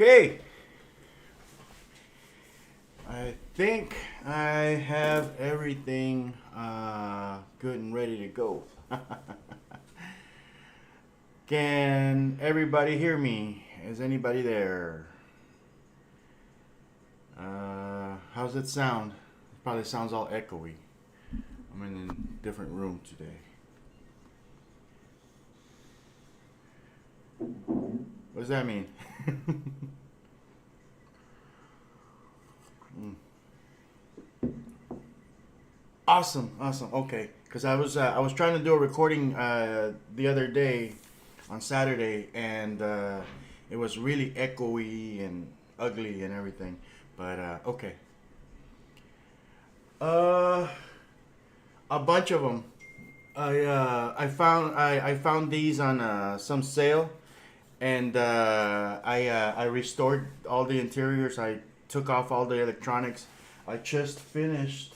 Okay. I think I have everything good and ready to go. Can everybody hear me? Is anybody there? How's it sound? It probably sounds all echoey. I'm in a different room today. What does that mean? Awesome. Okay, because I was trying to do a recording the other day on Saturday, and it was really echoey and ugly and everything. But okay. A bunch of them. I found these on some sale, and I restored all the interiors. I took off all the electronics. I just finished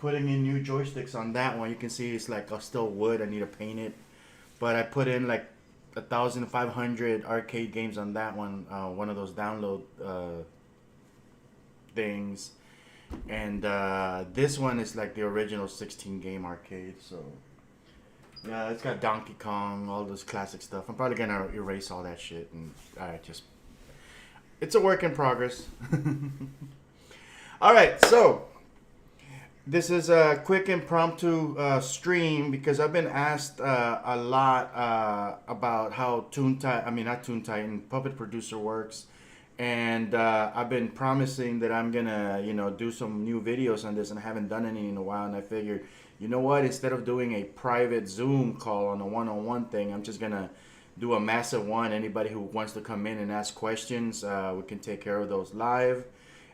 putting in new joysticks on that one. You can see it's like still wood. I need to paint it, but I put in like 1,500 arcade games on that one. One of those download things, and this one is like the original 16 game arcade. So yeah, it's got Donkey Kong, all this classic stuff. I'm probably gonna erase all that shit, and it's a work in progress. All right, so this is a quick impromptu stream because I've been asked a lot about how Puppet Producer works, and I've been promising that I'm gonna, do some new videos on this, and I haven't done any in a while. And I figured, you know what? Instead of doing a private Zoom call on a one-on-one thing, I'm just gonna do a massive one. Anybody who wants to come in and ask questions, we can take care of those live.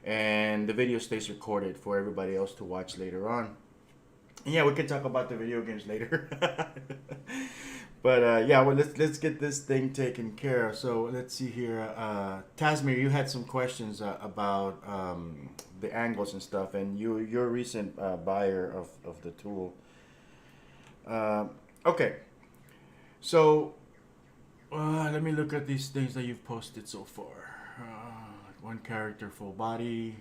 And the video stays recorded for everybody else to watch later on. And yeah, we can talk about the video games later. But yeah, well, let's get this thing taken care of. So let's see here. Tasmir, you had some questions about the angles and stuff, and you're a recent buyer of the tool. Okay, so let me look at these things that you've posted so far. One character, full body.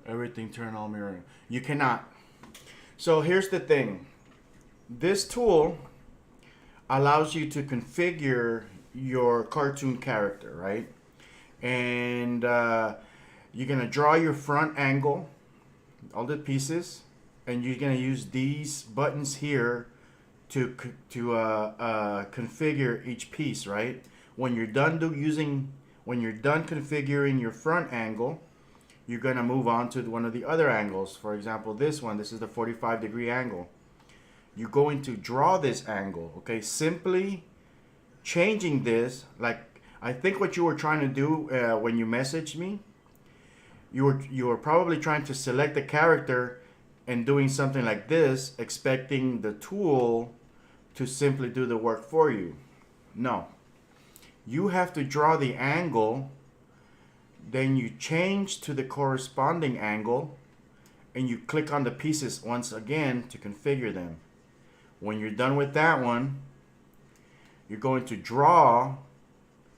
Everything turn all mirroring. You cannot. So here's the thing. This tool allows you to configure your cartoon character, right? And you're gonna draw your front angle, all the pieces, and you're gonna use these buttons here to configure each piece, right? When you're done configuring your front angle, you're gonna move on to one of the other angles. For example, this is the 45-degree angle. You're going to draw this angle, okay? Simply changing this, like I think what you were trying to do when you messaged me, you were probably trying to select the character and doing something like this, expecting the tool to simply do the work for you. No. You have to draw the angle, then you change to the corresponding angle, and you click on the pieces once again to configure them. When you're done with that one, you're going to draw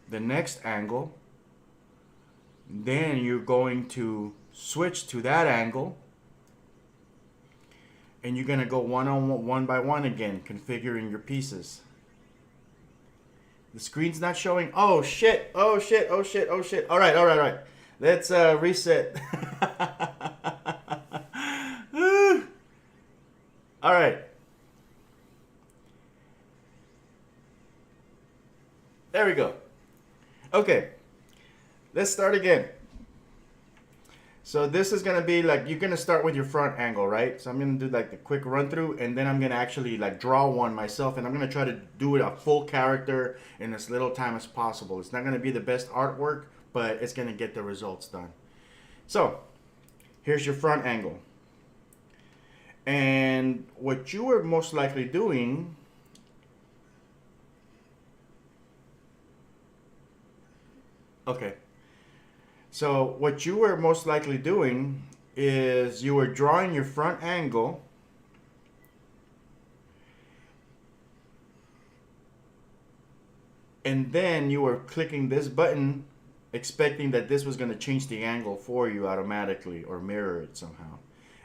the next angle, then you're going to switch to that angle, and you're going to go one by one again, configuring your pieces. The screen's not showing. Oh shit. All right. Let's reset. All right. There we go. Okay. Let's start again. So this is going to be like, you're going to start with your front angle, right? So I'm going to do like the quick run through, and then I'm going to actually like draw one myself, and I'm going to try to do it a full character in as little time as possible. It's not going to be the best artwork, but it's going to get the results done. So here's your front angle. And what you were most likely doing So what you were most likely doing is you were drawing your front angle, and then you were clicking this button expecting that this was going to change the angle for you automatically or mirror it somehow.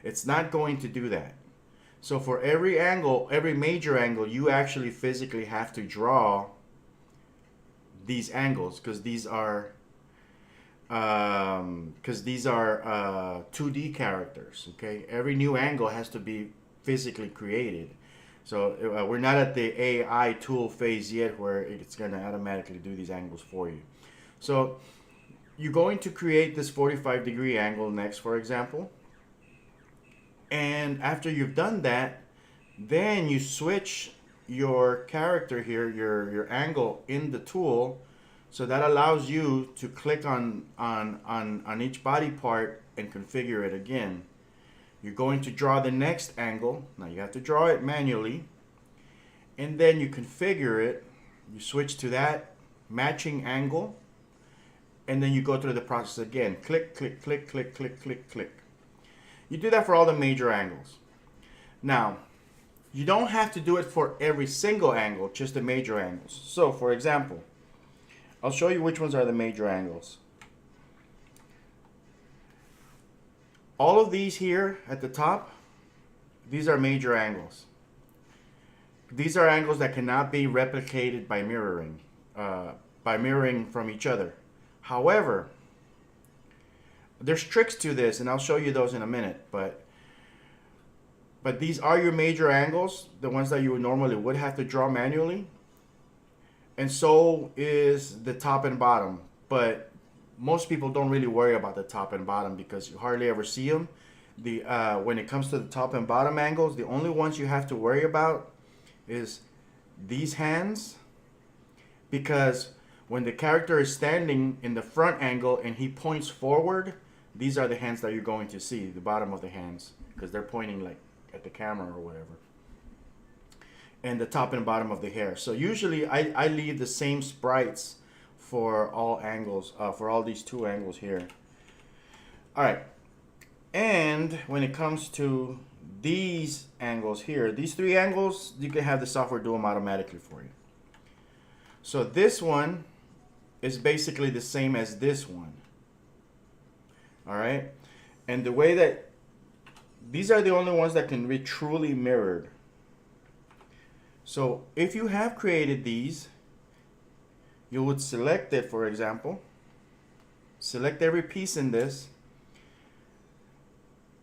It's not going to do that. So for every angle, every major angle, you actually physically have to draw these angles because these are 2D characters. Okay, every new angle has to be physically created. So we're not at the AI tool phase yet where it's going to automatically do these angles for you. So you're going to create this 45-degree angle next, for example. And after you've done that, then you switch your character here, your angle in the tool. So that allows you to click on each body part and configure it again. You're going to draw the next angle. Now you have to draw it manually. And then you configure it. You switch to that matching angle. And then you go through the process again. Click, click, click, click, click, click, click. You do that for all the major angles. Now, you don't have to do it for every single angle, just the major angles. So, for example, I'll show you which ones are the major angles. All of these here at the top, these are major angles. These are angles that cannot be replicated by mirroring from each other. However, there's tricks to this, and I'll show you those in a minute. But these are your major angles, the ones that you normally would have to draw manually. And so is the top and bottom. But most people don't really worry about the top and bottom because you hardly ever see them. When it comes to the top and bottom angles, the only ones you have to worry about is these hands, because when the character is standing in the front angle and he points forward, these are the hands that you're going to see, the bottom of the hands, because they're pointing like at the camera or whatever. And the top and bottom of the hair. So usually I leave the same sprites for all angles, for all these two angles here. All right. And when it comes to these angles here, these three angles, you can have the software do them automatically for you. So this one is basically the same as this one. All right. And the way that these are the only ones that can be truly mirrored. So if you have created these, you would select it, for example, select every piece in this,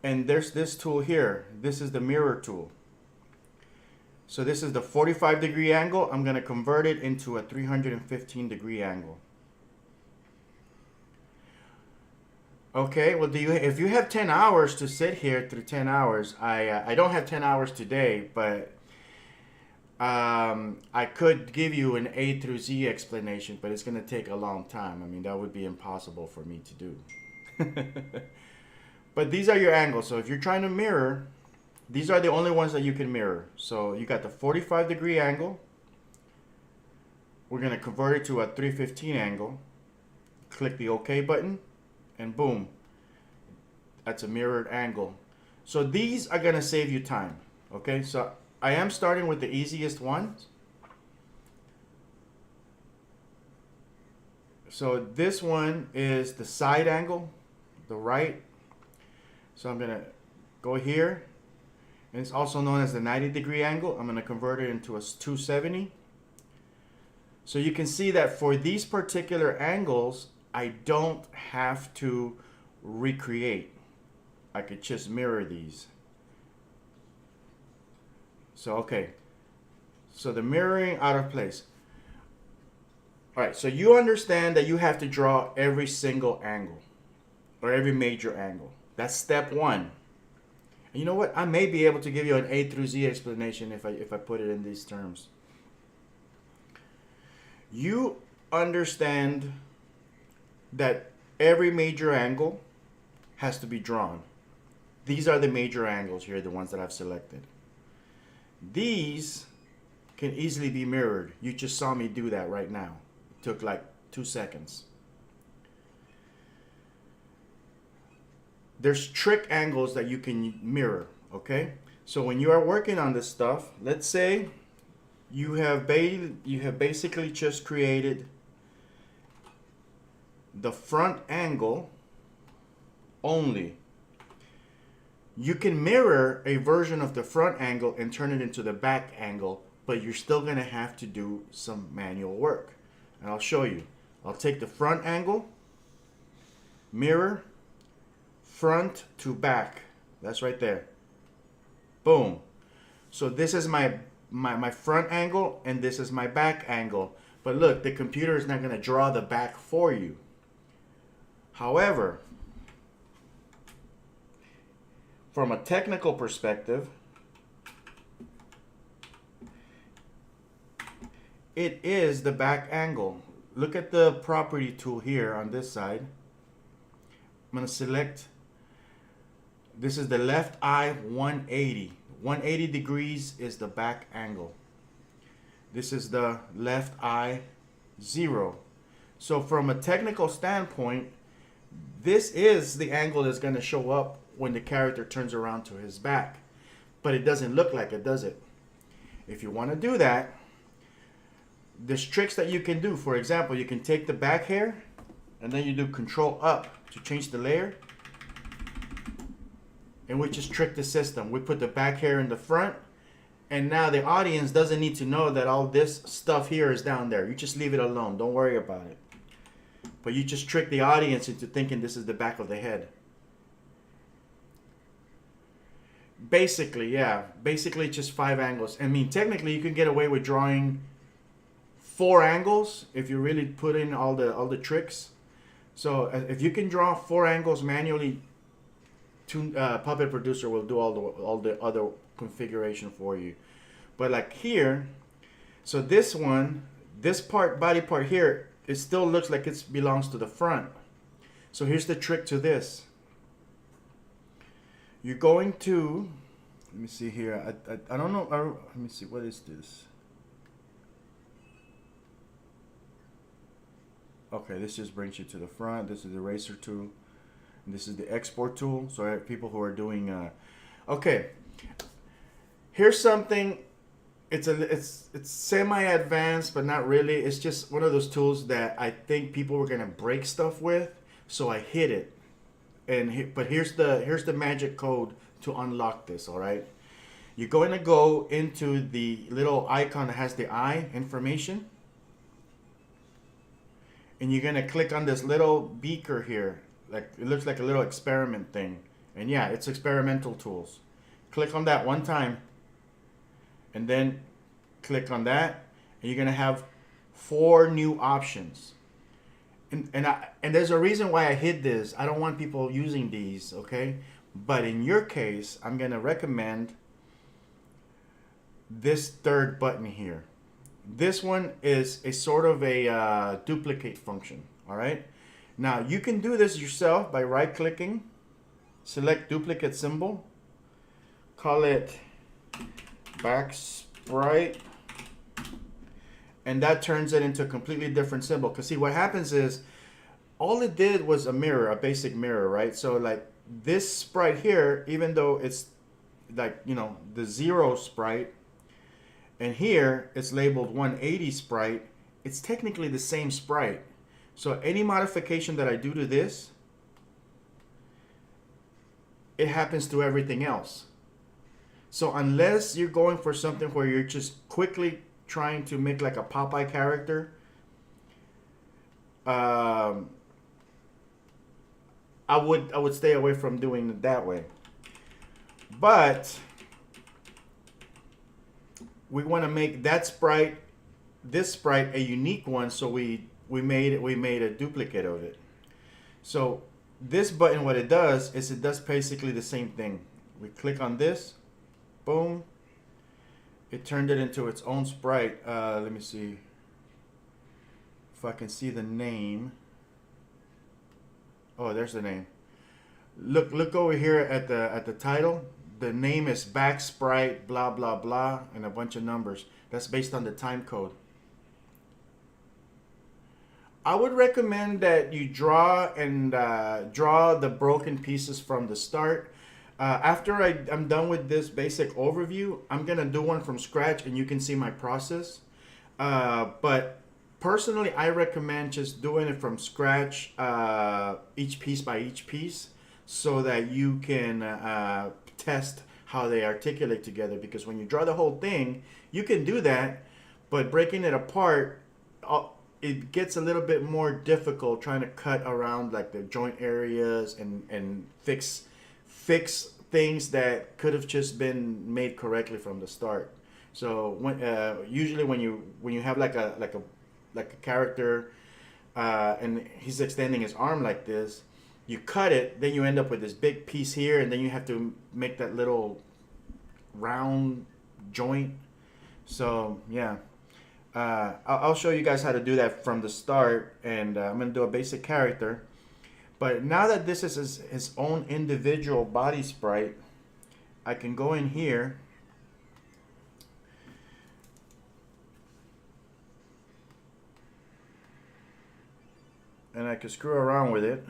and there's this tool here. This is the mirror tool. So this is the 45-degree angle. I'm going to convert it into a 315-degree angle. Okay, well, if you have 10 hours to sit here through 10 hours, I don't have 10 hours today, but I could give you an A through Z explanation, but it's going to take a long time. I mean, that would be impossible for me to do. But these are your angles. So if you're trying to mirror, these are the only ones that you can mirror. So you got the 45-degree angle. We're going to convert it to a 315 angle. Click the OK button, and boom, that's a mirrored angle. So these are going to save you time. Okay, so I am starting with the easiest ones. So this one is the side angle, the right. So I'm going to go here, and it's also known as the 90-degree angle. I'm going to convert it into a 270. So you can see that for these particular angles, I don't have to recreate. I could just mirror these. So, okay. So the mirroring out of place. All right, so you understand that you have to draw every single angle or every major angle. That's step one. And you know what? I may be able to give you an A through Z explanation if I put it in these terms. You understand that every major angle has to be drawn. These are the major angles here, the ones that I've selected. These can easily be mirrored. You just saw me do that right now. It took like 2 seconds. There's trick angles that you can mirror, okay? So when you are working on this stuff, let's say you have basically just created the front angle only. You can mirror a version of the front angle and turn it into the back angle, but you're still going to have to do some manual work. And I'll show you. I'll take the front angle, mirror, front to back. That's right there. Boom. So this is my front angle and this is my back angle. But look, the computer is not going to draw the back for you. However, from a technical perspective, it is the back angle. Look at the property tool here on this side. I'm going to select, this is the left eye 180. 180 degrees is the back angle. This is the left eye 0. So from a technical standpoint, this is the angle that's going to show up when the character turns around to his back. But it doesn't look like it, does it? If you want to do that, there's tricks that you can do. For example, you can take the back hair and then you do Control Up to change the layer. And we just trick the system. We put the back hair in the front, and now the audience doesn't need to know that all this stuff here is down there. You just leave it alone. Don't worry about it. But you just trick the audience into thinking this is the back of the head. Basically, yeah. Basically, just 5 angles. I mean, technically, you can get away with drawing 4 angles if you really put in all the tricks. So if you can draw 4 angles manually, Puppet Producer will do all the other configuration for you. But like here, so this one, this part, body part here, it still looks like it belongs to the front. So here's the trick to this. You're going to, let me see here. I don't know. Let me see. What is this? Okay, this just brings you to the front. This is the eraser tool. This is the export tool. So I have people who are doing. Okay, here's something. It's semi-advanced, but not really. It's just one of those tools that I think people were gonna break stuff with, so I hid it. But here's the magic code to unlock this. All right, you're going to go into the little icon that has the eye information, and you're gonna click on this little beaker here. Like it looks like a little experiment thing, and yeah, it's experimental tools. Click on that one time, and then click on that, and you're gonna have 4 new options. And there's a reason why I hid this. I don't want people using these, okay? But in your case, I'm gonna recommend this 3rd button here. This one is a sort of a duplicate function, all right? Now, you can do this yourself by right-clicking, select duplicate symbol, call it back Sprite, and that turns it into a completely different symbol. Because see, what happens is, all it did was a mirror, a basic mirror, right? So like this sprite here, even though it's like, you know, the 0 sprite, and here it's labeled 180 sprite, it's technically the same sprite. So any modification that I do to this, it happens to everything else. So unless you're going for something where you're just quickly trying to make like a Popeye character, I would stay away from doing it that way. But we want to make that sprite, this sprite, a unique one. So we made a duplicate of it. So this button, what it does is it does basically the same thing. We click on this, boom. It turned it into its own sprite. Let me see if I can see the name. Oh, there's the name. Look over here at the title. The name is back sprite blah blah blah and a bunch of numbers. That's based on the time code. I would recommend that you draw the broken pieces from the start. After I'm done with this basic overview, I'm gonna do one from scratch and you can see my process. But personally, I recommend just doing it from scratch, each piece by each piece, so that you can test how they articulate together. Because when you draw the whole thing, you can do that, but breaking it apart, it gets a little bit more difficult trying to cut around like the joint areas and fix things that could have just been made correctly from the start. So when usually when you have like a character and he's extending his arm like this, you cut it, then you end up with this big piece here, and then you have to make that little round joint. So yeah, I'll show you guys how to do that from the start, and I'm gonna do a basic character. But now that this is his own individual body sprite, I can go in here and I can screw around with it.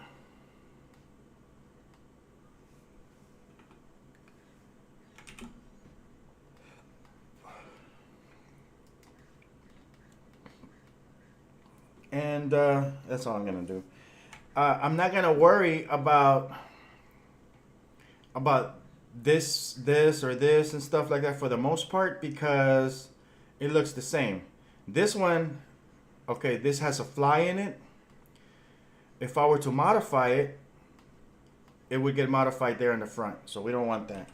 And that's all I'm gonna do. I'm not gonna worry about this or this and stuff like that for the most part, because it looks the same. This one, okay, this has a fly in it. If I were to modify it, it would get modified there in the front. So we don't want that.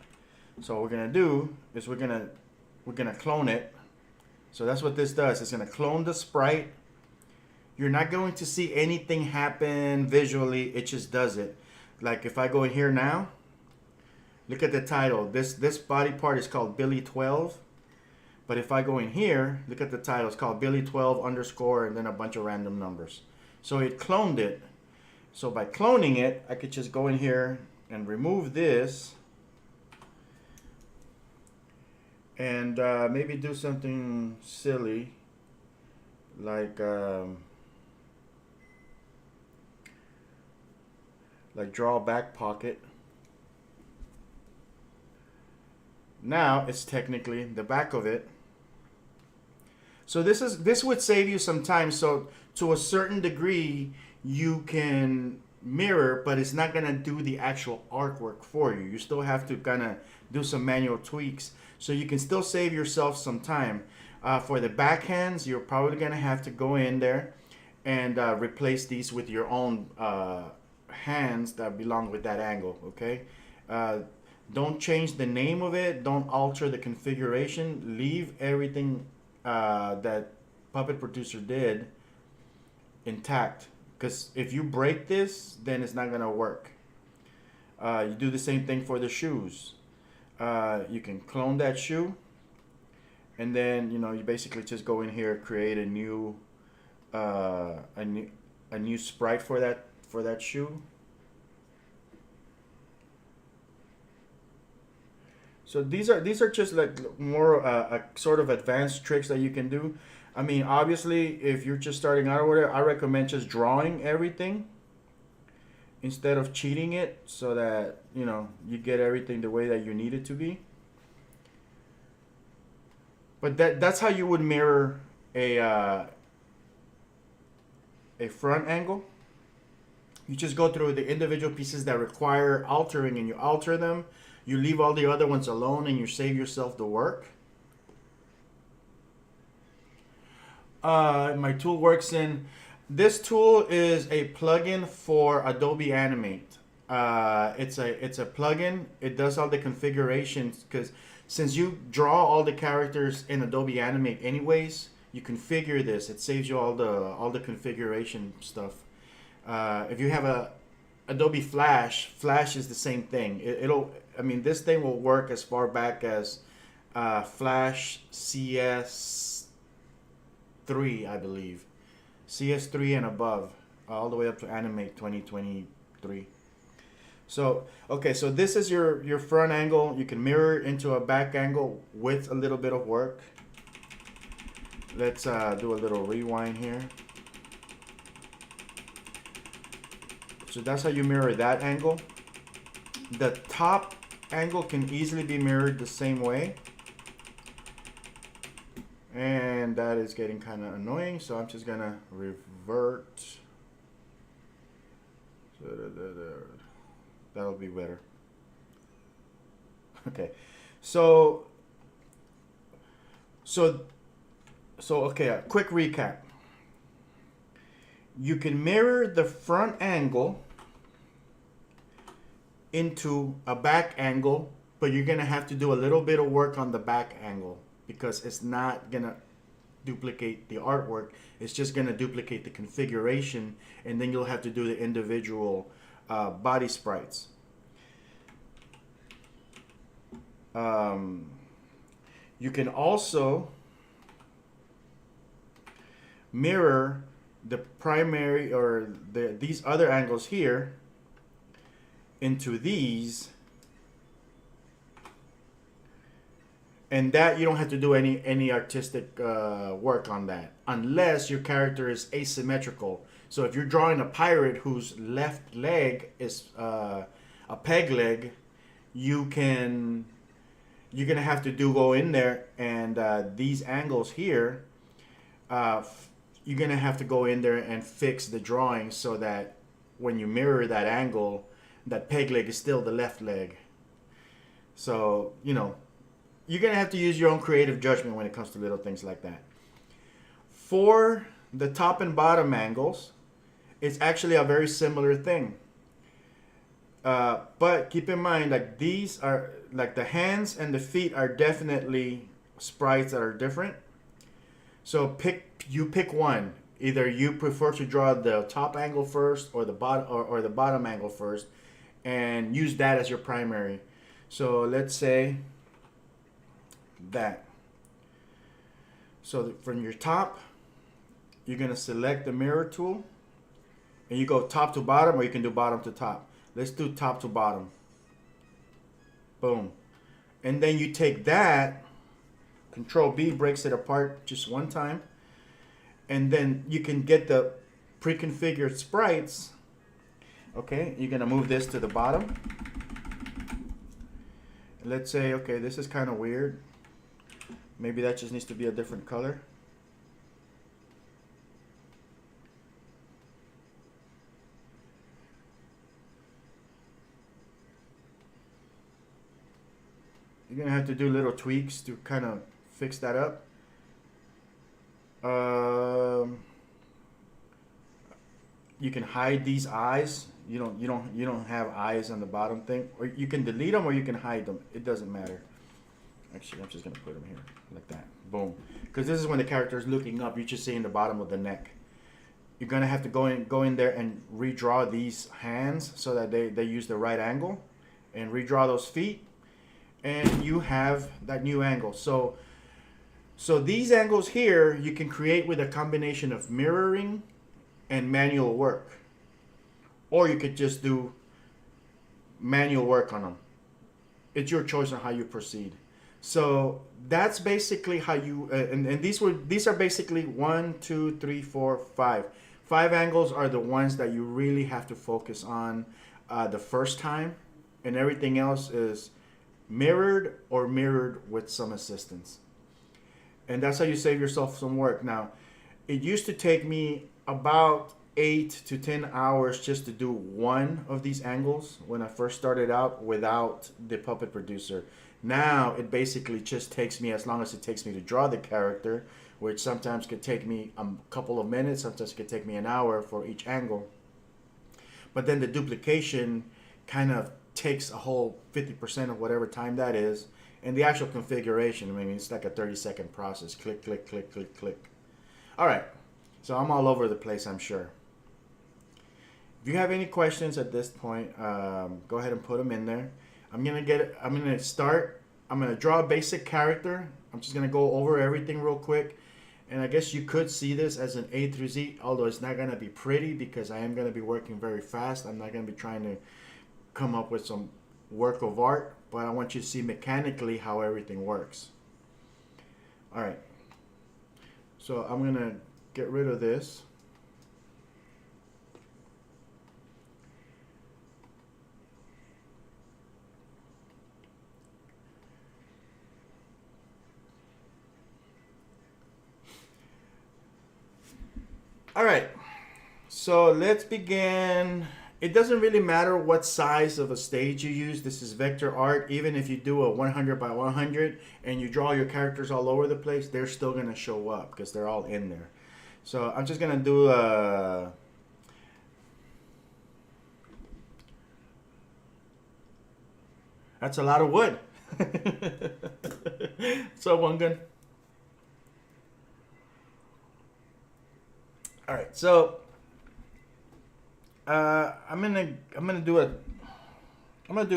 So what we're gonna do is we're gonna clone it. So that's what this does. It's gonna clone the sprite. You're not going to see anything happen visually. It just does it. Like if I go in here now, look at the title. This body part is called Billy 12. But if I go in here, look at the title. It's called Billy 12 underscore and then a bunch of random numbers. So it cloned it. So by cloning it, I could just go in here and remove this. And maybe do something silly. Like draw a back pocket. Now it's technically the back of it. So this would save you some time. So to a certain degree, you can mirror, but it's not gonna do the actual artwork for you. You still have to kind of do some manual tweaks. So you can still save yourself some time. For the backhands, you're probably gonna have to go in there and replace these with your own hands that belong with that angle, okay? Don't change the name of it. Don't alter the configuration. Leave everything that Puppet Producer did intact. Because if you break this, then it's not gonna work. You do the same thing for the shoes. You can clone that shoe, and then you basically just go in here, create a new sprite for that shoe. So these are just like more sort of advanced tricks that you can do. I mean, obviously, if you're just starting out or whatever, I recommend just drawing everything instead of cheating it, so that you get everything the way that you need it to be. But that's how you would mirror a front angle. You just go through the individual pieces that require altering, and you alter them. You leave all the other ones alone, and you save yourself the work. My tool works in... This tool is a plugin for Adobe Animate. It's a plugin. It does all the configurations, because since you draw all the characters in Adobe Animate anyways, you configure this. It saves you all the configuration stuff. If you have a Adobe Flash is the same thing. This thing will work as far back as Flash CS3, I believe. CS3 and above, all the way up to Animate 2023. So, okay, so this is your front angle. You can mirror into a back angle with a little bit of work. Let's do a little rewind here. So that's how you mirror that angle. The top angle can easily be mirrored the same way. And that is getting kind of annoying, so I'm just gonna revert. That'll be better. Okay, so okay, a quick recap. You can mirror the front angle into a back angle, but you're gonna have to do a little bit of work on the back angle because it's not gonna duplicate the artwork. It's just gonna duplicate the configuration, and then you'll have to do the individual body sprites. You can also mirror the primary or these other angles here into these, and that you don't have to do any artistic work on that unless your character is asymmetrical. So if you're drawing a pirate whose left leg is a peg leg, you're gonna have to go in there and these angles here, you're gonna have to go in there and fix the drawing so that when you mirror that angle, that peg leg is still the left leg. So, you know, you're gonna have to use your own creative judgment when it comes to little things like that. For the top and bottom angles, it's actually a very similar thing. But keep in mind, like these are, like the hands and the feet are definitely sprites that are different. So you pick one. Either you prefer to draw the top angle first or the bottom angle first, and use that as your primary. So let's say that. So from your top, you're gonna select the mirror tool, and you go top to bottom, or you can do bottom to top. Let's do top to bottom. Boom. And then you take that, Control B breaks it apart just one time, and then you can get the pre-configured sprites. Okay, you're gonna move this to the bottom. Let's say, okay, this is kind of weird. Maybe that just needs to be a different color. You're gonna have to do little tweaks to kind of fix that up. You can hide these eyes. You don't have eyes on the bottom thing, or you can delete them or you can hide them. It doesn't matter. Actually, I'm just gonna put them here like that. Boom. Because this is when the character is looking up. You're just seeing the bottom of the neck. You're gonna have to go in there and redraw these hands so that they use the right angle, and redraw those feet, and you have that new angle. So these angles here you can create with a combination of mirroring and manual work, or you could just do manual work on them. It's your choice on how you proceed. So that's basically how you and these are basically 1, 2, 3, 4, 5. 5 angles are the ones that you really have to focus on the first time, and everything else is mirrored or mirrored with some assistance. And that's how you save yourself some work. Now, it used to take me about 8 to 10 hours just to do one of these angles when I first started out without the puppet producer. Now it basically just takes me as long as it takes me to draw the character, which sometimes could take me a couple of minutes, sometimes it could take me an hour for each angle. But then the duplication kind of takes a whole 50% of whatever time that is. And the actual configuration, I mean, it's like a 30-second process. Click, click, click, click, click. All right. So I'm all over the place, I'm sure. If you have any questions at this point, go ahead and put them in there. I'm gonna draw a basic character. I'm just gonna go over everything real quick. And I guess you could see this as an A through Z, although it's not gonna be pretty because I am gonna be working very fast. I'm not gonna be trying to come up with some work of art, but I want you to see mechanically how everything works. All right. So I'm gonna get rid of this. All right. So let's begin. It doesn't really matter what size of a stage you use. This is vector art. Even if you do a 100 by 100 and you draw your characters all over the place, they're still going to show up because they're all in there. So I'm just going to do a... That's a lot of wood. So one gun. All right, so I'm gonna do a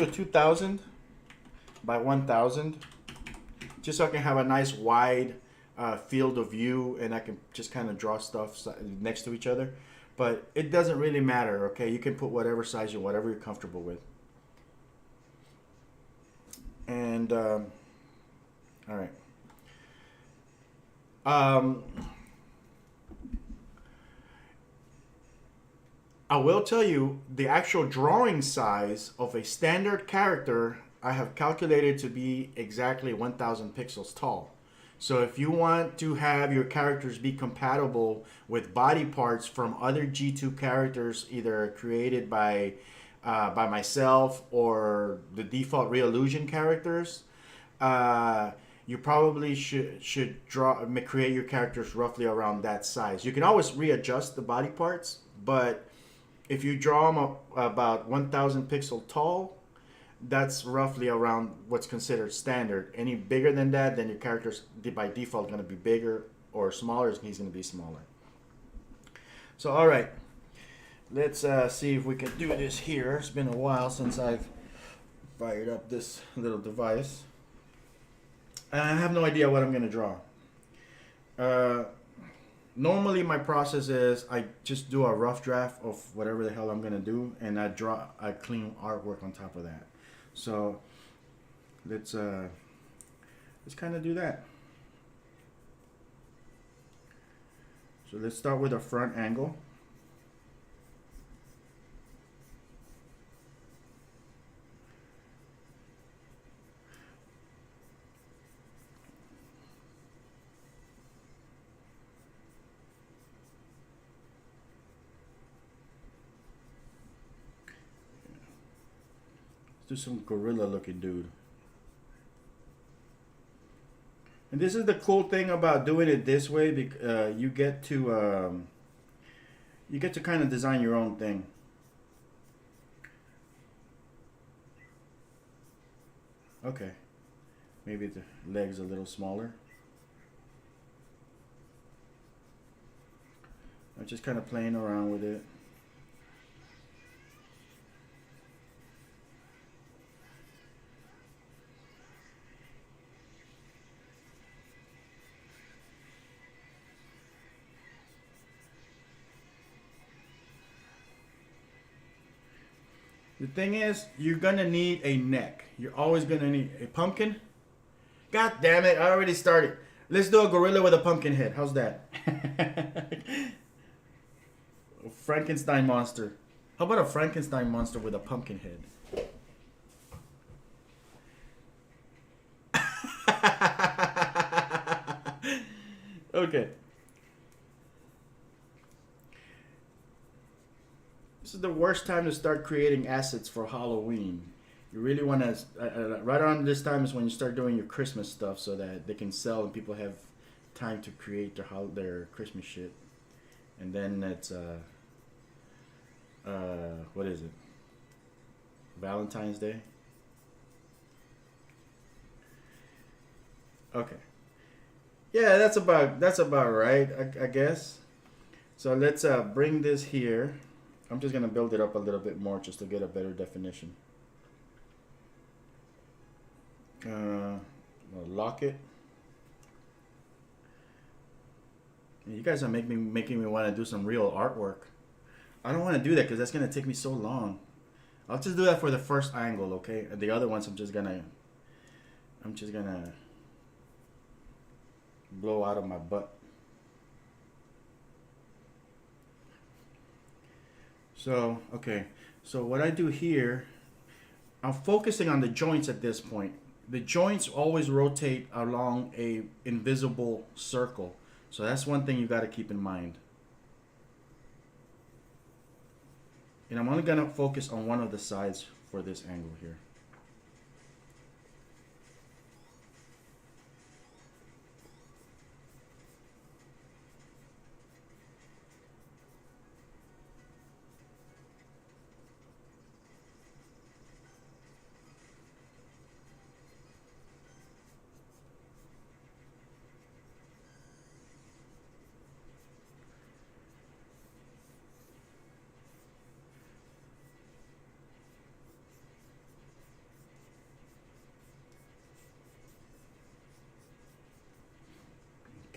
2000 by 1000, just so I can have a nice wide field of view, and I can just kind of draw stuff next to each other. But it doesn't really matter. Okay, you can put whatever size whatever you're comfortable with. And all right. I will tell you the actual drawing size of a standard character I have calculated to be exactly 1000 pixels tall. So if you want to have your characters be compatible with body parts from other G2 characters, either created by myself or the default Reallusion characters, you probably should create your characters roughly around that size. You can always readjust the body parts, but if you draw them about 1000 pixel tall, that's roughly around what's considered standard. Any bigger than that, then your character's by default going to be bigger, or smaller, he's going to be smaller. So, all right. Let's see if we can do this here. It's been a while since I've fired up this little device. And I have no idea what I'm going to draw. Normally my process is I just do a rough draft of whatever the hell I'm going to do, and I draw a clean artwork on top of that. So let's kind of do that. So let's start with a front angle. Do some gorilla looking dude. And this is the cool thing about doing it this way, because you get to kind of design your own thing. Okay, maybe the legs a little smaller. I'm just kind of playing around with it. The thing is, you're gonna need a neck. You're always gonna need a pumpkin. God damn it, I already started. Let's do a gorilla with a pumpkin head. How's that? A Frankenstein monster. How about a Frankenstein monster with a pumpkin head? Okay. This is the worst time to start creating assets for Halloween. You really want to, right around this time is when you start doing your Christmas stuff, so that they can sell and people have time to create their Christmas shit. And then it's, what is it? Valentine's Day? Okay. Yeah, that's about right, I guess. So let's bring this here. I'm just going to build it up a little bit more just to get a better definition. I'll lock it. You guys are making me want to do some real artwork. I don't want to do that because that's going to take me so long. I'll just do that for the first angle, okay? And the other ones I'm just gonna blow out of my butt. So, okay. So what I do here, I'm focusing on the joints at this point. The joints always rotate along a invisible circle. So that's one thing you got to keep in mind. And I'm only gonna focus on one of the sides for this angle here.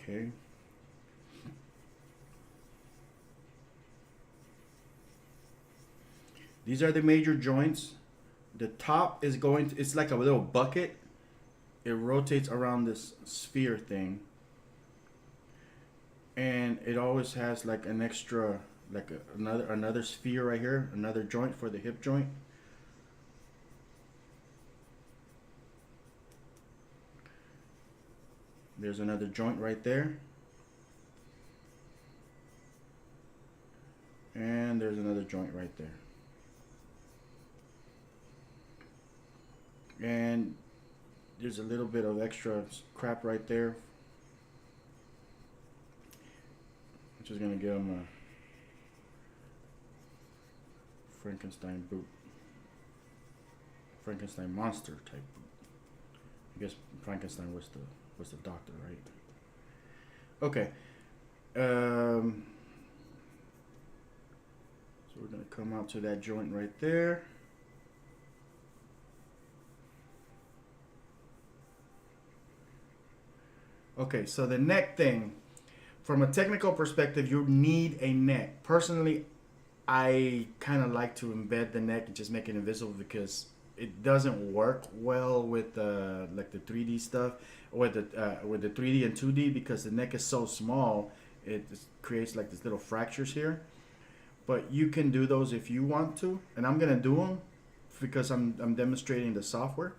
Okay. These are the major joints. The top is going to, it's like a little bucket. It rotates around this sphere thing. And it always has like an extra, like another sphere right here, another joint for the hip joint. There's another joint right there. And there's another joint right there. And there's a little bit of extra crap right there. I'm just gonna give them a Frankenstein boot. Frankenstein monster type boot. I guess Frankenstein was the doctor, right? Okay. So we're gonna come out to that joint right there. Okay, so the neck thing, from a technical perspective, you need a neck. Personally, I kind of like to embed the neck and just make it invisible because it doesn't work well with like the 3D stuff, or with the 3D and 2D, because the neck is so small, it just creates like these little fractures here. But you can do those if you want to, and I'm gonna do them because I'm demonstrating the software.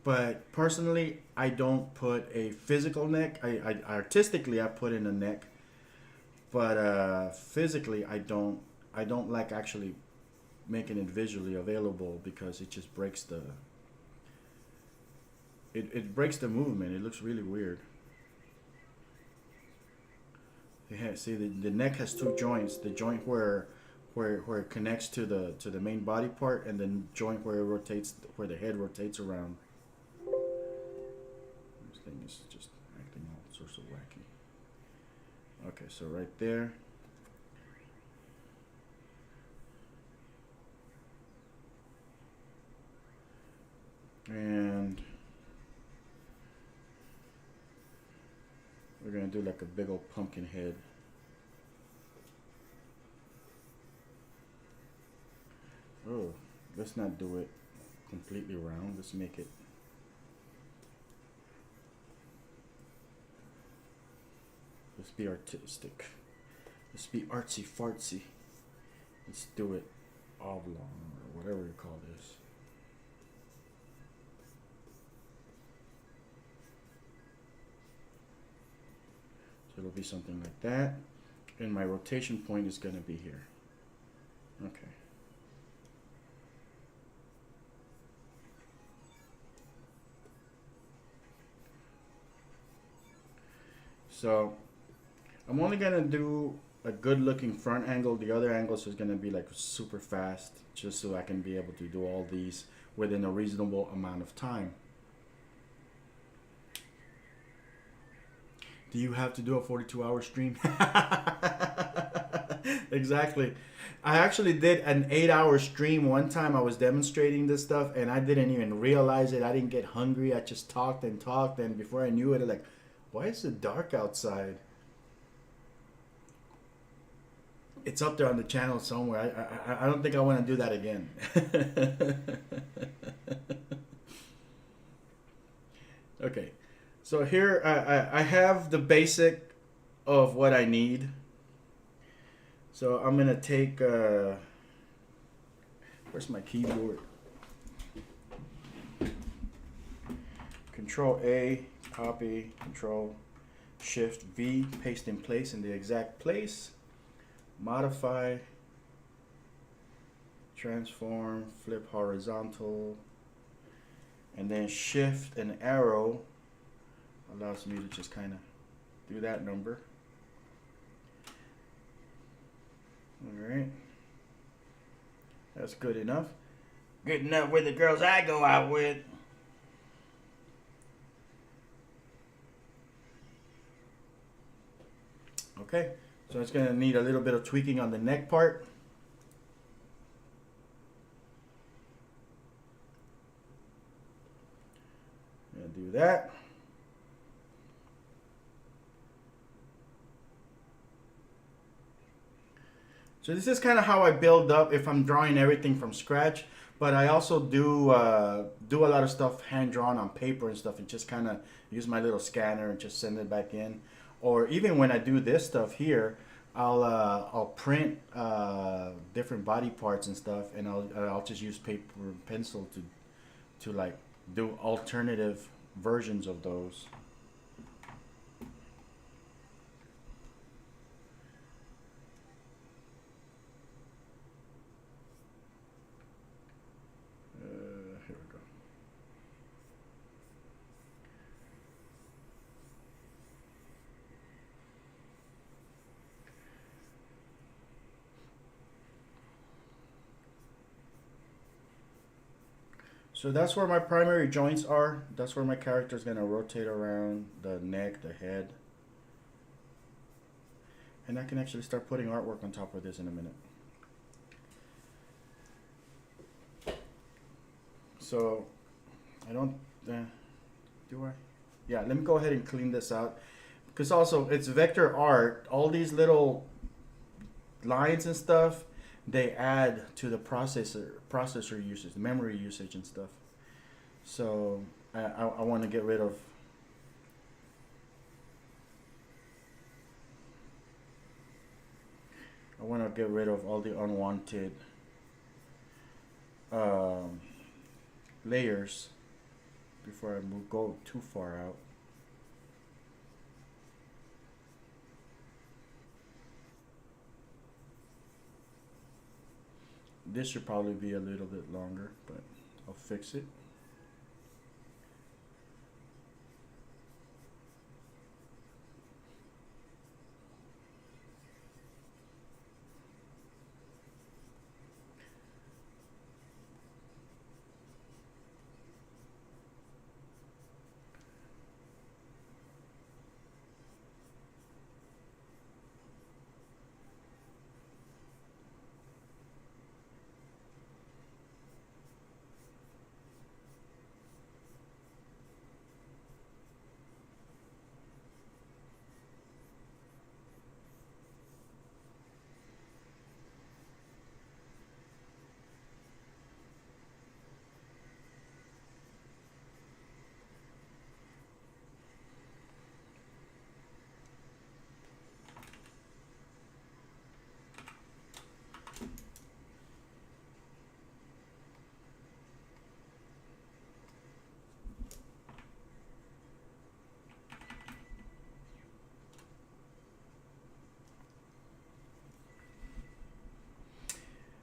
But personally, I don't put a physical neck. I artistically I put in a neck, but physically I don't like actually making it visually available because it just breaks the it breaks the movement. It looks really weird. See, the neck has two joints: the joint where it connects to the main body part, and the joint where it rotates, where the head rotates around. This thing is just acting all sorts of wacky. Okay, so right there. And we're gonna do like a big old pumpkin head. Oh, let's not do it completely round. Let's make it. Let's be artistic. Let's be artsy fartsy. Let's do it oblong or whatever you call this. So it'll be something like that. And my rotation point is gonna be here. Okay. So I'm only gonna do a good looking front angle. The other angles is gonna be like super fast, just so I can be able to do all these within a reasonable amount of time. Do you have to do a 42-hour stream? Exactly. I actually did an 8-hour stream one time. I was demonstrating this stuff and I didn't even realize it. I didn't get hungry. I just talked and talked, and before I knew it, like, why is it dark outside? It's up there on the channel somewhere. I don't think I want to do that again. Okay. So here I have the basic of what I need. So I'm going to take, where's my keyboard? Control A, copy, Control Shift V, paste in place in the exact place. Modify, transform, flip horizontal, and then shift and arrow allows me to just kind of do that number. All right, that's good enough. Good enough with the girls I go out with. Okay, so it's gonna need a little bit of tweaking on the neck part. Gonna do that. So this is kind of how I build up if I'm drawing everything from scratch, but I also do a lot of stuff hand drawn on paper and stuff, and just kind of use my little scanner and just send it back in. Or even when I do this stuff here, I'll print different body parts and stuff, and I'll just use paper and pencil to like do alternative versions of those. Here we go. So that's where my primary joints are. That's where my character is going to rotate around, the neck, the head. And I can actually start putting artwork on top of this in a minute. So I don't, do I? Yeah, let me go ahead and clean this out. Because also it's vector art. All these little lines and stuff, they add to the processor usage, the memory usage and stuff. So I want to get rid of all the unwanted layers before I go too far out. This should probably be a little bit longer, but I'll fix it.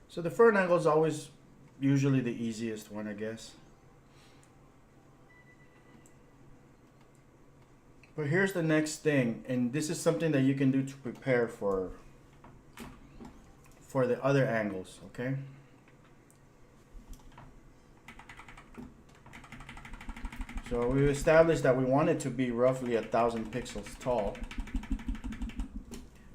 So the front angle is always usually the easiest one, I guess. But here's the next thing, and this is something that you can do to prepare for the other angles, okay? So we've established that we want it to be roughly 1,000 pixels tall.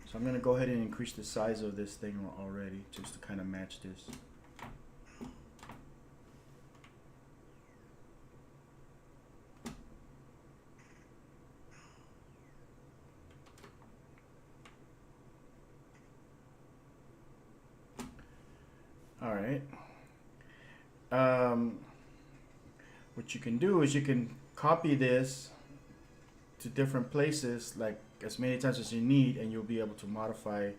So I'm going to go ahead and increase the size of this thing already just to kind of match this. All right. What you can do is you can copy this to different places, like as many times as you need, and you'll be able to modify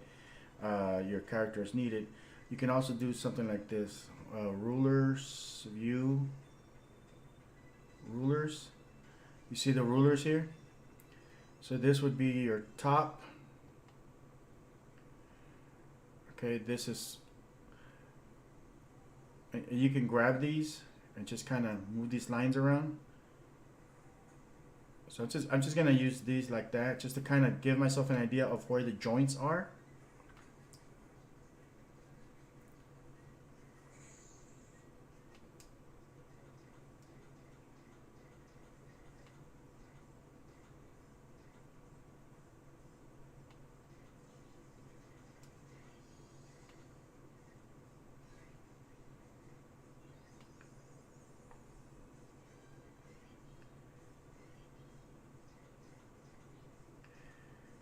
your character as needed. You can also do something like this: rulers, view, rulers. You see the rulers here? So this would be your top. Okay, this is you can grab these and just kind of move these lines around. So I'm just gonna use these like that, just to kind of give myself an idea of where the joints are.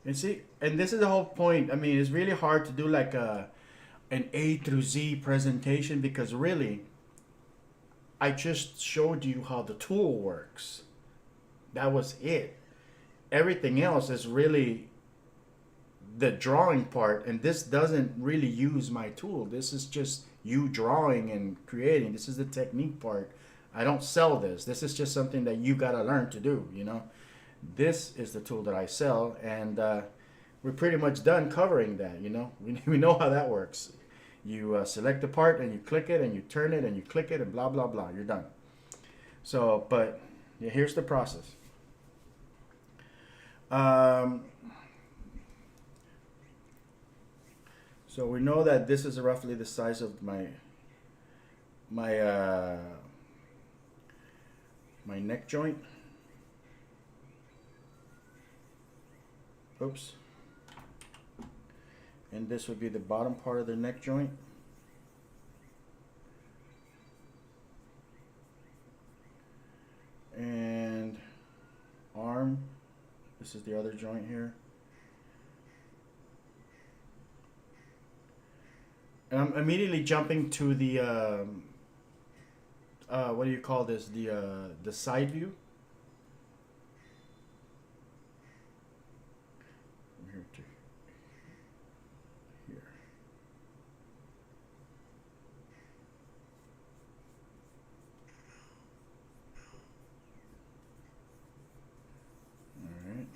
And see, and this is the whole point. I mean, it's really hard to do like an A through Z presentation, because really, I just showed you how the tool works. That was it. Everything else is really the drawing part, and this doesn't really use my tool. This is just you drawing and creating. This is the technique part. I don't sell this. This is just something that you gotta learn to do, you know. This is the tool that I sell, and we're pretty much done covering that, you know. We know how that works. You select the part and you click it and you turn it and you click it and blah blah blah, you're done. So, but yeah, here's the process. So we know that this is roughly the size of my neck joint. Oops. And this would be the bottom part of the neck joint. And arm, this is the other joint here. And I'm immediately jumping to the what do you call this? The side view. From here to here. All right.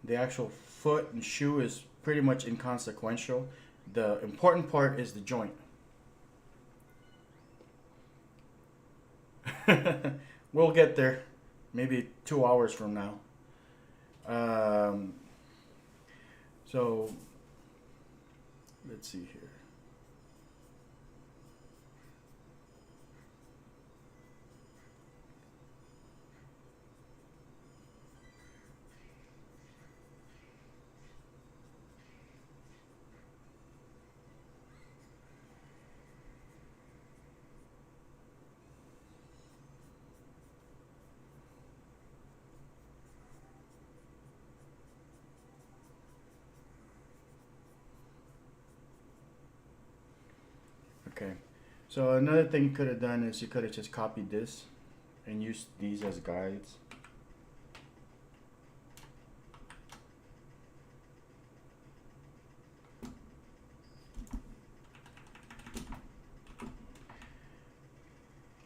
The actual foot and shoe is pretty much inconsequential. The important part is the joint. We'll get there, maybe 2 hours from now. So let's see here. Okay, so another thing you could have done is you could have just copied this and used these as guides.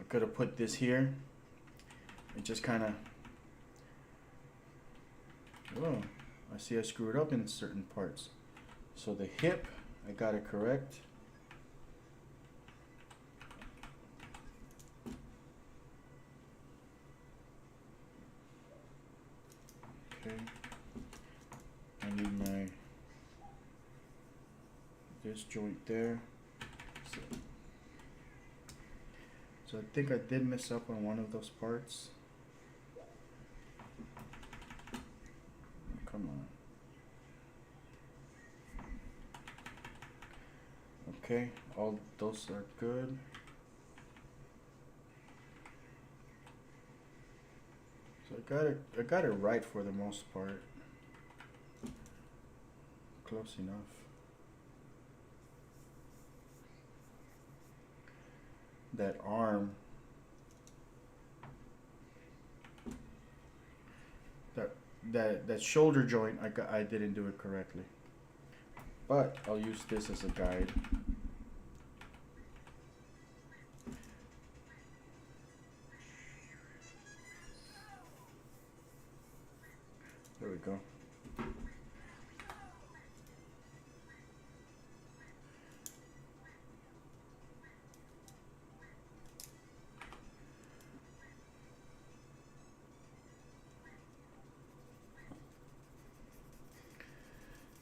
I could have put this here and just kind of, oh, I see I screwed up in certain parts. So the hip, I got it correct. I need my this joint there. So I think I did mess up on one of those parts. Come on. Okay, all those are good. So I got it right for the most part. Close enough. That arm, that shoulder joint, I didn't do it correctly. But I'll use this as a guide. There we go.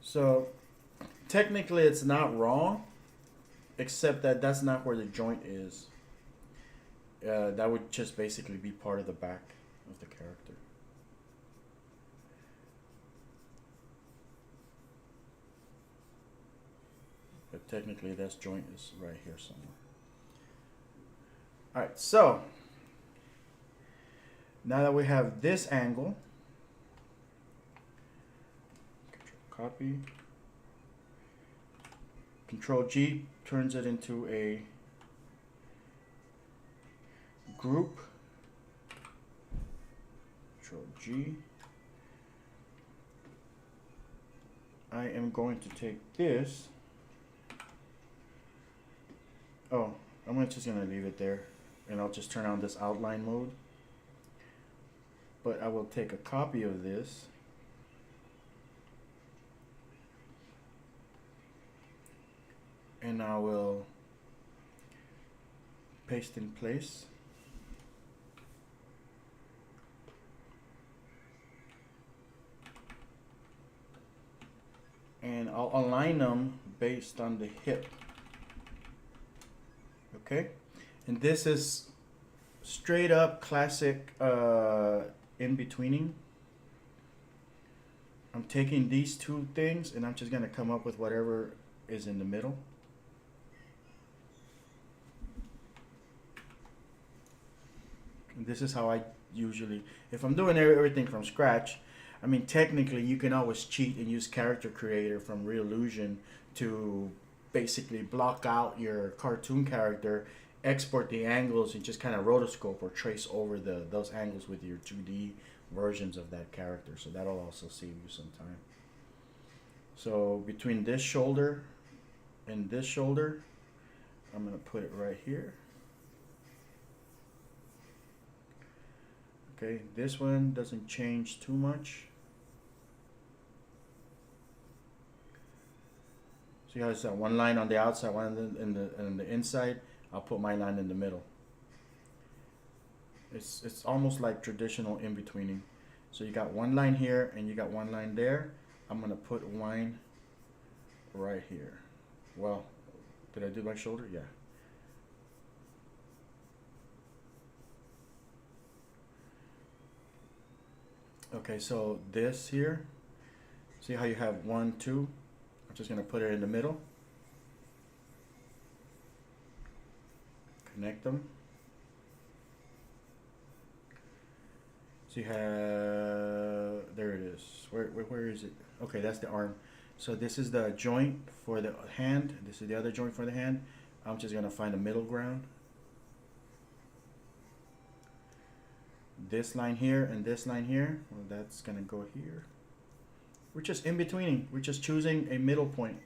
So technically it's not wrong, except that that's not where the joint is. That would just basically be part of the back of the character. But technically that joint is right here somewhere. Alright, so now that we have this angle, copy, Control G turns it into a group, Control G. I am going to take this. Oh, I'm just going to leave it there, and I'll just turn on this outline mode. But I will take a copy of this, and I will paste in place. And I'll align them based on the hip. Okay, and this is straight up classic in-betweening. I'm taking these two things and I'm just gonna come up with whatever is in the middle. And this is how I usually, if I'm doing everything from scratch, I mean technically you can always cheat and use Character Creator from Reallusion to basically block out your cartoon character, export the angles, and just kind of rotoscope or trace over those angles with your 2D versions of that character. So that'll also save you some time. So between this shoulder and this shoulder, I'm going to put it right here. Okay, this one doesn't change too much. See how it's that one line on the outside, one in the inside. I'll put my line in the middle. It's almost like traditional in-betweening. So you got one line here and you got one line there. I'm gonna put one right here. Well, did I do my shoulder? Yeah. Okay, so this here, see how you have 1, 2? I'm just gonna put it in the middle. Connect them. So you have, there it is. Where is it? Okay, that's the arm. So this is the joint for the hand. This is the other joint for the hand. I'm just gonna find a middle ground. This line here and this line here, well, that's gonna go here. We're just in betweening. We're just choosing a middle point.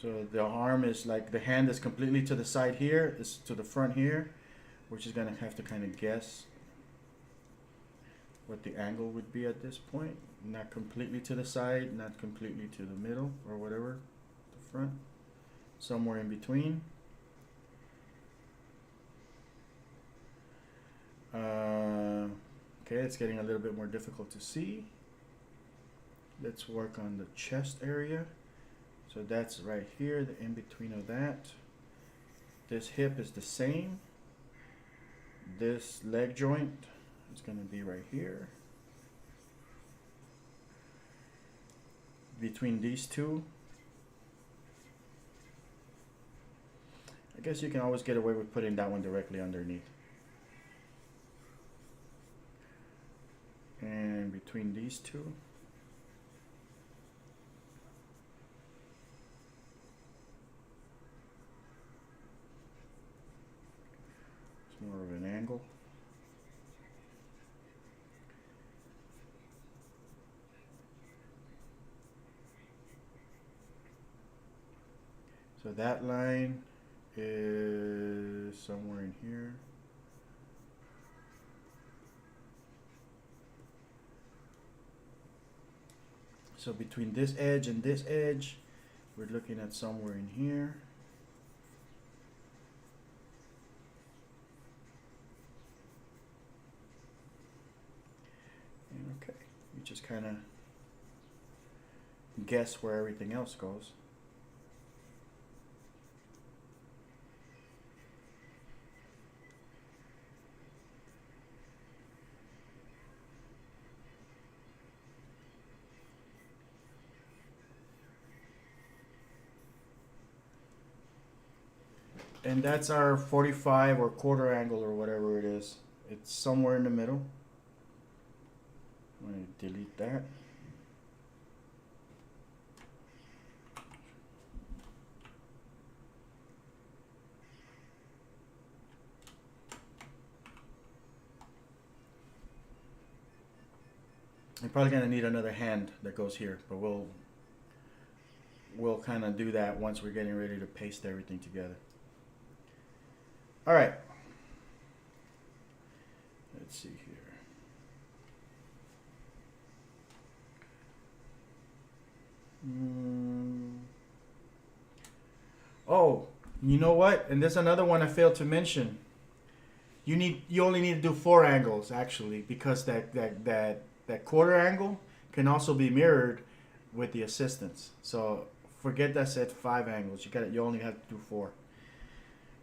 So the arm is like, the hand is completely to the side here, is to the front here. We're just gonna have to kind of guess what the angle would be at this point. Not completely to the side, not completely to the middle or whatever, the front. Somewhere in between. Okay, it's getting a little bit more difficult to see. Let's work on the chest area. So that's right here, the in between of that. This hip is the same. This leg joint is going to be right here. Between these two. I guess you can always get away with putting that one directly underneath. And between these two. It's more of an angle. So that line is somewhere in here. So between this edge and this edge, we're looking at somewhere in here. And okay, you just kind of guess where everything else goes. And that's our 45 or quarter angle or whatever it is. It's somewhere in the middle. I'm going to delete that. I'm probably going to need another hand that goes here, but we'll kind of do that once we're getting ready to paste everything together. All right. Let's see here. Oh, you know what? And there's another one I failed to mention. You only need to do 4 angles actually, because that quarter angle can also be mirrored with the assistance. So forget that said 5 angles. You only have to do 4.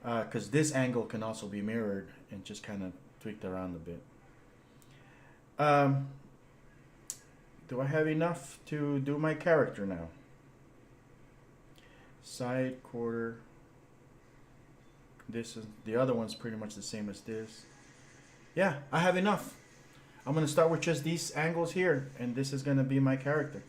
Because this angle can also be mirrored and just kind of tweaked around a bit. Do I have enough to do my character now? Side, quarter. This is the other one's pretty much the same as this. Yeah, I have enough. I'm going to start with just these angles here, and this is going to be my character.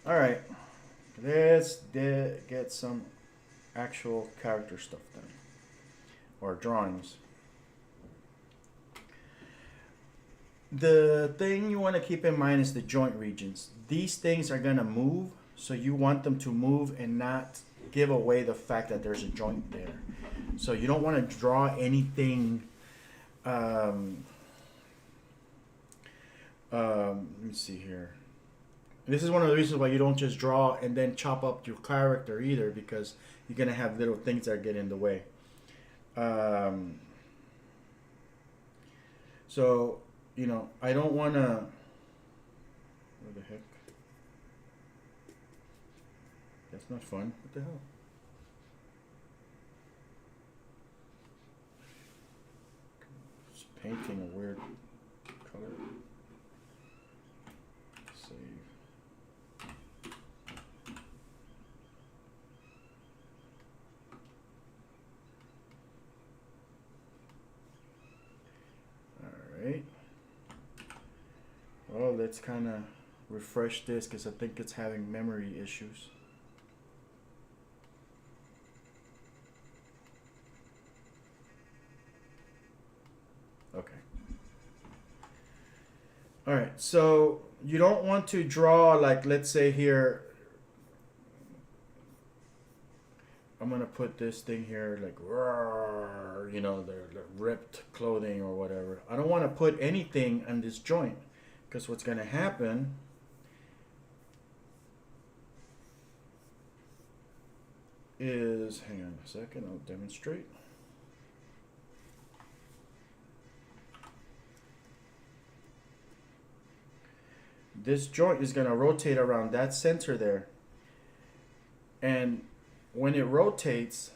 All right, let's get some actual character stuff done, or drawings. The thing you want to keep in mind is the joint regions. These things are going to move, so you want them to move and not give away the fact that there's a joint there. So you don't want to draw anything. Let me see here. This is one of the reasons why you don't just draw and then chop up your character either, because you're going to have little things that get in the way. So, you know, I don't want to... Where the heck? That's not fun. What the hell? Just painting a weird color. Save. Alright. Well, let's kind of refresh this because I think it's having memory issues. Okay. All right, so you don't want to draw, like, let's say here, I'm gonna put this thing here, like, you know, the ripped clothing or whatever. I don't want to put anything on this joint, because what's gonna happen is, hang on a second, I'll demonstrate. This joint is going to rotate around that center there. And when it rotates,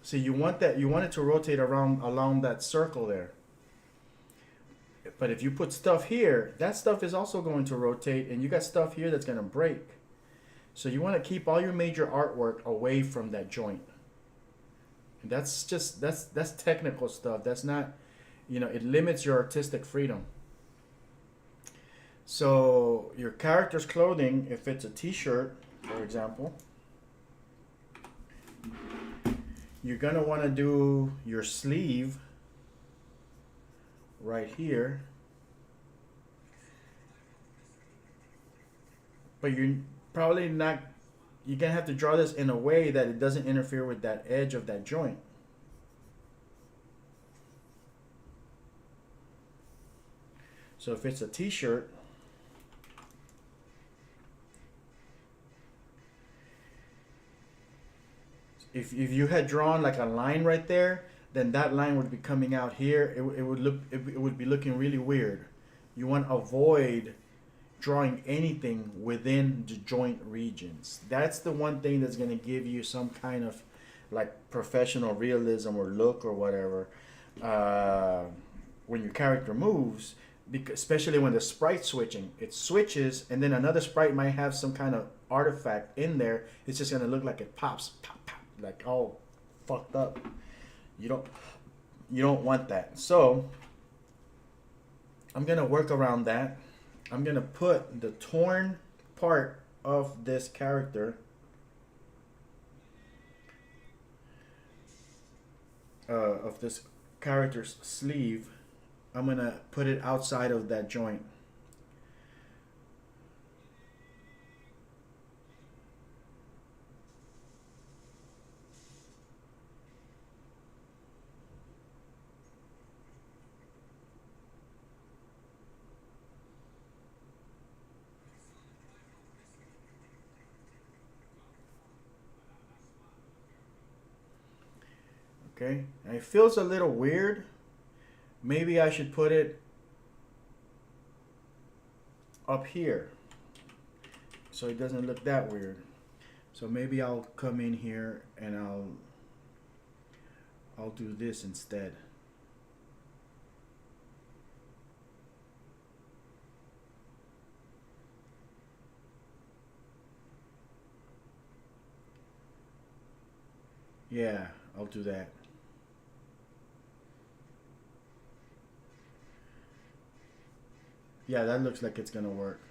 see, you want it to rotate around along that circle there. But if you put stuff here, that stuff is also going to rotate, and you got stuff here that's going to break. So you want to keep all your major artwork away from that joint. And that's technical stuff. That's not, it limits your artistic freedom. So your character's clothing, if it's a t-shirt, for example, you're gonna want to do your sleeve right here, but you're probably not, you're gonna have to draw this in a way that it doesn't interfere with that edge of that joint. So if it's a t-shirt, if you had drawn like a line right there, then that line would be coming out here. It would be looking really weird. You want to avoid drawing anything within the joint regions. That's the one thing that's going to give you some kind of like professional realism or look or whatever when your character moves, because especially when the sprite switching, it switches and then another sprite might have some kind of artifact in there. It's just going to look like it pops, pop, pop, like all fucked up. You don't want that. So I'm gonna work around that. I'm gonna put the torn part of this character of this character's sleeve. I'm gonna put it outside of that joint. Okay, and it feels a little weird. Maybe I should put it up here so it doesn't look that weird. So maybe I'll come in here and I'll do this instead. Yeah, I'll do that. Yeah, that looks like it's gonna work.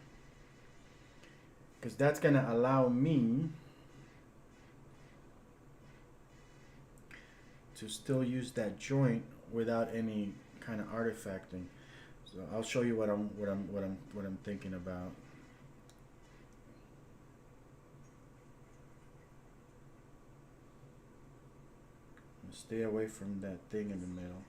Because that's gonna allow me to still use that joint without any kind of artifacting. So I'll show you what I'm thinking about. Stay away from that thing in the middle.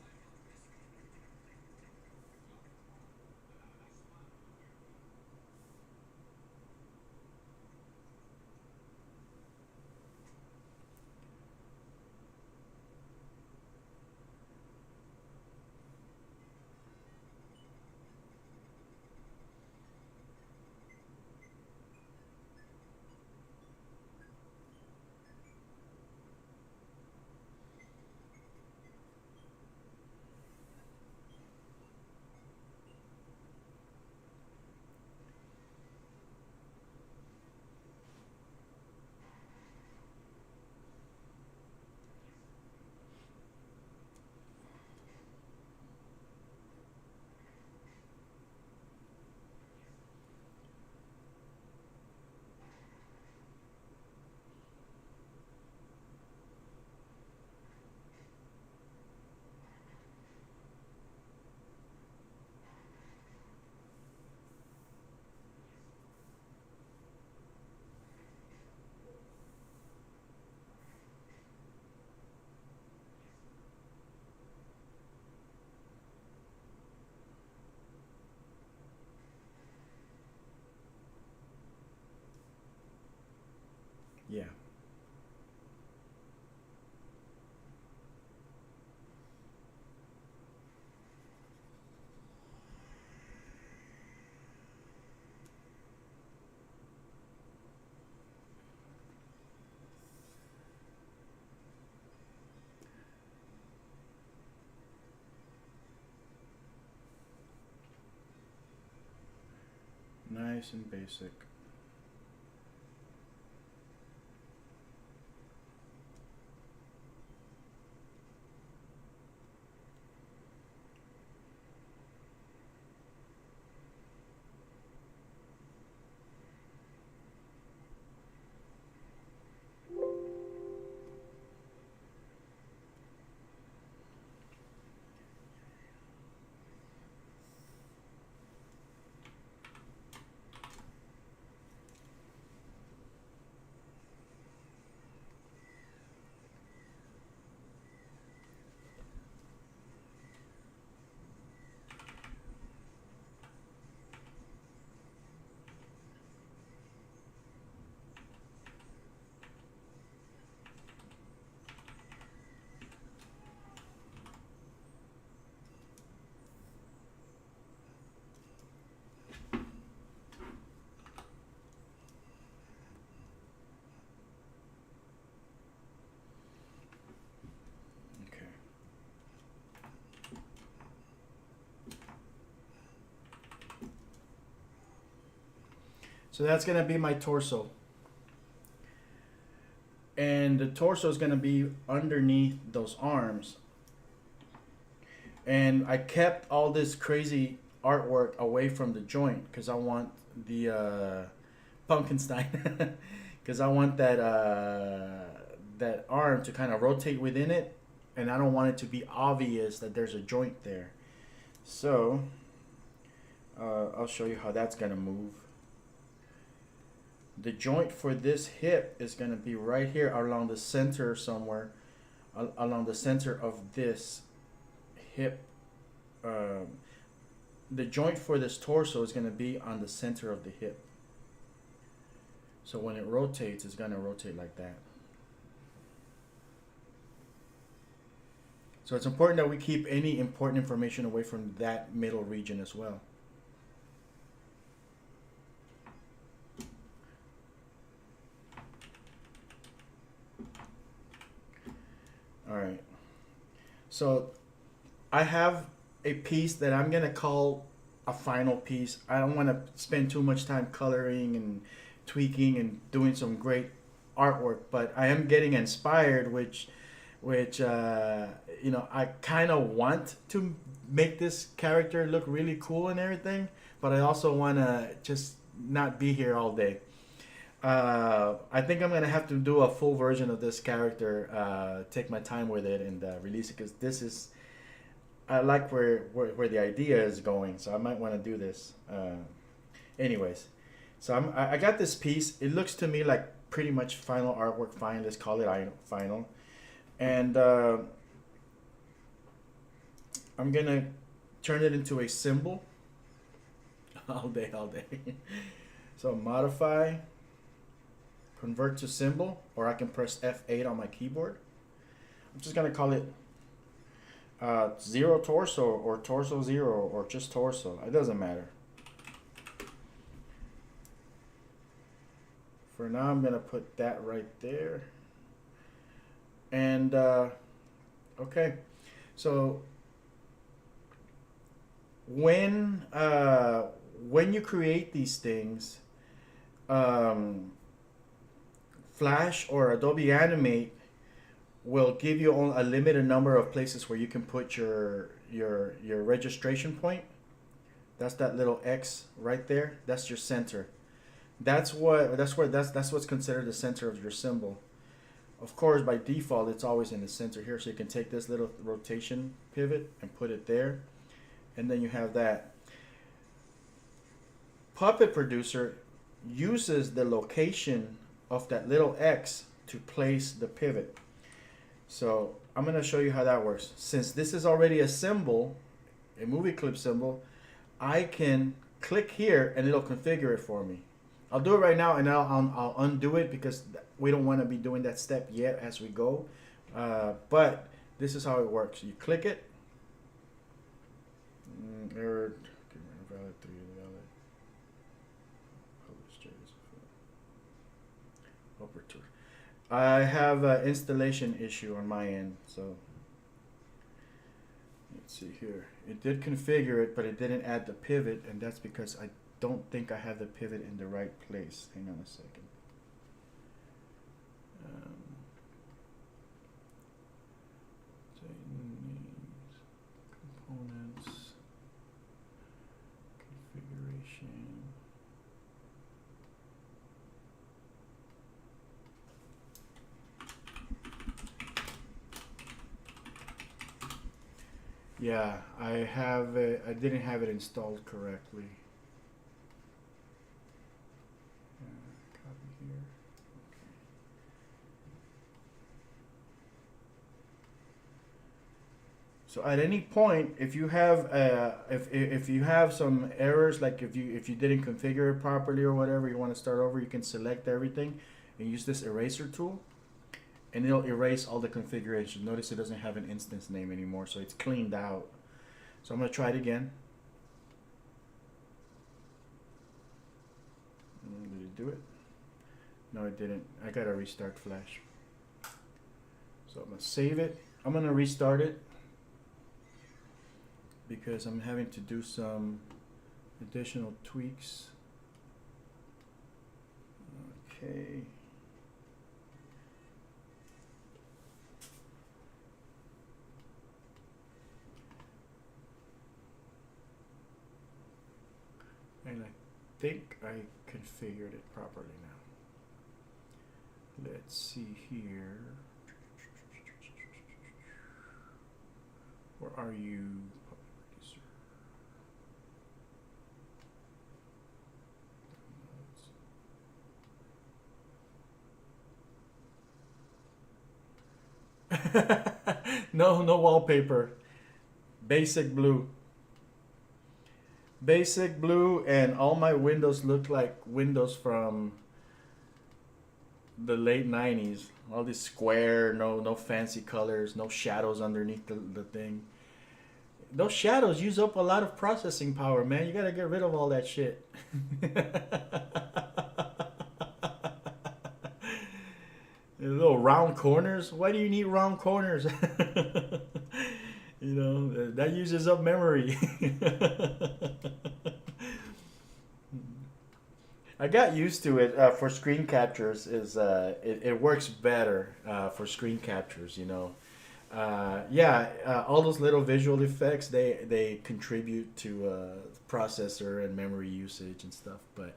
nice and basic. So that's going to be my torso. And the torso is going to be underneath those arms. And I kept all this crazy artwork away from the joint because I want the Pumpkinstein. Because I want that that arm to kind of rotate within it. And I don't want it to be obvious that there's a joint there. So I'll show you how that's going to move. The joint for this hip is going to be right here along the center somewhere, along the center of this hip. The joint for this torso is going to be on the center of the hip. So when it rotates, it's going to rotate like that. So it's important that we keep any important information away from that middle region as well. All right, so I have a piece that I'm gonna call a final piece. I don't want to spend too much time coloring and tweaking and doing some great artwork, but I am getting inspired, which you know, I kind of want to make this character look really cool and everything, but I also want to just not be here all day. I think I'm gonna have to do a full version of this character, take my time with it and release it, because this is, I like where the idea is going, so I might want to do this. Anyways, so I got this piece. It looks to me like pretty much final artwork. Fine, let's call it final. And I'm gonna turn it into a symbol. all day. So modify, convert to symbol, or I can press F8 on my keyboard. I'm just gonna call it zero torso, or torso zero, or just torso. It doesn't matter. For now, I'm gonna put that right there. And okay, so when you create these things, Flash or Adobe Animate will give you a limited number of places where you can put your registration point. That's that little X right there. That's your center. That's what's considered the center of your symbol. Of course, by default, it's always in the center here. So you can take this little rotation pivot and put it there, and then you have that. Puppet Producer uses the location of that little X to place the pivot. So I'm going to show you how that works. Since this is already a symbol, a movie clip symbol, I can click here and it'll configure it for me. I'll do it right now, and I'll undo it because we don't want to be doing that step yet as we go. But this is how it works. You click it. Error. Valid 3. Valid. Publish changes. I have an installation issue on my end, so let's see here. It did configure it, but it didn't add the pivot, and that's because I don't think I have the pivot in the right place. Hang on a second. Components, configuration. Yeah, I have it. I didn't have it installed correctly. Copy here. Okay. So at any point, if you have if you have some errors, like if you didn't configure it properly or whatever, you want to start over, you can select everything and use this eraser tool, and it'll erase all the configuration. Notice it doesn't have an instance name anymore, so it's cleaned out. So I'm gonna try it again. Did it do it? No, it didn't. I gotta restart Flash. So I'm gonna save it. I'm gonna restart it because I'm having to do some additional tweaks. Okay. And I think I configured it properly now. Let's see here. Where are you? No, no wallpaper. Basic blue. Basic blue, and all my windows look like windows from the late 90s. All these square, no fancy colors, no shadows underneath the thing. Those shadows use up a lot of processing power, man. You gotta get rid of all that shit. Little round corners. Why do you need round corners? You know, that uses up memory. I got used to it for screen captures. It works better for screen captures, you know. All those little visual effects, they contribute to processor and memory usage and stuff. But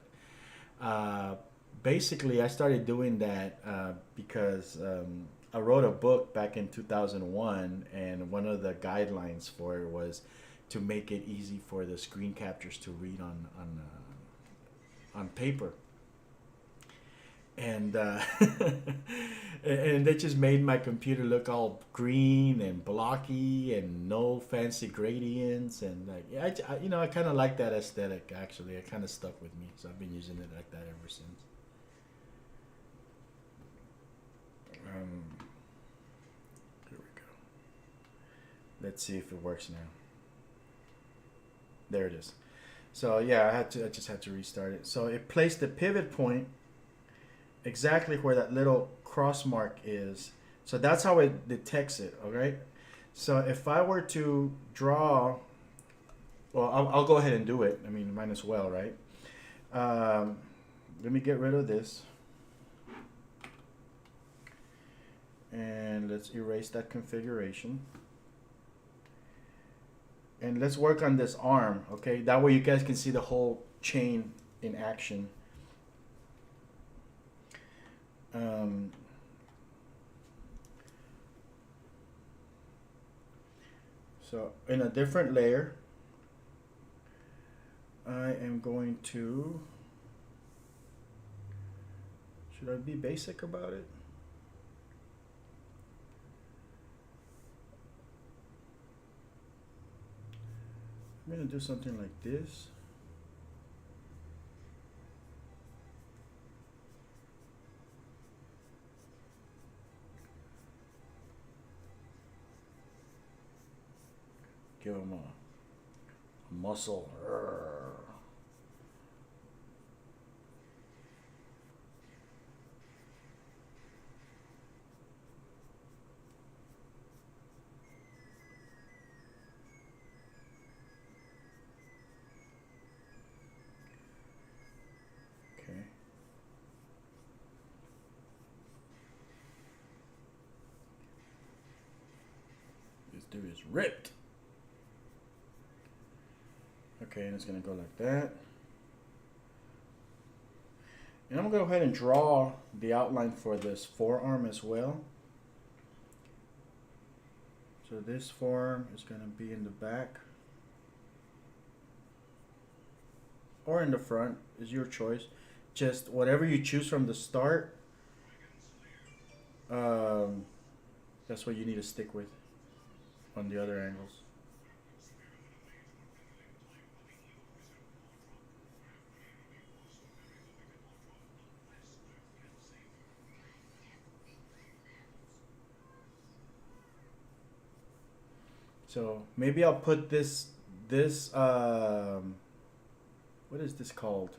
basically, I started doing that because I wrote a book back in 2001, and one of the guidelines for it was to make it easy for the screen captures to read on paper. And and they just made my computer look all green and blocky and no fancy gradients, and like, yeah, I kind of like that aesthetic. Actually, it kind of stuck with me, so I've been using it like that ever since. Here we go. Let's see if it works now. There it is. So yeah, I just had to restart it. So it placed the pivot point exactly where that little cross mark is. So that's how it detects it. All right. So if I were to draw, well, I'll go ahead and do it. I mean, might as well, right? Let me get rid of this. And let's erase that configuration. And let's work on this arm, okay? That way you guys can see the whole chain in action. So in a different layer, I am going to, should I be basic about it? I'm going to do something like this. Give him a muscle. dude is ripped. Okay, and it's gonna go like that. And I'm gonna go ahead and draw the outline for this forearm as well. So this forearm is gonna be in the back or in the front, is your choice. Just whatever you choose from the start, that's what you need to stick with on the other angles. So maybe I'll put this what is this called?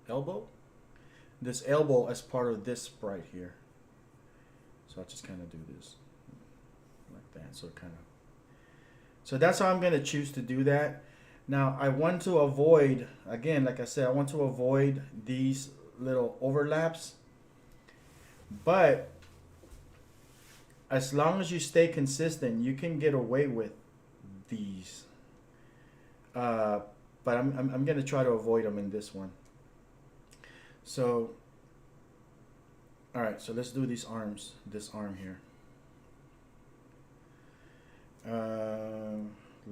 Elbow? This elbow as part of this sprite here. So I'll just kind of do this like that. So that's how I'm going to choose to do that. Now I want to avoid, again, like I said, I want to avoid these little overlaps. But as long as you stay consistent, you can get away with these. But I'm going to try to avoid them in this one. So, all right, so let's do these arms, this arm here.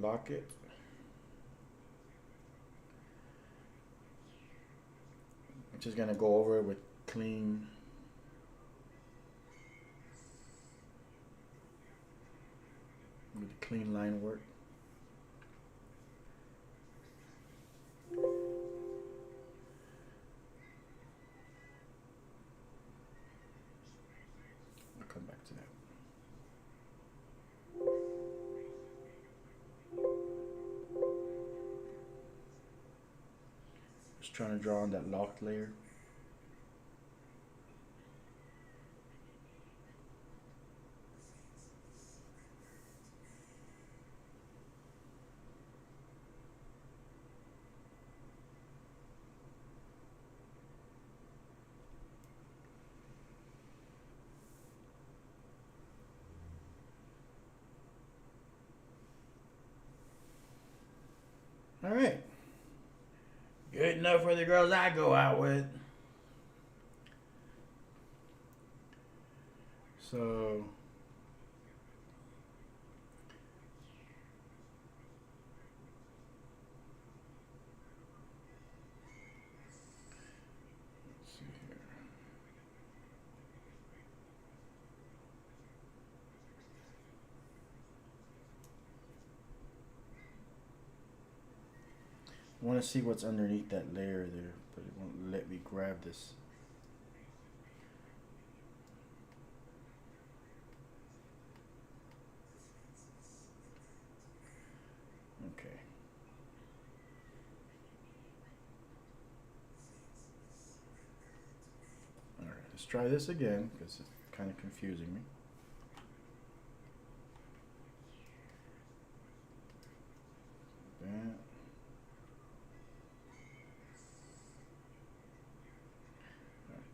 Lock it. I'm just going to go over it with clean. With clean line work. I'll come back to that. Just trying to draw on that locked layer. All right. Good enough for the girls I go out with. So let's see here. I want to see what's underneath that layer there, but it won't let me grab this. Okay. All right, let's try this again because it's kind of confusing me. That.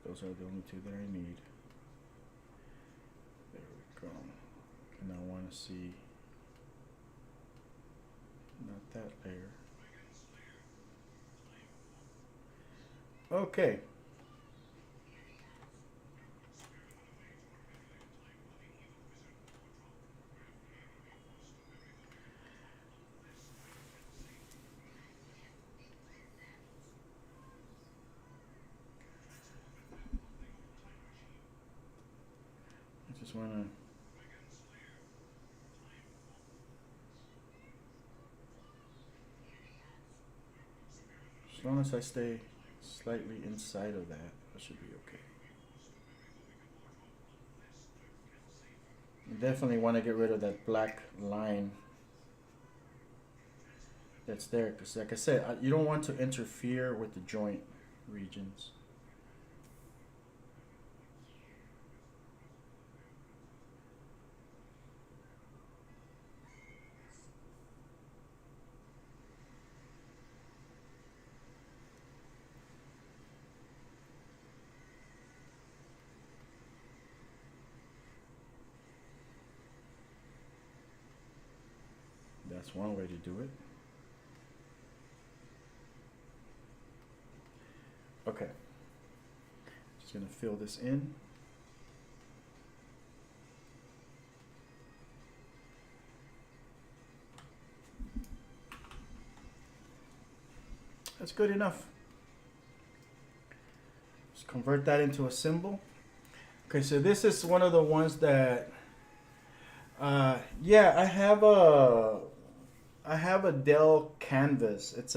Those are the only two that I need. There we go. And I want to see, not that layer. Okay. Just want to as long as I stay slightly inside of that, I should be okay. You definitely want to get rid of that black line that's there because, like I said, you don't want to interfere with the joint regions. That's one way to do it. Okay. Just gonna fill this in. That's good enough. Just convert that into a symbol. Okay, so this is one of the ones that, yeah, I have a Dell Canvas. It's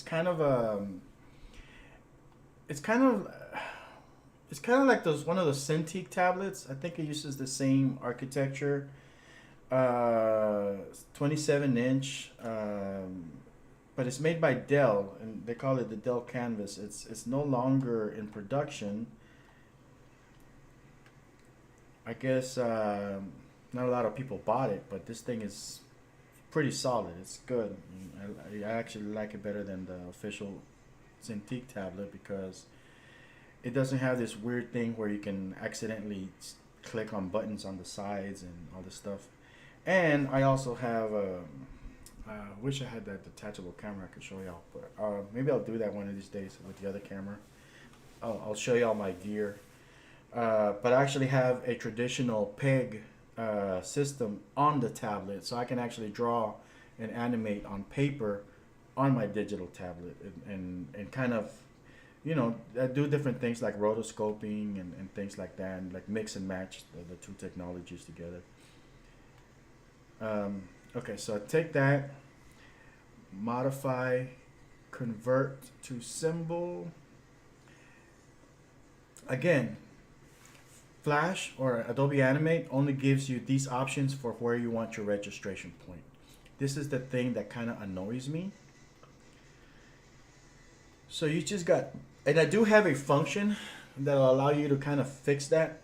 kind of like those one of those Cintiq tablets. I think it uses the same architecture. 27-inch, but it's made by Dell, and they call it the Dell Canvas. It's no longer in production. I guess not a lot of people bought it, but this thing is pretty solid. It's good. I actually like it better than the official Cintiq tablet because it doesn't have this weird thing where you can accidentally click on buttons on the sides and all this stuff. And I also have I wish I had that detachable camera I could show y'all, but maybe I'll do that one of these days with the other camera. I'll show y'all my gear. But I actually have a traditional PEG system on the tablet, so I can actually draw and animate on paper on my digital tablet and kind of, you know, do different things like rotoscoping and things like that, and like mix and match the two technologies together. Okay, so I take that, modify, convert to symbol. Again, Flash or Adobe Animate only gives you these options for where you want your registration point. This is the thing that kind of annoys me. So you just got, and I do have a function that will allow you to kind of fix that,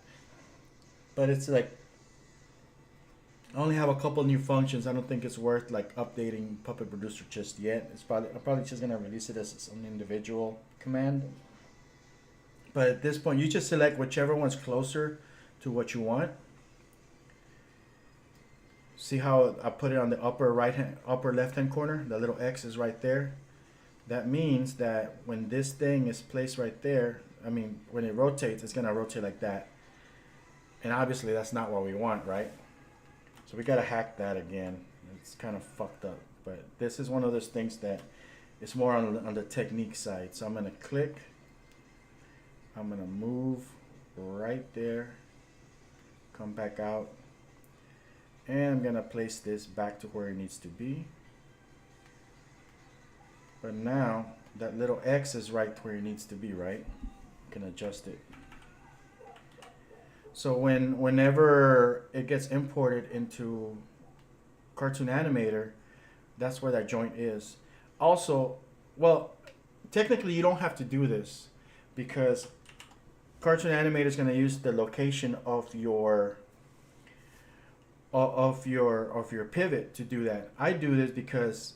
but it's like, I only have a couple new functions. I don't think it's worth like updating Puppet Producer just yet. I'm probably just gonna release it as an individual command. But at this point, you just select whichever one's closer to what you want. See how I put it on the upper left hand corner? The little X is right there. That means that when this thing is placed right there, I mean, when it rotates, it's gonna rotate like that. And obviously that's not what we want, right? So we gotta hack that again. It's kind of fucked up, but this is one of those things that it's more on the technique side. So I'm gonna click, I'm gonna move right there, come back out, and I'm gonna place this back to where it needs to be. But now that little X is right where it needs to be, right? I can adjust it. So whenever it gets imported into Cartoon Animator, that's where that joint is. Also, well, technically you don't have to do this because Cartoon Animator is going to use the location of your pivot to do that. I do this because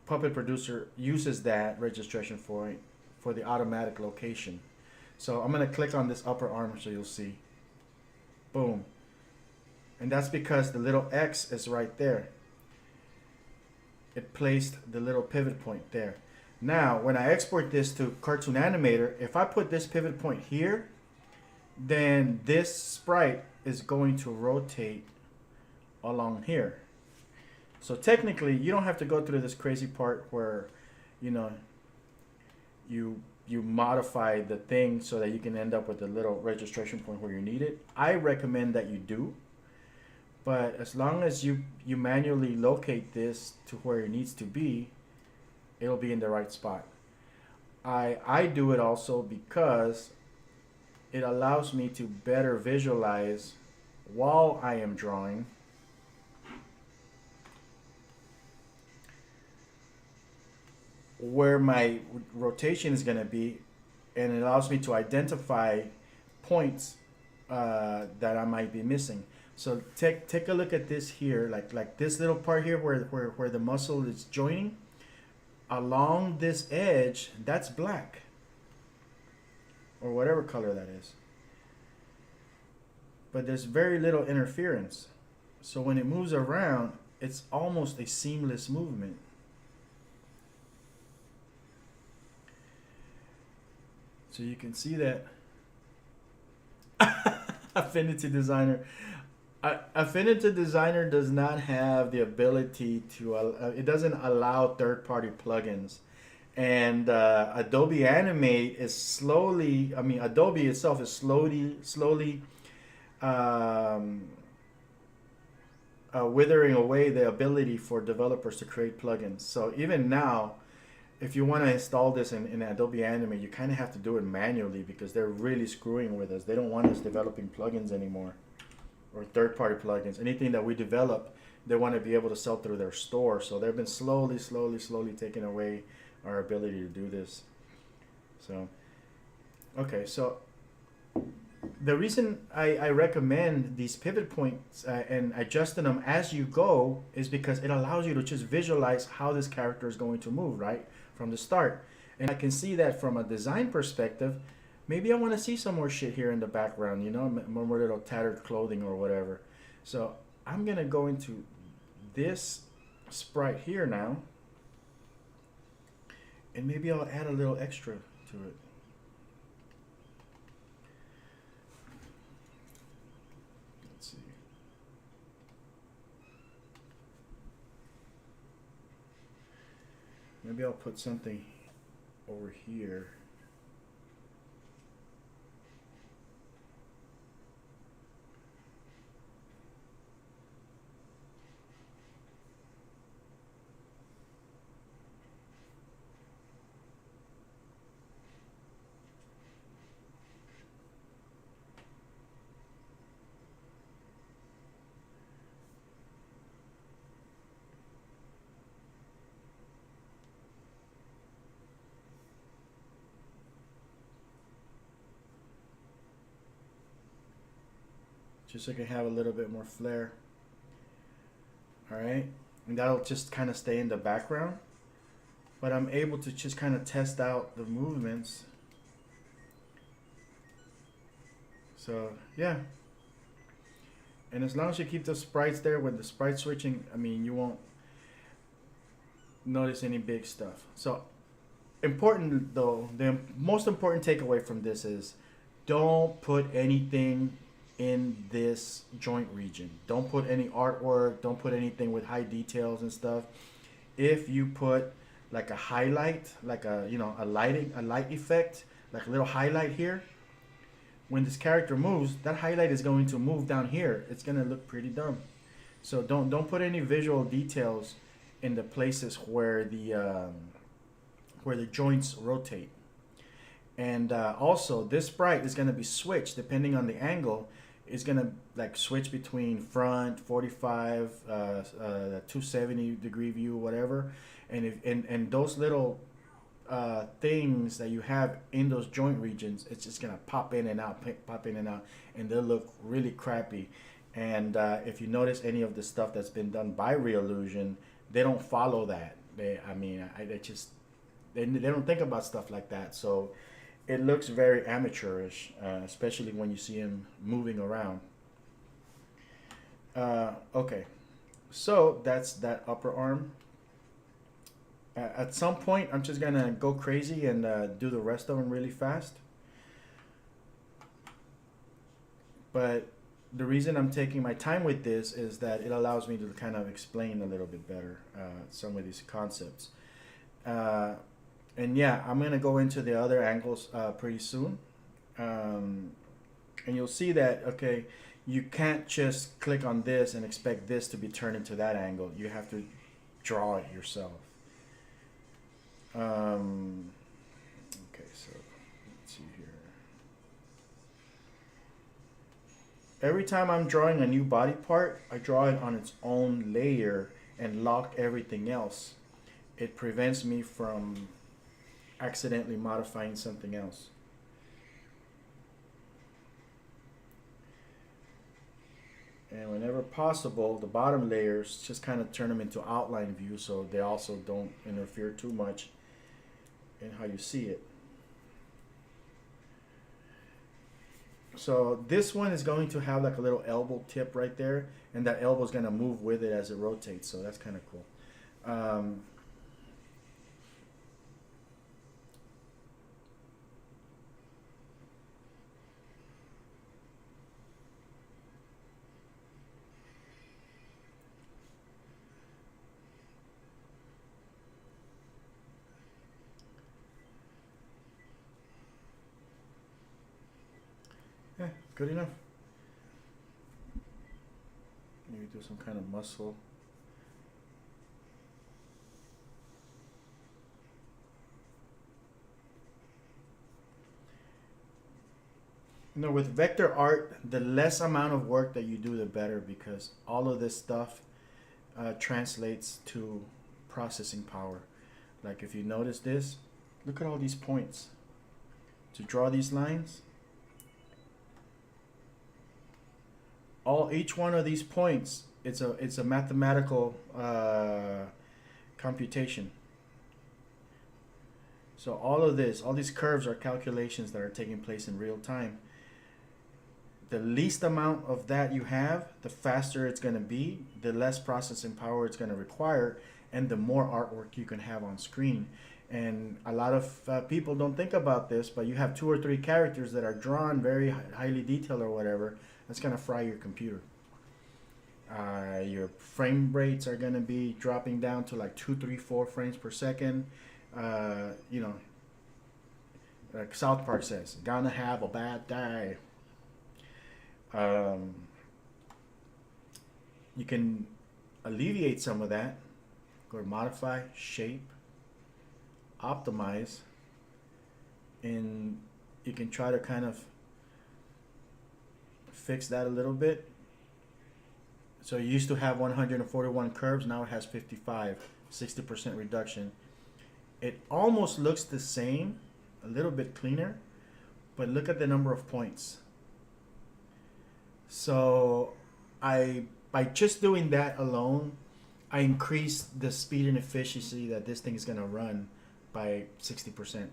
Puppet Producer uses that registration for the automatic location. So I'm going to click on this upper arm so you'll see. Boom. And that's because the little X is right there. It placed the little pivot point there. Now, when I export this to Cartoon Animator, if I put this pivot point here, then this sprite is going to rotate along here. So technically, you don't have to go through this crazy part where, you know, you modify the thing so that you can end up with a little registration point where you need it. I recommend that you do, but as long as you manually locate this to where it needs to be, it'll be in the right spot. I do it also because it allows me to better visualize while I am drawing where my rotation is going to be, and it allows me to identify points that I might be missing. So take a look at this here, like this little part here where the muscle is joining. Along this edge, that's black, or whatever color that is. But there's very little interference. So when it moves around, it's almost a seamless movement. So you can see that Affinity Designer. Affinity Designer does not have the ability to, it doesn't allow third-party plugins. And Adobe Animate is slowly, I mean, Adobe itself is slowly withering away the ability for developers to create plugins. So even now, if you want to install this in Adobe Animate, you kind of have to do it manually because they're really screwing with us. They don't want us developing plugins anymore, or third-party plugins. Anything that we develop, they want to be able to sell through their store. So they've been slowly taking away our ability to do this. So, okay, so the reason I recommend these pivot points and adjusting them as you go is because it allows you to just visualize how this character is going to move, right, from the start. And I can see that from a design perspective. Maybe I want to see some more shit here in the background, you know, more little tattered clothing or whatever. So I'm going to go into this sprite here now. And maybe I'll add a little extra to it. Let's see. Maybe I'll put something over here. Just so I can have a little bit more flair. All right, and that'll just kind of stay in the background, but I'm able to just kind of test out the movements. So yeah, and as long as you keep the sprites there with the sprite switching, I mean, you won't notice any big stuff. So important though, the most important takeaway from this is don't put anything in this joint region. Don't put any artwork, don't put anything with high details and stuff. If you put like a highlight, like a, you know, a light effect, like a little highlight here, when this character moves, that highlight is going to move down here. It's going to look pretty dumb. So don't put any visual details in the places where the joints rotate. And also this sprite is going to be switched depending on the angle. It's going to like switch between front, 45, 270 degree view, whatever. And if and those little things that you have in those joint regions, it's just going to pop in and out, and they'll look really crappy. And if you notice any of the stuff that's been done by Reallusion, they don't follow that. They don't think about stuff like that. So it looks very amateurish, especially when you see him moving around. Okay, so that's that upper arm. At some point, I'm just gonna go crazy and do the rest of them really fast. But the reason I'm taking my time with this is that it allows me to kind of explain a little bit better some of these concepts. And yeah, I'm going to go into the other angles pretty soon. And you'll see that, okay, you can't just click on this and expect this to be turned into that angle. You have to draw it yourself. Okay, so let's see here. Every time I'm drawing a new body part, I draw it on its own layer and lock everything else. It prevents me from accidentally modifying something else. And whenever possible, the bottom layers, just kind of turn them into outline view so they also don't interfere too much in how you see it. So this one is going to have like a little elbow tip right there, and that elbow is going to move with it as it rotates. So that's kind of cool. Yeah, good enough. Maybe do some kind of muscle. You know, with vector art, the less amount of work that you do, the better, because all of this stuff translates to processing power. Like if you notice this, look at all these points. To draw these lines, each one of these points, it's a mathematical computation. So all of this, all these curves are calculations that are taking place in real time. The least amount of that you have, the faster it's going to be, the less processing power it's going to require, and the more artwork you can have on screen. And a lot of people don't think about this, but you have 2 or 3 characters that are drawn very highly detailed or whatever. That's going to fry your computer. Your frame rates are going to be dropping down to like 2, 3, 4 frames per second. You know, like South Park says, gonna have a bad day. You can alleviate some of that. Go to modify, shape, optimize, and you can try to kind of fix that a little bit. So you used to have 141 curves, now it has 55, 60% reduction. It almost looks the same, a little bit cleaner, but look at the number of points. So by just doing that alone, I increased the speed and efficiency that this thing is going to run by 60%.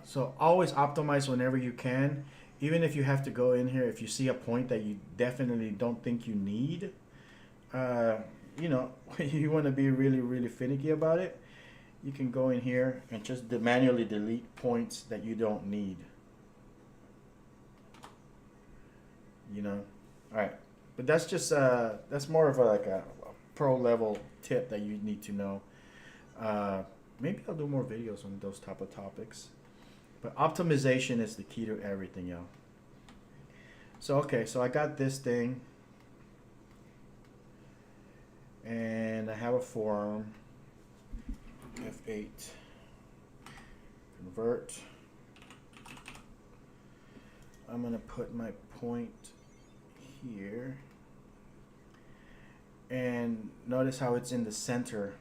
So always optimize whenever you can. Even if you have to go in here, if you see a point that you definitely don't think you need, you know, you want to be really, really finicky about it, you can go in here and just manually delete points that you don't need. You know, all right, but that's just that's more of like a pro level tip that you need to know. Maybe I'll do more videos on those type of topics, but optimization is the key to everything, y'all. So okay, so I got this thing, and I have a forearm. F8, convert. I'm gonna put my point here, and notice how it's in the center.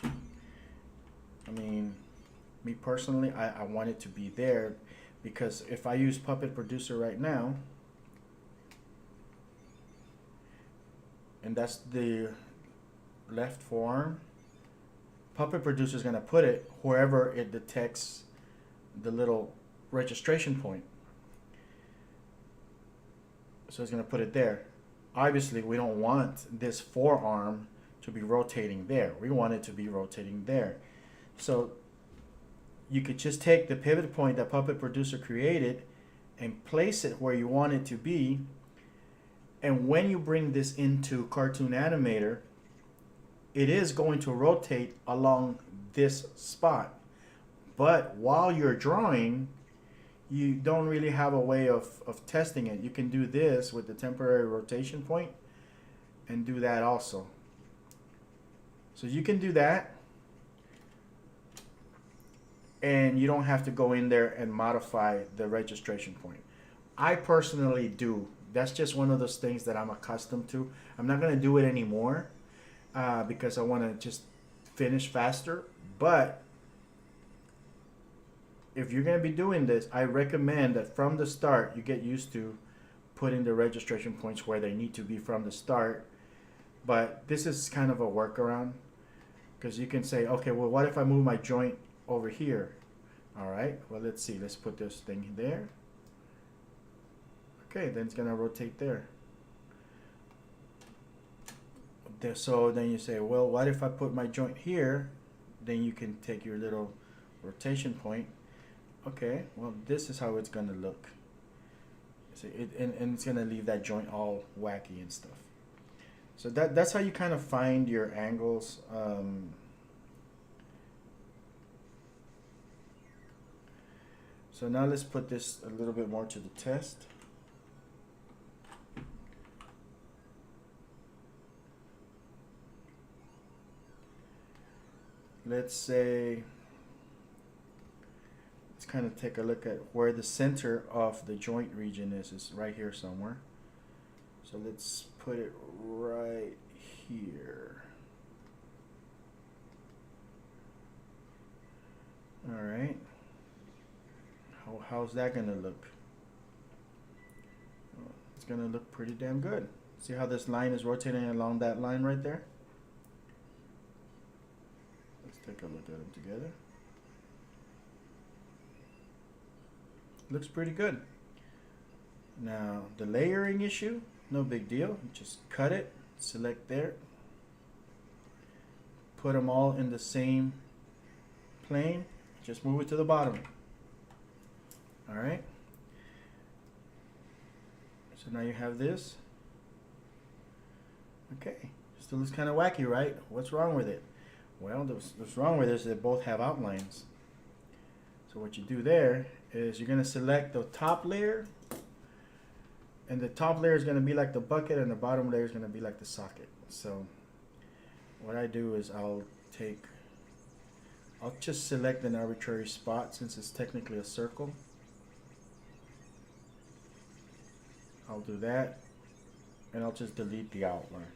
I mean, me personally, I want it to be there, because if I use Puppet Producer right now, and that's the left forearm, Puppet Producer is going to put it wherever it detects the little registration point. So it's going to put it there. Obviously, we don't want this forearm to be rotating there. We want it to be rotating there. So you could just take the pivot point that Puppet Producer created and place it where you want it to be. And when you bring this into Cartoon Animator, it is going to rotate along this spot. But while you're drawing, you don't really have a way of testing it. You can do this with the temporary rotation point and do that also. So you can do that, and you don't have to go in there and modify the registration point. I personally do. That's just one of those things that I'm accustomed to. I'm not going to do it anymore because I want to just finish faster. But if you're going to be doing this, I recommend that from the start you get used to putting the registration points where they need to be from the start. But this is kind of a workaround, because you can say, okay, well, what if I move my joint over here? All right, well, let's see. Let's put this thing there. Okay, then it's gonna rotate there. So then you say, well, what if I put my joint here? Then you can take your little rotation point. Okay, well, this is how it's gonna look. See, and it's gonna leave that joint all wacky and stuff. So that's how you kind of find your angles. So now let's put this a little bit more to the test. Let's say, let's kind of take a look at where the center of the joint region is. It's right here somewhere. So let's put it right here. All right. How's that gonna look? Well, it's gonna look pretty damn good. See how this line is rotating along that line right there? Let's take a look at them together. Looks pretty good. Now the layering issue, no big deal. Just cut it, select there, put them all in the same plane, just move it to the bottom. All right, so now you have this. Okay, still looks kind of wacky, right? What's wrong with it? Well, what's wrong with it is they both have outlines. So what you do there is you're gonna select the top layer, and the top layer is gonna be like the bucket, and the bottom layer is gonna be like the socket. So what I do is I'll just select an arbitrary spot since it's technically a circle. I'll do that, and I'll just delete the outline.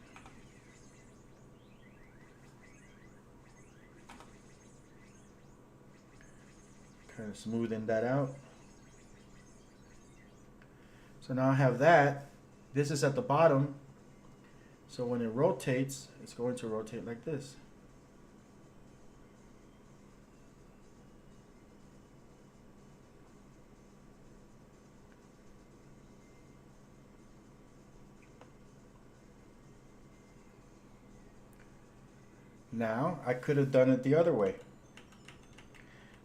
Kind of smoothing that out. So now I have that. This is at the bottom, so when it rotates, it's going to rotate like this. Now, I could have done it the other way.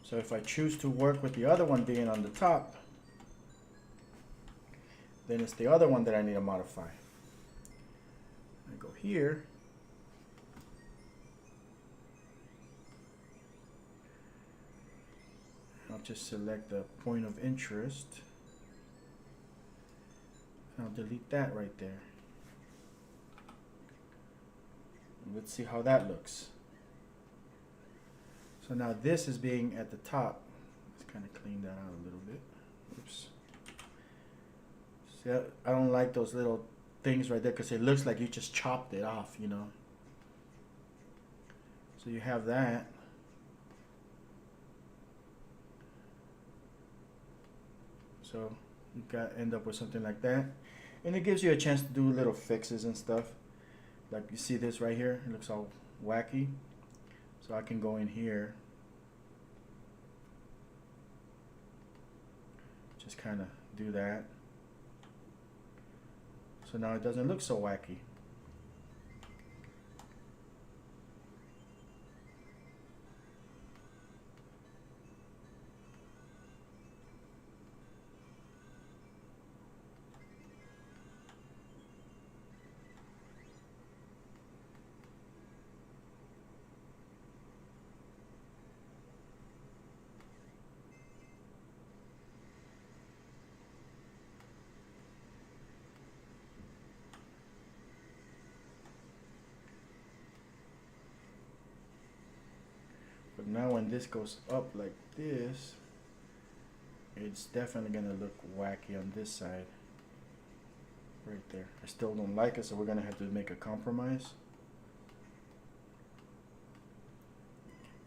So if I choose to work with the other one being on the top, then it's the other one that I need to modify. I go here. I'll just select the point of interest. And I'll delete that right there. Let's see how that looks. So now this is being at the top. Let's kind of clean that out a little bit. Oops. See, I don't like those little things right there because it looks like you just chopped it off, you know. So you have that. So you got end up with something like that. And it gives you a chance to do little fixes and stuff. Like you see this right here, it looks all wacky. So I can go in here, just kind of do that. So now it doesn't look so wacky. But now when this goes up like this, it's definitely gonna look wacky on this side. Right there. I still don't like it, so we're gonna have to make a compromise.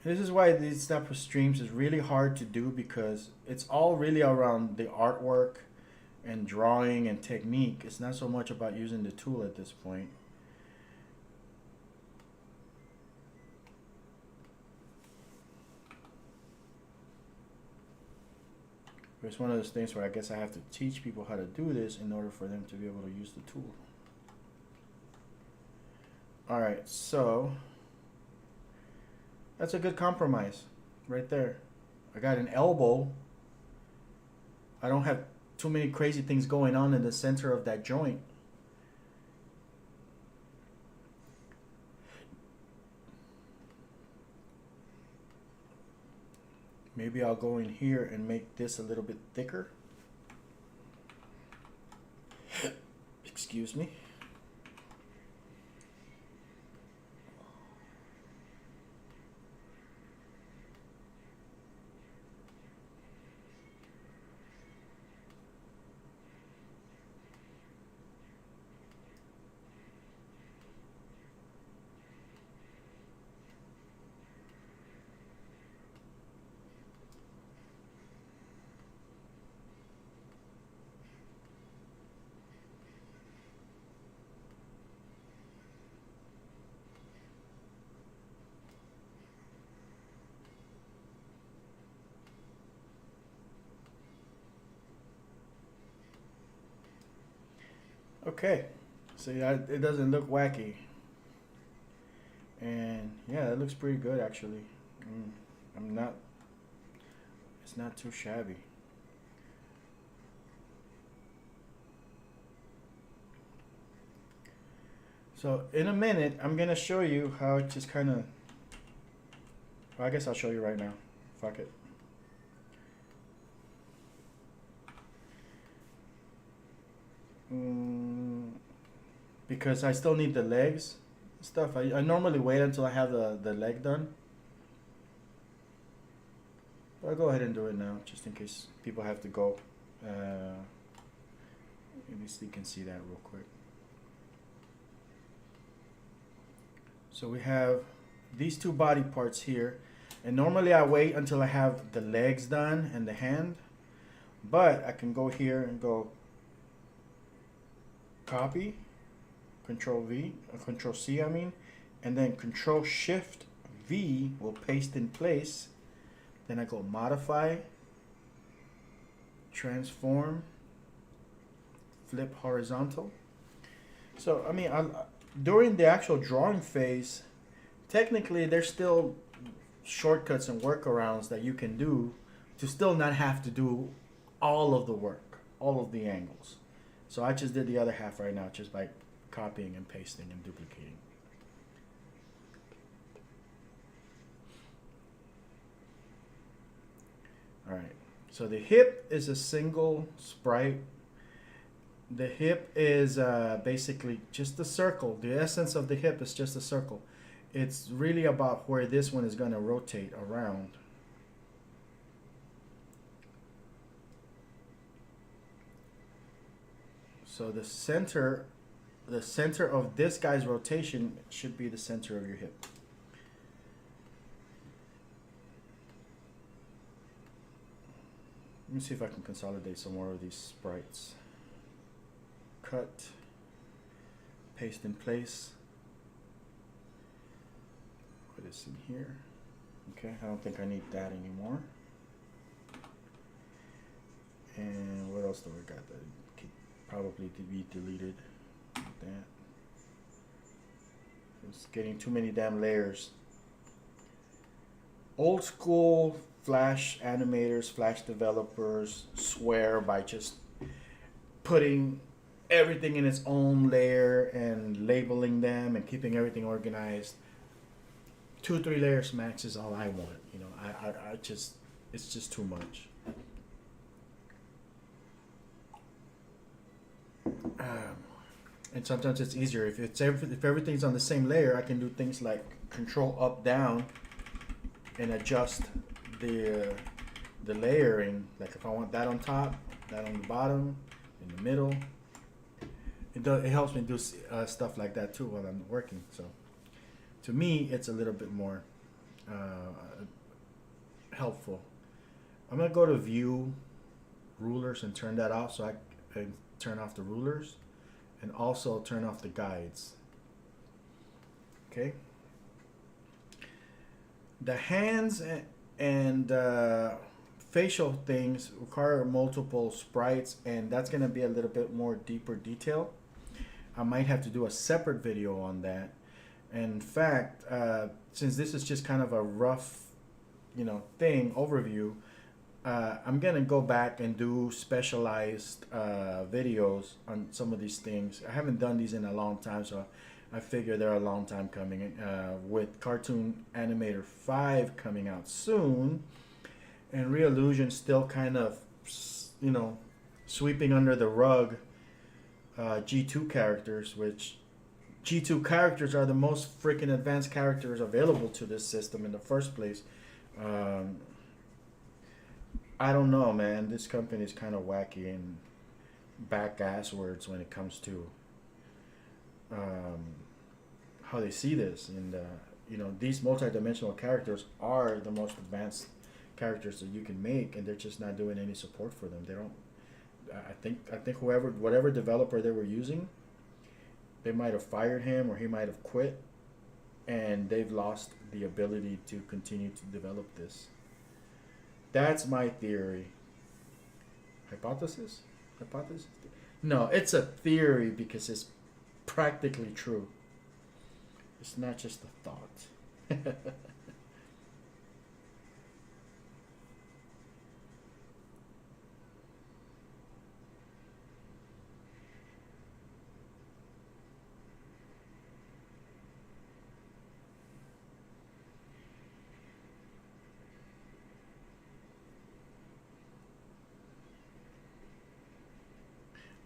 This is why these type of streams is really hard to do, because it's all really around the artwork and drawing and technique. It's not so much about using the tool at this point. It's one of those things where I guess I have to teach people how to do this in order for them to be able to use the tool. All right, so that's a good compromise right there. I got an elbow. I don't have too many crazy things going on in the center of that joint. Maybe I'll go in here and make this a little bit thicker. Excuse me. Okay, so yeah, it doesn't look wacky, and yeah, it looks pretty good actually. I'm not. It's not too shabby. So in a minute, I'm gonna show you how it just kind of. Well, I guess I'll show you right now. Fuck it. Because I still need the legs stuff. I normally wait until I have the leg done. But I'll go ahead and do it now, just in case people have to go. At least you can see that real quick. So we have these two body parts here. And normally I wait until I have the legs done and the hand. But I can go here and go copy, Control V, Control C I mean, and then Control Shift V will paste in place. Then I go modify, transform, flip horizontal. So I mean, during the actual drawing phase, technically there's still shortcuts and workarounds that you can do to still not have to do all of the work, all of the angles. So I just did the other half right now, just by copying and pasting and duplicating. All right, so the hip is a single sprite. The hip is basically just a circle. The essence of the hip is just a circle. It's really about where this one is going to rotate around. So the center of this guy's rotation should be the center of your hip. Let me see if I can consolidate some more of these sprites. Cut, paste in place. Put this in here. Okay, I don't think I need that anymore. And what else do we got that could probably be deleted? Like that. It's getting too many damn layers. Old school Flash animators, Flash developers swear by just putting everything in its own layer and labeling them and keeping everything organized. 2 or 3 layers max is all I want. You know, I just, it's just too much. And sometimes it's easier if everything's on the same layer. I can do things like Control up down and adjust the layering. Like if I want that on top, that on the bottom, in the middle. It helps me do stuff like that too while I'm working. So to me, it's a little bit more helpful. I'm gonna go to View, Rulers, and turn that off, so I can turn off the rulers, and also turn off the guides. Okay. The hands and facial things require multiple sprites, and that's going to be a little bit more deeper detail. I might have to do a separate video on that. In fact, since this is just kind of a rough, overview, I'm gonna go back and do specialized videos on some of these things. I haven't done these in a long time, so I figure they're a long time coming. With Cartoon Animator 5 coming out soon, and Reallusion still kind of, sweeping under the rug G2 characters, which G2 characters are the most freaking advanced characters available to this system in the first place. I don't know, man. This company is kind of wacky and back-asswards when it comes to how they see this. And, these multidimensional characters are the most advanced characters that you can make, and they're just not doing any support for them. They don't. I think whatever developer they were using, they might have fired him or he might have quit, and they've lost the ability to continue to develop this. That's my theory. Hypothesis? No, it's a theory because it's practically true. It's not just a thought.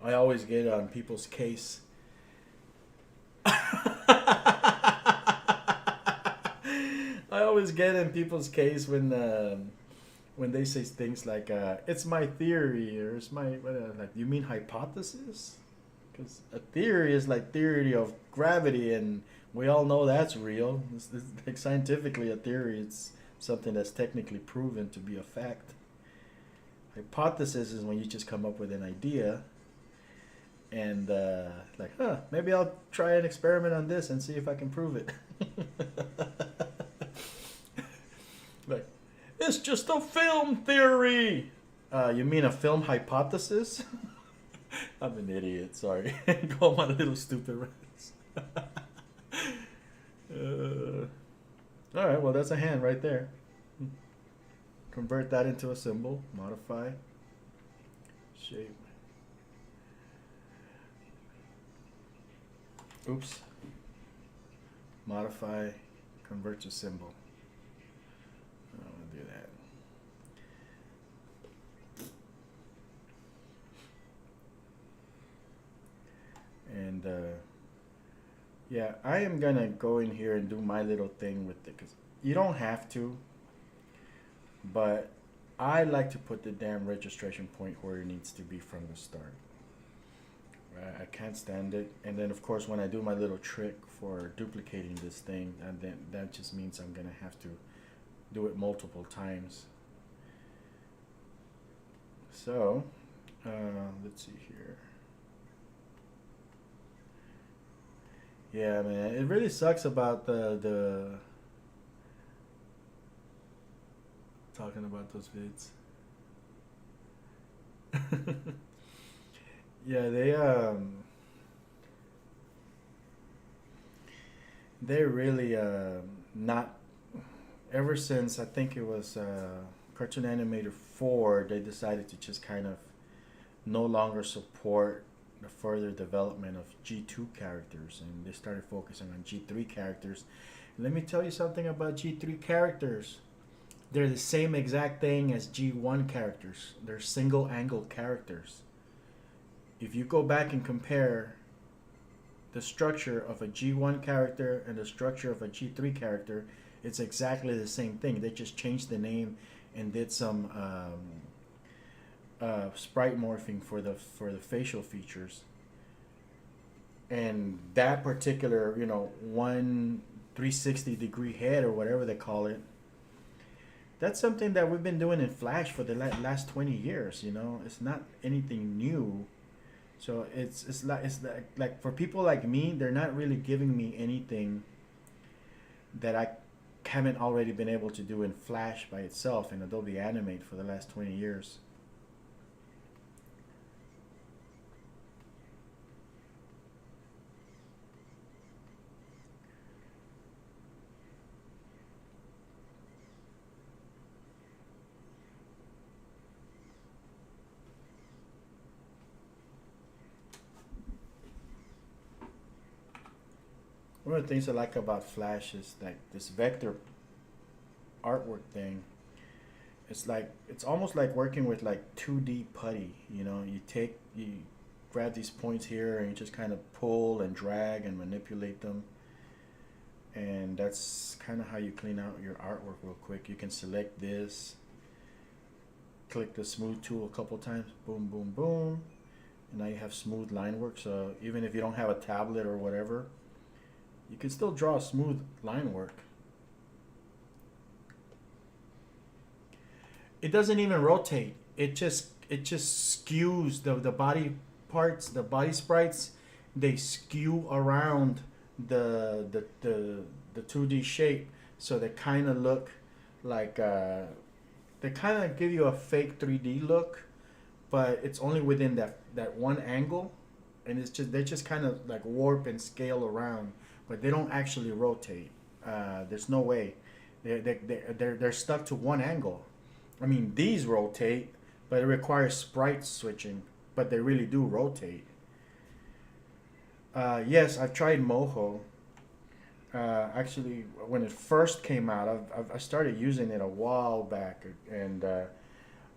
I always get on people's case. I always get in people's case when they say things like "it's my theory" or "it's my" like. You mean hypothesis? Because a theory is like theory of gravity, and we all know that's real. It's like scientifically, a theory it's something that's technically proven to be a fact. Hypothesis is when you just come up with an idea. And maybe I'll try an experiment on this and see if I can prove it. Like, it's just a film theory. You mean a film hypothesis? I'm an idiot. Sorry. Go on my little stupid rants. All right. Well, that's a hand right there. Convert that into a symbol. Modify. Shape. Oops. Modify, convert to symbol. I'm going to do that. And yeah, I am going to go in here and do my little thing with it, because you don't have to, but I like to put the damn registration point where it needs to be from the start. I can't stand it. And then of course when I do my little trick for duplicating this thing, and then that just means I'm gonna have to do it multiple times. So let's see here. Yeah, man, it really sucks about the talking about those vids. Yeah, they really not, ever since I think it was Cartoon Animator 4, they decided to just kind of no longer support the further development of G2 characters, and they started focusing on G3 characters. And let me tell you something about G3 characters. They're the same exact thing as G1 characters. They're single angle characters. If you go back and compare the structure of a G1 character and the structure of a G3 character, it's exactly the same thing. They just changed the name and did some sprite morphing for the facial features. And that particular, 360-degree head or whatever they call it, that's something that we've been doing in Flash for the last 20 years. It's not anything new. So it's like for people like me, they're not really giving me anything that I haven't already been able to do in Flash by itself in Adobe Animate for the last 20 years. One of the things I like about Flash is like this vector artwork thing. It's almost like working with like 2D putty. You know, you grab these points here and you just kind of pull and drag and manipulate them. And that's kind of how you clean out your artwork real quick. You can select this, click the smooth tool a couple times, boom, boom, boom, and now you have smooth line work. So even if you don't have a tablet or whatever, you can still draw smooth line work. It doesn't even rotate. It just skews the body parts, the body sprites. They skew around the 2D shape, so they kind of look like they kind of give you a fake 3D look, but it's only within that one angle, and they just kind of like warp and scale around, but they don't actually rotate. There's no way. They're stuck to one angle. I mean, these rotate, but it requires sprite switching, but they really do rotate. Yes, I've tried Moho. Actually, when it first came out, I started using it a while back, and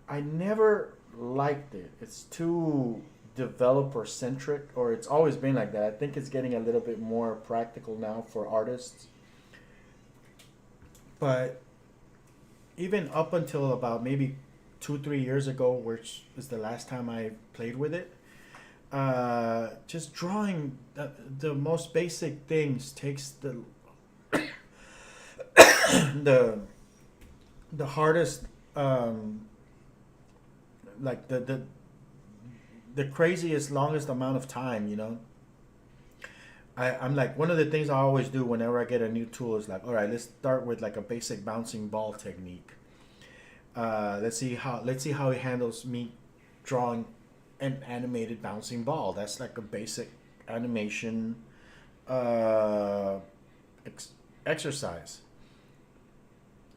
I never liked it. It's too developer centric, or it's always been like that. I think it's getting a little bit more practical now for artists. But even up until about maybe 2-3 years ago, which is the last time I played with it, just drawing the most basic things takes the the hardest, like the craziest, longest amount of time, you know. I'm like, one of the things I always do whenever I get a new tool is like, all right, let's start with like a basic bouncing ball technique. Let's see how it handles me drawing an animated bouncing ball. That's like a basic animation exercise.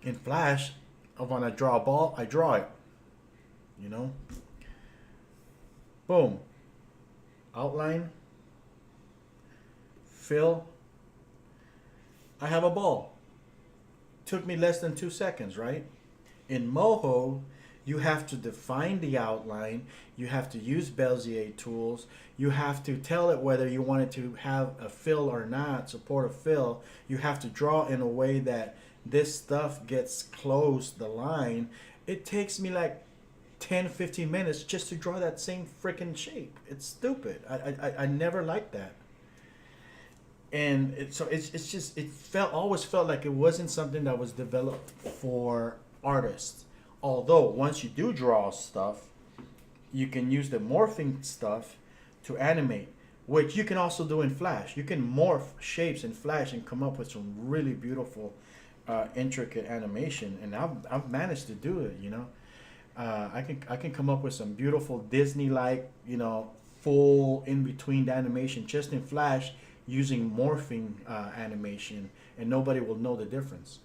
In Flash, I want to draw a ball, I draw it. You know, boom, outline, fill. I have a ball. Took me less than 2 seconds, right? In Moho, you have to define the outline, you have to use Bezier tools, you have to tell it whether you want it to have a fill or not, support a fill. You have to draw in a way that this stuff gets close the line. It takes me like 10-15 minutes just to draw that same freaking shape. It's stupid. I never liked that. And it's just, it always felt like it wasn't something that was developed for artists. Although once you do draw stuff, you can use the morphing stuff to animate, which you can also do in Flash. You can morph shapes in Flash and come up with some really beautiful, intricate animation. And I've managed to do it. You know, I can come up with some beautiful Disney-like, you know, full in between animation just in Flash using morphing animation, and nobody will know the difference.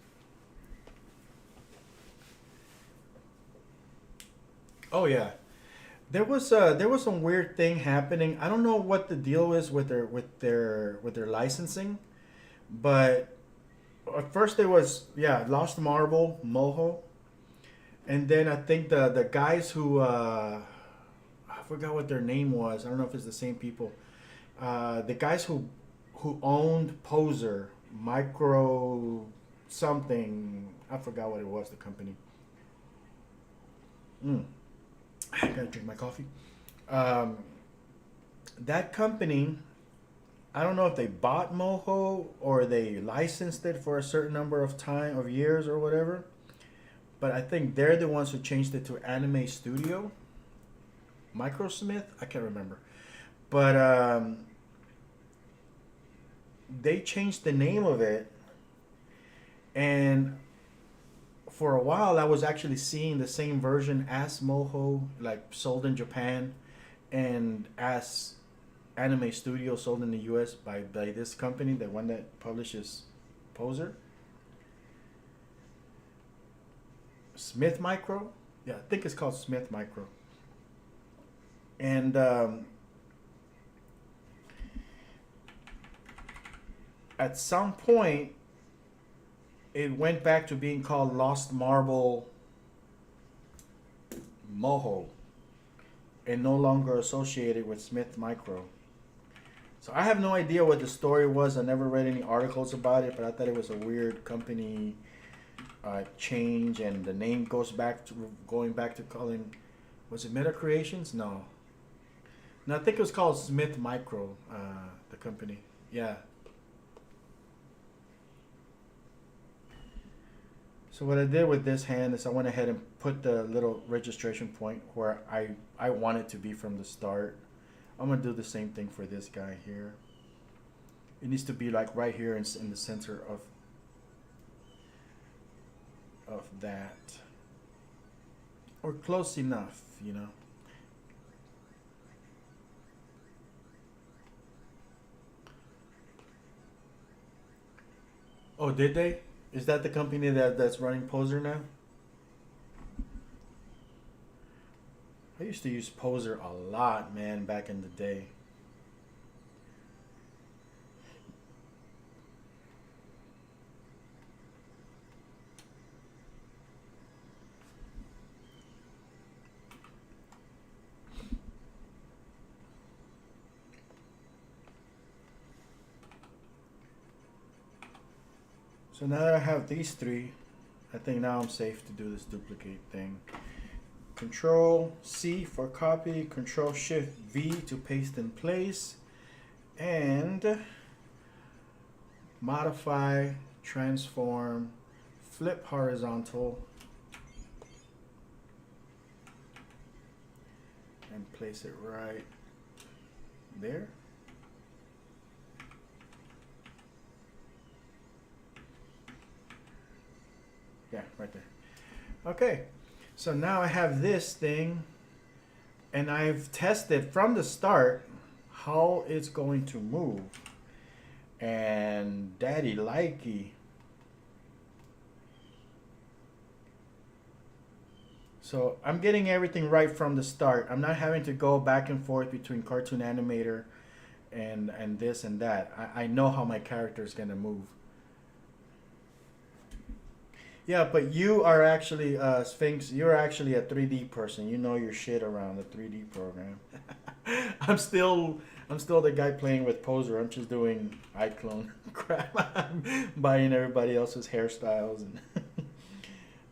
Oh yeah, there was some weird thing happening. I don't know what the deal is with their licensing, but at first there was, yeah, Lost Marble, Moho, and then I think the guys who I forgot what their name was. I don't know if it's the same people. The guys who owned Poser, Micro something. I forgot what it was. The company. I gotta drink my coffee. That company, I don't know if they bought Moho or they licensed it for a certain number of years or whatever, but I think they're the ones who changed it to Anime Studio. Microsmith, I can't remember, but they changed the name of it, And for a while, I was actually seeing the same version as Moho, like sold in Japan, and as Anime Studio sold in the US by this company, the one that publishes Poser. Smith Micro? Yeah, I think it's called Smith Micro. And at some point, it went back to being called Lost Marble Moho and no longer associated with Smith Micro. So I have no idea what the story was. I never read any articles about it, but I thought it was a weird company change, and the name goes back to going back to calling, was it Meta Creations? No, I think it was called Smith Micro, the company. Yeah. So what I did with this hand is I went ahead and put the little registration point where I want it to be from the start. I'm going to do the same thing for this guy here. It needs to be like right here in the center of that. Or close enough, you know. Oh, did they? Is that the company that's running Poser now? I used to use Poser a lot, man, back in the day. So now that I have these three, I think now I'm safe to do this duplicate thing. Control C for copy, Control Shift V to paste in place, and modify, transform, flip horizontal, and place it right there. Yeah, right there. Okay, so now I have this thing, and I've tested from the start how it's going to move. And daddy likey. So I'm getting everything right from the start. I'm not having to go back and forth between Cartoon Animator and this and that. I know how my character is going to move. Yeah, but you are actually, Sphinx, you're actually a 3D person. You know your shit around the 3D program. I'm still the guy playing with Poser. I'm just doing iClone crap. I'm buying everybody else's hairstyles. And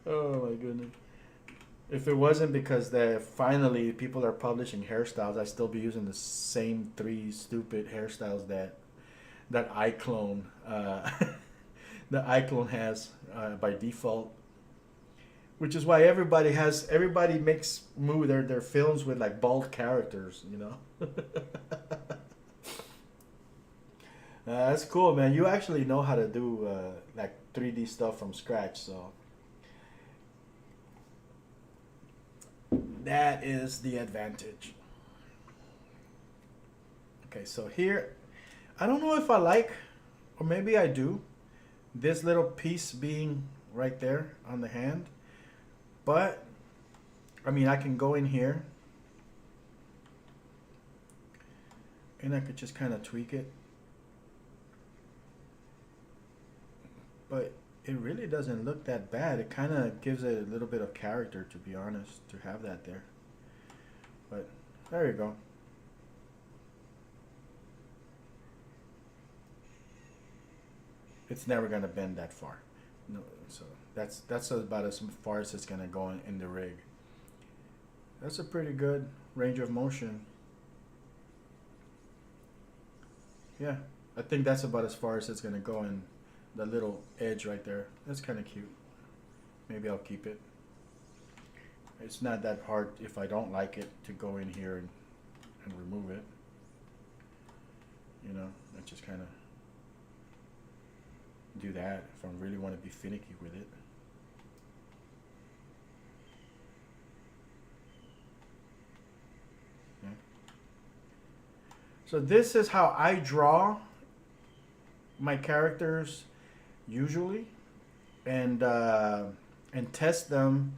oh my goodness. If it wasn't because finally people are publishing hairstyles, I'd still be using the same 3 stupid hairstyles that iClone the iClone has by default, which is why everybody makes their films with like bald characters, you know. That's cool, man. You actually know how to do like 3D stuff from scratch, so that is the advantage. Okay, so here, I don't know if I like, or maybe I do, this little piece being right there on the hand, but I mean, I can go in here and I could just kind of tweak it, but it really doesn't look that bad. It kind of gives it a little bit of character, to be honest, to have that there. But there you go. It's never gonna bend that far. No, so that's about as far as it's gonna go in the rig. That's a pretty good range of motion. Yeah, I think that's about as far as it's gonna go in the little edge right there. That's kind of cute. Maybe I'll keep it. It's not that hard if I don't like it to go in here and remove it. You know, I just kind of do that if I really want to be finicky with it. Okay. So this is how I draw my characters usually, and test them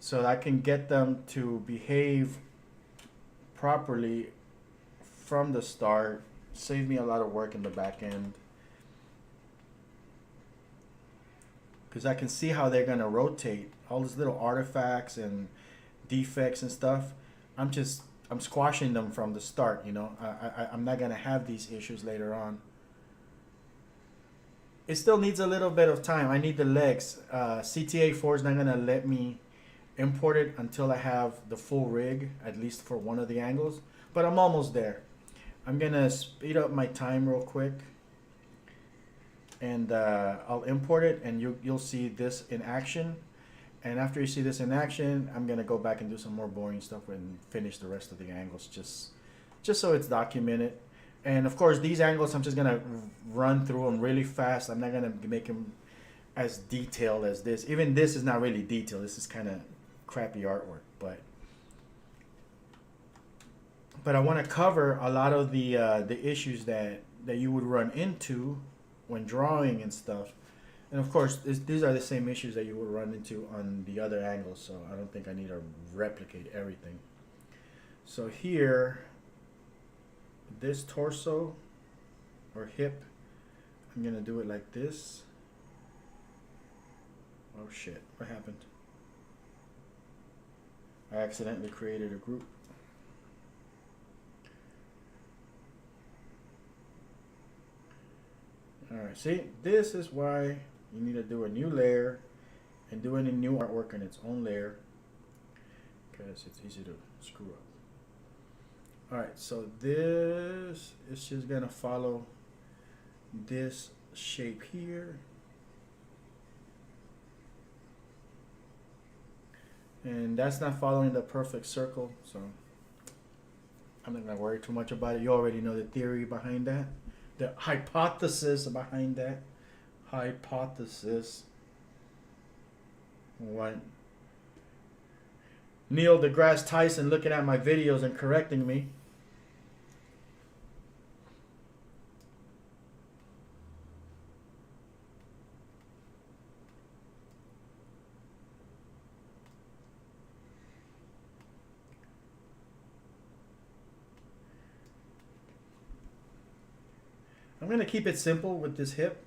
so that I can get them to behave properly from the start. Save me a lot of work in the back end, because I can see how they're gonna rotate all these little artifacts and defects and stuff. I'm squashing them from the start, you know. I'm not gonna have these issues later on. It still needs a little bit of time. I need the legs. CTA 4 is not gonna let me import it until I have the full rig, at least for one of the angles, but I'm almost there. I'm gonna speed up my time real quick, and I'll import it, and you'll see this in action. And after you see this in action, I'm gonna go back and do some more boring stuff and finish the rest of the angles, just so it's documented. And of course, these angles, I'm just gonna run through them really fast. I'm not gonna make them as detailed as this. Even this is not really detailed. This is kind of crappy artwork, but I want to cover a lot of the issues that you would run into when drawing and stuff. And of course, these are the same issues that you would run into on the other angles, so I don't think I need to replicate everything. So here, this torso or hip, I'm gonna do it like this. Oh shit, what happened? I accidentally created a group. Alright, see, this is why you need to do a new layer and do any new artwork in its own layer, because it's easy to screw up. Alright, so this is just gonna follow this shape here. And that's not following the perfect circle, so I'm not gonna worry too much about it. You already know the theory behind that. The hypothesis behind that. Hypothesis. What? Neil deGrasse Tyson looking at my videos and correcting me. I'm going to keep it simple with this hip.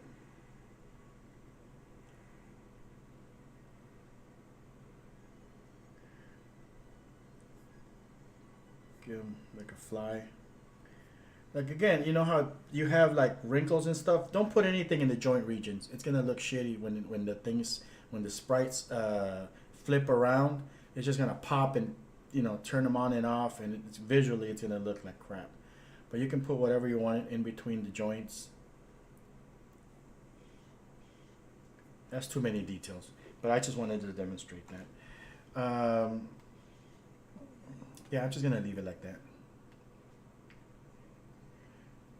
Give him like a fly. Like again, you know how you have like wrinkles and stuff? Don't put anything in the joint regions. It's going to look shitty when the sprites flip around. It's just going to pop and, you know, turn them on and off, and visually it's going to look like crap. But you can put whatever you want in between the joints. That's too many details, but I just wanted to demonstrate that. Yeah, I'm just gonna leave it like that.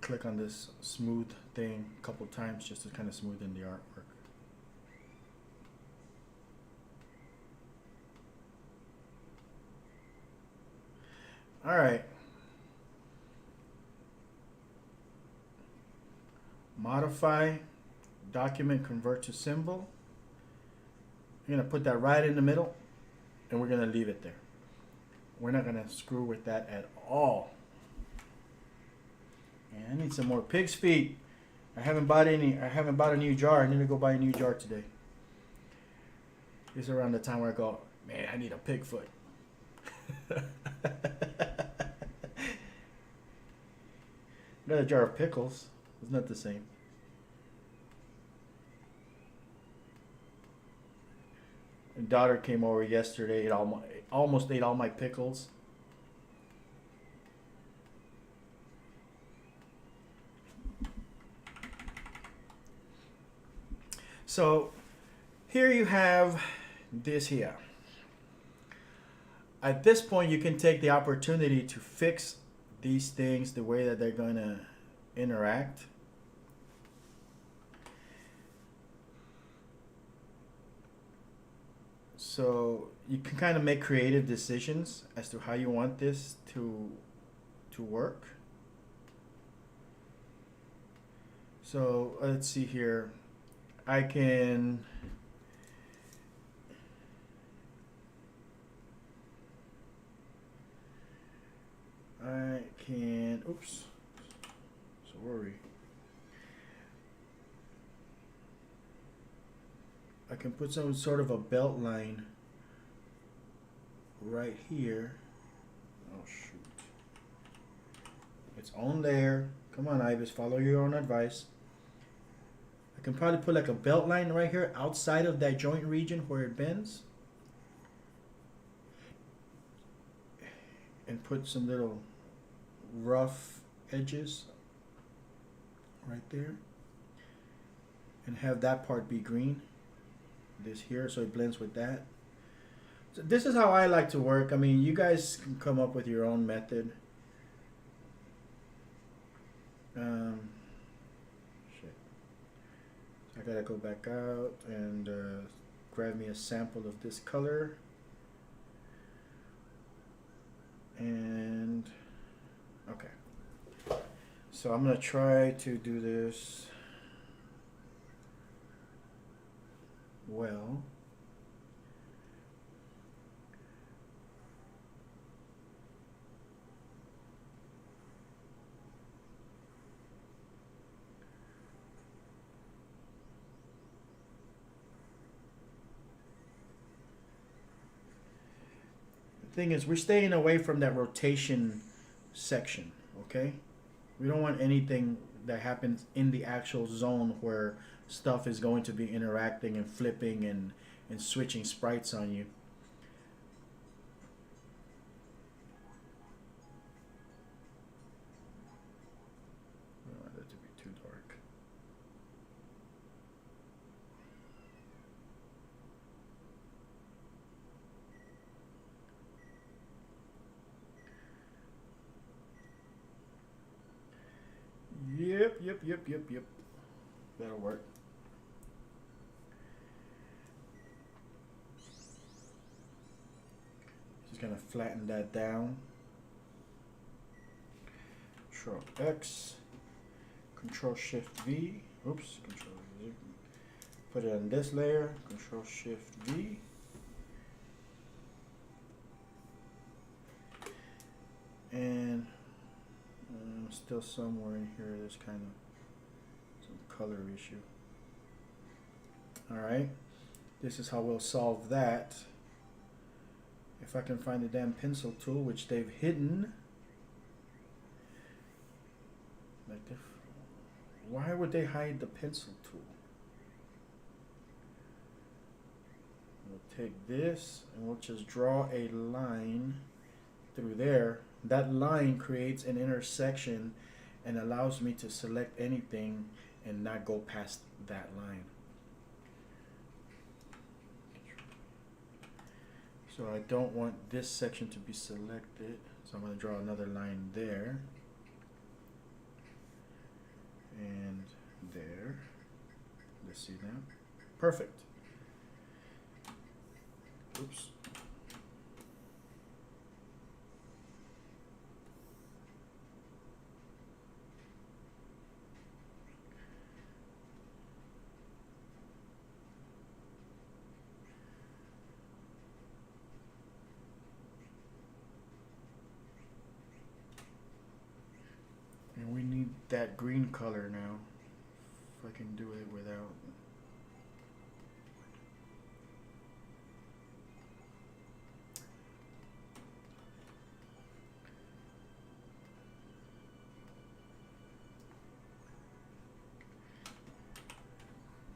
Click on this smooth thing a couple times just to kind of smoothen the artwork. All right. Modify, document, convert to symbol. I'm gonna put that right in the middle, and we're gonna leave it there. We're not gonna screw with that at all. And I need some more pig's feet. I haven't bought a new jar. I need to go buy a new jar today. This is around the time where I go, man, I need a pig foot. Got a jar of pickles. It's not the same. My daughter came over yesterday. It almost ate all my pickles. So here you have this here. At this point, you can take the opportunity to fix these things the way that they're going to interact. So you can kind of make creative decisions as to how you want this to work. So let's see here. I can oops, sorry. I can put some sort of a belt line right here. Oh shoot. It's on there. Come on, Ibis, follow your own advice. I can probably put like a belt line right here outside of that joint region where it bends. And put some little rough edges right there. And have that part be green. This here, so it blends with that. So this is how I like to work. I mean, you guys can come up with your own method. Shit. So I gotta go back out and grab me a sample of this color. And okay. So I'm gonna try to do this well. The thing is, we're staying away from that rotation section, okay? We don't want anything that happens in the actual zone where stuff is going to be interacting and flipping and switching sprites on you. I don't want that to be too dark. Yep. That'll work. Just gonna flatten that down. Control X, Control Shift V. Oops, Control Z. Put it on this layer. Control Shift V. And still somewhere in here there's kind of some color issue. Alright, this is how we'll solve that. If I can find the damn pencil tool, which they've hidden. Like why would they hide the pencil tool? We'll take this and we'll just draw a line through there. That line creates an intersection and allows me to select anything and not go past that line. So I don't want this section to be selected, so I'm going to draw another line there and there. Let's see that. Perfect. Oops. And we need that green color now, if I can do it without.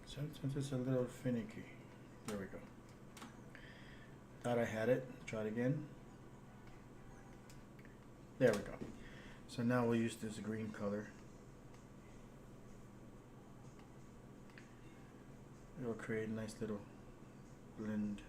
Sometimes it's a little finicky. There we go. Thought I had it. Try it again. There we go. So now we'll use this green color. It'll create a nice little blend.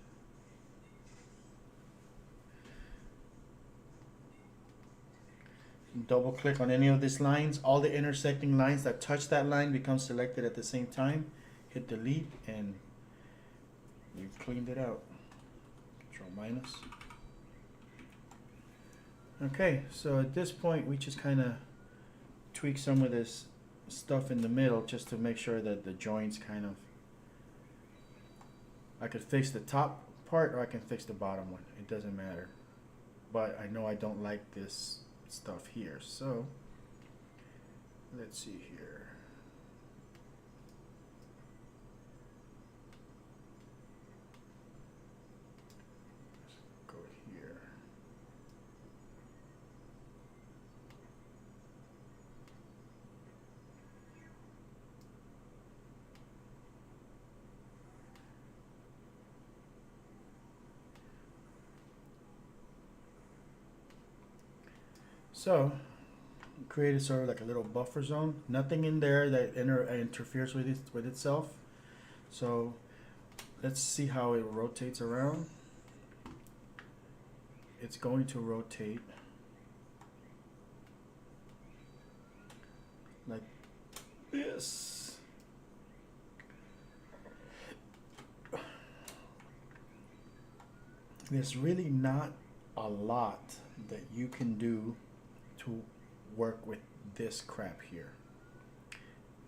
Double click on any of these lines. All the intersecting lines that touch that line become selected at the same time. Hit delete and you've cleaned it out. minus. Okay, so at this point we just kind of tweak some of this stuff in the middle just to make sure that the joints kind of, I could fix the top part or I can fix the bottom one, it doesn't matter, but I know I don't like this stuff here, so let's see here. Let's go here. So, created sort of like a little buffer zone. Nothing in there that interferes with itself. So, let's see how it rotates around. It's going to rotate like this. There's really not a lot that you can do to work with this crap here.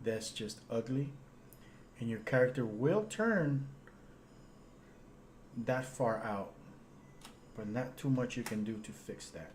That's just ugly, and your character will turn that far out, but not too much you can do to fix that.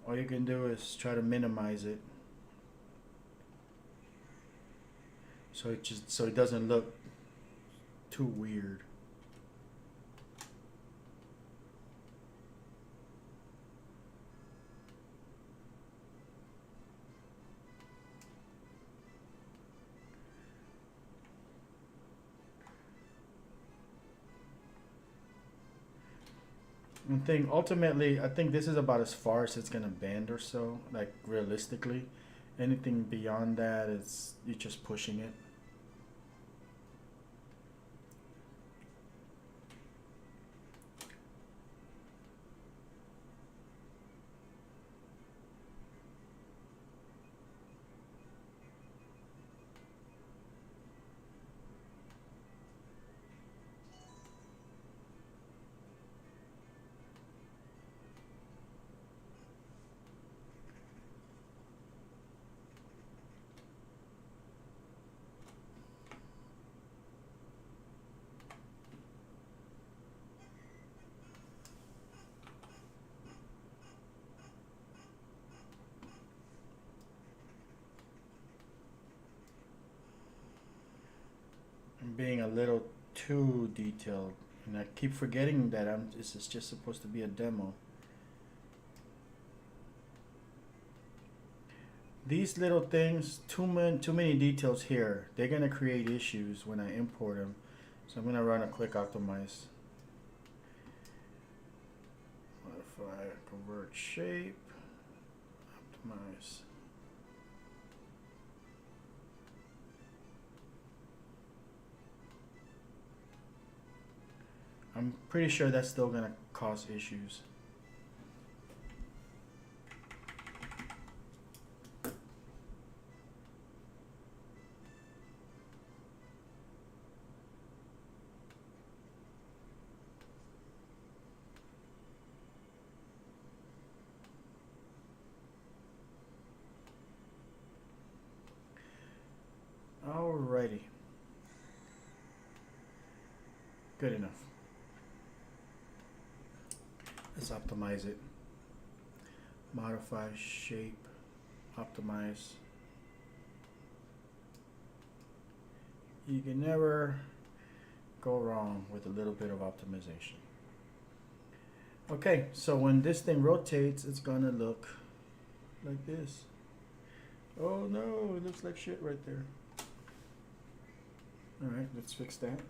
All you can do is try to minimize it so it doesn't look too weird. Ultimately, I think this is about as far as it's gonna bend or so, like realistically. Anything beyond that, you're just pushing it. Being a little too detailed, and I keep forgetting that this is just supposed to be a demo. These little things, too many details here, they're gonna create issues when I import them. So I'm gonna run a quick optimize. Modify, convert shape, optimize. I'm pretty sure that's still gonna cause issues. Alrighty. Good enough. Let's optimize it. Modify shape, optimize. You can never go wrong with a little bit of optimization. Okay, so when this thing rotates, it's gonna look like this. Oh no, it looks like shit right there. All right, let's fix that.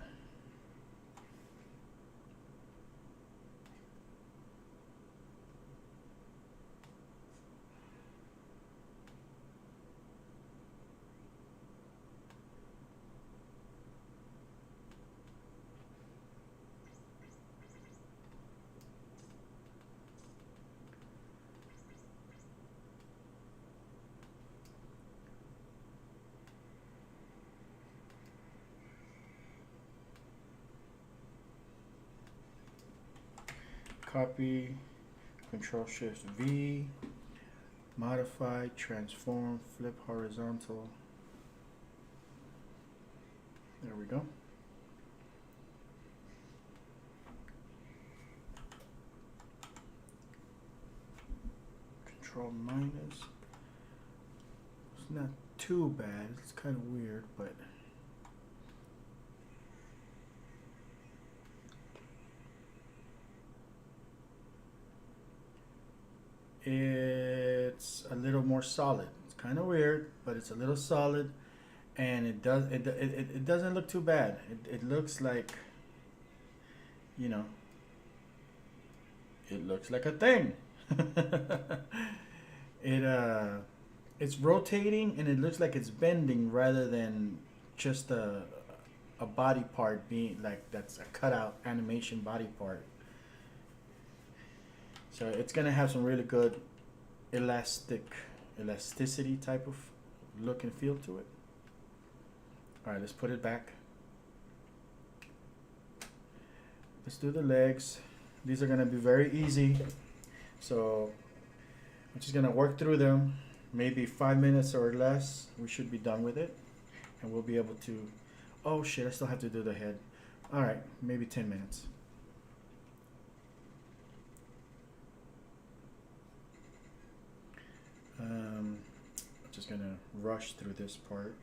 Copy, Control-Shift-V, modify, transform, flip horizontal. There we go. Control minus. It's not too bad. It's kind of weird, but it's a little more solid. It's kind of weird, but it's a little solid, and it doesn't look too bad. It looks like, you know, it looks like a thing. It's rotating, and it looks like it's bending rather than just a body part being like that's a cutout animation body part. So it's gonna have some really good elasticity type of look and feel to it. All right, let's put it back. Let's do the legs. These are gonna be very easy. So I'm just gonna work through them. Maybe 5 minutes or less, we should be done with it. And we'll be able to, oh shit, I still have to do the head. All right, maybe 10 minutes. I'm just gonna rush through this part.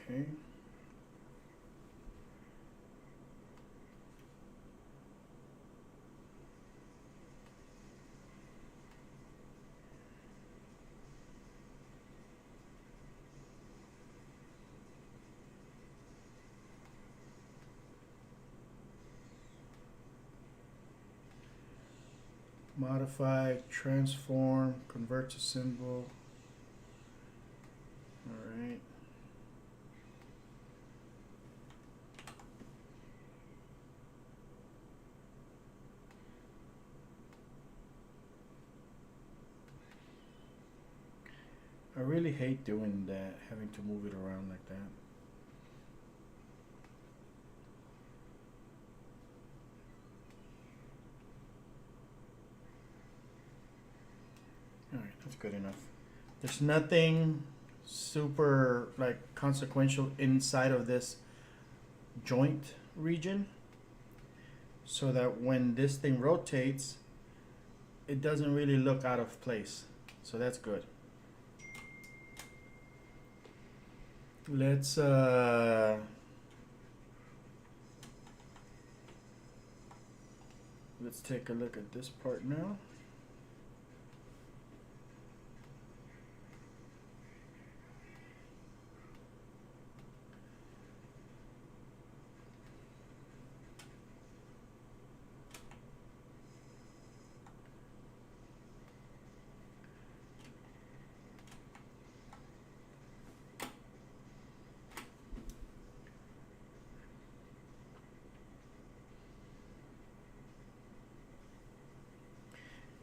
Okay. Modify, transform, convert to symbol. All right. I really hate doing that, having to move it around like that. All right, that's good enough. There's nothing super like consequential inside of this joint region, so that when this thing rotates, it doesn't really look out of place. So that's good. Let's take a look at this part now.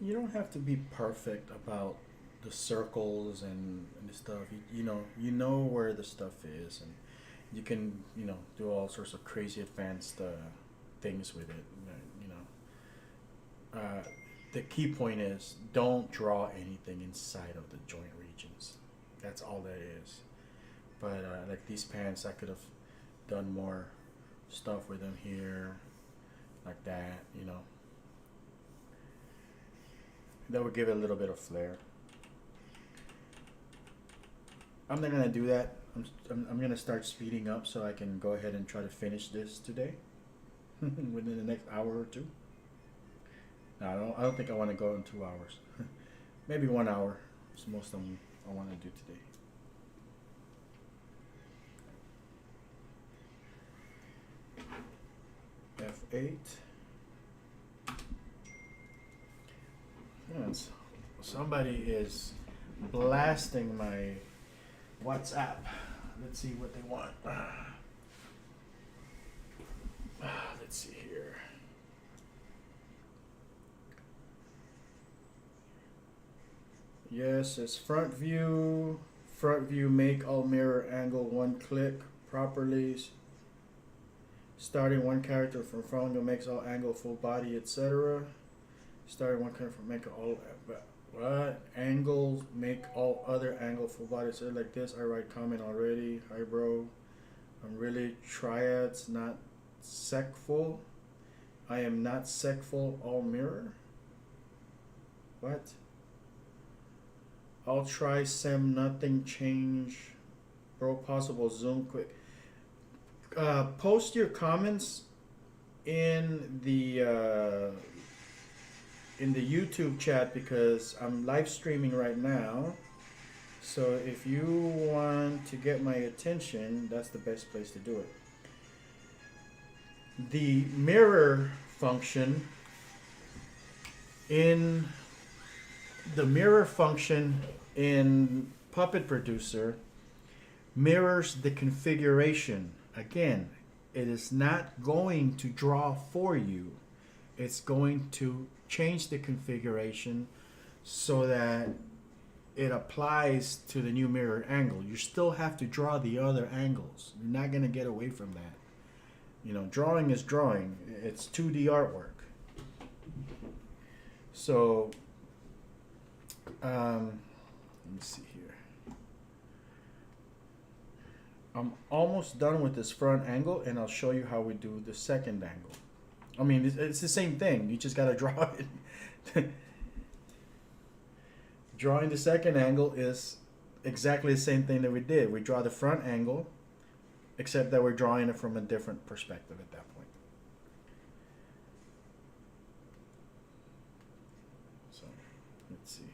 You don't have to be perfect about the circles and the stuff. You know where the stuff is, and you can do all sorts of crazy advanced things with it. The key point is don't draw anything inside of the joint regions. That's all that is. But like these pants, I could have done more stuff with them here, like that. That would give it a little bit of flair. I'm not gonna do that I'm gonna start speeding up so I can go ahead and try to finish this today within the next hour or two. No, I don't think I want to go in 2 hours. Maybe 1 hour. It's most of them I want to do today. F8. Yes. Somebody is blasting my WhatsApp. Let's see what they want. Let's see here. Yes, it's front view. Front view, make all mirror angle one click properly. Starting one character from front angle makes all angle full body, etc. Starting one character from make all what angles make all other angle full body. So like this, I write comment already. Hi bro, I'm really triads, not secful. I am not secful all mirror. What? I'll try sem nothing change. Bro, possible zoom quick. Post your comments in the YouTube chat because I'm live streaming right now. So if you want to get my attention, that's the best place to do it. The mirror function in Puppet Producer mirrors the configuration. Again, it is not going to draw for you. It's going to change the configuration so that it applies to the new mirror angle. You still have to draw the other angles. You're not going to get away from that. You know, drawing is drawing. It's 2D artwork. So, let me see here. I'm almost done with this front angle, and I'll show you how we do the second angle. I mean, it's the same thing. You just got to draw it. Drawing the second angle is exactly the same thing that we did. We draw the front angle, except that we're drawing it from a different perspective at that point. So, let's see here.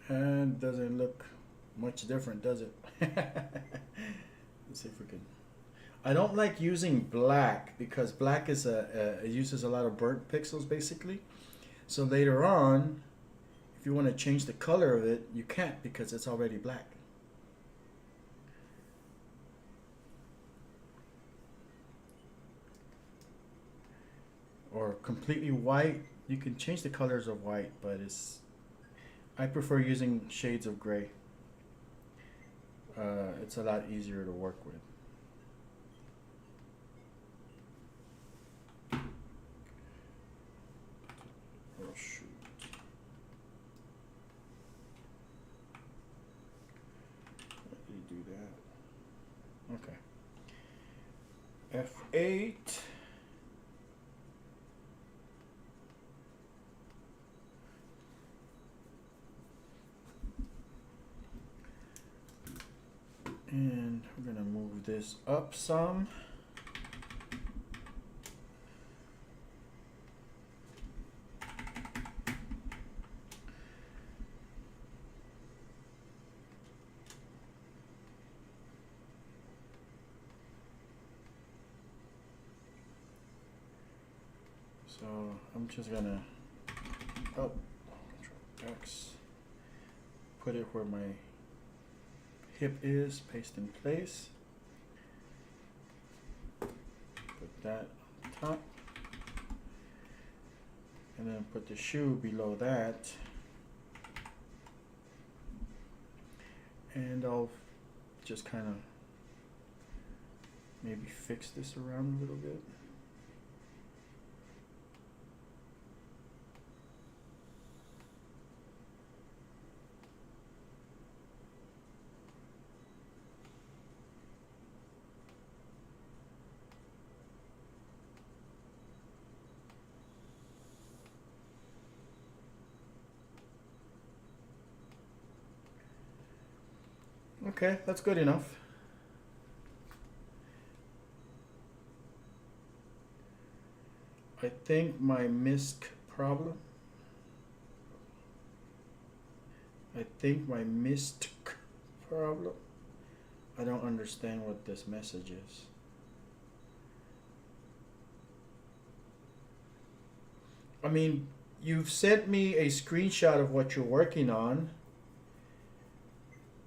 And doesn't look much different, does it? Let's see if we can. I don't like using black because black is it uses a lot of burnt pixels basically. So later on, if you want to change the color of it, you can't because it's already black. Or completely white, you can change the colors of white, but I prefer using shades of gray. It's a lot easier to work with. Oh shoot. Why did you do that? Okay. F8. And we're going to move this up some. So I'm just gonna, oh, Control X, put it where my hip is, paste in place. Put that on top. And then put the shoe below that. And I'll just kind of maybe fix this around a little bit. Okay, that's good enough. I think my misc problem. I don't understand what this message is. I mean, you've sent me a screenshot of what you're working on,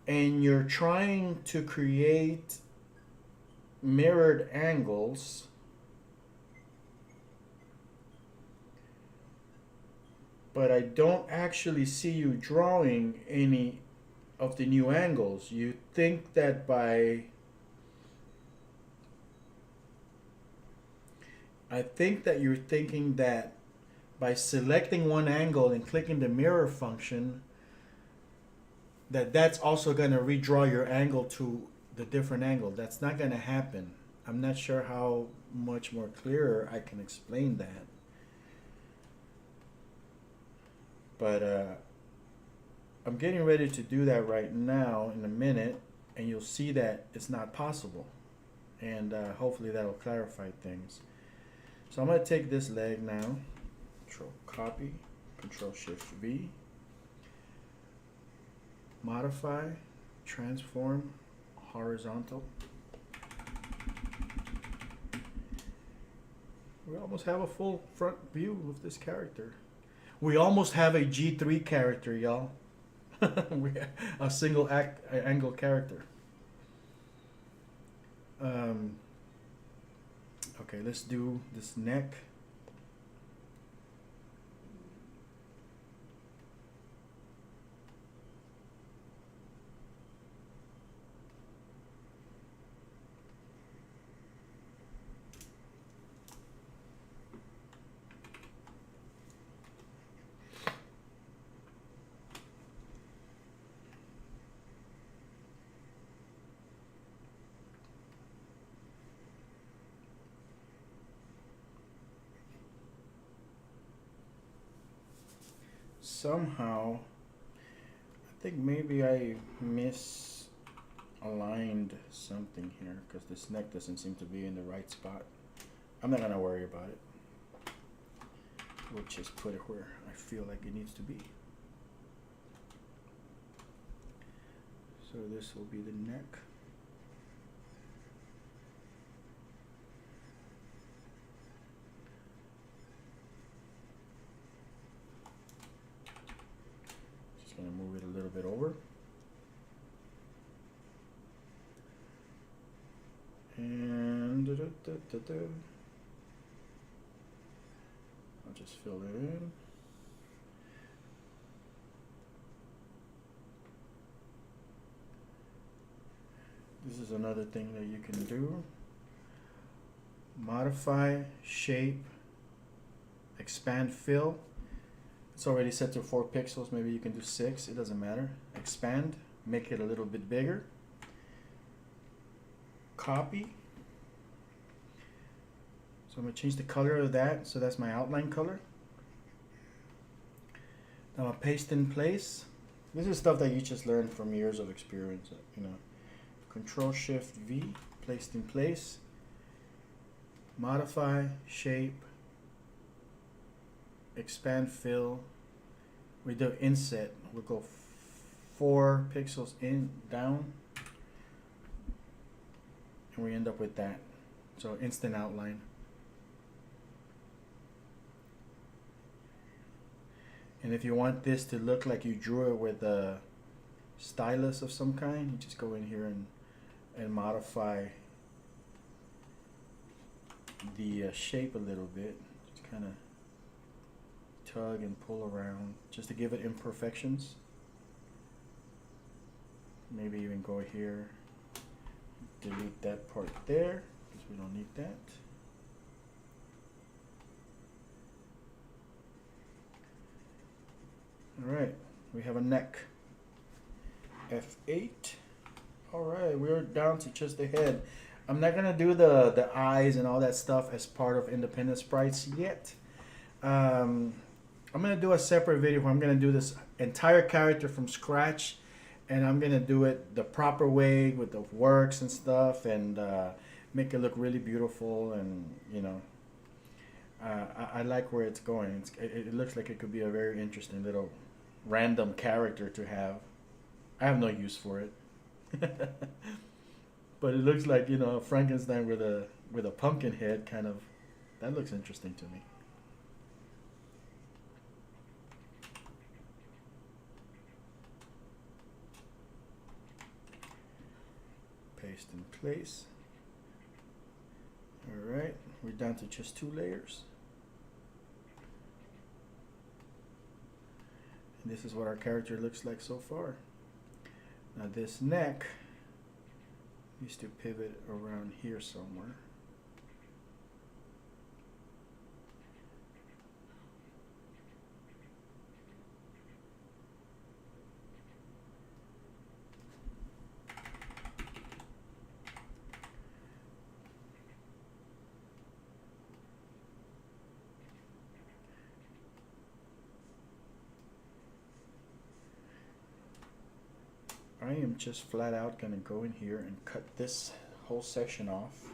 and you're trying to create mirrored angles. But I don't actually see you drawing any of the new angles. You think that I think that you're thinking that by selecting one angle and clicking the mirror function, that's also going to redraw your angle to the different angle. That's not going to happen. I'm not sure how much more clearer I can explain that. But I'm getting ready to do that right now in a minute, and you'll see that it's not possible. And hopefully that'll clarify things. So I'm going to take this leg now, Control Copy, Control Shift V, Modify, Transform, Horizontal. We almost have a full front view of this character. We almost have a G3 character, y'all. We have a single angle character. Okay, let's do this neck. Somehow, I think maybe I misaligned something here because this neck doesn't seem to be in the right spot. I'm not gonna worry about it. We'll just put it where I feel like it needs to be. So this will be the neck. Gonna move it a little bit over. And I'll just fill it in. This is another thing that you can do. Modify, shape, expand fill. It's already set to 4 pixels. Maybe you can do 6. It doesn't matter. Expand. Make it a little bit bigger. Copy. So I'm going to change the color of that. So that's my outline color. Now I'll paste in place. This is stuff that you just learned from years of experience. You know, Control Shift V. Placed in place. Modify. Shape. Expand fill. We do inset. We'll go 4 pixels in down, and we end up with that. So instant outline. And if you want this to look like you drew it with a stylus of some kind, you just go in here and modify the shape a little bit. Just kind of tug and pull around just to give it imperfections. Maybe even go here, delete that part there because we don't need that. All right, we have a neck. F8. All right, we're down to just the head. I'm not gonna do the eyes and all that stuff as part of independent sprites yet. I'm gonna do a separate video where I'm gonna do this entire character from scratch, and I'm gonna do it the proper way with the works and stuff, and make it look really beautiful. And you know, I like where it's going. It looks like it could be a very interesting little random character to have. I have no use for it. But it looks like, you know, Frankenstein with a pumpkin head, kind of. That looks interesting to me. Paste in place. All right, we're down to just 2 layers. And this is what our character looks like so far. Now this neck needs to pivot around here somewhere. I am just flat out gonna go in here and cut this whole section off.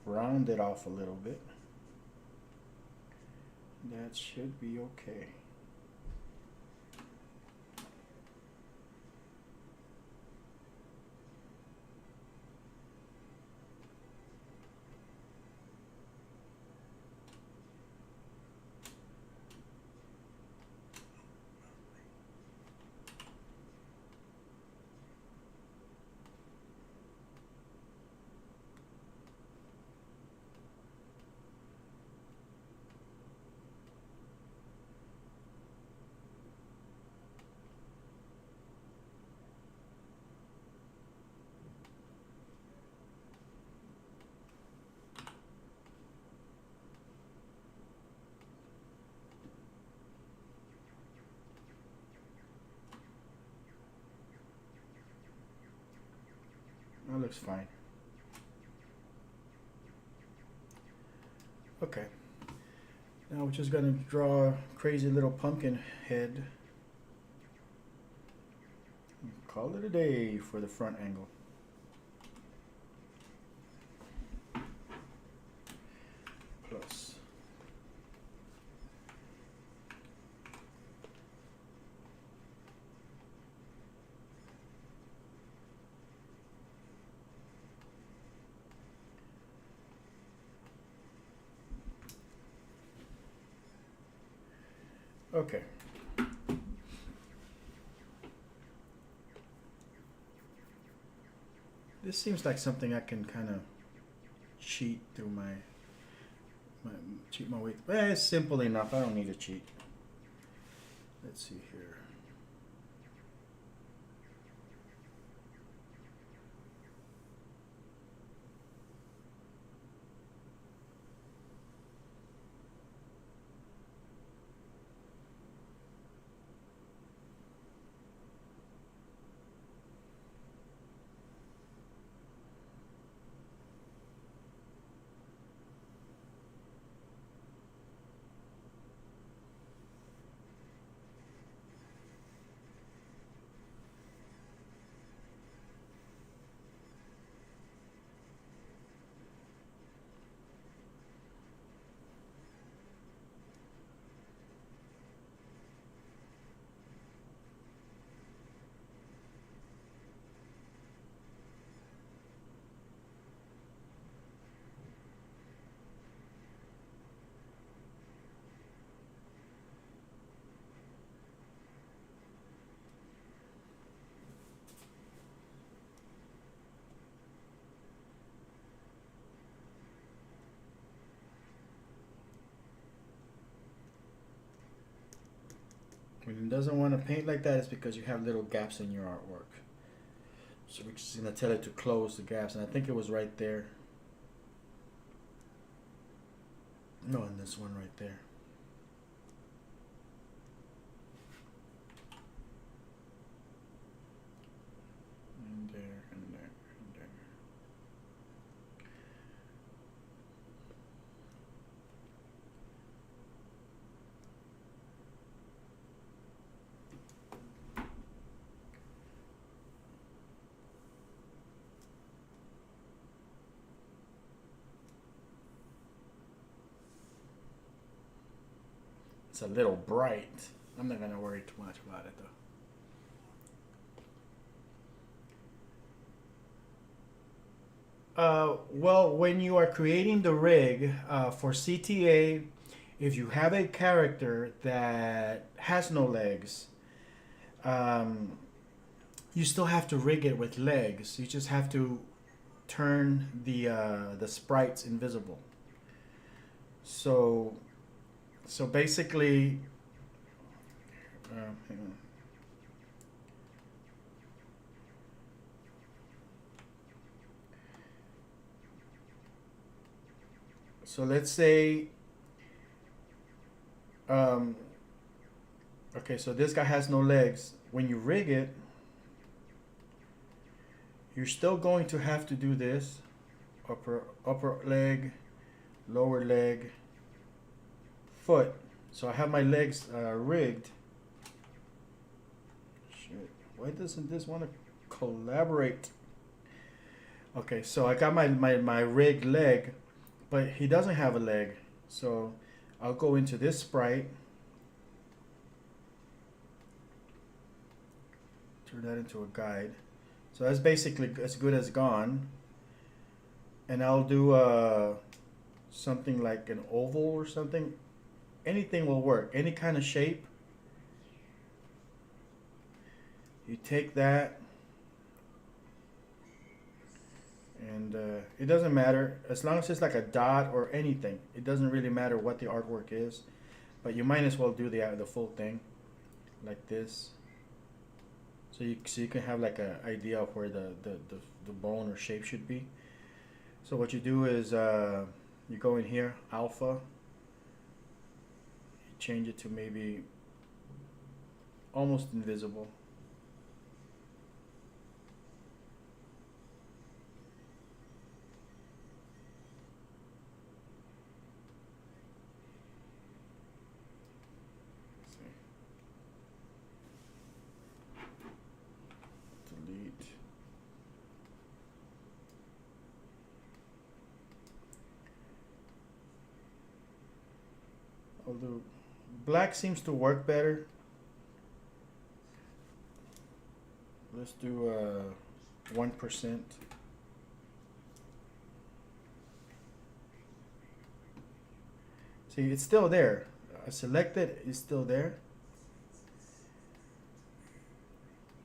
Round it off a little bit. That should be okay. That looks fine. Okay. Now we're just gonna draw a crazy little pumpkin head. Call it a day for the front angle. Plus. Okay. This seems like something I can kind of cheat through cheat my way. Well, it's simple enough. I don't need to cheat. Let's see here. When it doesn't want to paint like that, it's because you have little gaps in your artwork. So we're just going to tell it to close the gaps. And I think it was right there. No, in this one right there. And there, and there, and there. It's a little bright. I'm not gonna worry too much about it though. Well, when you are creating the rig for CTA, if you have a character that has no legs, you still have to rig it with legs. You just have to turn the sprites invisible. So basically, hang on. So let's say, okay, so this guy has no legs. When you rig it, you're still going to have to do this: upper leg, lower leg, foot. So I have my legs rigged. Shit, why doesn't this want to collaborate? Okay, so I got my rigged leg, but he doesn't have a leg. So I'll go into this sprite, turn that into a guide. So that's basically as good as gone. And I'll do something like an oval or something. Anything will work, any kind of shape. You take that, and it doesn't matter as long as it's like a dot or anything. It doesn't really matter what the artwork is, but you might as well do the full thing like this, so you can have like an idea of where the bone or shape should be. So what you do is you go in here, alpha, you change it to maybe almost invisible. Delete. I'll do black, seems to work better. Let's do 1%. See, it's still there. I select it, it's still there.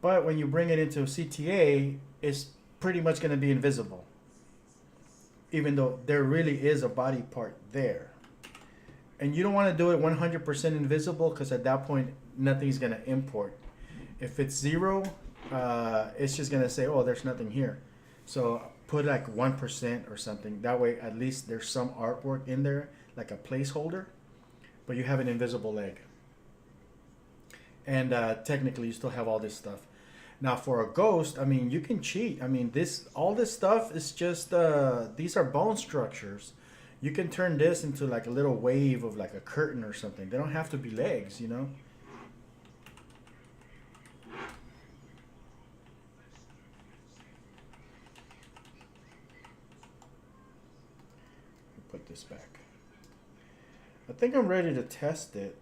But when you bring it into CTA, it's pretty much going to be invisible, even though there really is a body part there. And you don't want to do it 100% invisible, because at that point, nothing's going to import. If it's 0, it's just going to say, oh, there's nothing here. So put like 1% or something. That way, at least there's some artwork in there, like a placeholder, but you have an invisible leg. And technically, you still have all this stuff. Now, for a ghost, I mean, you can cheat. I mean, all this stuff is just, these are bone structures. You can turn this into like a little wave of like a curtain or something. They don't have to be legs, you know? Put this back. I think I'm ready to test it.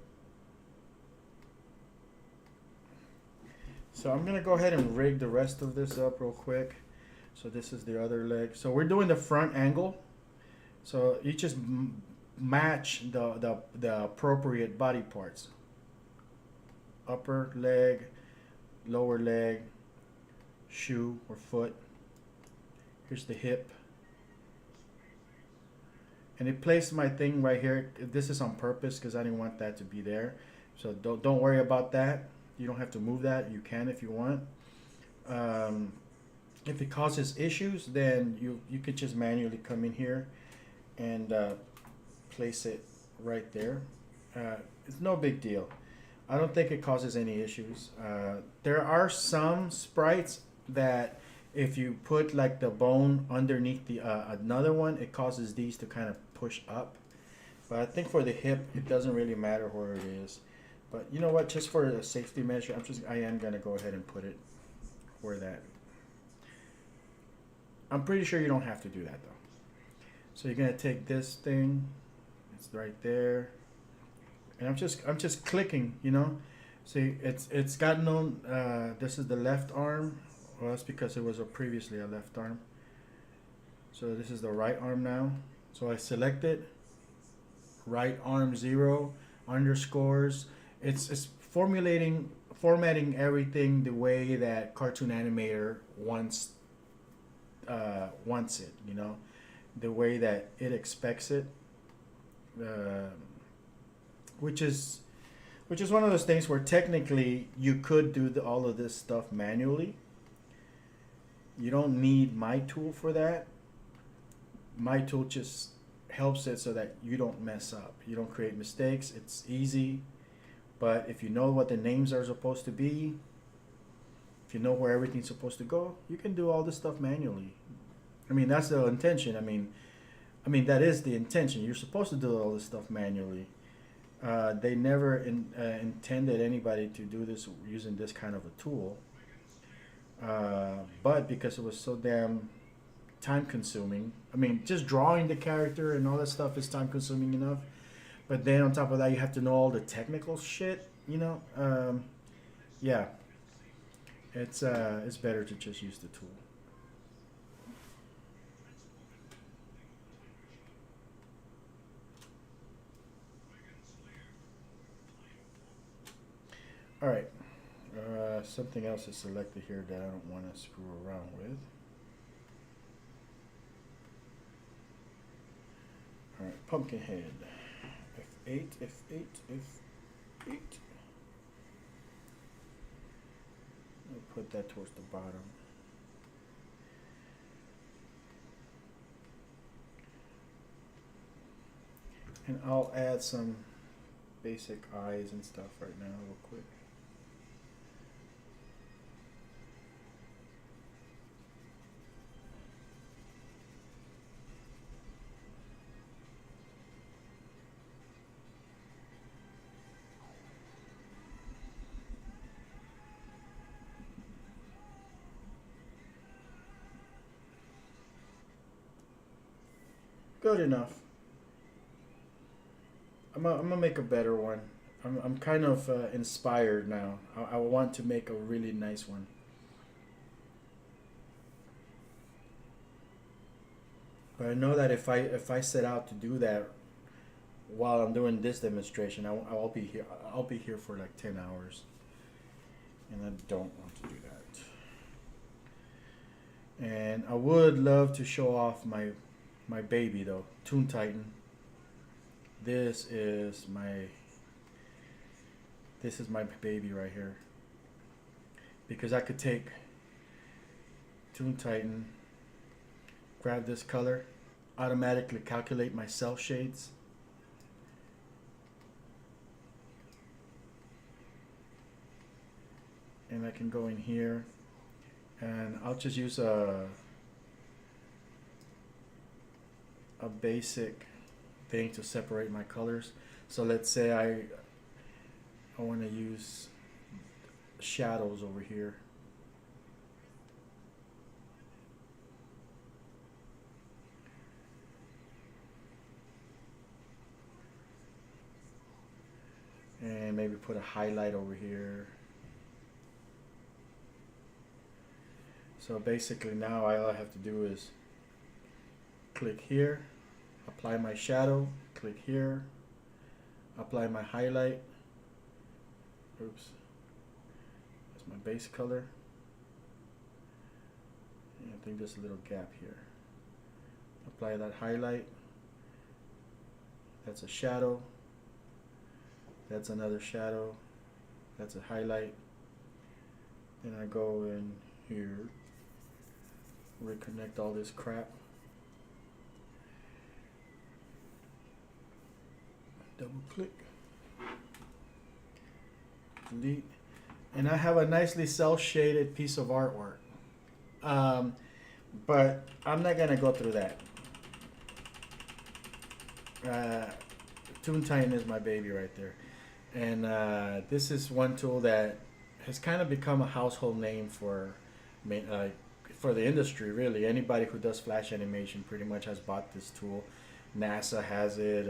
So I'm going to go ahead and rig the rest of this up real quick. So this is the other leg. So we're doing the front angle. So you just match the appropriate body parts. Upper leg, lower leg, shoe or foot. Here's the hip. And it placed my thing right here. This is on purpose because I didn't want that to be there. So don't worry about that. You don't have to move that. You can if you want. Um, if it causes issues, then you could just manually come in here and place it right there. It's no big deal. I don't think it causes any issues. There are some sprites that if you put like the bone underneath the another one, it causes these to kind of push up. But I think for the hip, it doesn't really matter where it is. But you know what? Just for a safety measure, I am gonna go ahead and put it where that. I'm pretty sure you don't have to do that though. So you're gonna take this thing. It's right there. And I'm just clicking, you know. See, it's got known. This is the left arm. Well, that's because it was previously a left arm. So this is the right arm now. So I select it. Right arm 0 underscores. It's formatting everything the way that Cartoon Animator wants it. You know, the way that it expects it. Which is one of those things where technically you could do all of this stuff manually. You don't need my tool for that. My tool just helps it so that you don't mess up. You don't create mistakes. It's easy. But if you know what the names are supposed to be, if you know where everything's supposed to go, you can do all this stuff manually. I mean, that's the intention. I mean that is the intention. You're supposed to do all this stuff manually. They never intended anybody to do this using this kind of a tool. But because it was so damn time consuming, I mean, just drawing the character and all that stuff is time consuming enough. But then on top of that, you have to know all the technical shit, you know? Yeah. It's better to just use the tool. All right, something else is selected here that I don't want to screw around with. All right, Pumpkinhead. F8, F8, F8. I'll put that towards the bottom. And I'll add some basic eyes and stuff right now real quick. Good enough. I'm gonna make a better one. I'm kind of inspired now. I want to make a really nice one. But I know that if I set out to do that while I'm doing this demonstration, I'll be here. I'll be here for like 10 hours, and I don't want to do that. And I would love to show off my baby though, Toon Titan. This is my baby right here. Because I could take Toon Titan, grab this color, automatically calculate my cell shades. And I can go in here and I'll just use a basic thing to separate my colors. So let's say I want to use shadows over here. And maybe put a highlight over here. So basically now all I have to do is click here, apply my shadow, click here, apply my highlight. Oops. That's my base color. And I think there's a little gap here. Apply that highlight. That's a shadow. That's another shadow. That's a highlight. Then I go in here, reconnect all this crap. Double click. Delete. And I have a nicely cel shaded piece of artwork. But I'm not gonna go through that. Toon Titan is my baby right there. And this is one tool that has kind of become a household name for the industry, really. Anybody who does flash animation pretty much has bought this tool. NASA has it.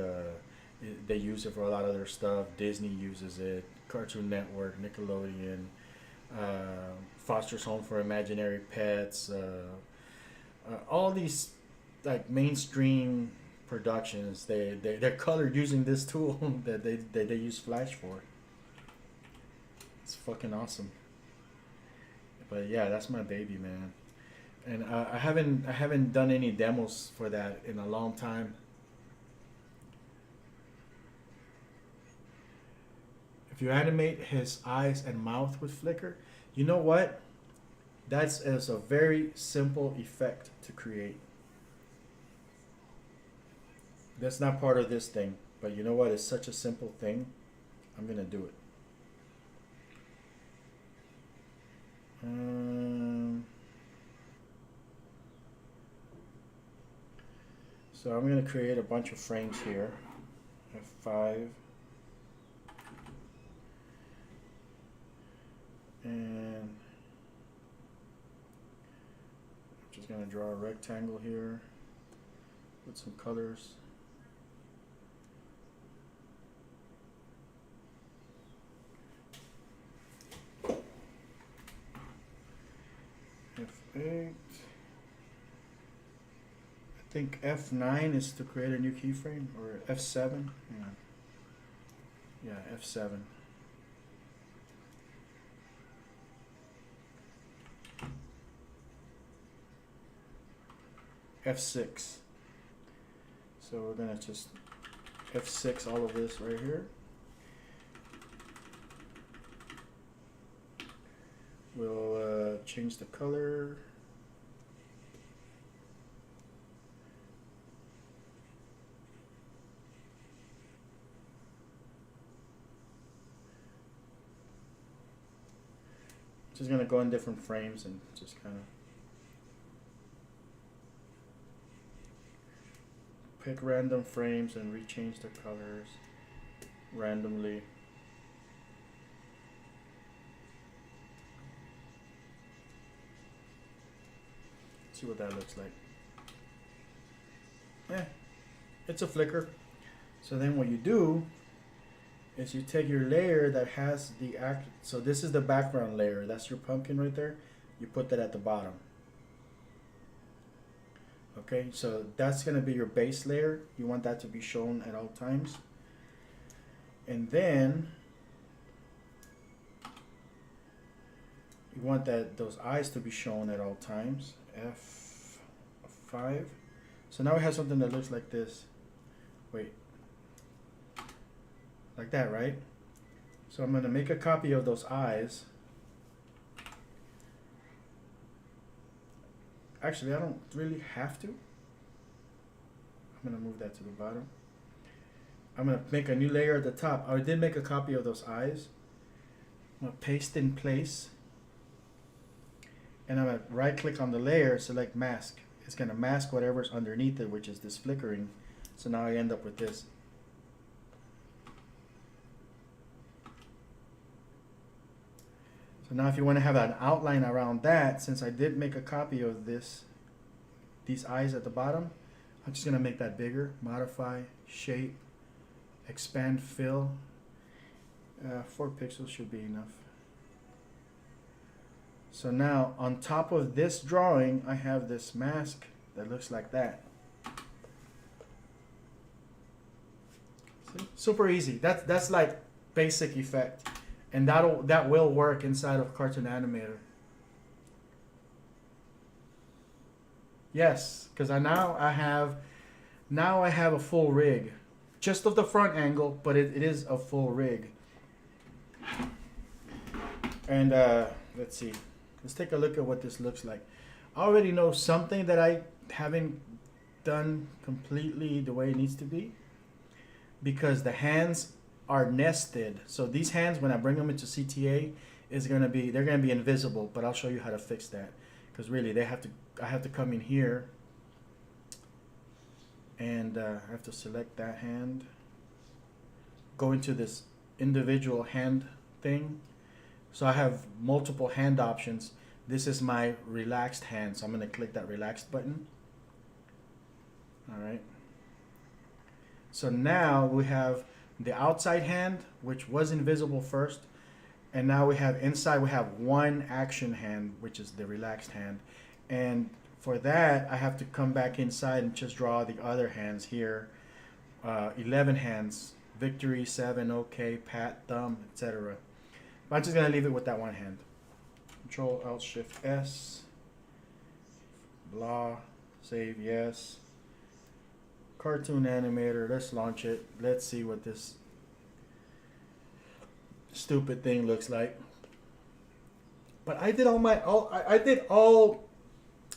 They use it for a lot of their stuff. Disney uses it. Cartoon Network, Nickelodeon, Foster's Home for Imaginary Pets. All these like mainstream productions, they're colored using this tool that they use Flash for. It's fucking awesome. But yeah, that's my baby, man. And I haven't done any demos for that in a long time. If you animate his eyes and mouth with flicker, you know what? That's a very simple effect to create. That's not part of this thing, but you know what? It's such a simple thing. I'm gonna do it. So I'm gonna create a bunch of frames here. F5. And I'm just going to draw a rectangle here, put some colors. F8. I think F9 is to create a new keyframe, or F7. Yeah, F7. F6. So we're gonna just F6 all of this right here. We'll change the color. Just gonna go in different frames and just kind of pick random frames and rechange the colors randomly. See what that looks like. Yeah, it's a flicker. So then what you do is you take your layer that has the so this is the background layer. That's your pumpkin right there. You put that at the bottom. Okay, so that's going to be your base layer. You want that to be shown at all times. And then you want those eyes to be shown at all times. F5. So now we have something that looks like this. Wait. Like that, right? So I'm going to make a copy of those eyes. Actually, I don't really have to. I'm going to move that to the bottom. I'm going to make a new layer at the top. I did make a copy of those eyes. I'm going to paste in place. And I'm going to right click on the layer, select mask. It's going to mask whatever's underneath it, which is this flickering. So now I end up with this. So now if you want to have an outline around that, since I did make a copy of these eyes at the bottom, I'm just going to make that bigger. Modify, shape, expand, fill. 4 pixels should be enough. So now on top of this drawing, I have this mask that looks like that. See? Super easy. That's like basic effect. And that will work inside of Cartoon Animator. Yes, because now I have a full rig. just of the front angle, but it is a full rig. And let's see. Let's take a look at what this looks like. I already know something that I haven't done completely the way it needs to be, because the hands are nested. So these hands, when I bring them into CTA, they're gonna be invisible. But I'll show you how to fix that, because really I have to come in here, and I have to select that hand, go into this individual hand thing. So I have multiple hand options. This is my relaxed hand, so I'm gonna click that relaxed button. All right. So now we have the outside hand, which was invisible first, and now we have inside, we have one action hand, which is the relaxed hand. And for that, I have to come back inside and just draw the other hands here. 11 hands, victory, 7, okay, pat, thumb, etc. But I'm just gonna leave it with that one hand. Control Alt Shift S, blah, save, yes. Cartoon Animator, let's launch it. Let's see what this stupid thing looks like. But I did all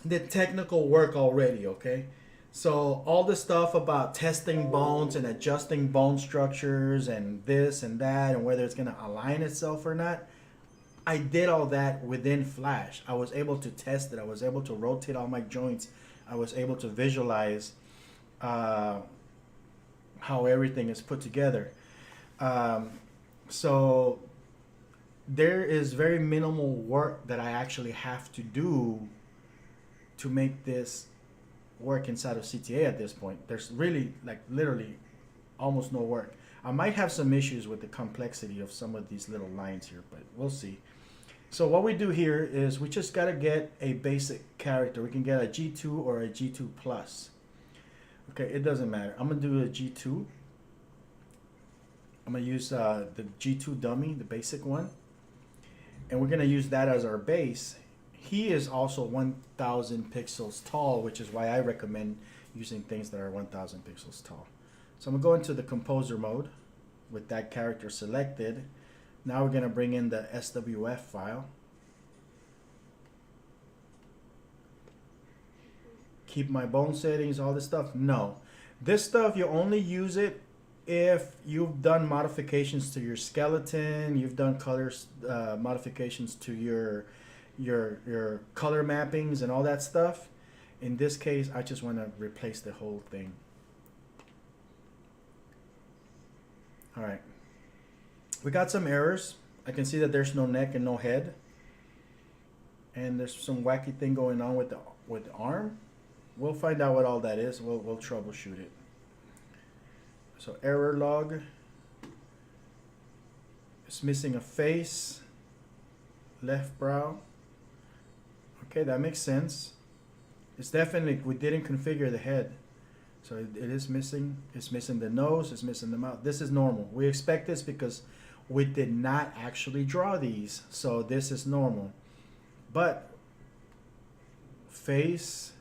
the technical work already, okay? So all the stuff about testing bones and adjusting bone structures and this and that and whether it's gonna align itself or not, I did all that within Flash. I was able to test it. I was able to rotate all my joints. I was able to visualize how everything is put together. So there is very minimal work that I actually have to do to make this work inside of CTA at this point. There's really, like, literally almost no work. I might have some issues with the complexity of some of these little lines here, but we'll see. So what we do here is we just gotta get a basic character. We can get a G2 or a G2 plus. Okay, it doesn't matter. I'm gonna do a G2. I'm gonna use the G2 dummy, the basic one. And we're gonna use that as our base. He is also 1000 pixels tall, which is why I recommend using things that are 1000 pixels tall. So I'm gonna go into the composer mode with that character selected. Now we're gonna bring in the SWF file. Keep my bone settings, all this stuff. No, this stuff, you only use it if you've done modifications to your skeleton, you've done colors modifications to your color mappings and all that stuff. In this case, I just want to replace the whole thing. All right, we got some errors. I can see that there's no neck and no head, and there's some wacky thing going on with the arm. We'll find out what all that is. We'll troubleshoot it. So error log. It's missing a face, left brow. Okay, that makes sense. It's definitely, we didn't configure the head. So it is missing. It's missing the nose. It's missing the mouth. This is normal. We expect this because we did not actually draw these. So this is normal. But face,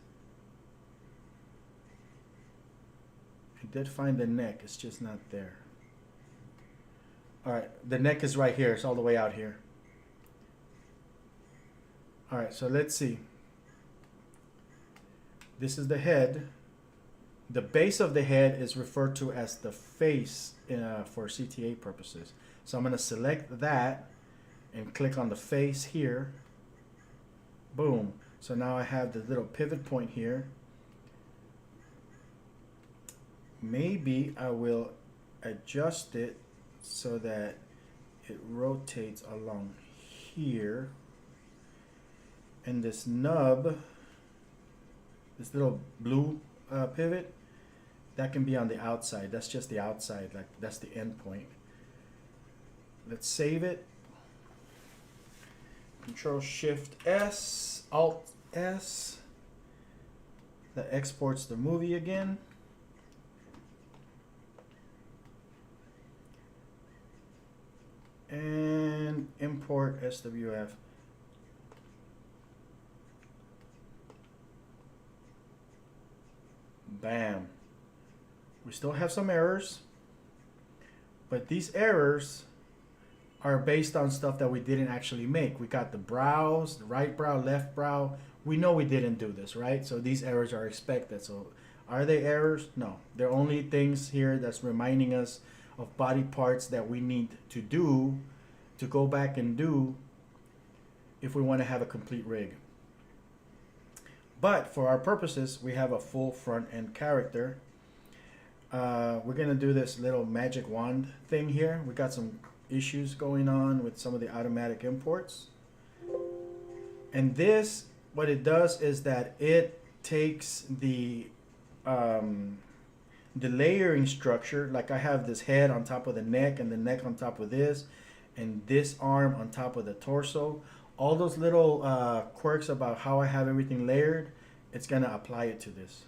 I did find the neck. It's just not there. All right, the neck is right here. It's all the way out here. All right, so let's see. This is the head. The base of the head is referred to as the face for CTA purposes. So I'm going to select that and click on the face here. Boom. So now I have the little pivot point here. Maybe I will adjust it so that it rotates along here. And this nub, this little blue pivot, that can be on the outside. That's just the outside, like that's the end point. Let's save it. Control Shift S, Alt S. That exports the movie again. And import SWF. Bam. We still have some errors. But these errors are based on stuff that we didn't actually make. We got the brows, the right brow, left brow. We know we didn't do this, right? So these errors are expected. So are they errors? No. They're only things here that's reminding us of body parts that we need to do, to go back and do if we want to have a complete rig. But for our purposes, we have a full front end character. We're gonna do this little magic wand thing here. We got some issues going on with some of the automatic imports. And this, what it does is that it takes the layering structure, like I have this head on top of the neck and the neck on top of this, and this arm on top of the torso. All those little quirks about how I have everything layered, it's gonna apply it to this.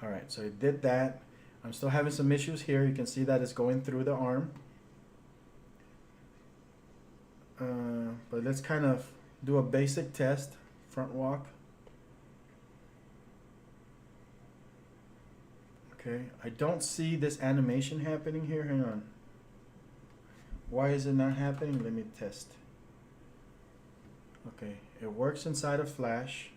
All right, so it did that. I'm still having some issues here. You can see that it's going through the arm. But let's kind of do a basic test, front walk. Okay, I don't see this animation happening here. Hang on. Why is it not happening? Let me test. Okay, it works inside of Flash.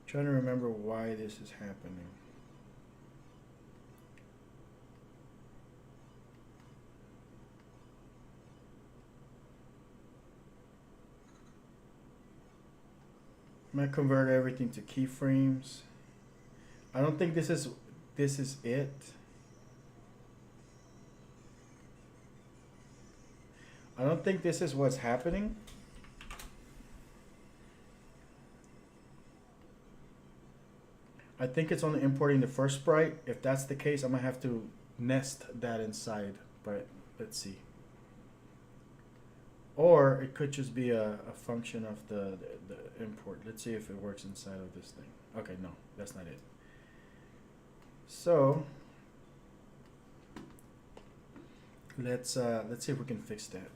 Trying to remember why this is happening. I'm gonna convert everything to keyframes. I don't think this is it. I don't think this is what's happening. I think it's only importing the first sprite. If that's the case, I'm gonna have to nest that inside, but let's see. Or it could just be a function of the import. Let's see if it works inside of this thing. Okay, no, that's not it. So let's see if we can fix that.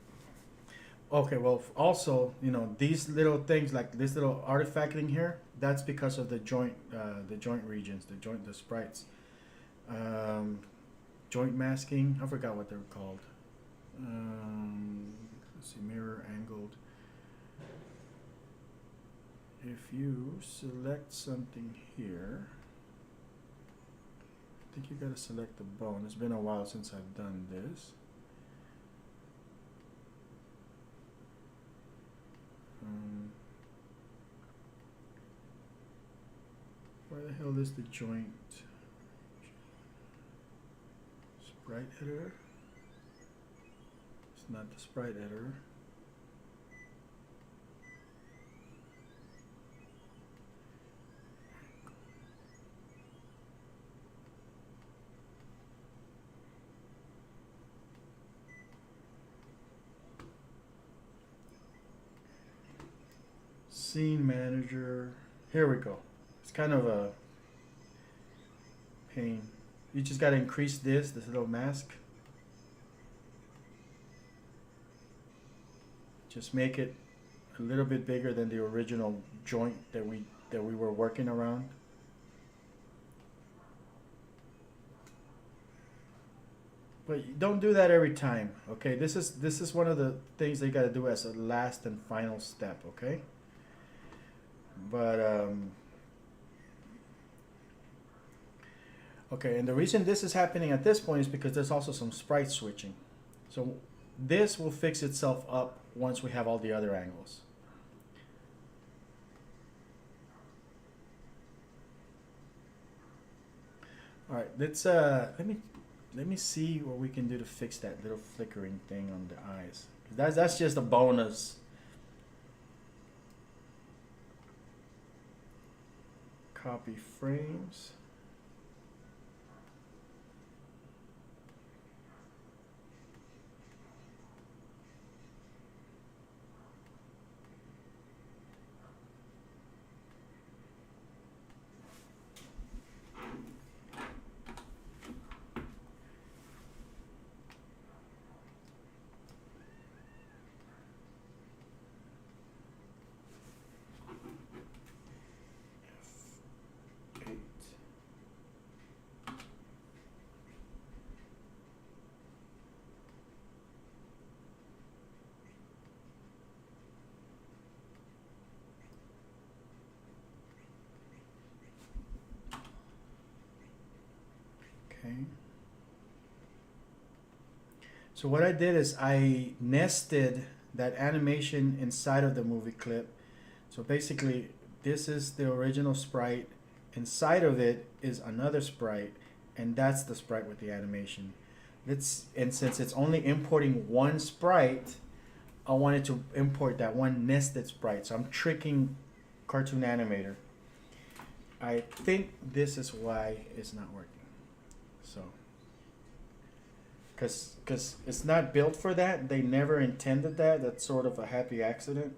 Okay, well, also, you know, these little things like this little artifact thing here, that's because of the joint regions, the sprites. Joint masking, I forgot what they're called. Let's see, mirror angled. If you select something here, I think you gotta select the bone. It's been a while since I've done this. Where the hell is the joint? Sprite editor? It's not the sprite editor. Scene manager. Here we go. It's kind of a pain. You just got to increase this little mask. Just make it a little bit bigger than the original joint that we were working around. But don't do that every time, okay? This is one of the things that you got to do as a last and final step, okay? But okay, and the reason this is happening at this point is because there's also some sprite switching. So this will fix itself up once we have all the other angles. All right, let's let me see what we can do to fix that little flickering thing on the eyes. That's just a bonus. Copy frames. Okay. So what I did is I nested that animation inside of the movie clip. So basically, this is the original sprite. Inside of it is another sprite, and that's the sprite with the animation. And since it's only importing one sprite, I wanted to import that one nested sprite. So I'm tricking Cartoon Animator. I think this is why it's not working. So, because it's not built for that. They never intended that. That's sort of a happy accident.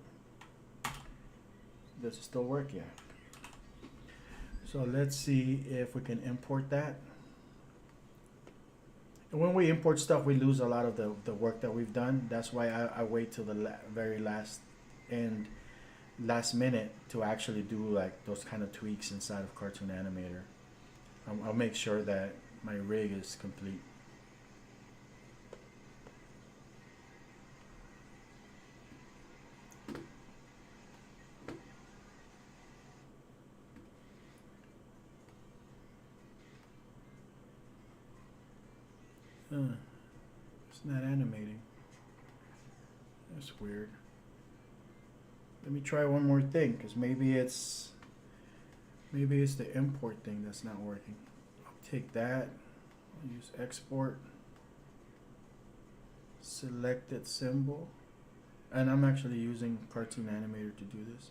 Does it still work? Yeah. So let's see if we can import that. And when we import stuff, we lose a lot of the work that we've done. That's why I wait till the very last minute to actually do like those kind of tweaks inside of Cartoon Animator. I'll make sure that my rig is complete. It's not animating. That's weird. Let me try one more thing, because maybe it's the import thing that's not working. I'll take that. I'll use export. Selected symbol. And I'm actually using Cartoon Animator to do this.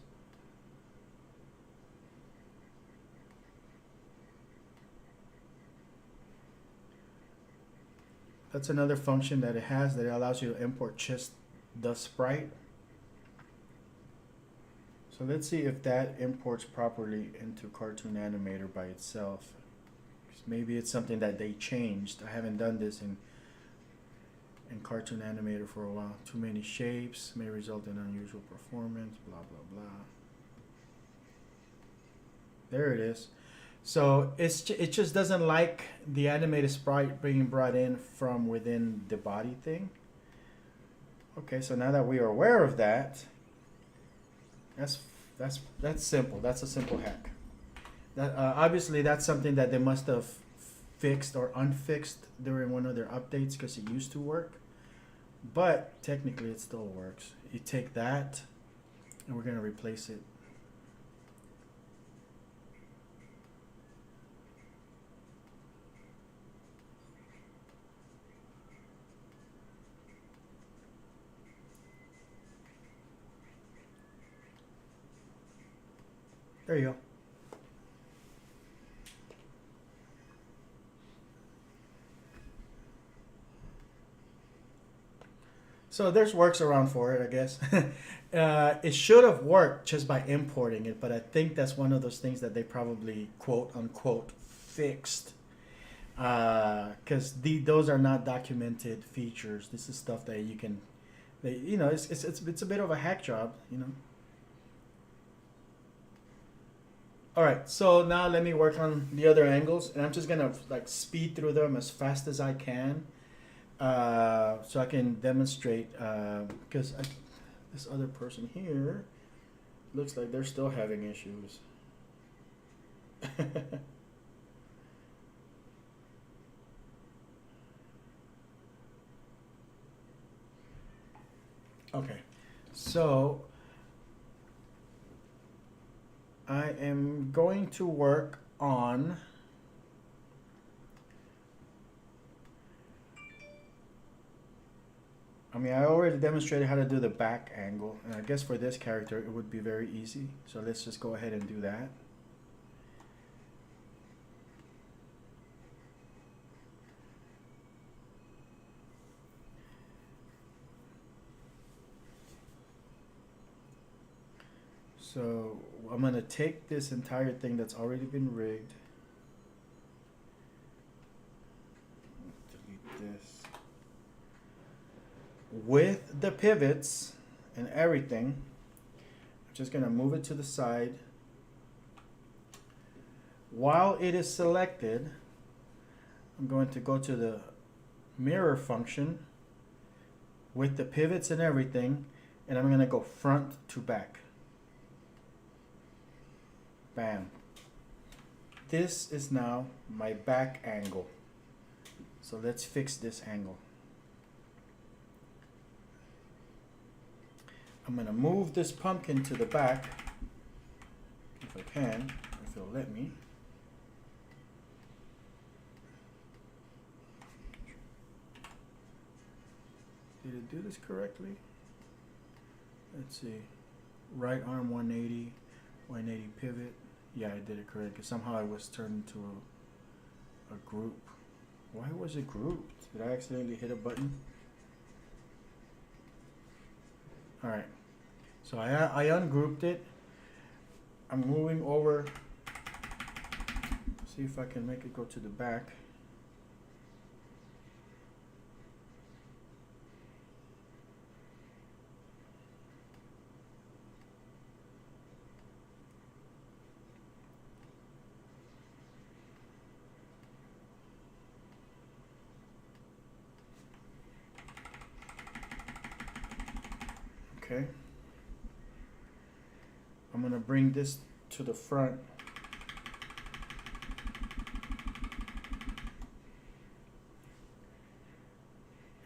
That's another function that it has, that it allows you to import just the sprite. So let's see if that imports properly into Cartoon Animator by itself. Maybe it's something that they changed. I haven't done this in Cartoon Animator for a while. Too many shapes may result in unusual performance, blah, blah, blah. There it is. So it just doesn't like the animated sprite being brought in from within the body thing. Okay, so now that we are aware of that, that's simple. That's a simple hack. That obviously that's something that they must have fixed or unfixed during one of their updates, because it used to work. But technically it still works. You take that and we're gonna replace it. There you go. So there's works around for it, I guess. It should have worked just by importing it, but I think that's one of those things that they probably quote unquote fixed, because those are not documented features. This is stuff that you can, it's a bit of a hack job, All right, so now let me work on the other angles, and I'm just gonna like speed through them as fast as I can, so I can demonstrate. Because this other person here looks like they're still having issues. Okay, so I am going to work on I already demonstrated how to do the back angle, and I guess for this character it would be very easy. So let's just go ahead and do that. So I'm going to take this entire thing that's already been rigged. Delete this. With the pivots and everything, I'm just going to move it to the side. While it is selected, I'm going to go to the mirror function with the pivots and everything, and I'm going to go front to back. Bam. This is now my back angle. So let's fix this angle. I'm gonna move this pumpkin to the back, if I can, if it'll let me. Did it do this correctly? Let's see. Right arm 180, 180 pivot. Yeah, I did it correct. 'Cause somehow it was turned into a group. Why was it grouped? Did I accidentally hit a button? Alright. So I ungrouped it. I'm moving over. See if I can make it go to the back. Okay. I'm gonna bring this to the front.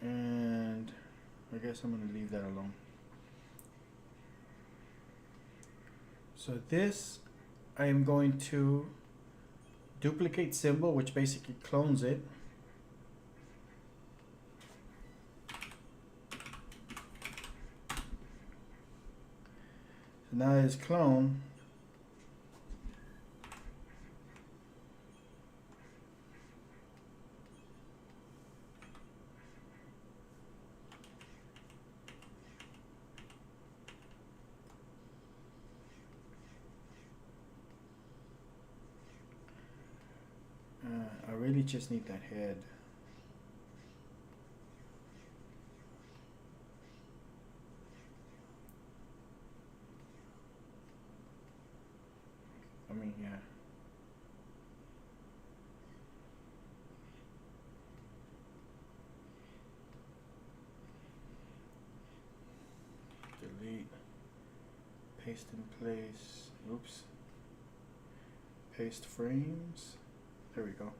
And I guess I'm gonna leave that alone. So this, I am going to duplicate symbol, which basically clones it. So now it's clone. I really just need that head. I mean, yeah. Delete. Paste in place. Oops. Paste frames. There we go.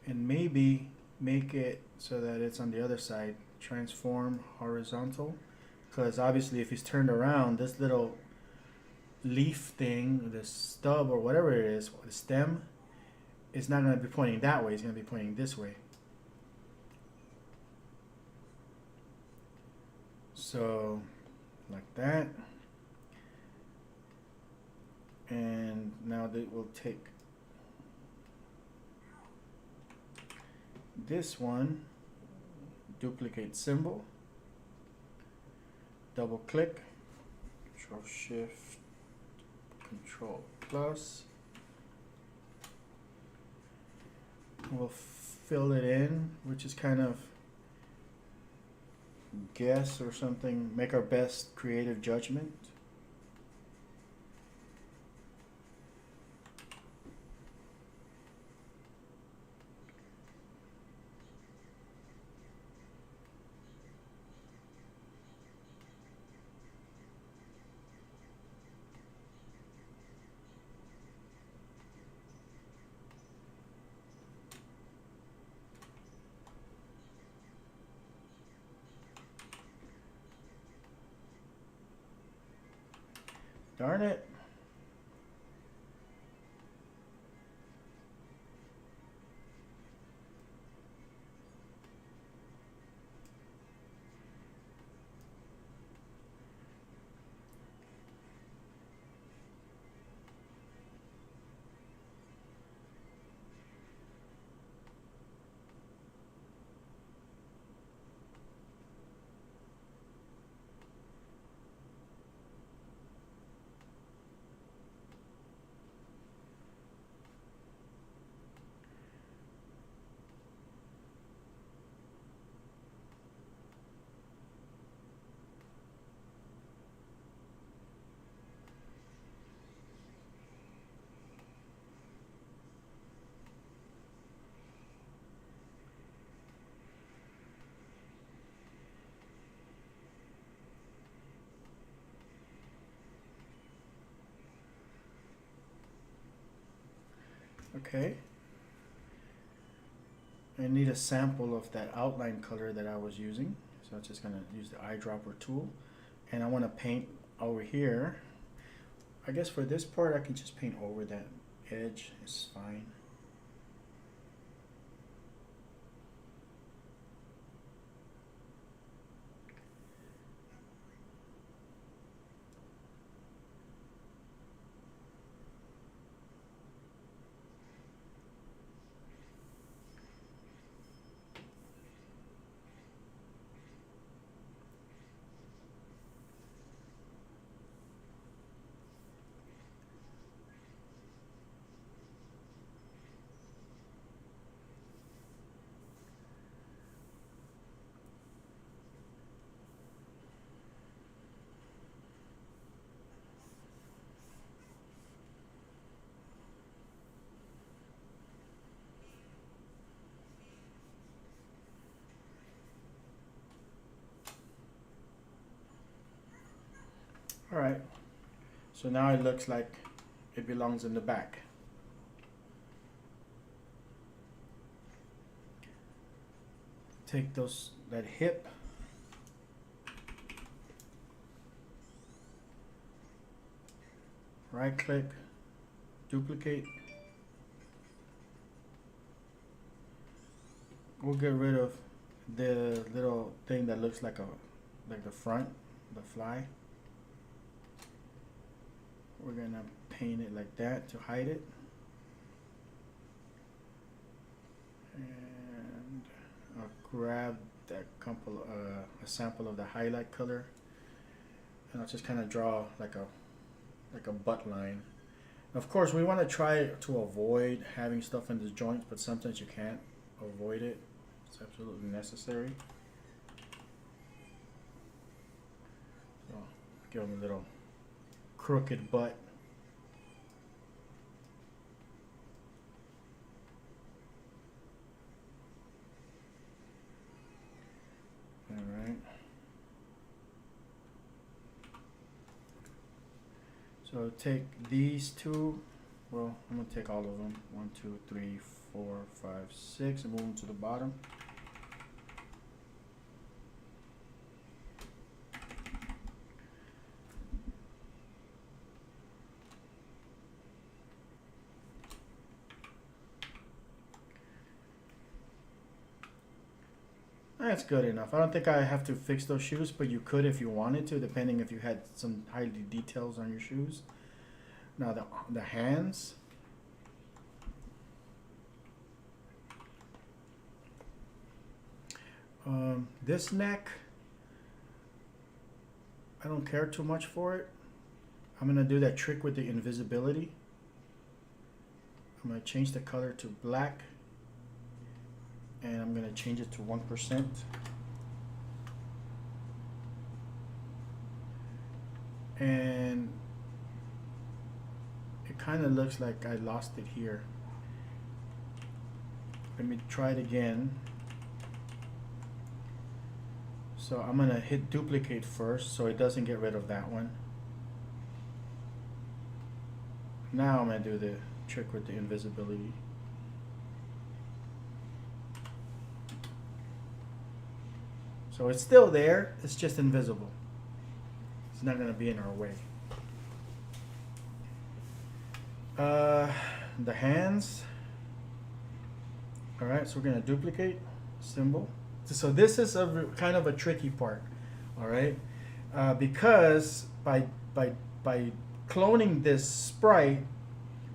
And maybe make it so that it's on the other side. Transform horizontal. Because obviously if he's turned around, this little leaf thing, the stub or whatever it is, the stem, is not going to be pointing that way. It's going to be pointing this way. So, like that. And now that we'll take this one, duplicate symbol, double click, Control Shift, Control plus. We'll fill it in, which is kind of guess or something, make our best creative judgment. Darn it. Okay. I need a sample of that outline color that I was using. So I'm just gonna use the eyedropper tool, and I want to paint over here. I guess for this part I can just paint over that edge, it's fine. All right, so now it looks like it belongs in the back. Take that hip, right click, duplicate. We'll get rid of the little thing that looks like the front, the fly. We're gonna paint it like that to hide it. And I'll grab that a sample of the highlight color, and I'll just kind of draw like a butt line. Of course, we want to try to avoid having stuff in the joints, but sometimes you can't avoid it. It's absolutely necessary. So give them a little crooked butt. All right. So take these two. Well, I'm gonna take all of them. 1, 2, 3, 4, 5, 6, and move them to the bottom. That's good enough. I don't think I have to fix those shoes, but you could if you wanted to, depending if you had some highly details on your shoes. Now the hands. This neck, I don't care too much for it. I'm gonna do that trick with the invisibility. I'm gonna change the color to black, and I'm gonna change it to 1%. And it kind of looks like I lost it here. Let me try it again. So I'm gonna hit duplicate first so it doesn't get rid of that one. Now I'm gonna do the trick with the invisibility. So it's still there, it's just invisible. It's not gonna be in our way. The hands. All right, so we're gonna duplicate symbol. So this is kind of a tricky part, all right? Because by cloning this sprite,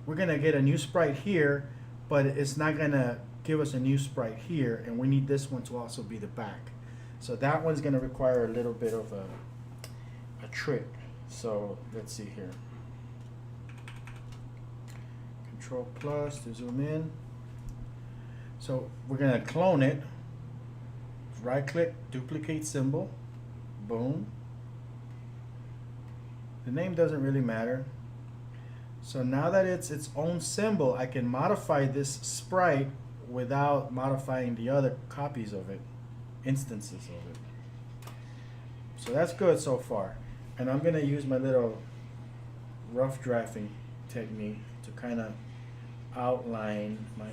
we're gonna get a new sprite here, but it's not gonna give us a new sprite here, and we need this one to also be the back. So that one's gonna require a little bit of a trick. So let's see here. Control plus to zoom in. So we're gonna clone it. Right click, duplicate symbol, boom. The name doesn't really matter. So now that it's its own symbol, I can modify this sprite without modifying the other copies of it, instances of it. So that's good so far. And I'm gonna use my little rough drafting technique to kind of outline my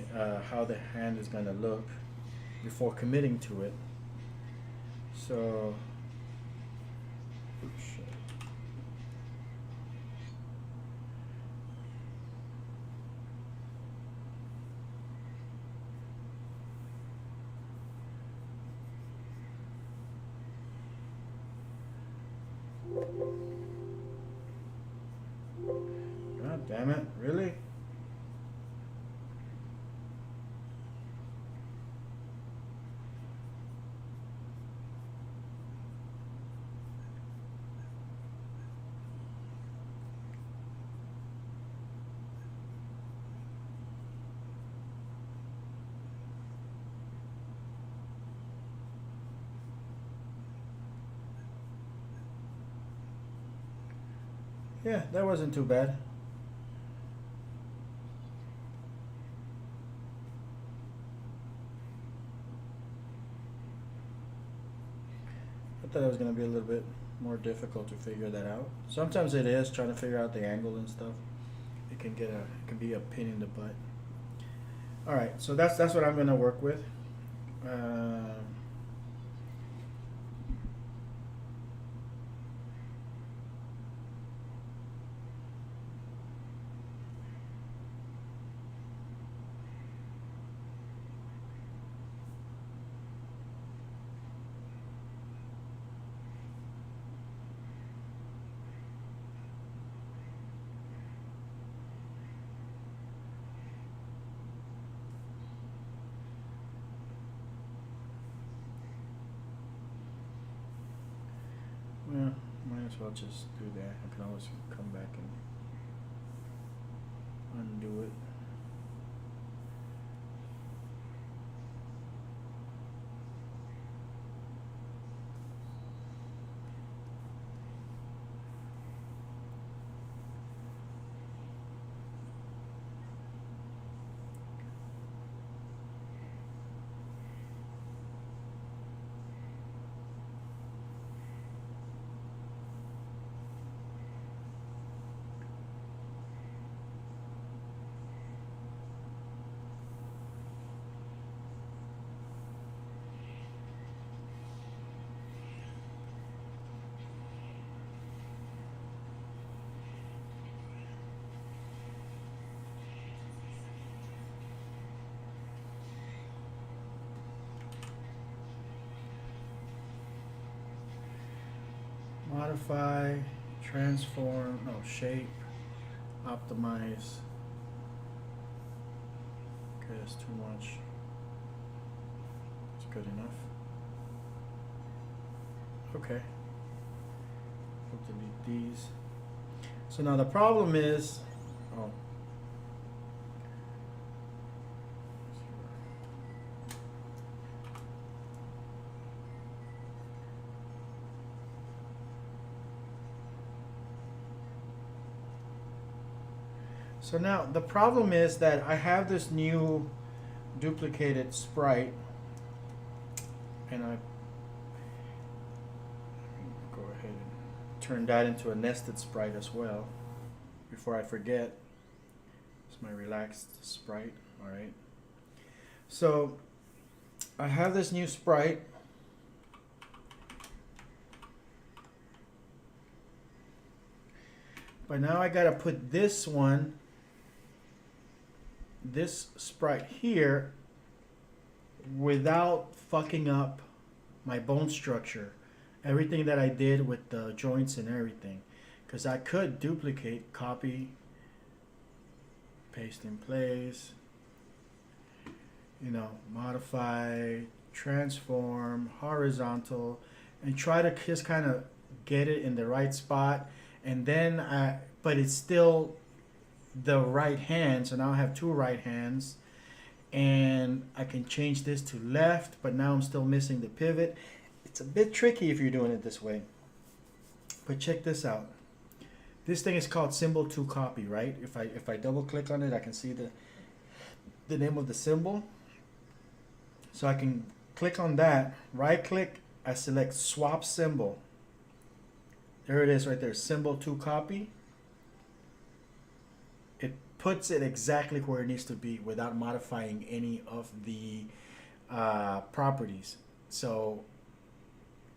how the hand is gonna look. before committing to it. So, oops, shit. God damn it, really? Yeah, that wasn't too bad. I thought it was going to be a little bit more difficult to figure that out. Sometimes it is, trying to figure out the angle and stuff. It can be a pain in the butt. All right, so that's what I'm going to work with. Yeah, might as well just do that. I can always come back and undo it. Modify, transform, no, shape, optimize. Okay, that's too much. It's good enough. Okay. We'll delete these. So now the problem is, oh. So now the problem is that I have this new duplicated sprite, and I go ahead and turn that into a nested sprite as well before I forget. It's my relaxed sprite. All right. So I have this new sprite. But now I gotta put this sprite here without fucking up my bone structure. Everything that I did with the joints and everything. Because I could duplicate, copy, paste in place, modify, transform, horizontal, and try to just kind of get it in the right spot. And then, but it's still the right hand, so now I have two right hands, and I can change this to left, but now I'm still missing the pivot. It's a bit tricky if you're doing it this way, but check this out. This thing is called symbol to copy, right? If I double click on it, I can see the name of the symbol. So I can click on that, right click, I select swap symbol. There it is right there, symbol to copy. It puts it exactly where it needs to be without modifying any of the properties. So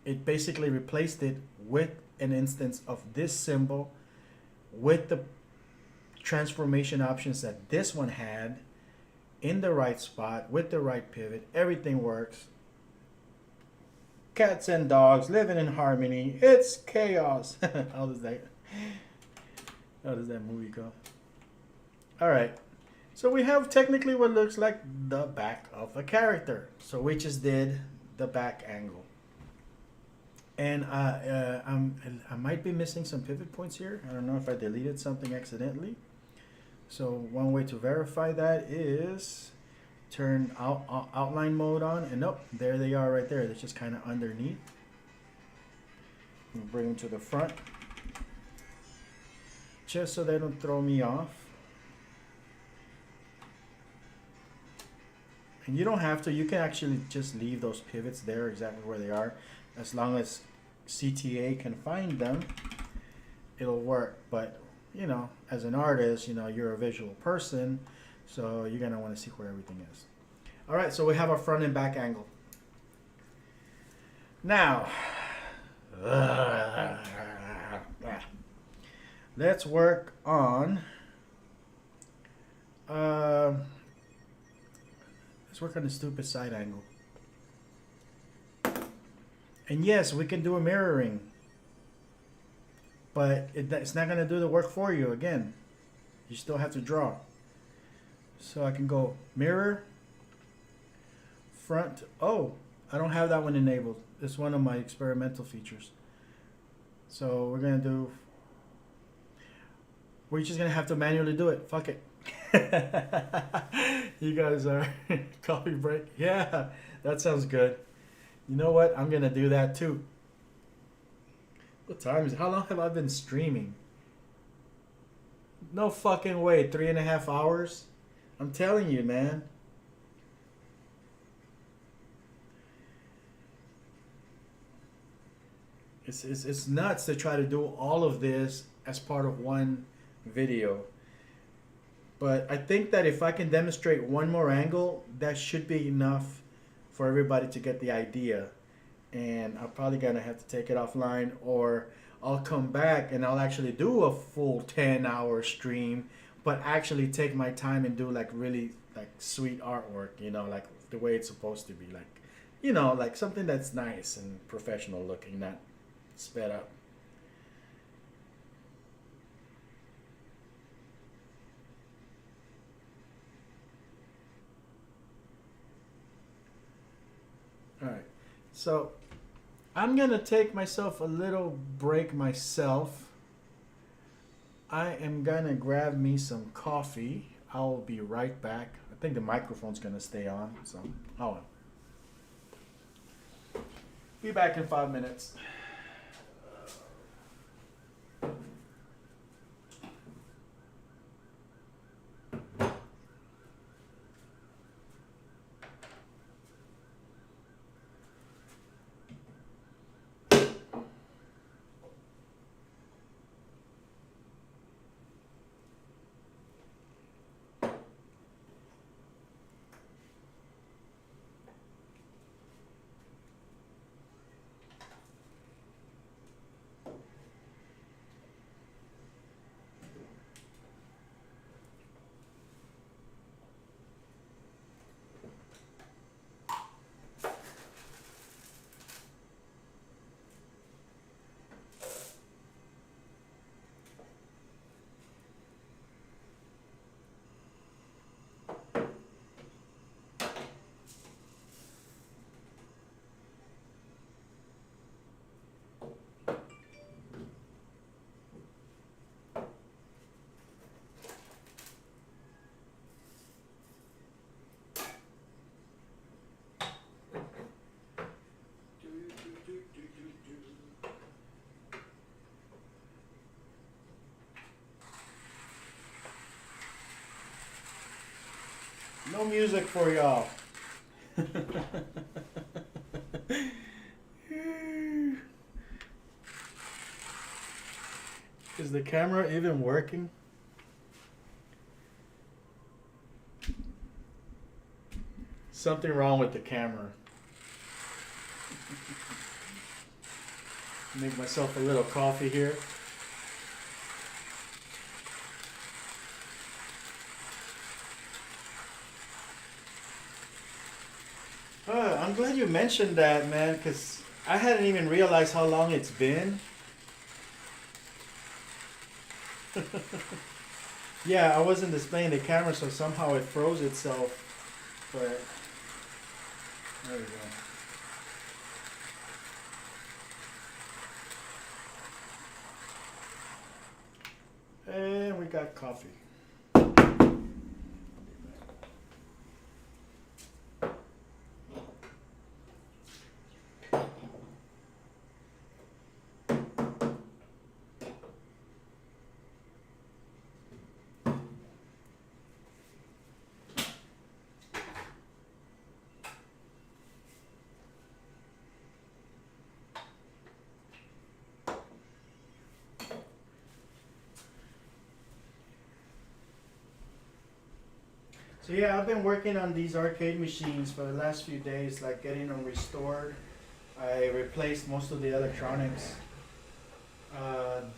it basically replaced it with an instance of this symbol with the transformation options that this one had in the right spot with the right pivot. Everything works. Cats and dogs living in harmony. It's chaos. How does that movie go? All right. So we have technically what looks like the back of a character. So we just did the back angle. And I might be missing some pivot points here. I don't know if I deleted something accidentally. So one way to verify that is turn outline mode on, and nope, there they are right there. They're just kind of underneath. And bring them to the front, just so they don't throw me off. And you don't have to. You can actually just leave those pivots there exactly where they are, as long as CTA can find them. It'll work. But you know, as an artist, you know, you're a visual person, so you're gonna want to see where everything is. All right, so we have our front and back angle. Now, let's work on. Let's work on the stupid side angle. And yes, we can do a mirroring, but it's not going to do the work for you. Again, you still have to draw. So I can go mirror, front. Oh, I don't have that one enabled. It's one of my experimental features. So we're going to do, we're just going to have to manually do it. Fuck it. You guys are coffee break. Yeah, that sounds good. You know what? I'm going to do that too. What time is it? How long have I been streaming? No fucking way. 3.5 hours? I'm telling you, man. It's nuts to try to do all of this as part of one video. But I think that if I can demonstrate one more angle, that should be enough for everybody to get the idea. And I'm probably gonna have to take it offline, or I'll come back and I'll actually do a full 10-hour stream, but actually take my time and do like really like sweet artwork, you know, like the way it's supposed to be, like, you know, like something that's nice and professional looking, not sped up. All right, so I'm gonna take myself a little break myself. I am gonna grab me some coffee. I'll be right back. I think the microphone's gonna stay on, so hold on. Be back in 5 minutes. No music for y'all. Is the camera even working? Something wrong with the camera. Make myself a little coffee here. I'm glad you mentioned that, man, because I hadn't even realized how long it's been. Yeah, I wasn't displaying the camera, so somehow it froze itself. But there we go. And we got coffee. So yeah, I've been working on these arcade machines for the last few days, like getting them restored. I replaced most of the electronics.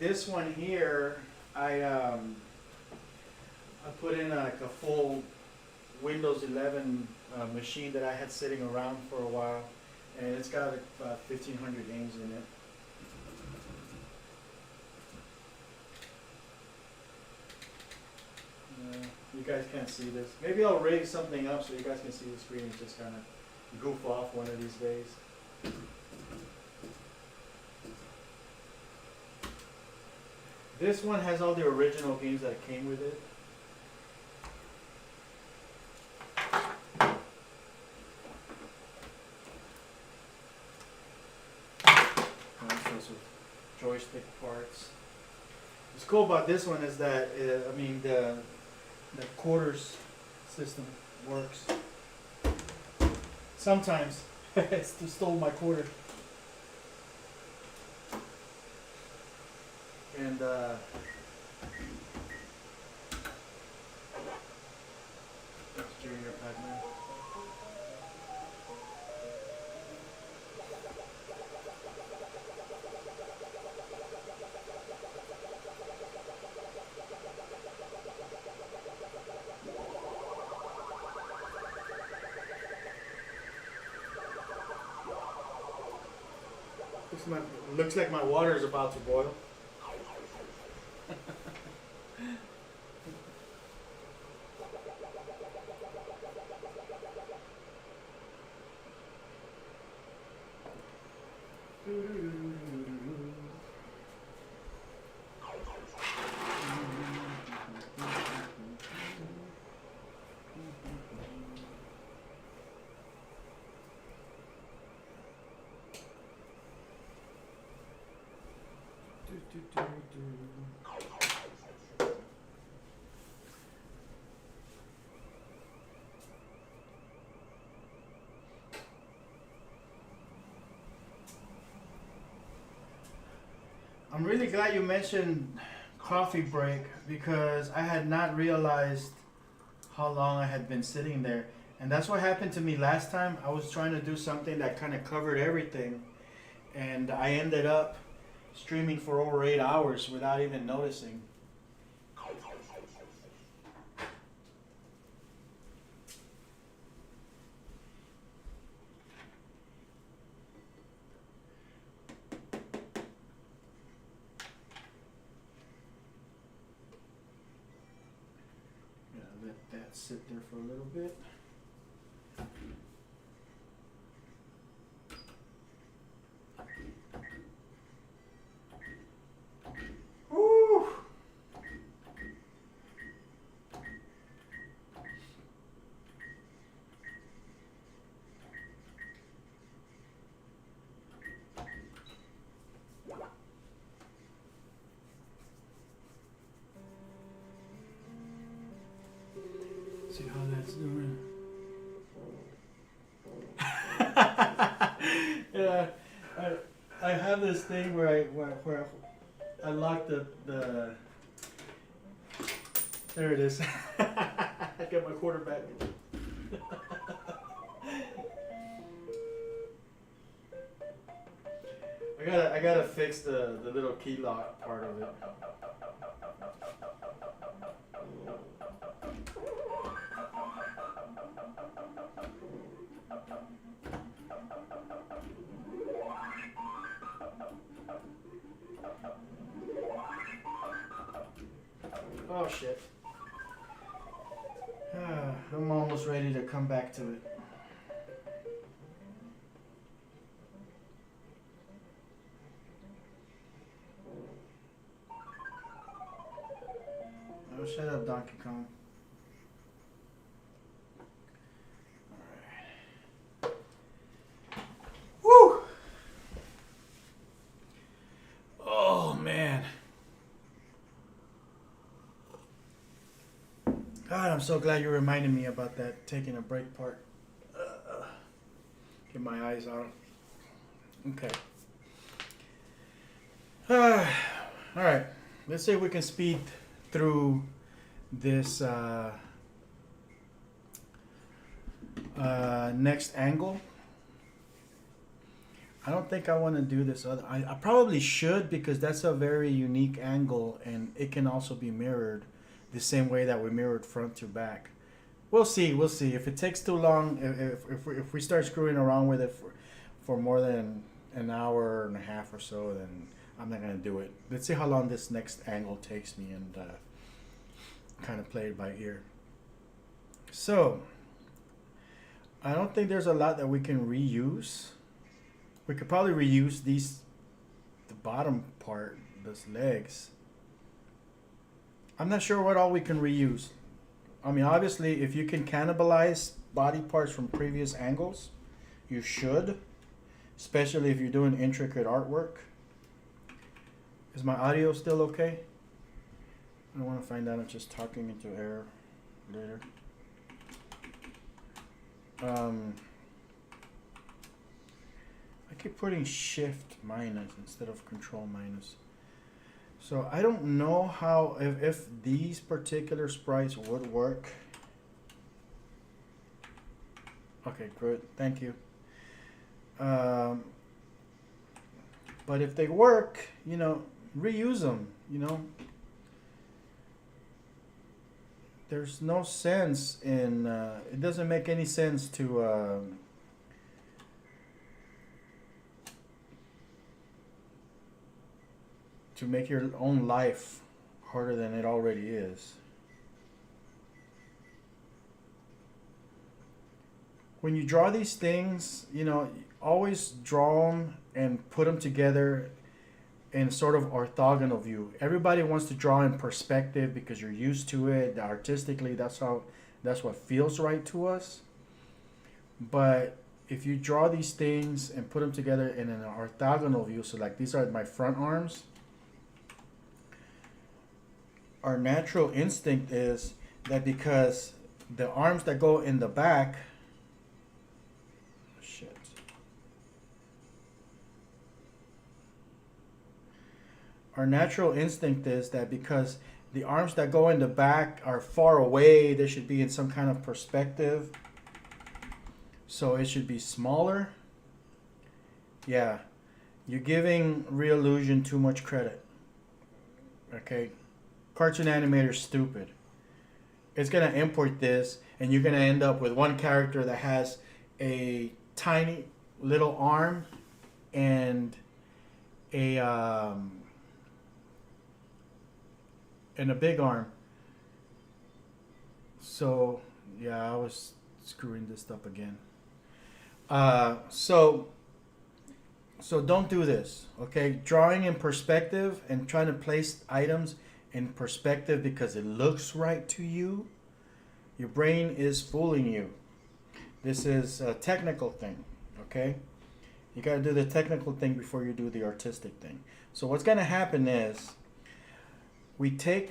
This one here, I put in like a full Windows 11 machine that I had sitting around for a while, and it's got about 1,500 games in it. You guys can't see this. Maybe I'll rig something up so you guys can see the screen and just kind of goof off one of these days. This one has all the original games that came with it. Also joystick parts. What's cool about this one is that I mean the quarters system works. Sometimes it stole my quarter. And Junior Pac-Man. Looks like my water is about to boil. I'm really glad you mentioned coffee break because I had not realized how long I had been sitting there. And that's what happened to me last time. I was trying to do something that kind of covered everything. And I ended up streaming for over 8 hours without even noticing. Sit there for a little bit. Woo! See how that's doing. Yeah, I have this thing where I lock the there it is. I got my quarterback. I gotta fix the little key lock part of it. Oh shit. I'm almost ready to come back to it. Oh, shut up, Donkey Kong. Alright. Woo! Oh, man. God, I'm so glad you reminded me about that taking a break part. Get my eyes out. Okay. Alright. Let's see if we can speed through this next angle. I don't think I want to do this other. I probably should, because that's a very unique angle and it can also be mirrored the same way that we mirrored front to back. We'll see. If it takes too long, if we start screwing around with it for more than an hour and a half or so, then I'm not going to do it. Let's see how long this next angle takes me and kind of play it by ear. So, I don't think there's a lot that we can reuse. We could probably reuse the bottom part, those legs. I'm not sure what all we can reuse. I mean, obviously, if you can cannibalize body parts from previous angles, you should, especially if you're doing intricate artwork. Is my audio still okay? I don't want to find out I'm just talking into error later. I keep putting shift minus instead of control minus. So I don't know how, if these particular sprites would work. Okay, good, thank you. But if they work, you know, reuse them, you know. There's no sense in, it doesn't make any sense to make your own life harder than it already is. When you draw these things, you know, always draw them and put them together in sort of orthogonal view. Everybody wants to draw in perspective because you're used to it. Artistically, that's what feels right to us. But if you draw these things and put them together in an orthogonal view, so like these are my front arms, our natural instinct is that because the arms that go in the back, shit. Our natural instinct is that because the arms that go in the back are far away, they should be in some kind of perspective. So it should be smaller. Yeah, you're giving Reallusion too much credit. Okay. Cartoon animator's stupid. It's gonna import this and you're gonna end up with one character that has a tiny little arm and a big arm. So yeah, I was screwing this up again. So don't do this, okay? Drawing in perspective and trying to place items in perspective because it looks right to you, your brain is fooling you. This is a technical thing, okay? You gotta do the technical thing before you do the artistic thing. So what's gonna happen is, we take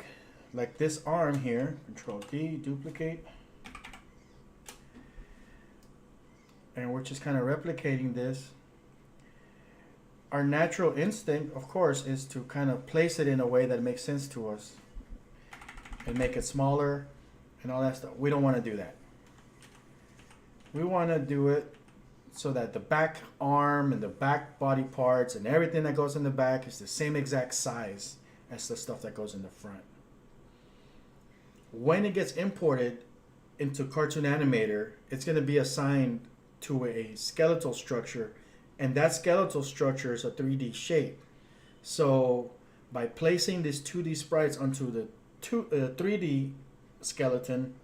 like this arm here, Control D, duplicate, and we're just kind of replicating this. Our natural instinct, of course, is to kind of place it in a way that makes sense to us and make it smaller and all that stuff. We don't want to do that. we want to do it so that the back arm and the back body parts and everything that goes in the back is the same exact size as the stuff that goes in the front. When it gets imported into Cartoon Animator, it's going to be assigned to a skeletal structure, and that skeletal structure is a 3D shape. So by placing these 2D sprites onto the 3D skeleton,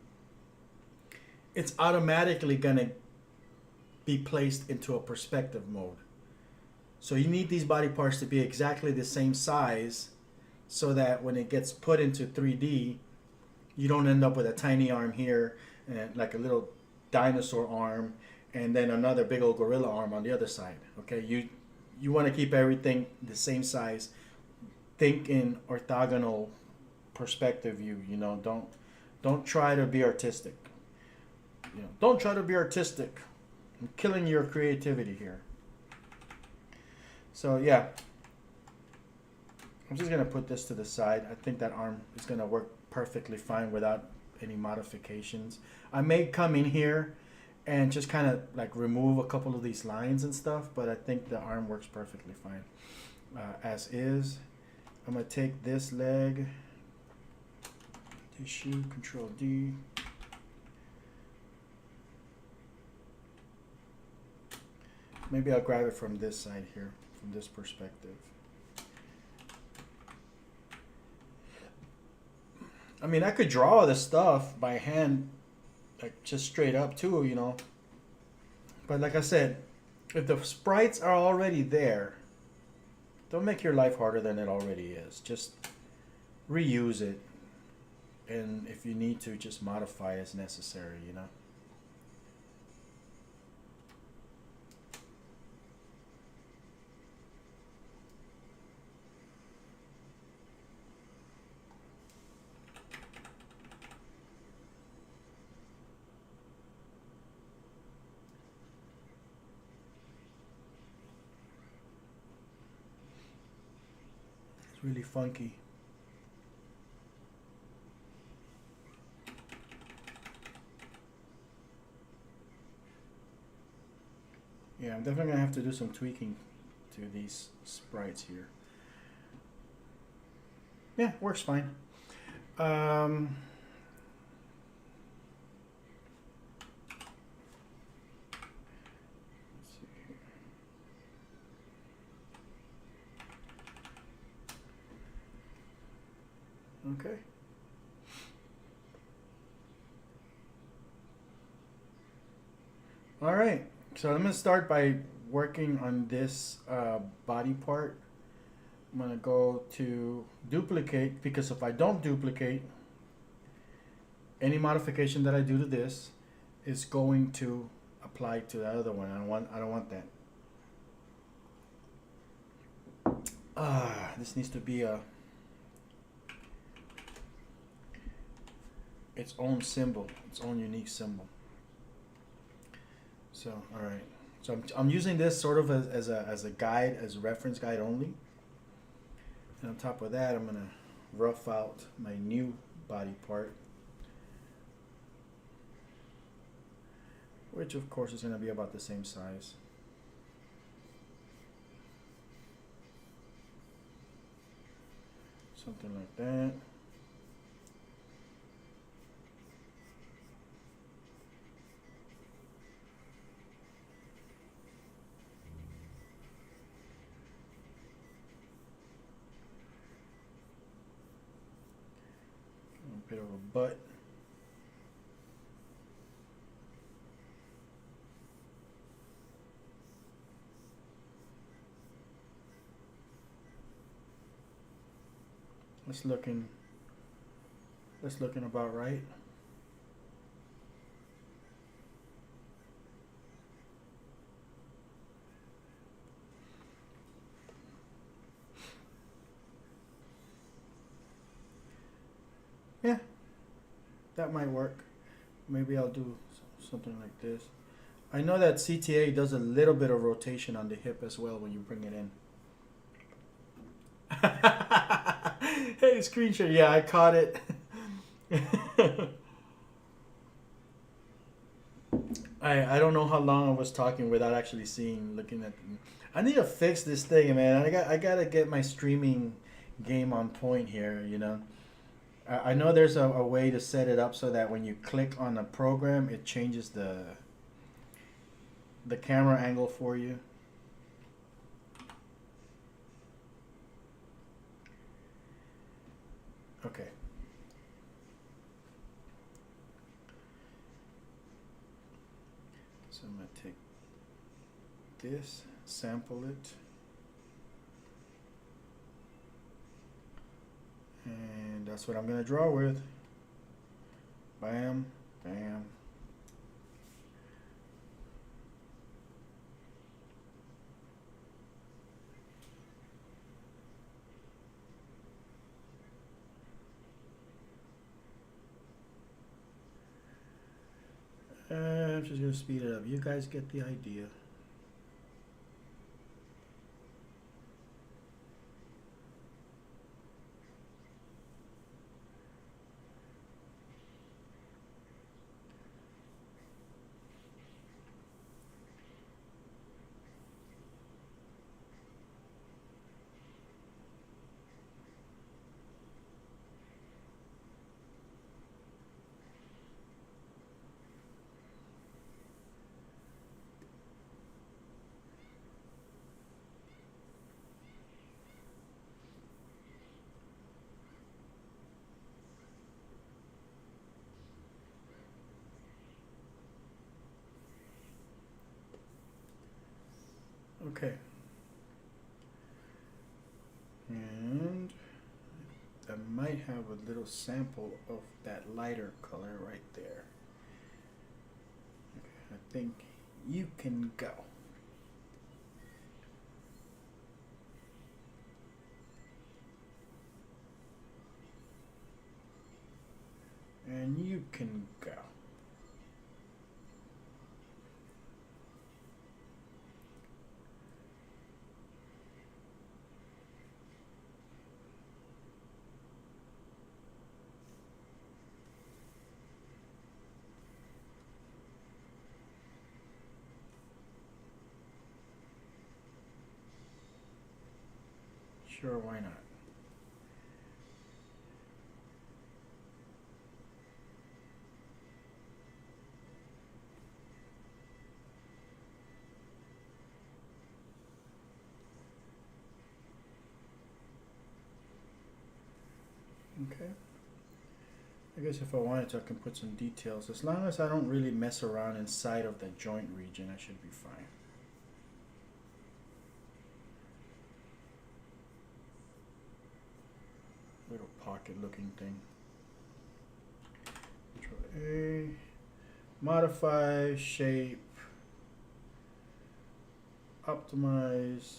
it's automatically going to be placed into a perspective mode. So you need these body parts to be exactly the same size so that when it gets put into 3D, you don't end up with a tiny arm here and like a little dinosaur arm and then another big old gorilla arm on the other side. Okay, you want to keep everything the same size. Think in orthogonal perspective view. You know, don't try to be artistic. You know, don't try to be artistic. I'm killing your creativity here. So yeah, I'm just gonna put this to the side. I think that arm is gonna work perfectly fine without any modifications. I may come in here and just kind of like remove a couple of these lines and stuff, but I think the arm works perfectly fine as is. I'm gonna take this leg, tissue, Control D. Maybe I'll grab it from this side here, from this perspective. I mean, I could draw this stuff by hand, like just straight up too, you know. But like I said, if the sprites are already there, don't make your life harder than it already is. Just reuse it. And if you need to, just modify as necessary, you know. Really funky. Yeah, I'm definitely gonna have to do some tweaking to these sprites here. Yeah, works fine. Okay. All right. So I'm going to start by working on this body part. I'm going to go to duplicate, because if I don't duplicate, any modification that I do to this is going to apply to the other one. I don't want that. This needs to be its own symbol, its own unique symbol. So, all right. So I'm using this sort of as a guide, as a reference guide only. And on top of that, I'm gonna rough out my new body part, which of course is gonna be about the same size. Something like that. A bit of a butt. That's looking about right. Yeah, that might work. Maybe I'll do something like this. I know that CTA does a little bit of rotation on the hip as well when you bring it in. Hey, screen share. Yeah, I caught it. I don't know how long I was talking without actually looking at. I need to fix this thing, man. I gotta get my streaming game on point here. You know, I know there's a way to set it up so that when you click on a program, it changes the camera angle for you. Okay. So I'm gonna take this, sample it, and that's what I'm gonna draw with. Bam, bam. I'm just gonna speed it up. You guys get the idea. Okay. And I might have a little sample of that lighter color right there. Okay, I think you can go. And you can go. Sure, why not? Okay. I guess if I wanted to, I can put some details. As long as I don't really mess around inside of the joint region, I should be fine. Little pocket looking thing. Control A. Modify, shape, optimize.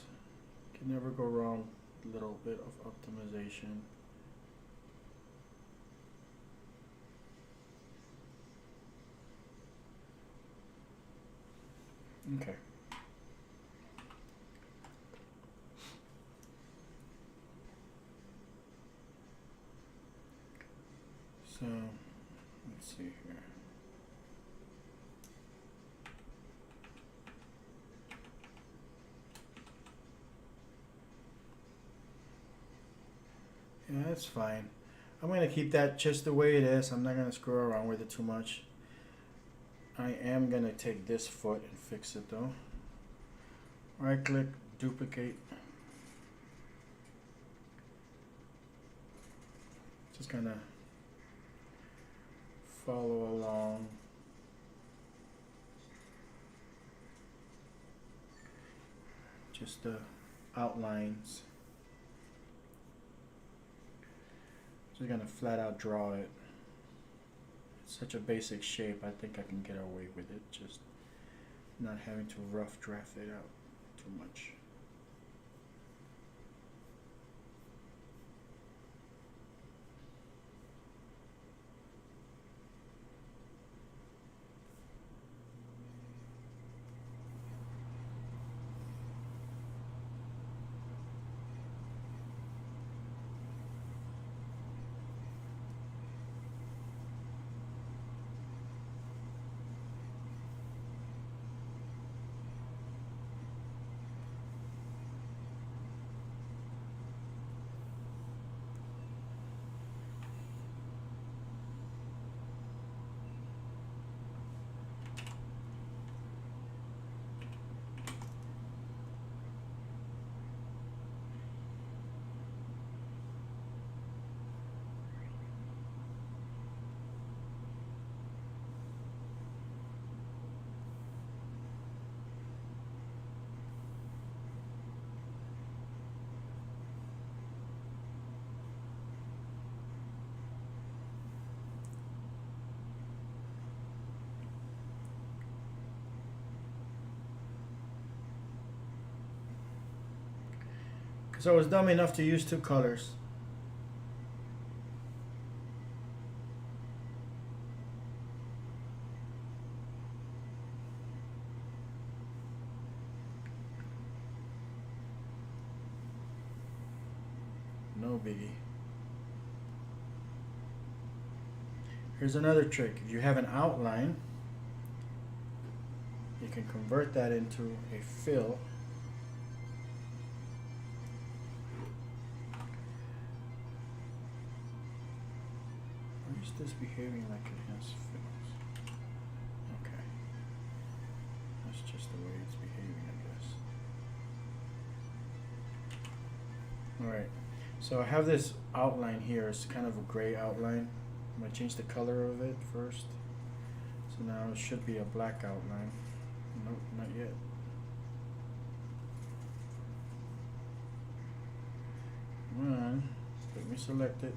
Can never go wrong. A little bit of optimization. Okay. So, let's see here. Yeah, that's fine. I'm going to keep that just the way it is. I'm not going to screw around with it too much. I am going to take this foot and fix it though. Right click, duplicate. Just kind of follow along. Just the outlines. Just gonna flat out draw it. It's such a basic shape, I think I can get away with it, just not having to rough draft it out too much. So I was dumb enough to use two colors. No biggie. Here's another trick. If you have an outline, you can convert that into a fill. Why is this behaving like it has fills? Okay. That's just the way it's behaving, I guess. Alright. So I have this outline here. It's kind of a gray outline. I'm going to change the color of it first. So now it should be a black outline. Nope, not yet. Come on. Let me select it.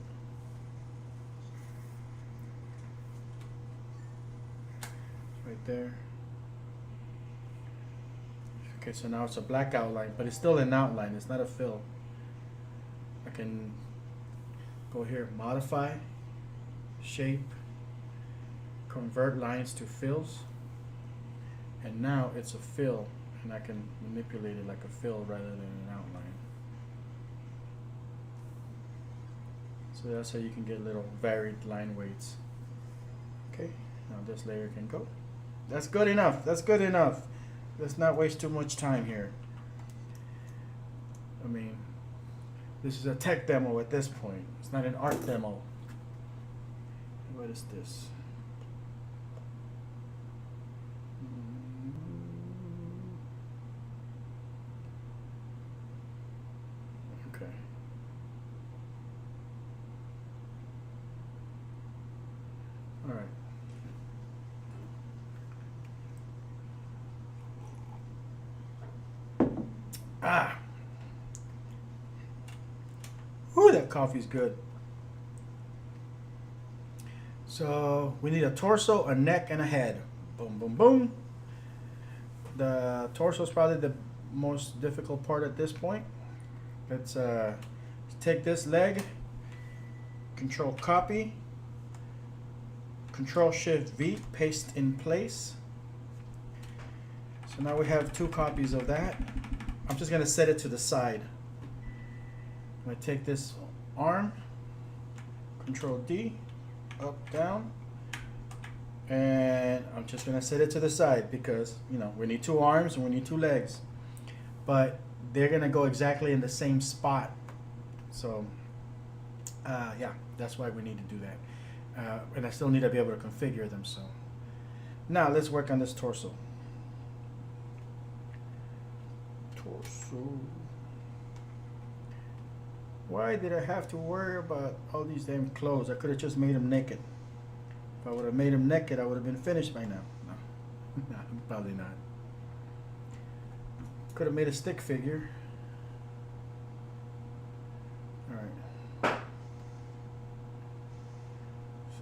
It's right there. Okay, so now it's a black outline, but it's still an outline. It's not a fill. I can go here, modify, shape, convert lines to fills, and now it's a fill, and I can manipulate it like a fill rather than an outline. So that's how you can get little varied line weights. Okay, now this layer can go. That's good enough. That's good enough. Let's not waste too much time here. I mean, this is a tech demo at this point. It's not an art demo. What is this? Okay. All right. Ah. Ooh, that coffee's good. So we need a torso, a neck, and a head. Boom, boom, boom. The torso is probably the most difficult part at this point. Let's take this leg, Control copy, Control Shift V, paste in place. So now we have two copies of that. I'm just gonna set it to the side. I'm gonna take this arm, Control D, up, down, and I'm just gonna set it to the side because, you know, we need two arms and we need two legs, but they're gonna go exactly in the same spot. So yeah, that's why we need to do that, and I still need to be able to configure them. So now let's work on this torso. Why did I have to worry about all these damn clothes? I could have just made him naked. If I would have made him naked, I would have been finished by now. No, no, probably not. Could have made a stick figure. Alright.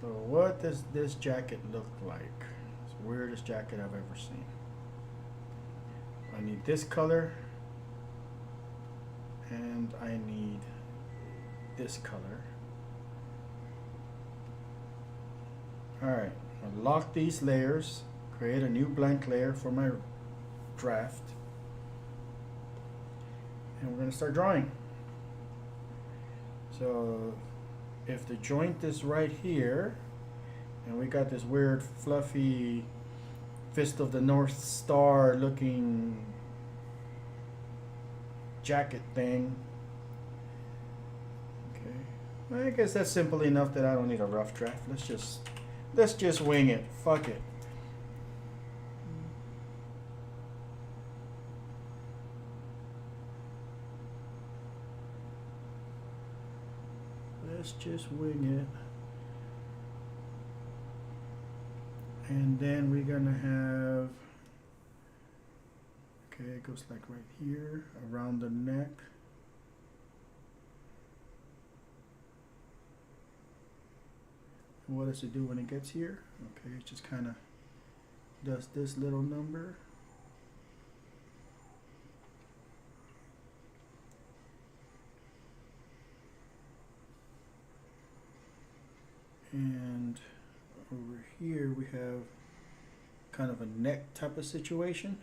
So what does this jacket look like? It's the weirdest jacket I've ever seen. I need this color. And I need this color. Alright, I'll lock these layers, create a new blank layer for my draft, and we're going to start drawing. So if the joint is right here, and we got this weird fluffy Fist of the North Star looking jacket thing. Okay, I guess that's simple enough that I don't need a rough draft. Let's just wing it. Fuck it. Let's just wing it. And then we're gonna have, okay, it goes like right here, around the neck. And what does it do when it gets here? Okay, it just kind of does this little number. And over here we have kind of a neck type of situation.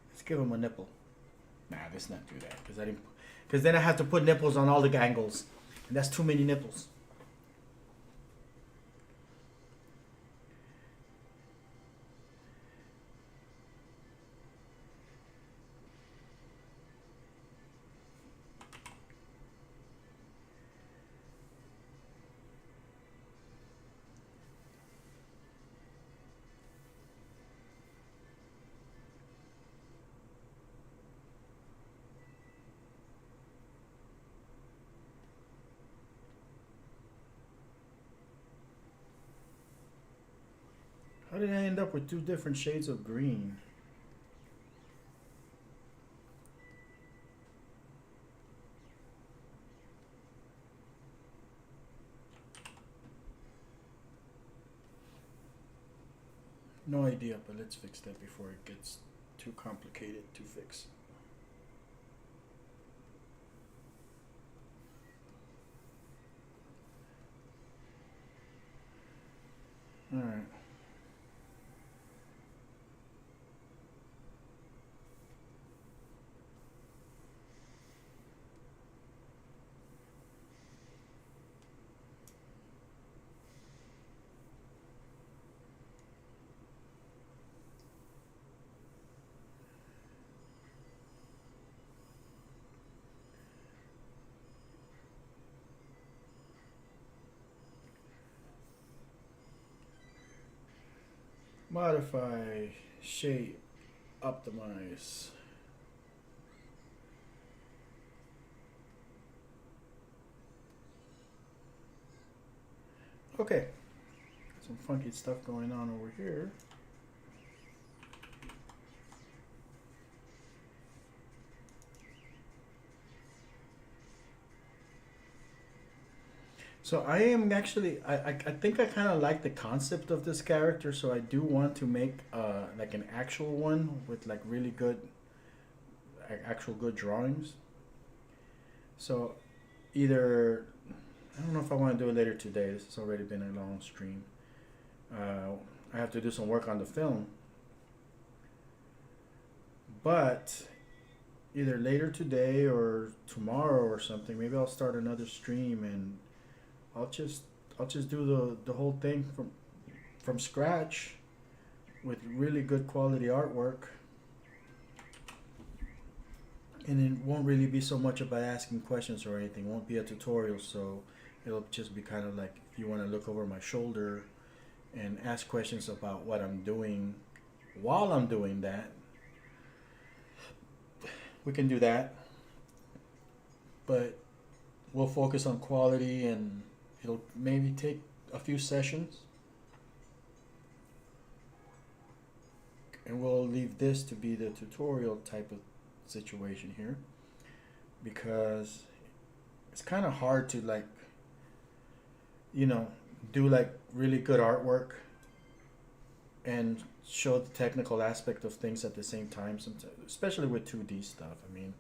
Let's give him a nipple. Nah, let's not do that because then I have to put nipples on all the angles, and that's too many nipples. How did I end up with two different shades of green? No idea, but let's fix that before it gets too complicated to fix. All right. Modify, shape, optimize. Okay, some funky stuff going on over here. So I am actually, I think I kind of like the concept of this character, so I do want to make like an actual one with like really good, actual good drawings. So either, I don't know if I want to do it later today. This has already been a long stream. I have to do some work on the film. But either later today or tomorrow or something, maybe I'll start another stream and I'll just do the whole thing from scratch with really good quality artwork. And it won't really be so much about asking questions or anything. It won't be a tutorial, so it'll just be kind of like if you want to look over my shoulder and ask questions about what I'm doing while I'm doing that, we can do that. But we'll focus on quality, and it'll maybe take a few sessions. And we'll leave this to be the tutorial type of situation here, because it's kind of hard to like, you know, do like really good artwork and show the technical aspect of things at the same time, sometimes, especially with 2D stuff. I mean,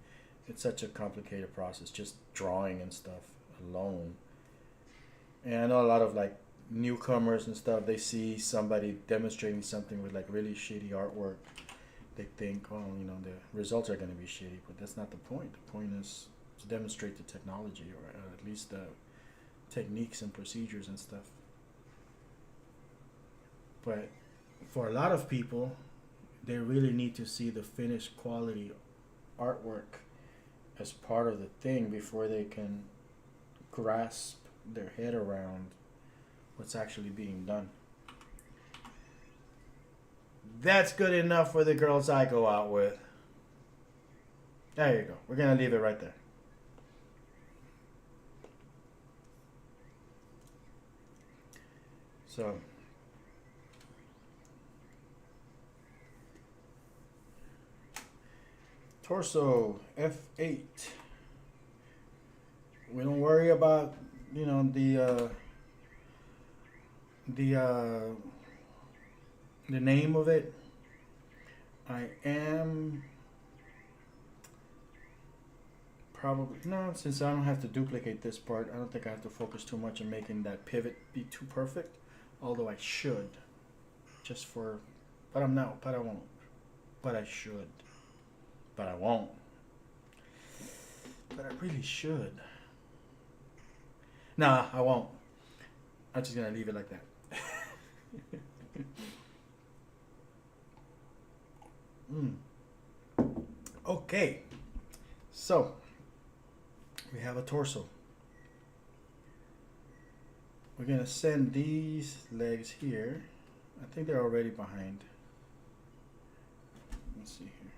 it's such a complicated process, just drawing and stuff alone. And I know a lot of like newcomers and stuff, they see somebody demonstrating something with like really shitty artwork, they think, oh, you know, the results are going to be shitty, but that's not the point. The point is to demonstrate the technology, or at least the techniques and procedures and stuff. But for a lot of people, they really need to see the finished quality artwork as part of the thing before they can grasp their head around what's actually being done. That's good enough for the girls I go out with. There you go. We're going to leave it right there. So, torso F8. We don't worry about, you know, the name of it, I am probably, no, since I don't have to duplicate this part, I don't think I have to focus too much on making that pivot be too perfect, although I should, just for, but I'm not, but I won't, but I should, but I won't, but I really should. Nah, I won't. I'm just gonna leave it like that. Okay, so we have a torso. We're gonna send these legs here. I think they're already behind. Let's see here.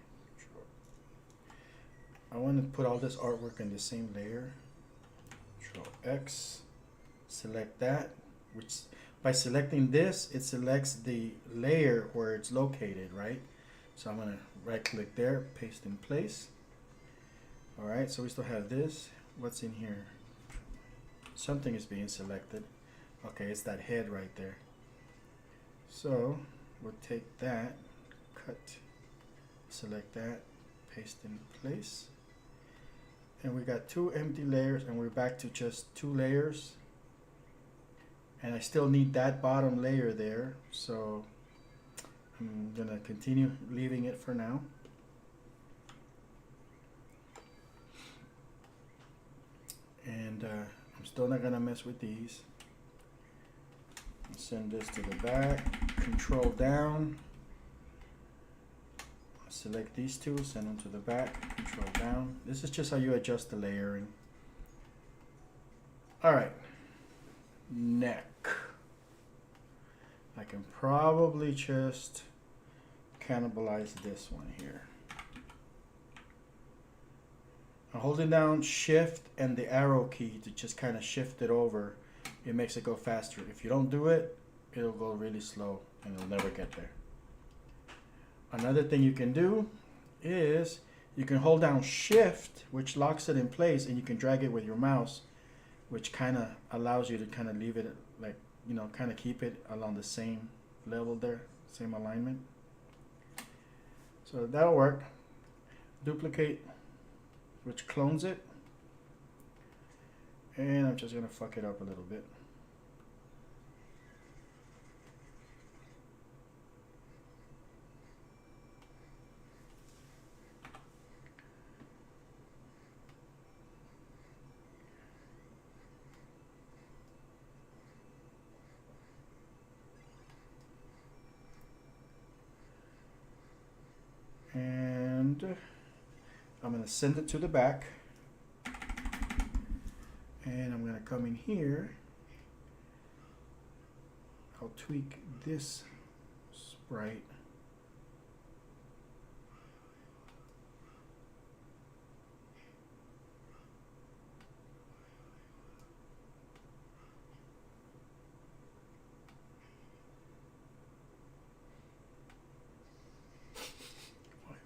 I want to put all this artwork in the same layer. Control X, select that, which by selecting this, it selects the layer where it's located, right? So I'm gonna right click there, paste in place. All right, so we still have this. What's in here? Something is being selected. Okay, it's that head right there. So we'll take that, cut, select that, paste in place. And we got 2 empty layers, and we're back to just 2 layers. And I still need that bottom layer there, so I'm gonna continue leaving it for now. And I'm still not gonna mess with these. Send this to the back, control down. Select these 2, send them to the back, control down. This is just how you adjust the layering. All right, neck. I can probably just cannibalize this one here. I'm holding down shift and the arrow key to just kind of shift it over. It makes it go faster. If you don't do it, it'll go really slow and you'll never get there. Another thing you can do is you can hold down shift, which locks it in place, and you can drag it with your mouse, which kind of allows you to kind of leave it like, you know, kind of keep it along the same level there, same alignment. So that'll work. Duplicate, which clones it. And I'm just gonna fuck it up a little bit. And I'm going to send it to the back. And I'm going to come in here. I'll tweak this sprite.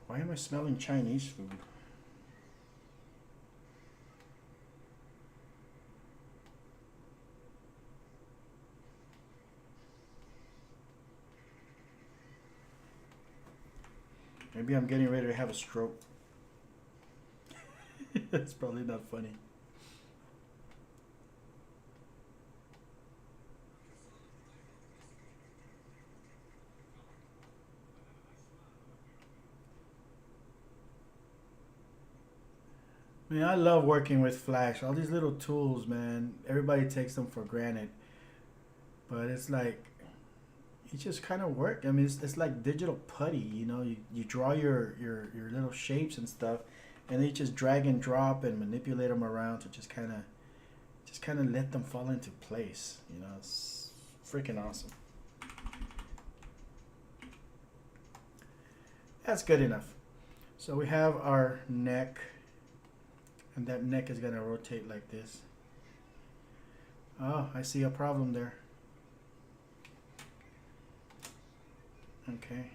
Why am I smelling Chinese food? Maybe I'm getting ready to have a stroke. That's probably not funny. Man, I love working with Flash. All these little tools, man. Everybody takes them for granted. But it's like, it just kind of work. I mean, it's like digital putty, you know. You draw your little shapes and stuff, and then you just drag and drop and manipulate them around to just kind of let them fall into place. You know, it's freaking awesome. That's good enough. So we have our neck, and that neck is gonna rotate like this. Oh, I see a problem there. Okay.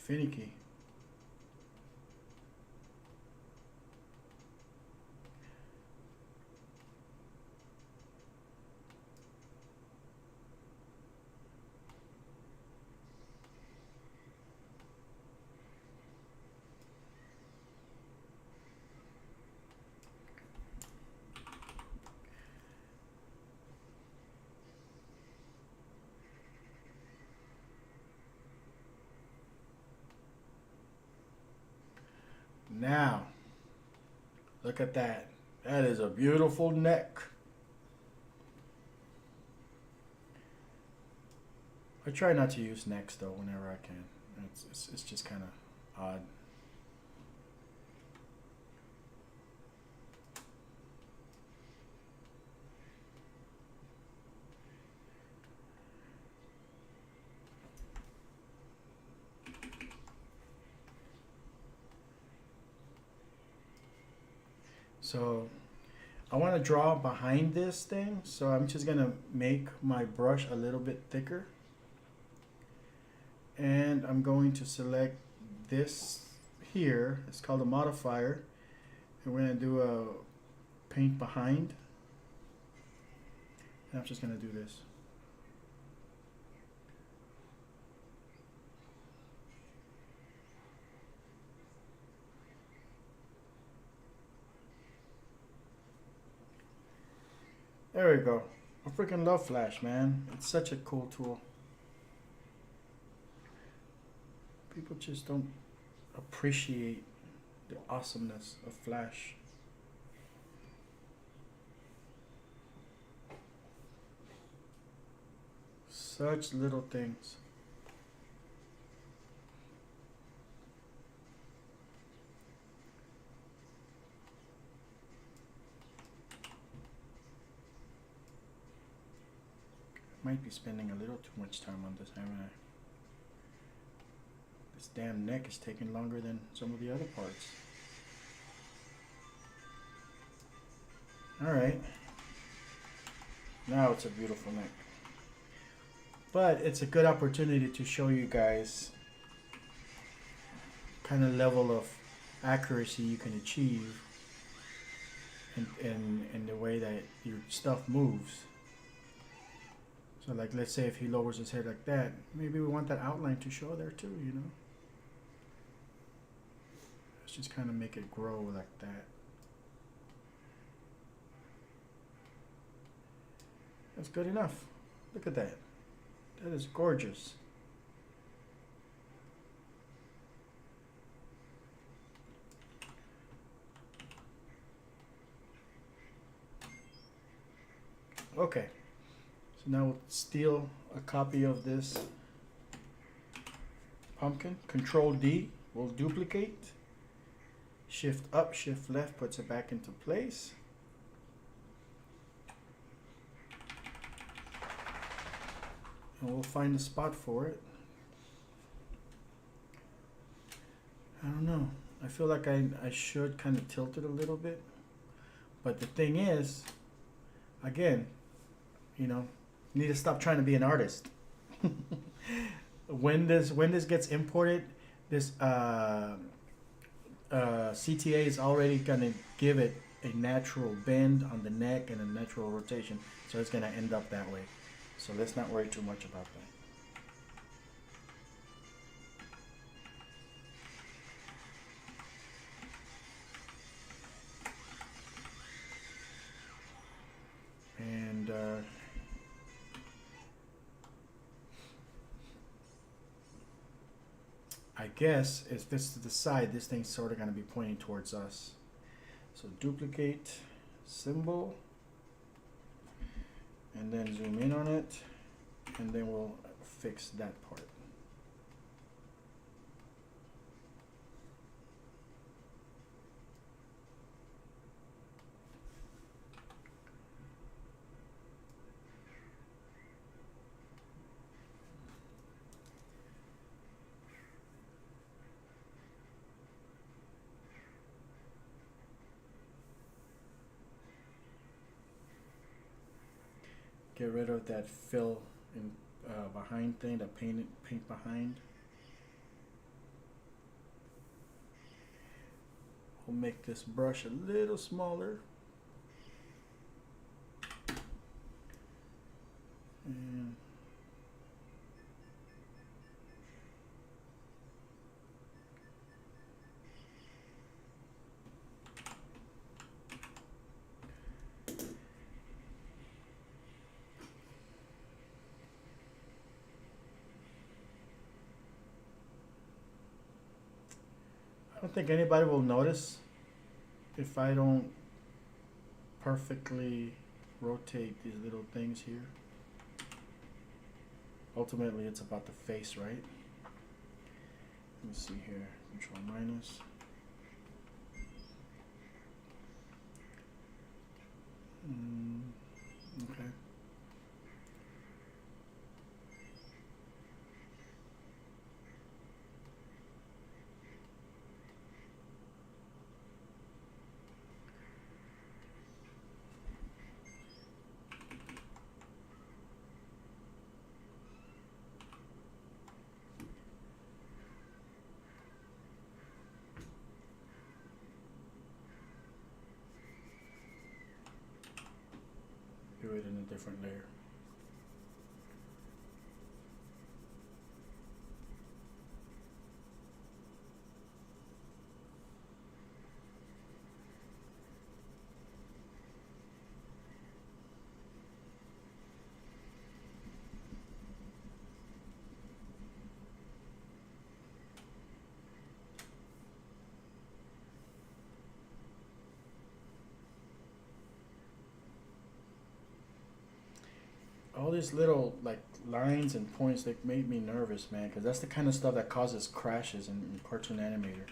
finicky. Now, look at that. That is a beautiful neck. I try not to use necks though whenever I can. It's just kind of odd. So I want to draw behind this thing, so I'm just gonna make my brush a little bit thicker, and I'm going to select this here. It's called a modifier, and we're gonna do a paint behind, and I'm just gonna do this. There we go. I freaking love Flash, man. It's such a cool tool. People just don't appreciate the awesomeness of Flash. Such little things. Might be spending a little too much time on this, haven't I? This damn neck is taking longer than some of the other parts. Alright. Now it's a beautiful neck. But it's a good opportunity to show you guys kind of level of accuracy you can achieve in the way that your stuff moves. So like, let's say if he lowers his head like that, maybe we want that outline to show there too, you know? Let's just kind of make it grow like that. That's good enough. Look at that. That is gorgeous. Okay. So now we'll steal a copy of this pumpkin. Control D will duplicate. Shift up, shift left puts it back into place. And we'll find a spot for it. I don't know. I feel like I should kind of tilt it a little bit. But the thing is, again, you know, you need to stop trying to be an artist. When this gets imported, this CTA is already gonna give it a natural bend on the neck and a natural rotation, so it's gonna end up that way. So let's not worry too much about that. And I guess if this is to the side, this thing's sort of going to be pointing towards us. So duplicate symbol, and then zoom in on it, and then we'll fix that part. Get rid of that fill in behind thing, the paint behind. make this brush a little smaller. And I don't think anybody will notice if I don't perfectly rotate these little things here. Ultimately, it's about the face, right? Let me see here. Control minus. Okay. Do it in a different layer. All these little like lines and points that made me nervous, man, because that's the kind of stuff that causes crashes in Cartoon Animator.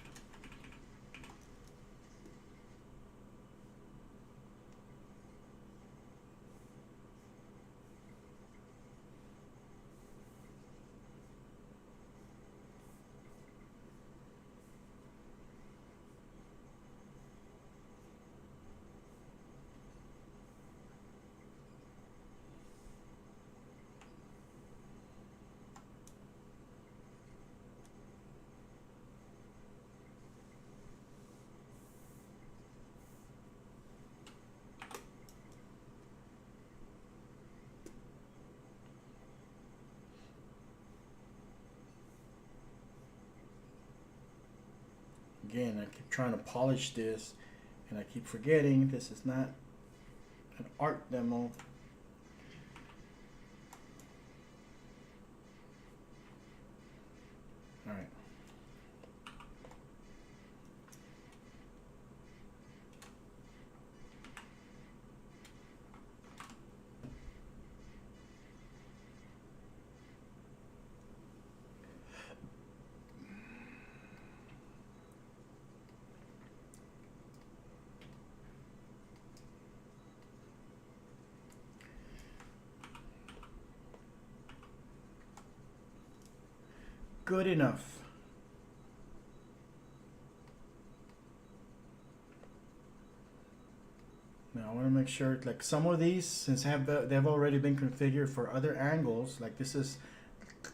Again, I keep trying to polish this, and I keep forgetting this is not an art demo. All right. Good enough. Now I want to make sure, like some of these, since they've already been configured for other angles, like this is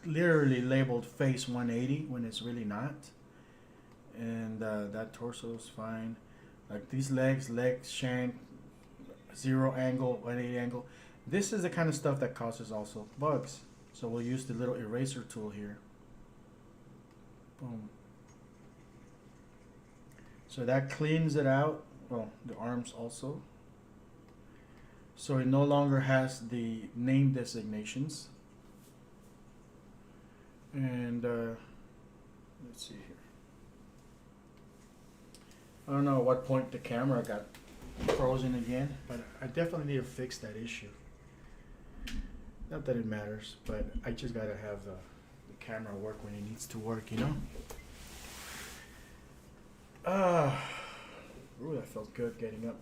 literally labeled face 180 when it's really not, and that torso is fine. Like these legs, shank, 0 angle, 180 angle. This is the kind of stuff that causes also bugs. So we'll use the little eraser tool here. Boom. So that cleans it out. Well, the arms also. So it no longer has the name designations. And let's see here. I don't know at what point the camera got frozen again, but I definitely need to fix that issue. Not that it matters, but I just gotta have the camera work when it needs to work, you know? Ooh, that felt good getting up.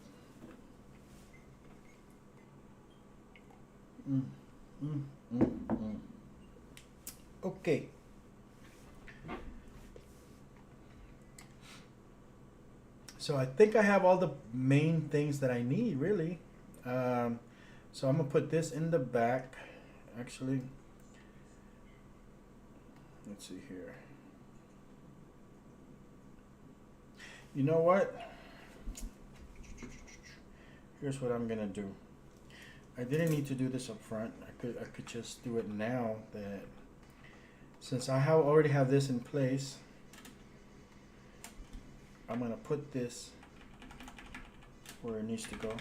Okay. So I think I have all the main things that I need, really. So I'm gonna put this in the back, actually. Let's see here. You know what? here's what I'm gonna do. I didn't need to do this up front. I could just do it now, that since I already have this in place, I'm gonna put this where it needs to go.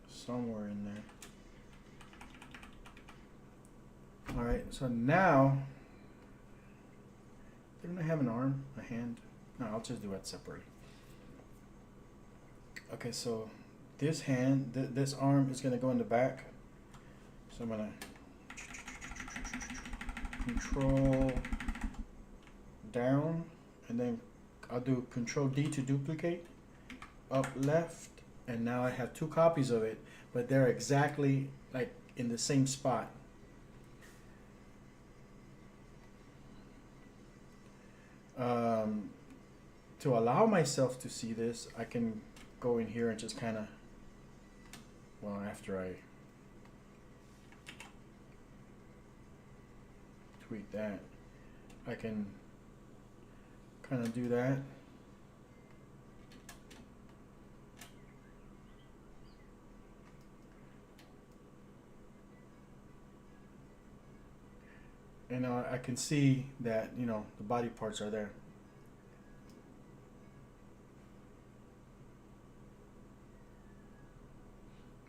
Somewhere in there. All right, so now, didn't I have an arm, a hand? No, I'll just do it separately. Okay, so this hand, this arm is gonna go in the back. So I'm gonna control down, and then I'll do control D to duplicate, up left, and now I have two copies of it, but they're exactly like in the same spot. To allow myself to see this, I can go in here and just kind of, well, after I tweak that, I can kind of do that. And I can see that, you know, the body parts are there.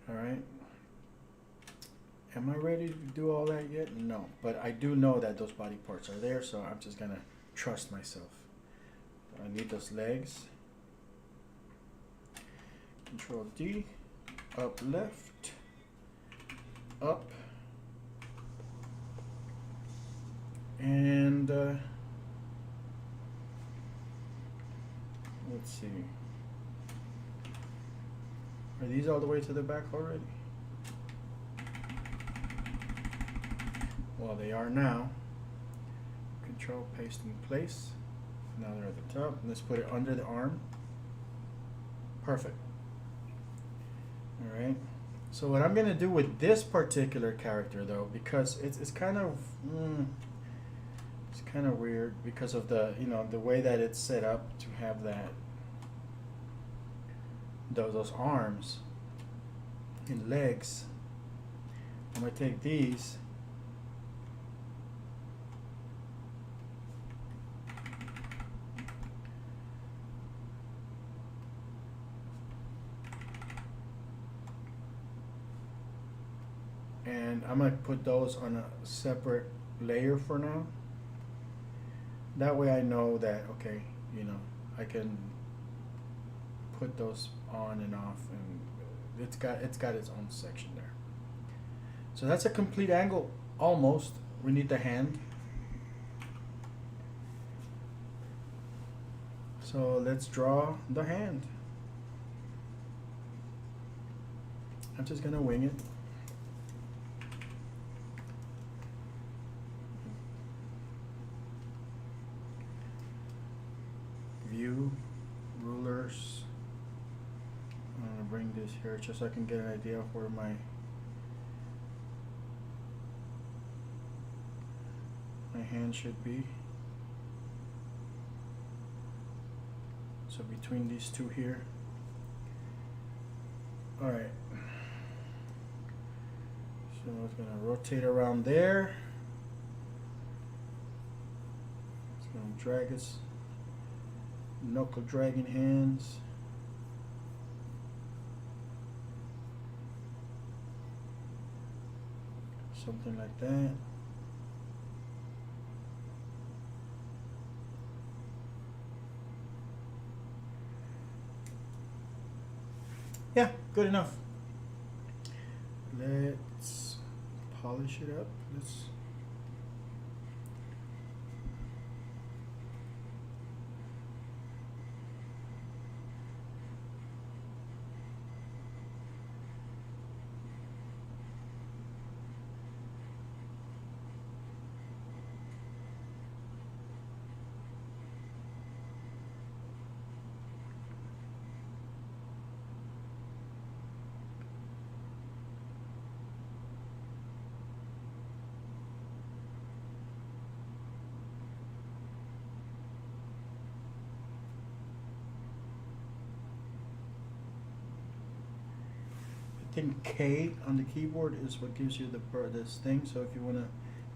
All right. Am I ready to do all that yet? No, but I do know that those body parts are there, so I'm just gonna trust myself. I need those legs. Control D, up left, up, and let's see. Are these all the way to the back already? Well, they are now. Control paste in place. Now they're at the top. Let's put it under the arm. Perfect. All right. So what I'm gonna do with this particular character, though, because it's kind of weird because of the, you know, the way that it's set up to have that those arms and legs. I'm gonna take these and I'm gonna put those on a separate layer for now. That way I know that, okay, you know, I can put those on and off, and it's got its own section there. So that's a complete angle almost. We need the hand. So let's draw the hand. I'm just gonna wing it. View, rulers. I'm gonna bring this here just so I can get an idea of where my hand should be. So between these two here. All right. So it's gonna rotate around there. It's gonna drag its knuckle dragging hands. Something like that. Yeah, good enough. Let's polish it up. Let's think K on the keyboard is what gives you this thing. So if you want to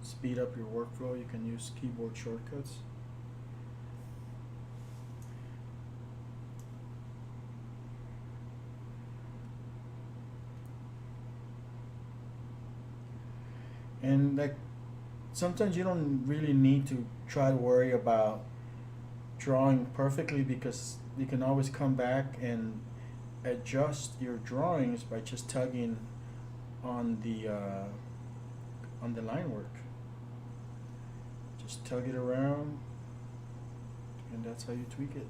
speed up your workflow, you can use keyboard shortcuts. And like sometimes you don't really need to try to worry about drawing perfectly, because you can always come back and adjust your drawings by just tugging on the line work. Just tug it around, and that's how you tweak it.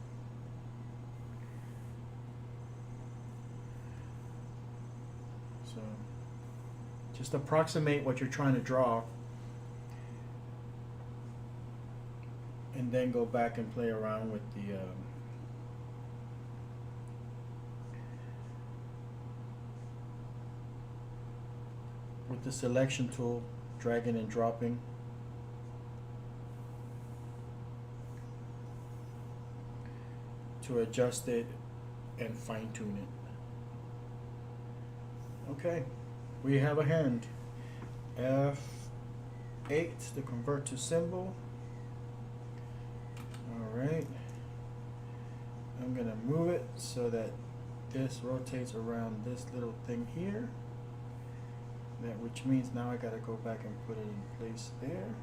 So just approximate what you're trying to draw, and then go back and play around with the selection tool, dragging and dropping. To adjust it and fine tune it. Okay, we have a hand. F8 to convert to symbol. Alright. I'm gonna move it so that this rotates around this little thing here. That which means now I gotta go back and put it in place there.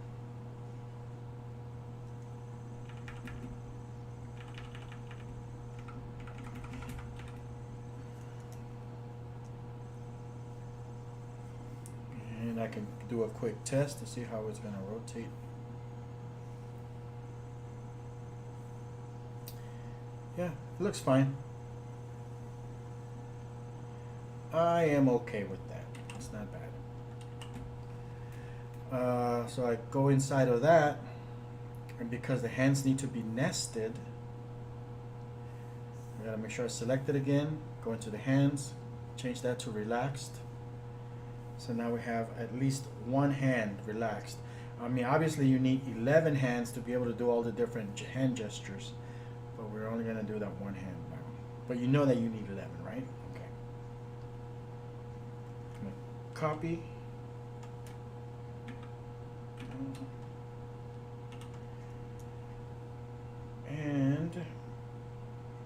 And I can do a quick test to see how it's gonna rotate. Yeah, it looks fine. I am okay with that. It's not bad. So I go inside of that, and because the hands need to be nested, I gotta make sure I select it again, go into the hands, change that to relaxed. So now we have at least one hand relaxed. I mean, obviously you need 11 hands to be able to do all the different hand gestures, but we're only gonna do that one hand now. But you know that you need 11, right? Okay. I'm gonna copy. And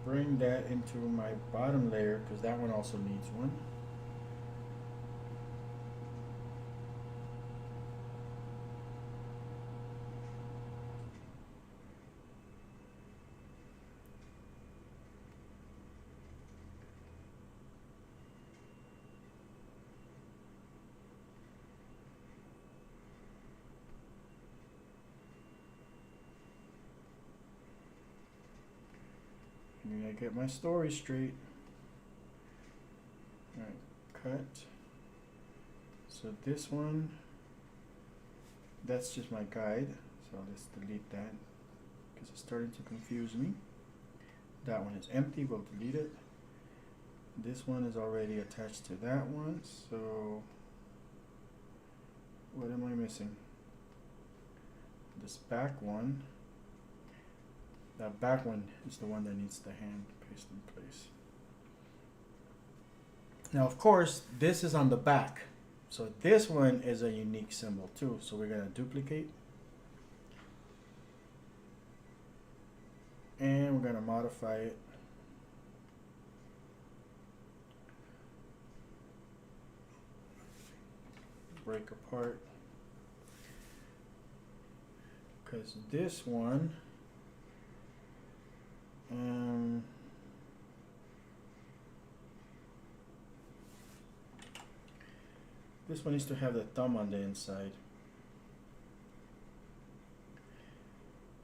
bring that into my bottom layer, because that one also needs one. I get my story straight. Alright, cut. So this one, that's just my guide. So let's delete that because it's starting to confuse me. That one is empty, we'll delete it. This one is already attached to that one, so what am I missing? This back one. That back one is the one that needs the hand pasted in place. Now, of course, this is on the back. So this one is a unique symbol too. So we're going to duplicate. And we're going to modify it. Break apart. Because this one, this one needs to have the thumb on the inside.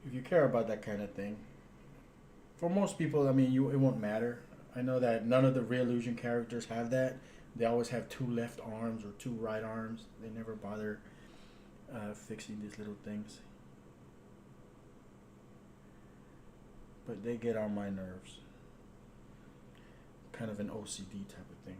If you care about that kind of thing. For most people, I mean, it won't matter. I know that none of the Real Illusion characters have that. They always have 2 left arms or 2 right arms. They never bother fixing these little things. But they get on my nerves. Kind of an OCD type of thing.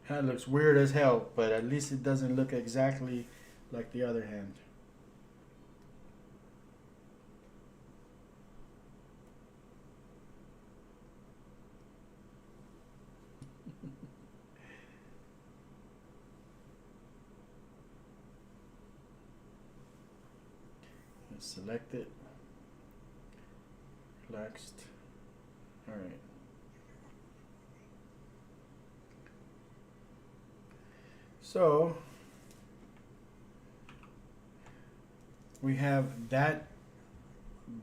That looks weird as hell, but at least it doesn't look exactly like the other hand. Select it. Relaxed. All right. So we have that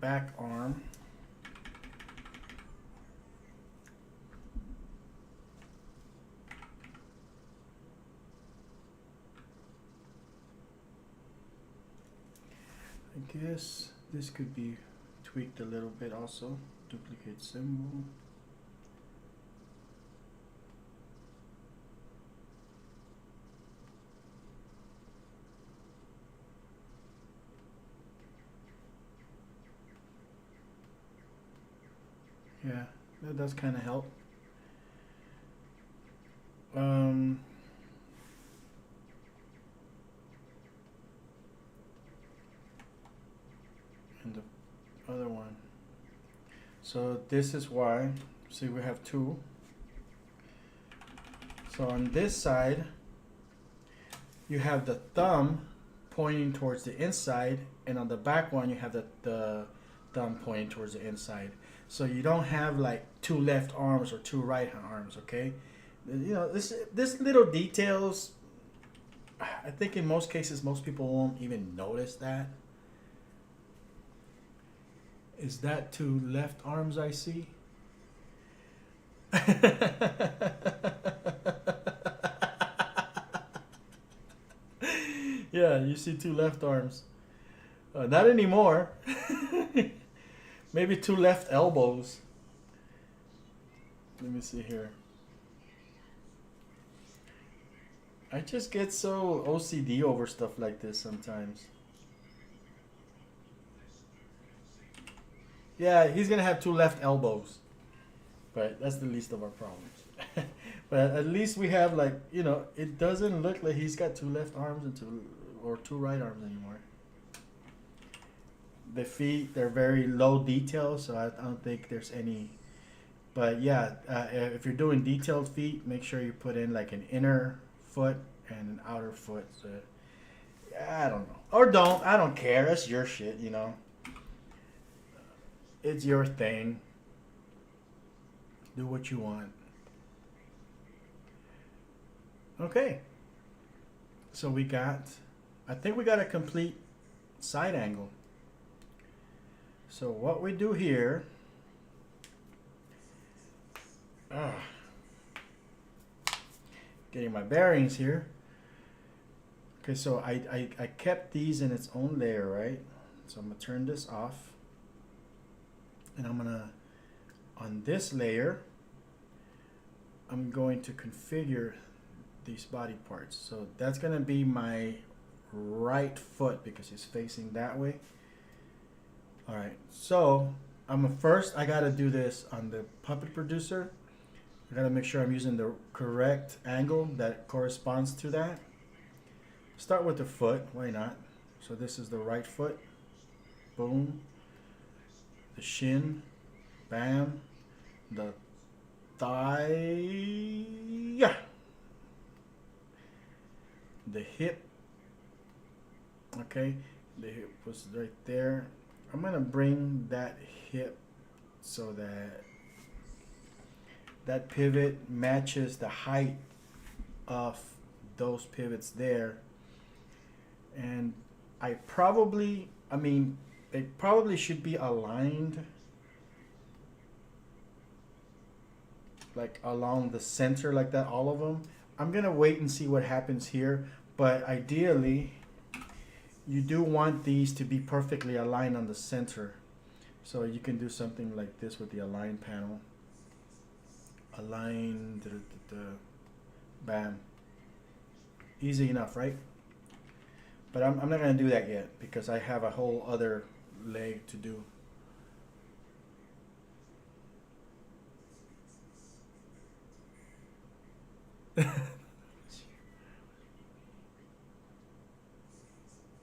back arm. I guess this could be tweaked a little bit also. Duplicate symbol. Yeah, that does kind of help. And the other one. So this is why. See, we have two. So on this side, you have the thumb pointing towards the inside, and on the back one, you have the thumb pointing towards the inside. So you don't have like two left arms or two right arms, okay? You know, this little details, I think in most cases, most people won't even notice that. Is that two left arms I see? Yeah, you see two left arms. Not anymore. Maybe two left elbows. Let me see here. I just get so OCD over stuff like this sometimes. Yeah, he's gonna have two left elbows. But that's the least of our problems. But at least we have, like, you know, it doesn't look like he's got two left arms and two right arms anymore. The feet, they're very low detail, so I don't think there's any. But yeah, if you're doing detailed feet, make sure you put in like an inner foot and an outer foot. So, yeah, I don't know. Or don't. I don't care. That's your shit, you know. It's your thing. Do what you want. Okay. So we got, I think we got a complete side angle. So what we do here, getting my bearings here. Okay, so I kept these in its own layer, right? So I'm gonna turn this off. And I'm gonna, on this layer, I'm going to configure these body parts. So that's gonna be my right foot because it's facing that way. All right, so first I gotta do this on the puppet producer. I gotta make sure I'm using the correct angle that corresponds to that. Start with the foot, why not? So this is the right foot, boom. The shin, bam. The thigh, yeah. The hip, okay. The hip was right there. I'm gonna bring that hip so that that pivot matches the height of those pivots there. And they probably should be aligned like along the center like that, all of them. I'm gonna wait and see what happens here, but ideally you do want these to be perfectly aligned on the center. So you can do something like this with the align panel. Align, bam. Easy enough, right? But I'm not gonna do that yet because I have a whole other leg to do.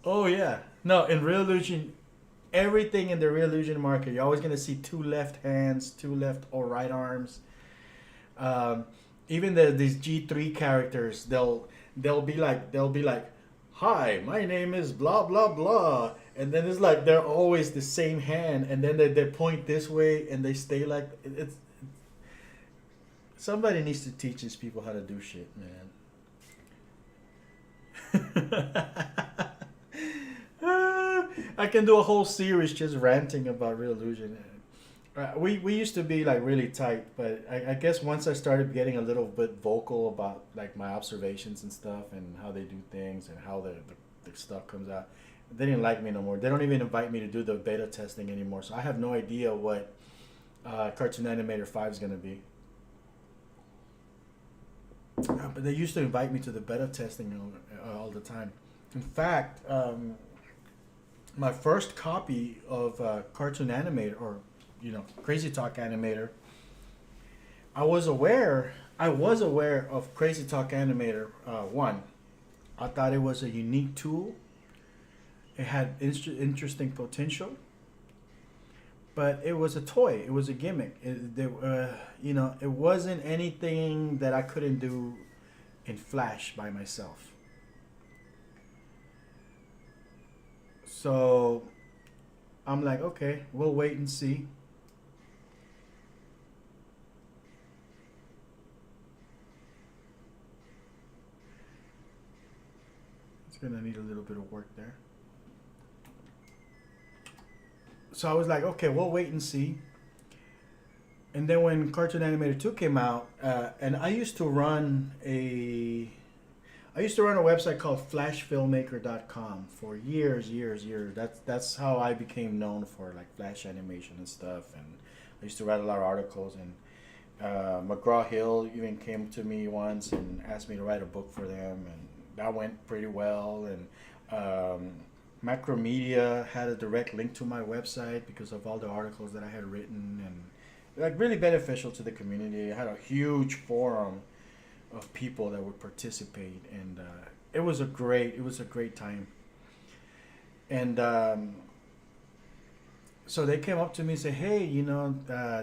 Oh yeah. No, in Real Illusion, everything in the Real Illusion market, you're always gonna see two left hands, two left or right arms. Um, even these G3 characters, they'll be like, "Hi, my name is blah blah blah," and then it's like they're always the same hand, and then they point this way and they stay like it's. Somebody needs to teach these people how to do shit, man. I can do a whole series just ranting about Real Illusion. We used to be like really tight, but I guess once I started getting a little bit vocal about like my observations and stuff and how they do things and how the stuff comes out, they didn't like me no more. They don't even invite me to do the beta testing anymore. So I have no idea what Cartoon Animator 5 is going to be. But they used to invite me to the beta testing all the time. In fact, my first copy of Cartoon Animator, or Crazy Talk Animator, I was aware of Crazy Talk Animator 1. I thought it was a unique tool. It had interesting potential, but it was a toy. It was a gimmick. It wasn't anything that I couldn't do in Flash by myself. So I'm like, okay, we'll wait and see. It's gonna need a little bit of work there. So I was like, okay, we'll wait and see. And then when Cartoon Animator 2 came out, and I used to run a website called flashfilmmaker.com for years. That's how I became known for like Flash animation and stuff. And I used to write a lot of articles. And McGraw-Hill even came to me once and asked me to write a book for them, and that went pretty well. And Macromedia had a direct link to my website because of all the articles that I had written, and like really beneficial to the community. I had a huge forum of people that would participate, and it was a great time. And so they came up to me and said, "Hey,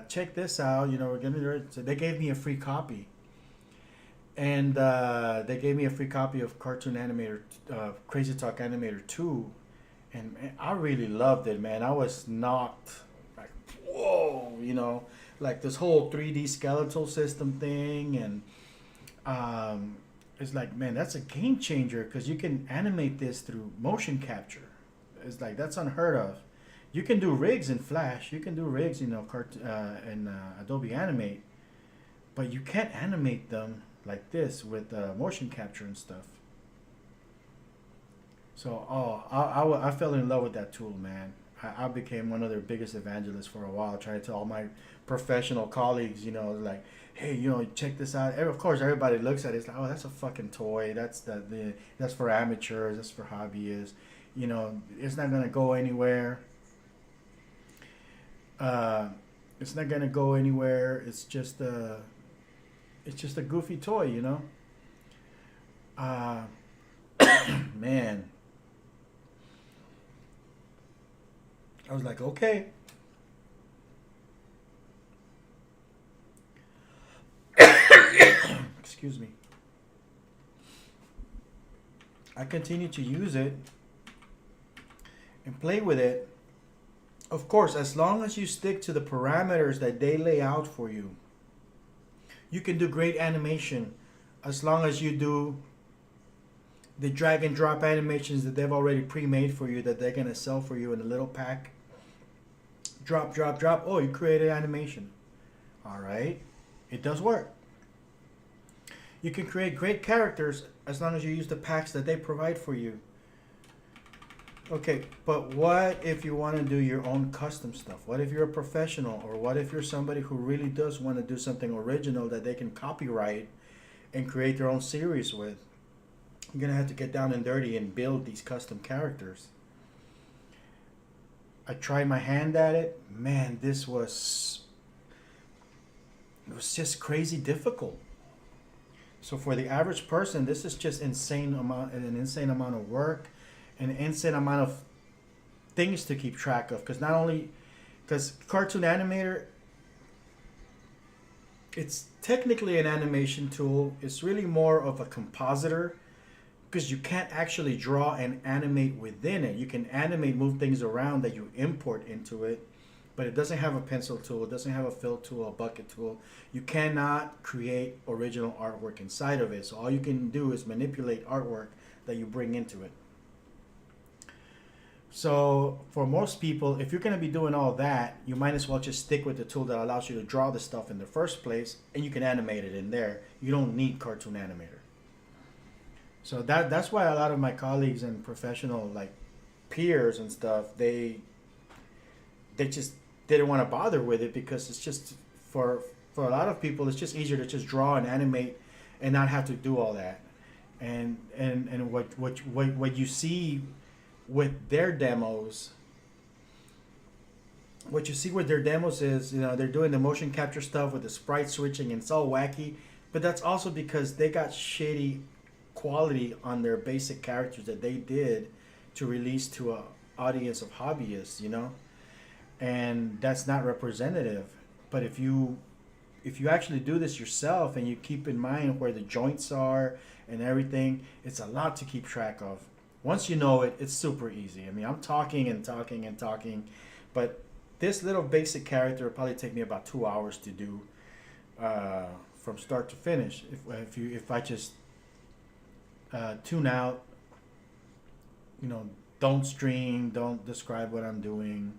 check this out. We're gonna do it." So they gave me a free copy, and they gave me a free copy of Cartoon Animator, Crazy Talk Animator 2, and man, I really loved it, man. I was knocked like, whoa, like this whole 3D skeletal system thing, and it's like, man, that's a game changer because you can animate this through motion capture. It's like that's unheard of. You can do rigs in Flash. You can do rigs, in Adobe Animate, but you can't animate them like this with motion capture and stuff. So, I fell in love with that tool, man. I became one of their biggest evangelists for a while, trying to tell all my professional colleagues, like, hey, check this out. Of course, everybody looks at it, it's like, oh, that's a fucking toy. That's for amateurs. That's for hobbyists. It's not gonna go anywhere. It's not gonna go anywhere. It's just a goofy toy, Man, I was like, okay. Excuse me. I continue to use it and play with it. Of course, as long as you stick to the parameters that they lay out for you, you can do great animation. As long as you do the drag and drop animations that they've already pre-made for you, that they're going to sell for you in a little pack. Drop, drop, drop. Oh, you created animation. All right. It does work. You can create great characters as long as you use the packs that they provide for you. Okay, but what if you want to do your own custom stuff? What if you're a professional, or what if you're somebody who really does want to do something original that they can copyright and create their own series with? You're going to have to get down and dirty and build these custom characters. I tried my hand at it. Man, it was just crazy difficult. So for the average person, this is just an insane amount of work. an insane amount of things to keep track of. Because not only, because Cartoon Animator, it's technically an animation tool. It's really more of a compositor because you can't actually draw and animate within it. You can animate, move things around that you import into it, but it doesn't have a pencil tool, it doesn't have a fill tool, a bucket tool. You cannot create original artwork inside of it. So all you can do is manipulate artwork that you bring into it. So for most people, if you're going to be doing all that, you might as well just stick with the tool that allows you to draw the stuff in the first place, and you can animate it in there. You don't need Cartoon Animator. So that's why a lot of my colleagues and professional like peers and stuff, they just didn't want to bother with it, because it's just for a lot of people, it's just easier to just draw and animate and not have to do all that. And what you see with their demos, is, you know, they're doing the motion capture stuff with the sprite switching, and it's all wacky, but that's also because they got shitty quality on their basic characters that they did to release to a audience of hobbyists, you know, and that's not representative. But if you actually do this yourself and you keep in mind where the joints are and everything, it's a lot to keep track of. Once you know it, it's super easy. I mean, I'm talking and talking and talking, but this little basic character will probably take me about 2 hours to do from start to finish. If I just tune out, you know, don't stream, don't describe what I'm doing,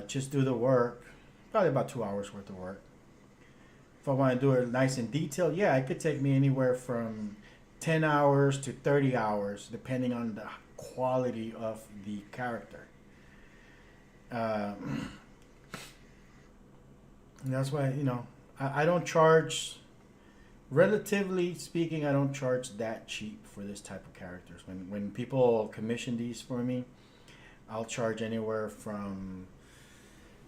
just do the work, probably about 2 hours worth of work. If I want to do it nice and detailed, yeah, it could take me anywhere from 10 hours to 30 hours, depending on the quality of the character. And that's why, you know, I don't charge, relatively speaking, I don't charge that cheap for this type of characters. When people commission these for me, I'll charge anywhere from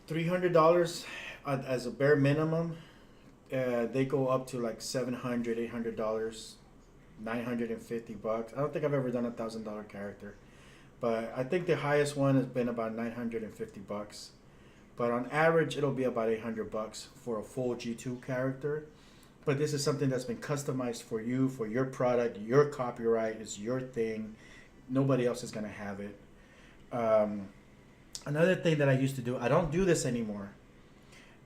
$300 as a bare minimum. They go up to like $700, $800, $950. I don't think I've ever done $1,000 character, but I think the highest one has been about $950. But on average, it'll be about $800 for a full G2 character. But this is something that's been customized for you, for your product, your copyright. It's your thing. Nobody else is gonna have it. Another thing that I used to do, I don't do this anymore.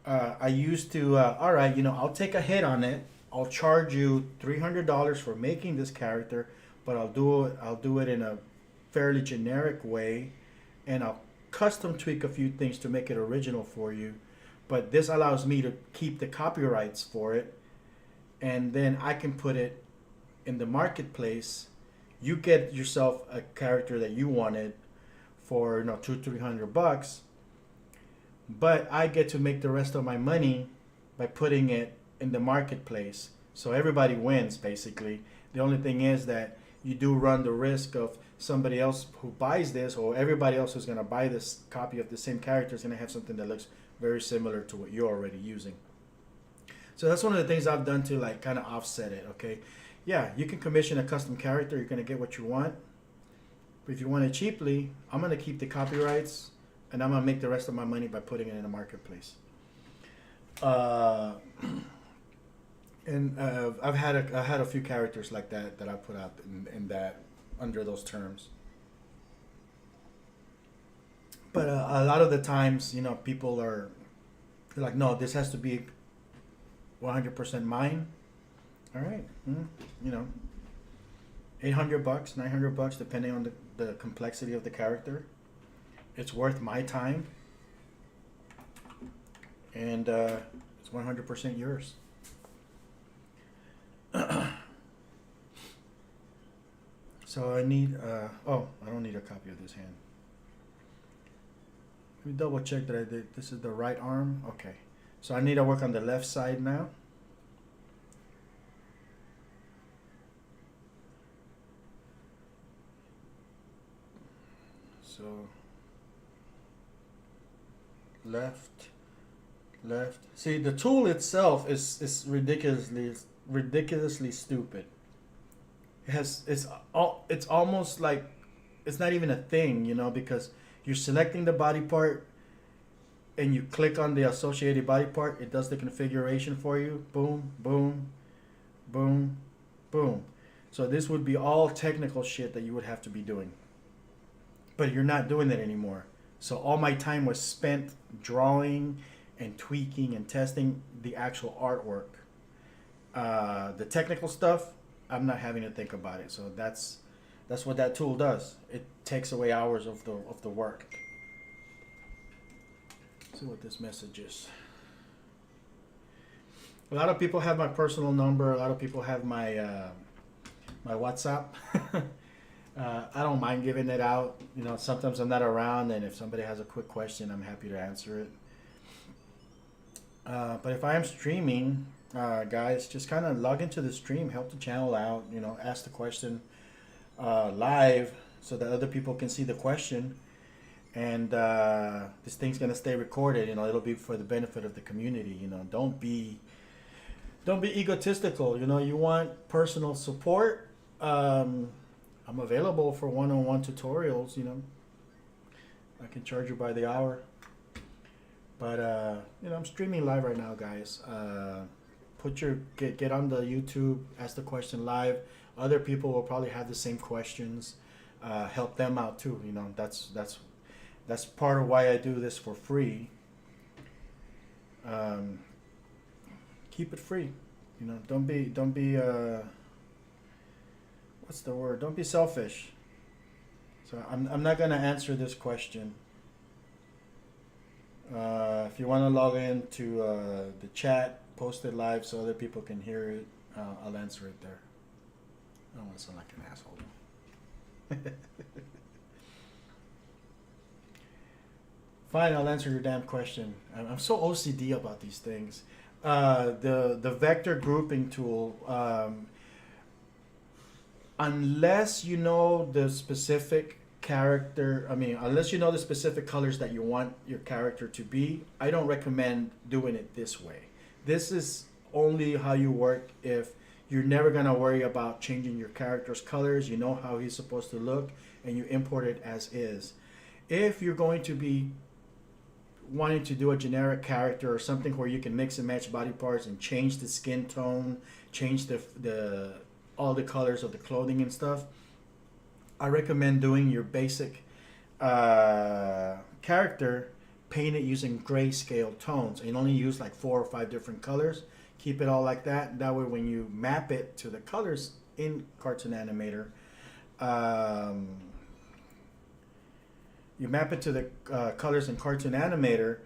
I used to, all right, you know, I'll take a hit on it. I'll charge you $300 for making this character, but I'll do it in a fairly generic way, and I'll custom tweak a few things to make it original for you. But this allows me to keep the copyrights for it, and then I can put it in the marketplace. You get yourself a character that you wanted for, you know, $200-300, but I get to make the rest of my money by putting it in the marketplace. So everybody wins, basically. The only thing is that you do run the risk of somebody else who buys this, or everybody else who's going to buy this copy of the same character is going to have something that looks very similar to what you're already using. So that's one of the things I've done to like kind of offset it. Okay, yeah, you can commission a custom character, you're going to get what you want. But if you want it cheaply, I'm going to keep the copyrights, and I'm going to make the rest of my money by putting it in the marketplace. And I've had a few characters like that I put out in that under those terms. But a lot of the times, you know, people are like, no, this has to be 100% mine. All right, you know, $800, $900, depending on the complexity of the character. It's worth my time, and it's 100% yours. So I need, I don't need a copy of this hand. Let me double check that I did. This is the right arm. Okay. So I need to work on the left side now. So left. See, the tool itself is ridiculously stupid. It's almost like it's not even a thing, because you're selecting the body part and you click on the associated body part, it does the configuration for you. Boom, boom, boom, boom. So this would be all technical shit that you would have to be doing. But you're not doing that anymore. So all my time was spent drawing and tweaking and testing the actual artwork. The technical stuff, I'm not having to think about it. So that's what that tool does. It takes away hours of the work. Let's see what this message is. A lot of people have my personal number. A lot of people have my my WhatsApp. I don't mind giving it out. Sometimes I'm not around, and if somebody has a quick question, I'm happy to answer it. But if I am streaming, guys, just kind of log into the stream, help the channel out, ask the question live so that other people can see the question. And this thing's going to stay recorded. It'll be for the benefit of the community. Don't be egotistical. You want personal support. I'm available for one-on-one tutorials. I can charge you by the hour. But I'm streaming live right now, guys. Get on the YouTube, ask the question live. Other people will probably have the same questions. Help them out too. That's part of why I do this for free. Keep it free. Don't be what's the word? Don't be selfish. So I'm not gonna answer this question. If you want to log into the chat, post it live so other people can hear it. I'll answer it there. I don't want to sound like an asshole. Fine, I'll answer your damn question. I'm so OCD about these things. The vector grouping tool, unless you know the specific character, unless you know the specific colors that you want your character to be, I don't recommend doing it this way. This is only how you work if you're never going to worry about changing your character's colors. You know how he's supposed to look, and you import it as is. If you're going to be wanting to do a generic character or something where you can mix and match body parts and change the skin tone, change the all the colors of the clothing and stuff, I recommend doing your basic character, paint it using grayscale tones, and only use like 4 or 5 different colors. Keep it all like that. That way when you map it to the colors in Cartoon Animator, you map it to the colors in Cartoon Animator,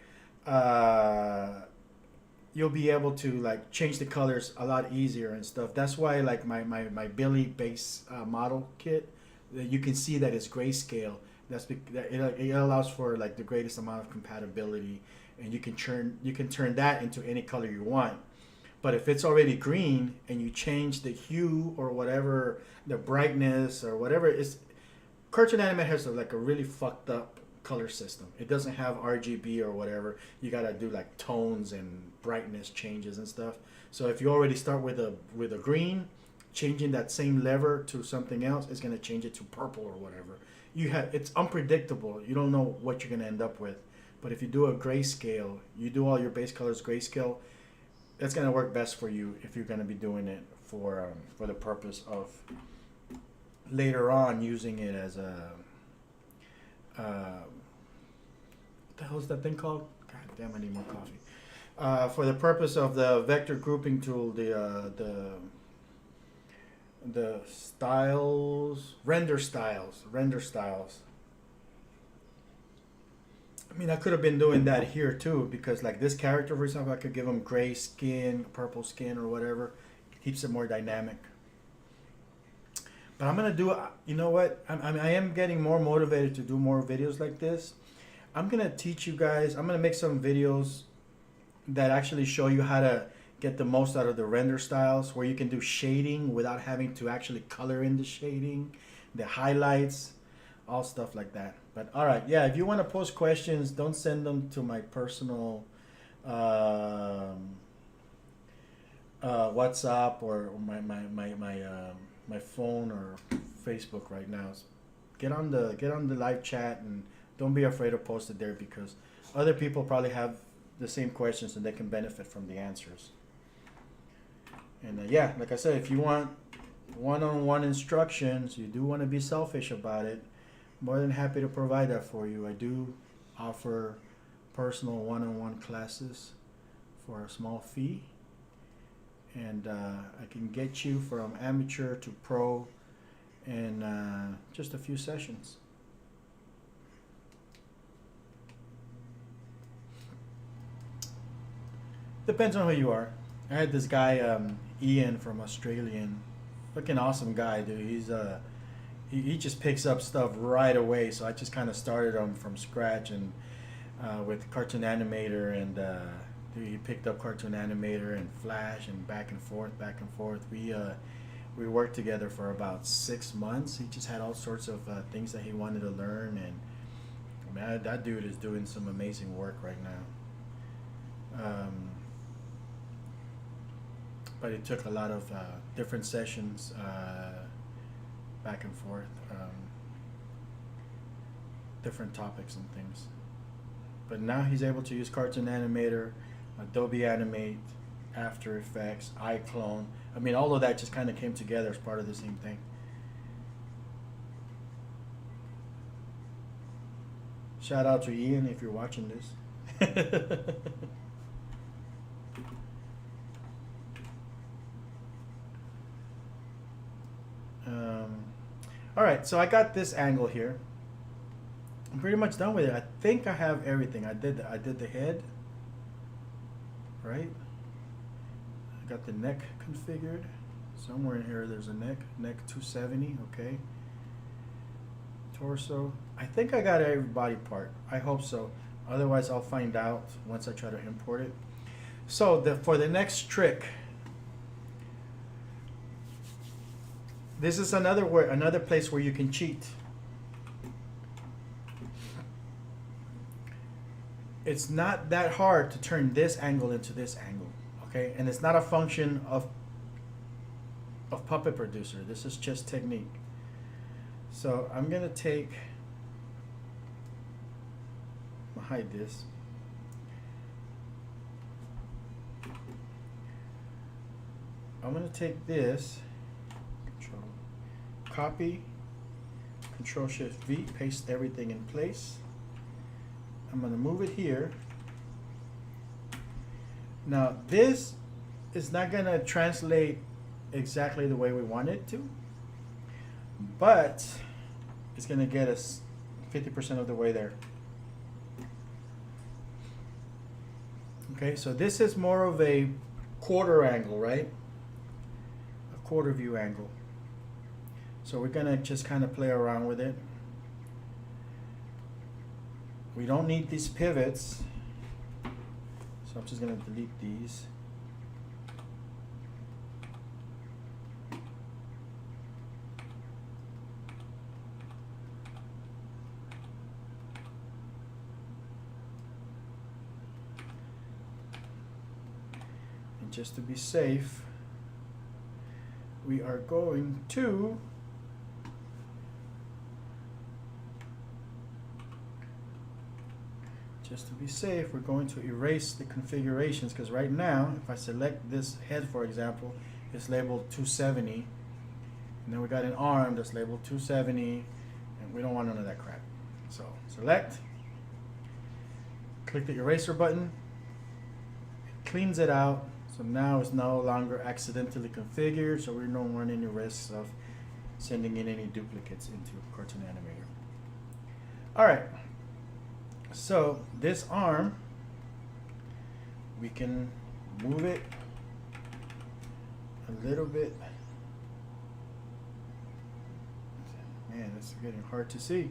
you'll be able to like change the colors a lot easier and stuff. That's why like my Billy base model kit, you can see that it's grayscale. It allows for like the greatest amount of compatibility, and you can turn that into any color you want. But if it's already green and you change the hue or whatever, the brightness or whatever, Cartoon Animate has a really fucked up color system. It doesn't have RGB or whatever. You gotta do like tones and brightness changes and stuff. So if you already start with a green, changing that same lever to something else is gonna change it to purple or whatever. It's unpredictable. You don't know what you're gonna end up with. But if you do a grayscale, you do all your base colors grayscale, that's gonna work best for you if you're gonna be doing it for the purpose of later on using it as a what the hell is that thing called? God damn, I need more coffee. For the purpose of the vector grouping tool, the styles, render styles. I could have been doing that here too, because like this character, for example, I could give him gray skin, purple skin, or whatever. Keeps it more dynamic. But I'm gonna do. You know what? I am getting more motivated to do more videos like this. I'm gonna teach you guys. I'm gonna make some videos that actually show you how to get the most out of the render styles, where you can do shading without having to actually color in the shading, the highlights, all stuff like that. But all right, yeah. If you want to post questions, don't send them to my personal WhatsApp or my phone or Facebook right now. get on the live chat, and don't be afraid to post it there, because other people probably have the same questions and they can benefit from the answers. And yeah, like I said, if you want one-on-one instructions, you do want to be selfish about it, more than happy to provide that for you. I do offer personal one-on-one classes for a small fee, and I can get you from amateur to pro in just a few sessions. Depends on who you are. I had this guy, Ian from Australian, fucking awesome guy, dude. He just picks up stuff right away. So I just kind of started him from scratch, and with Cartoon Animator, and dude, he picked up Cartoon Animator and Flash, and back and forth, back and forth. We worked together for about 6 months. He just had all sorts of things that he wanted to learn, and I mean, that dude is doing some amazing work right now. But it took a lot of different sessions, back and forth, different topics and things. But now he's able to use Cartoon Animator, Adobe Animate, After Effects, iClone. I mean, all of that just kind of came together as part of the same thing. Shout out to Ian if you're watching this. All right, so I got this angle here. I'm pretty much done with it. I think I have everything. I did the head, right? I got the neck configured. Somewhere in here there's a neck 270, okay. Torso. I think I got every body part. I hope so. Otherwise I'll find out once I try to import it. So for the next trick, this is another place where you can cheat. It's not that hard to turn this angle into this angle, okay? And it's not a function of Puppet Producer. This is just technique. So I'm gonna hide this. I'm gonna take this, copy, Control-Shift-V, paste everything in place. I'm going to move it here. Now this is not going to translate exactly the way we want it to, but it's going to get us 50% of the way there. Okay, so this is more of a quarter angle, right? A quarter view angle. So we're gonna just kind of play around with it. We don't need these pivots, so I'm just gonna delete these. And just to be safe, we are going to we're going to erase the configurations, because right now, if I select this head, for example, it's labeled 270, and then we got an arm that's labeled 270, and we don't want none of that crap. So select, click the eraser button, it cleans it out, so now it's no longer accidentally configured, so we don't run any risks of sending in any duplicates into Cartoon Animator. All right. So this arm, we can move it a little bit. Man, it's getting hard to see.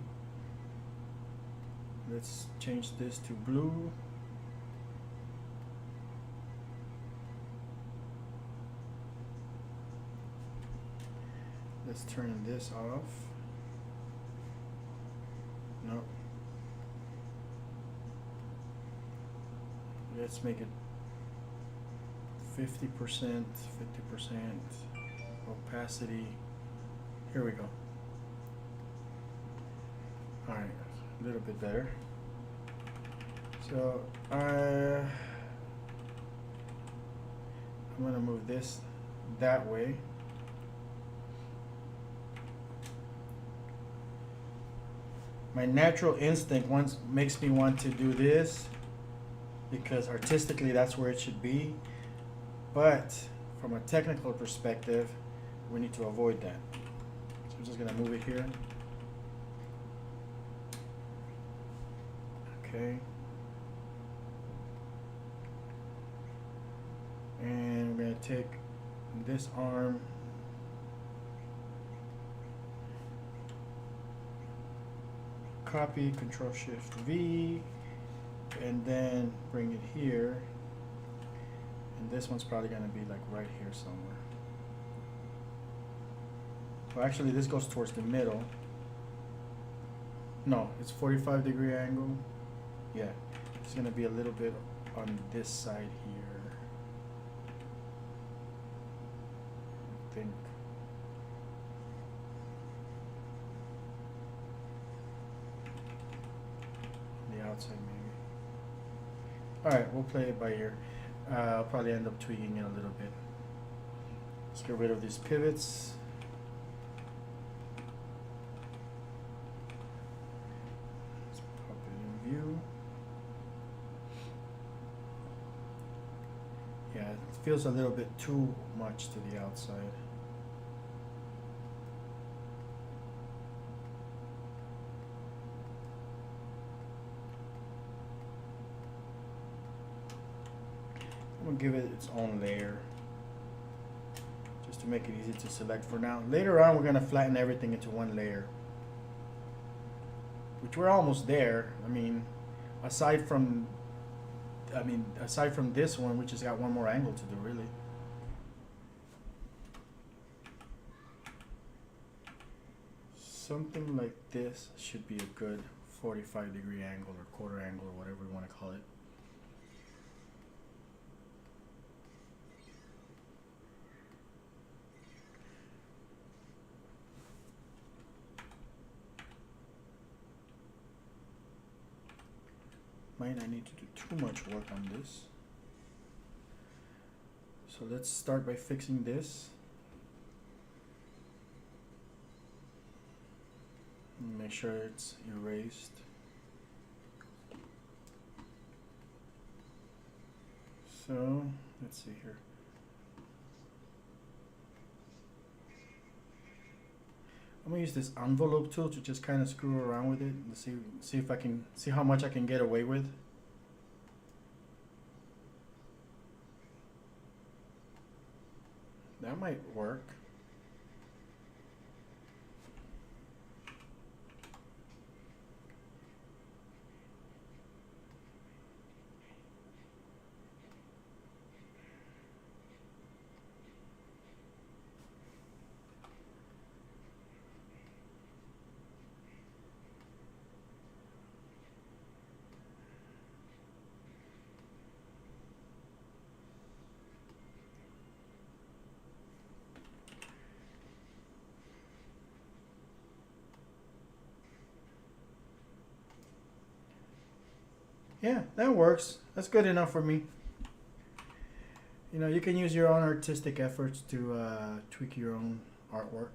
Let's change this to blue. Let's turn this off. Nope. Let's make it 50%, 50% opacity. Here we go. All right, a little bit better. So I'm gonna move this that way. My natural instinct makes me want to do this because artistically that's where it should be. But from a technical perspective, we need to avoid that. So I'm just gonna move it here. Okay. And we're gonna take this arm, copy, Control Shift V, and then bring it here. And this one's probably gonna be like right here somewhere. Well, actually this goes towards the middle. No, it's 45-degree angle. Yeah, it's gonna be a little bit on this side here. I think. The outside maybe. Alright, we'll play it by ear. I'll probably end up tweaking it a little bit. Let's get rid of these pivots. Let's pop it in view. Yeah, it feels a little bit too much to the outside. I'm gonna give it its own layer just to make it easy to select for now. Later on we're gonna flatten everything into one layer, which we're almost there. I mean, aside from this one, we just got one more angle to do really. Something like this should be a good 45-degree angle or quarter angle or whatever we want to call it. Might not need to do too much work on this. So let's start by fixing this. Make sure it's erased. So let's see here. I'm gonna use this envelope tool to just kind of screw around with it and see if I can see how much I can get away with. That might work. Yeah, that works. That's good enough for me. You know, you can use your own artistic efforts to tweak your own artwork.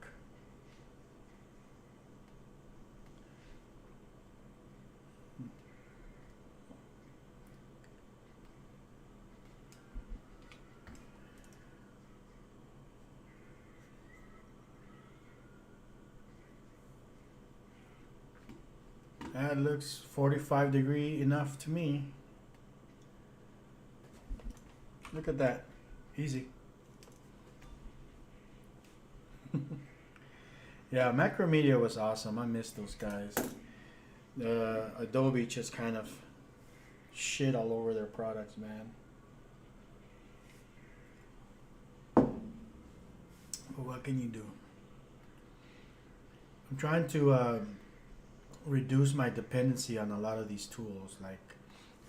That looks 45-degree enough to me. Look at that. Easy. Yeah, Macromedia was awesome. I miss those guys. Adobe just kind of shit all over their products, man. But what can you do? I'm trying to reduce my dependency on a lot of these tools. Like,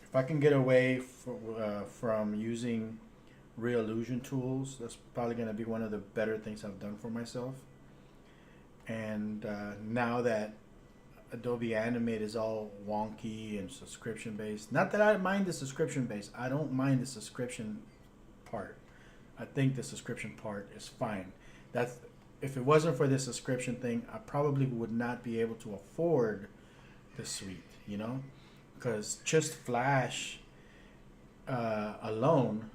if I can get away from using real illusion tools, that's probably going to be one of the better things I've done for myself. And now that Adobe Animate is all wonky and subscription based. Not that I mind the subscription based. I don't mind the subscription part. I think the subscription part is fine. That's if it wasn't for this subscription thing, I probably would not be able to afford the suite, you know, because just Flash alone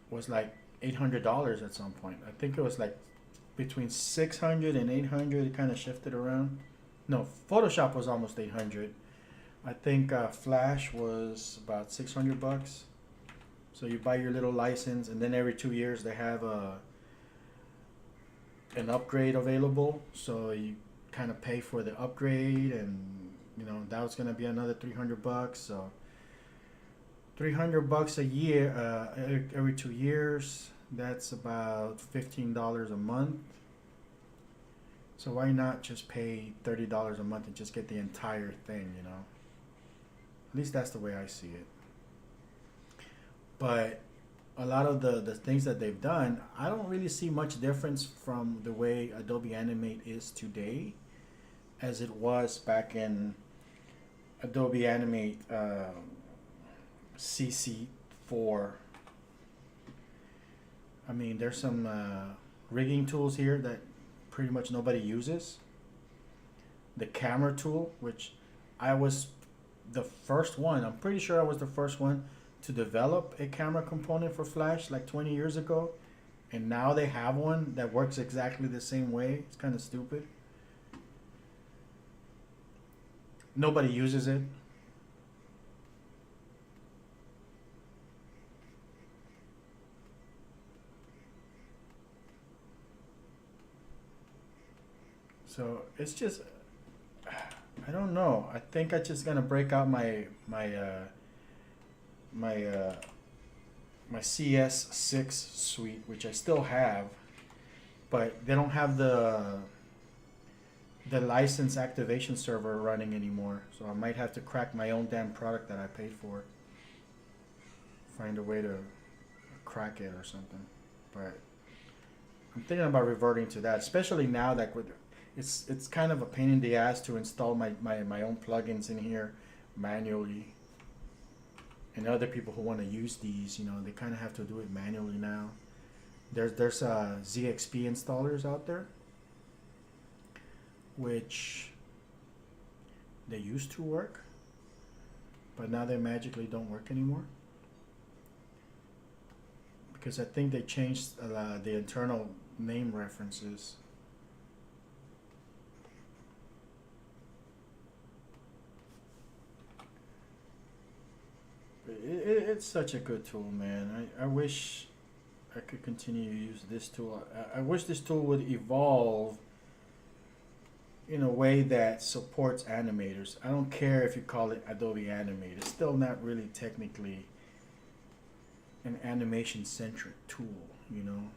was like $800 at some point. I think it was like between 600 and 800. It kind of shifted around. No, Photoshop was almost 800. I think Flash was about $600. So you buy your little license, and then every 2 years they have an upgrade available. So you kind of pay for the upgrade, and you know that was gonna be another $300. So $300 a year, every 2 years. That's about $15 a month. So why not just pay $30 a month and just get the entire thing, you know? At least that's the way I see it. But a lot of the things that they've done, I don't really see much difference from the way Adobe Animate is today as it was back in Adobe Animate CC4. I mean, there's some rigging tools here that pretty much nobody uses. The camera tool, which I was the first one, I'm pretty sure I was the first one to develop a camera component for Flash like 20 years ago. And now they have one that works exactly the same way. It's kind of stupid. Nobody uses it. So it's just, I don't know. I think I'm just gonna break out my CS6 suite, which I still have, but they don't have the license activation server running anymore. So I might have to crack my own damn product that I paid for. Find a way to crack it or something. But I'm thinking about reverting to that, especially now that it's kind of a pain in the ass to install my own plugins in here manually. And other people who want to use these, you know, they kind of have to do it manually now. There's ZXP installers out there, which they used to work, but now they magically don't work anymore. Because I think they changed the internal name references. It's such a good tool, man. I wish I could continue to use this tool. I wish this tool would evolve in a way that supports animators. I don't care if you call it Adobe Animate. It's still not really technically an animation-centric tool, you know?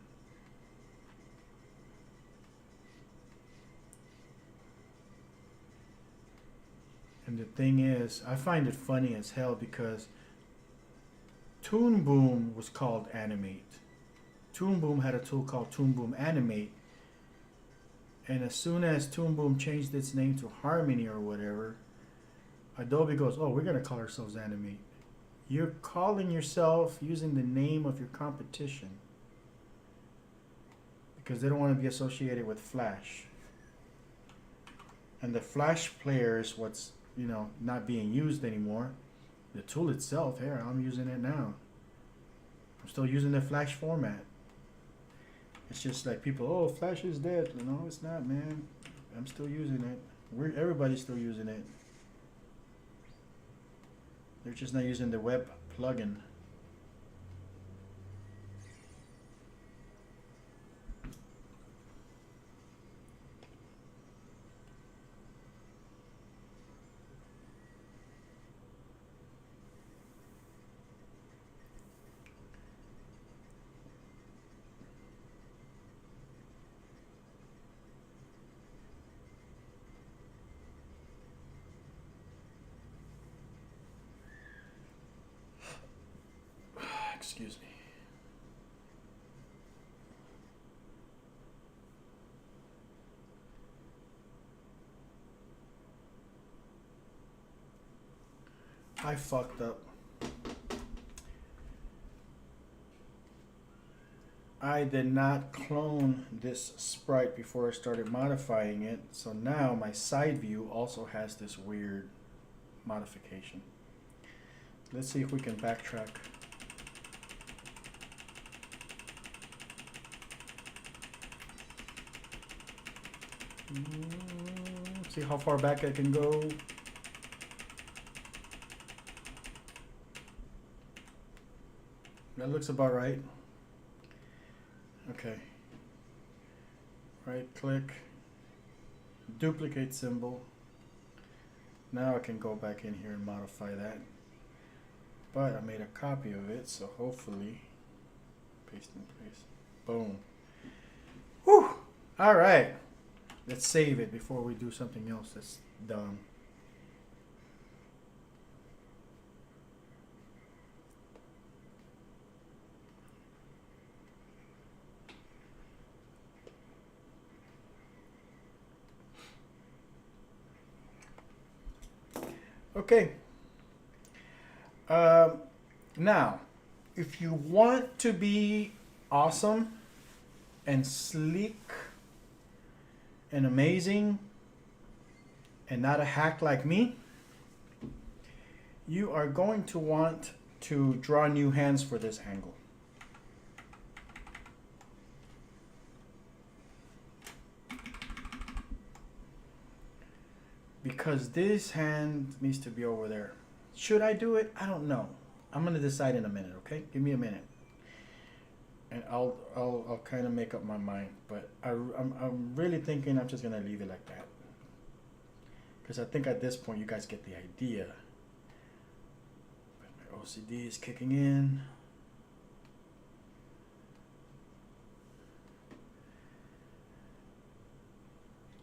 And the thing is, I find it funny as hell because Toon Boom was called Animate. Toon Boom had a tool called Toon Boom Animate. And as soon as Toon Boom changed its name to Harmony or whatever, Adobe goes, oh, we're going to call ourselves Animate. You're calling yourself using the name of your competition because they don't want to be associated with Flash. And the Flash player is what's, you know, not being used anymore. The tool itself, here, I'm using it now. I'm still using the Flash format. It's just like people, oh, Flash is dead. No, it's not, man. I'm still using it. Everybody's still using it. They're just not using the web plugin. Excuse me. I fucked up. I did not clone this sprite before I started modifying it, so now my side view also has this weird modification. Let's see if we can backtrack. See how far back I can go. That looks about right. Okay. Right click, duplicate symbol. Now I can go back in here and modify that. But I made a copy of it, so hopefully, paste in place. Boom. Whew! All right. Let's save it before we do something else that's dumb. Okay. Now, if you want to be awesome and sleek and amazing and not a hack like me, you are going to want to draw new hands for this angle. Because this hand needs to be over there. Should I do it? I don't know. I'm gonna decide in a minute, okay? Give me a minute. And I'll kind of make up my mind. But I'm really thinking I'm just gonna leave it like that. Because I think at this point you guys get the idea. But my OCD is kicking in.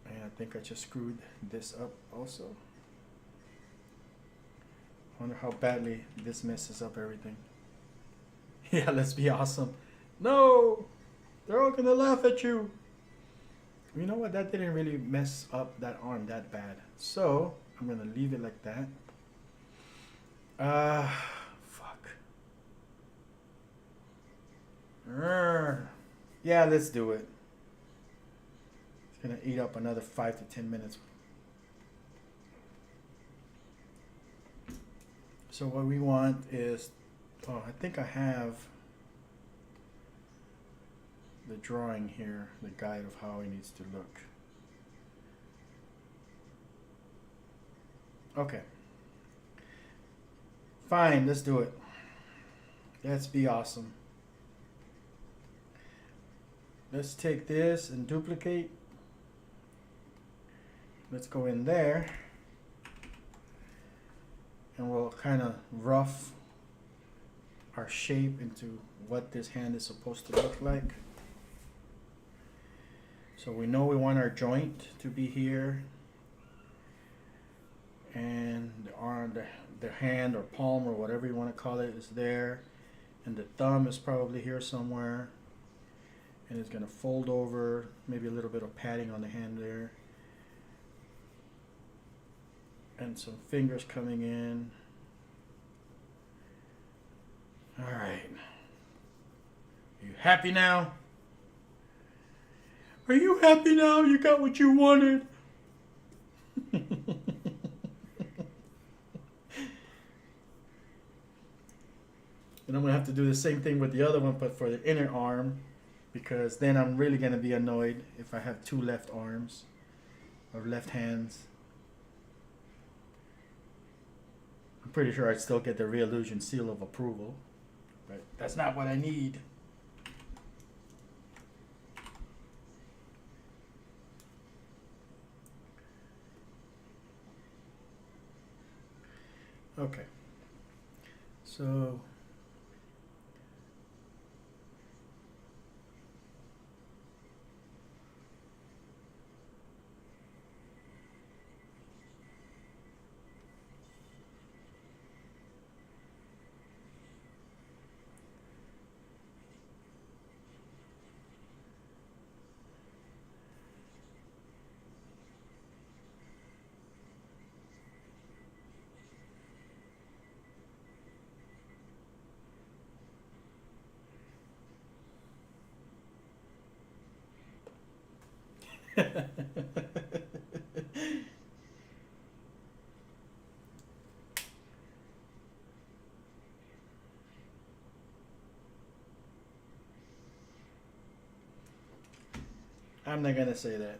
And I think I just screwed this up also. Wonder how badly this messes up everything. Yeah, let's be awesome. No! They're all gonna laugh at you. You know what? That didn't really mess up that arm that bad. So, I'm gonna leave it like that. Fuck. Yeah, let's do it. It's gonna eat up another 5 to 10 minutes. So what we want is, oh, I think I have the drawing here, the guide of how it needs to look. Okay. Fine, let's do it. Let's be awesome. Let's take this and duplicate. Let's go in there. And we'll kind of rough our shape into what this hand is supposed to look like. So we know we want our joint to be here. And the arm, the hand or palm or whatever you want to call it is there. And the thumb is probably here somewhere. And it's going to fold over, maybe a little bit of padding on the hand there. And some fingers coming in. All right. Are you happy now? Are you happy now? You got what you wanted. And I'm going to have to do the same thing with the other one, but for the inner arm, because then I'm really going to be annoyed if I have two left arms or left hands. I'm pretty sure I'd still get the Reallusion seal of approval, but that's not what I need. Okay, so I'm not gonna say that.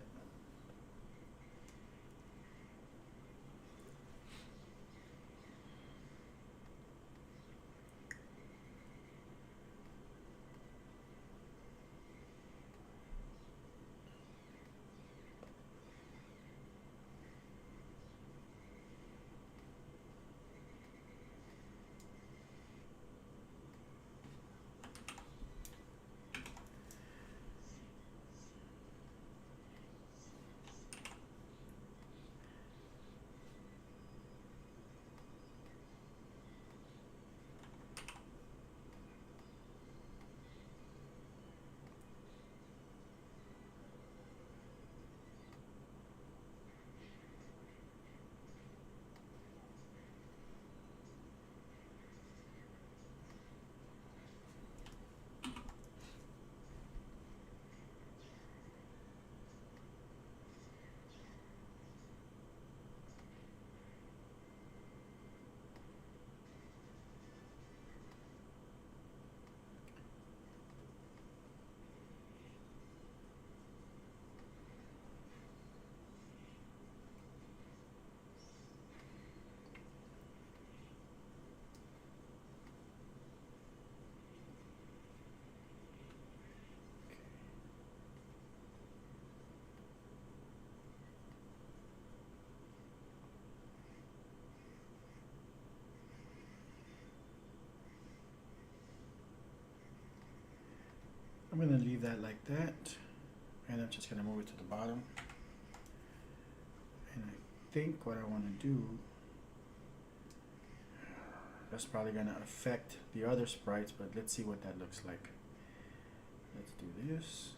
I'm gonna leave that like that, and I'm just gonna move it to the bottom. And I think what I want to do, that's probably gonna affect the other sprites, but let's see what that looks like. Let's do this.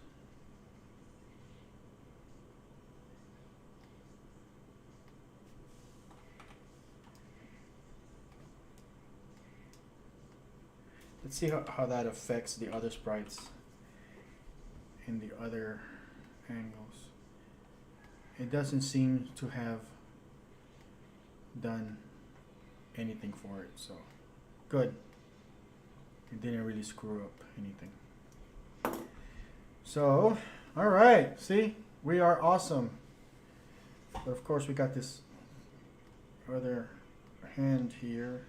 Let's see how that affects the other sprites in the other angles. It doesn't seem to have done anything for it, so good. It didn't really screw up anything. So, all right, see, we are awesome. But of course, we got this other hand here.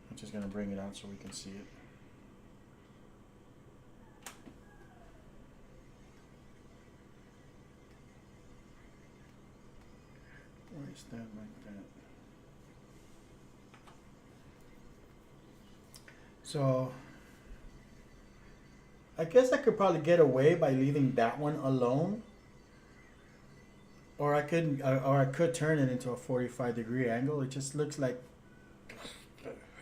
I'm just gonna bring it out so we can see it. Why is that like that? So I guess I could probably get away by leaving that one alone, or I could turn it into a 45-degree angle. It just looks like,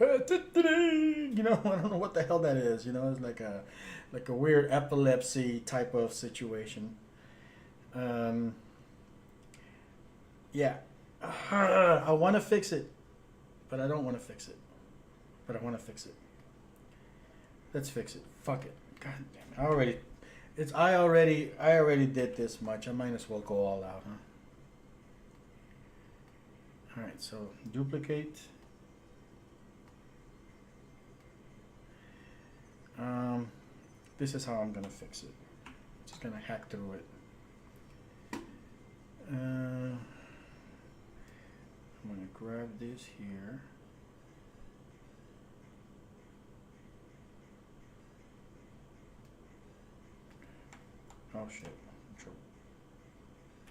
you know, I don't know what the hell that is. You know, it's like a weird epilepsy type of situation. Yeah, I want to fix it, but I don't want to fix it. But I want to fix it. Let's fix it. Fuck it. God damn it. I already did this much. I might as well go all out, huh? Alright, so duplicate. This is how I'm gonna fix it. Just gonna hack through it. I'm gonna grab this here. Oh shit, control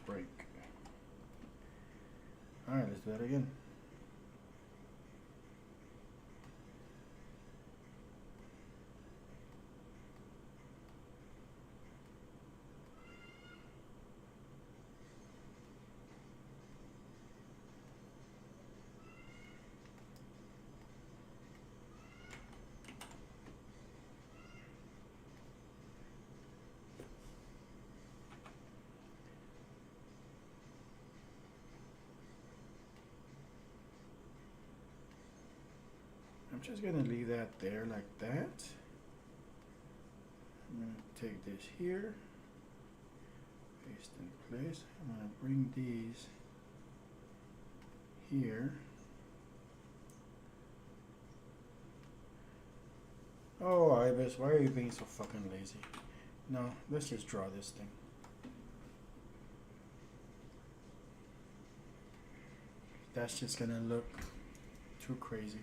break. Alright, let's do that again. just gonna leave that there like that. I'm gonna take this here, paste in place. I'm gonna bring these here. Oh, Ibis, why are you being so fucking lazy? No, let's just draw this thing. That's just gonna look too crazy.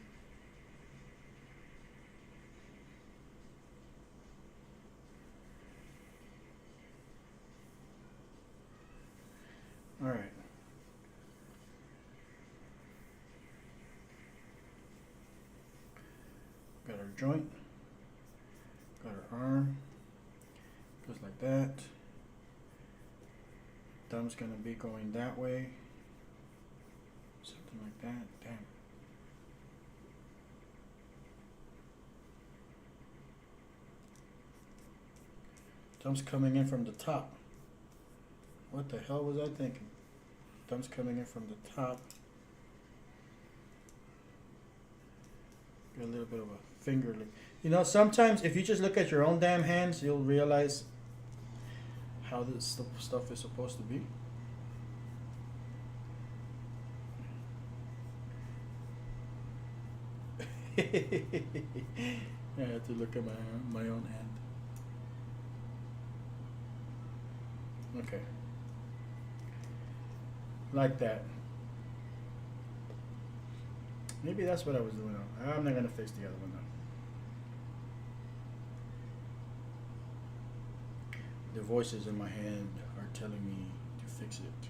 All right. Got our joint. Got our arm. Goes like that. Thumb's gonna be going that way. Something like that. Damn. Thumb's coming in from the top. What the hell was I thinking? Thumb's coming in from the top. Got a little bit of a finger lick. You know, sometimes if you just look at your own damn hands, you'll realize how this stuff is supposed to be. I have to look at my own hand. Okay. Like that. Maybe that's what I was doing. I'm not gonna fix the other one now. The voices in my hand are telling me to fix it.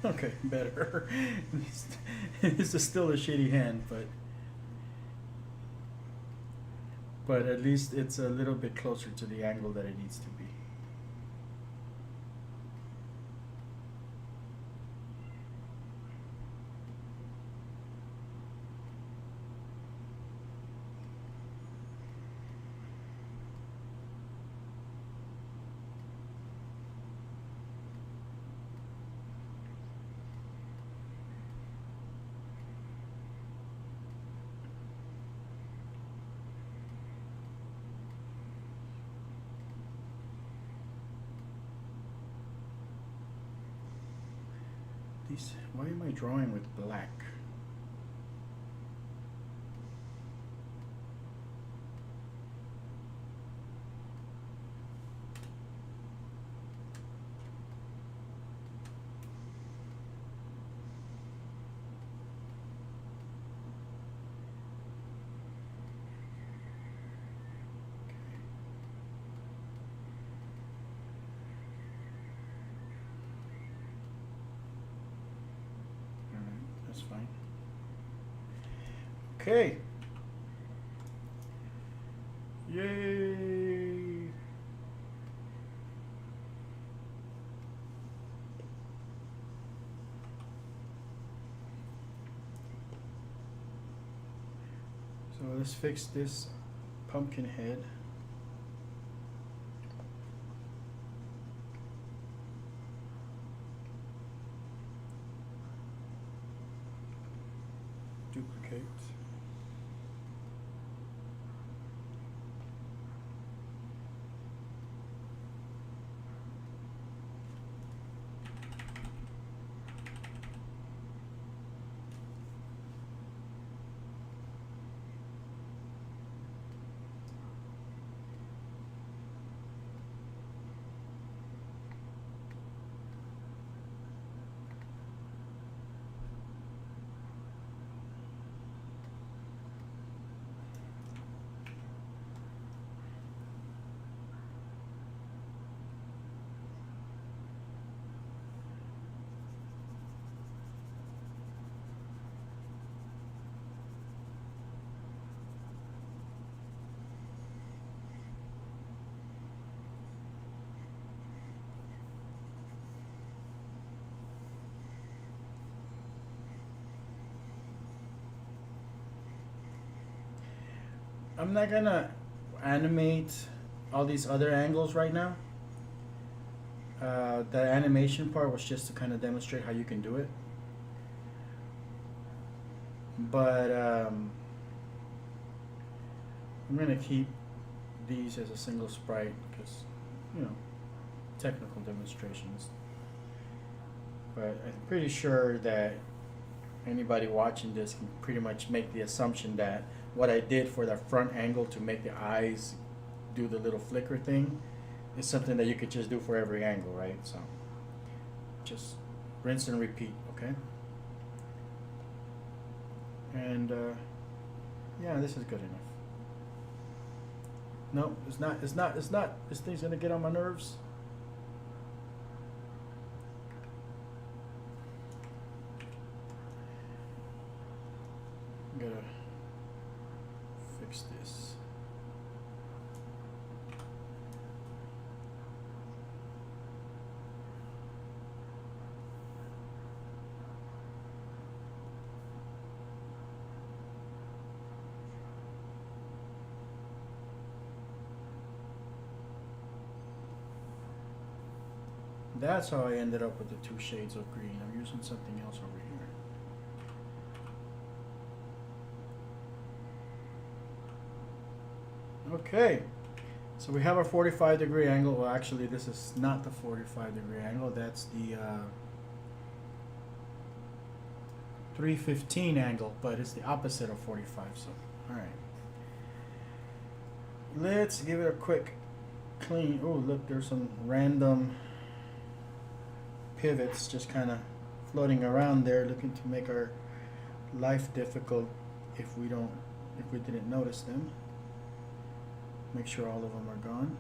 Okay, better. This is still a shitty hand, but at least it's a little bit closer to the angle that it needs to be. Why am I drawing with black? That's fine. Okay. Yay. So let's fix this pumpkin head. Duplicate. I'm not gonna animate all these other angles right now. The animation part was just to kind of demonstrate how you can do it. But I'm gonna keep these as a single sprite because, you know, technical demonstrations. But I'm pretty sure that anybody watching this can pretty much make the assumption that what I did for the front angle to make the eyes do the little flicker thing is something that you could just do for every angle, right? So just rinse and repeat, okay? And yeah, this is good enough. No, it's not. This thing's gonna get on my nerves. Gotta fix this. That's how I ended up with the 2 shades of green. I'm using something else over here. Okay, so we have a 45-degree angle. Well, actually, this is not the 45-degree angle. That's the 315 angle, but it's the opposite of 45. So, all right. Let's give it a quick clean. Oh, look, there's some random pivots just kind of floating around there, looking to make our life difficult if we didn't notice them. Make sure all of them are gone.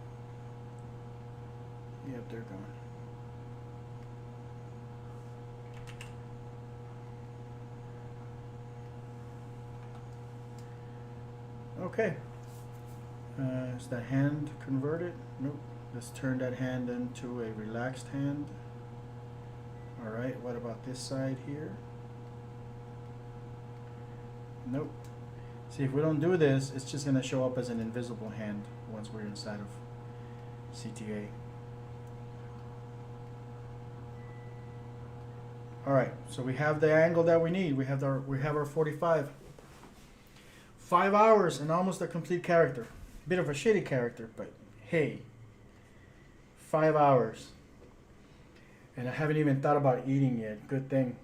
Yep, they're gone. Okay. Is that hand converted? Nope. Let's turn that hand into a relaxed hand. Alright, what about this side here? Nope. See, if we don't do this, it's just going to show up as an invisible hand once we're inside of CTA. Alright, so we have the angle that we need. We have our 45. 5 hours and almost a complete character. Bit of a shitty character, but hey. 5 hours. And I haven't even thought about eating yet. Good thing.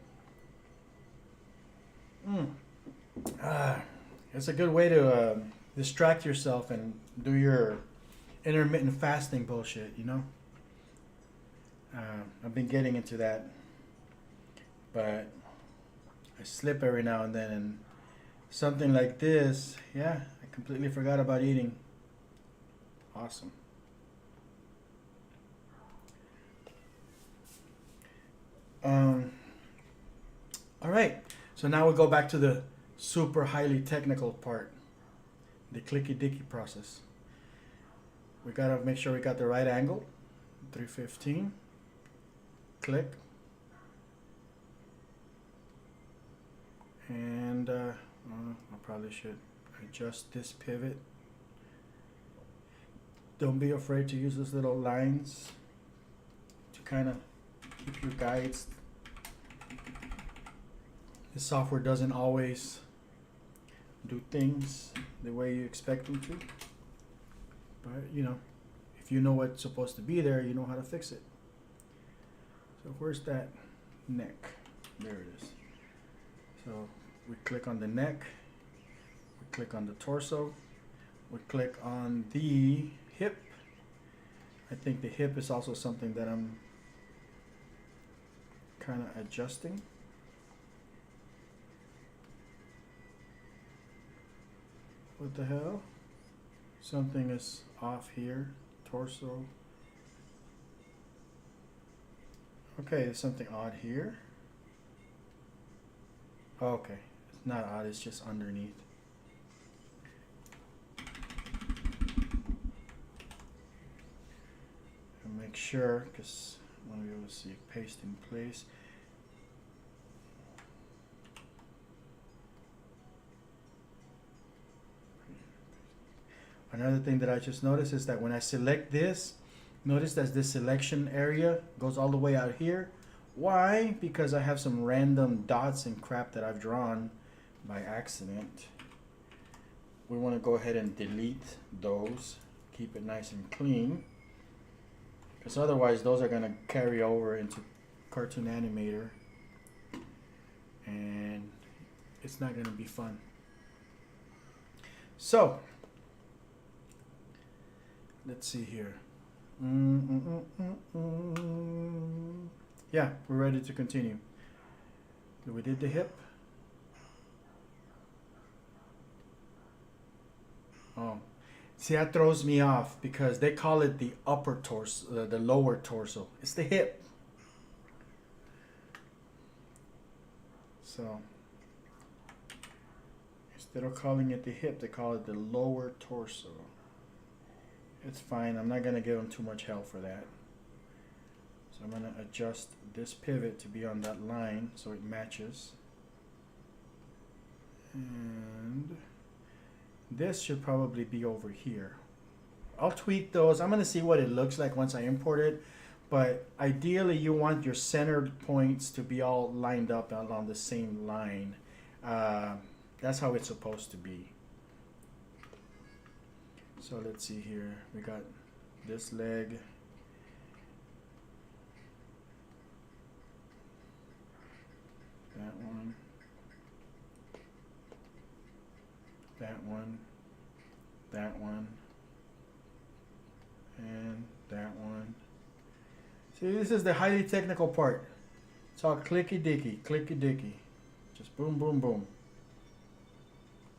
It's a good way to distract yourself and do your intermittent fasting bullshit, you know? I've been getting into that. But I slip every now and then. And something like this, yeah, I completely forgot about eating. Awesome. All right, so now we go back to the super highly technical part, the clicky-dicky process. We gotta make sure we got the right angle, 315, click, and I probably should adjust this pivot. Don't be afraid to use those little lines to kind of keep your guides. The software doesn't always do things the way you expect them to. But, you know, if you know what's supposed to be there, you know how to fix it. So where's that neck? There it is. So we click on the neck. We click on the torso. We click on the hip. I think the hip is also something that I'm kind of adjusting. What the hell? Something is off here. Torso. Okay, there's something odd here. Okay, it's not odd, it's just underneath. And make sure, because I want to be able to see paste in place. Another thing that I just noticed is that when I select this, notice that this selection area goes all the way out here. Why? Because I have some random dots and crap that I've drawn by accident. We want to go ahead and delete those. Keep it nice and clean. Because otherwise those are going to carry over into Cartoon Animator. And it's not going to be fun. So, let's see here. Yeah, we're ready to continue. We did the hip. Oh, see, that throws me off because they call it the upper torso, the lower torso. It's the hip. So, instead of calling it the hip, they call it the lower torso. It's fine. I'm not going to give them too much hell for that. So I'm going to adjust this pivot to be on that line so it matches. And this should probably be over here. I'll tweak those. I'm going to see what it looks like once I import it. But ideally you want your center points to be all lined up along the same line. That's how it's supposed to be. So let's see here. We got this leg. That one. That one. That one. And that one. See, this is the highly technical part. It's all clicky dicky. Just boom, boom, boom.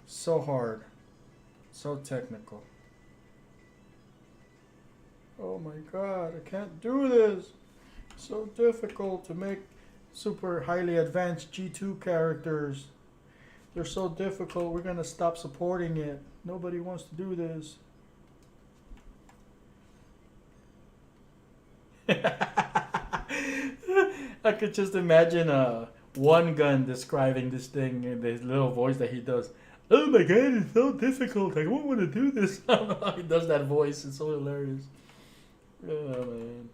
So hard. So technical. Oh my god, I can't do this. It's so difficult to make super highly advanced G2 characters. They're so difficult, we're gonna stop supporting it. Nobody wants to do this. I could just imagine One Gun describing this thing in this little voice that he does. Oh my god, it's so difficult. I don't want to do this. I don't know how he does that voice. It's so hilarious. Oh man.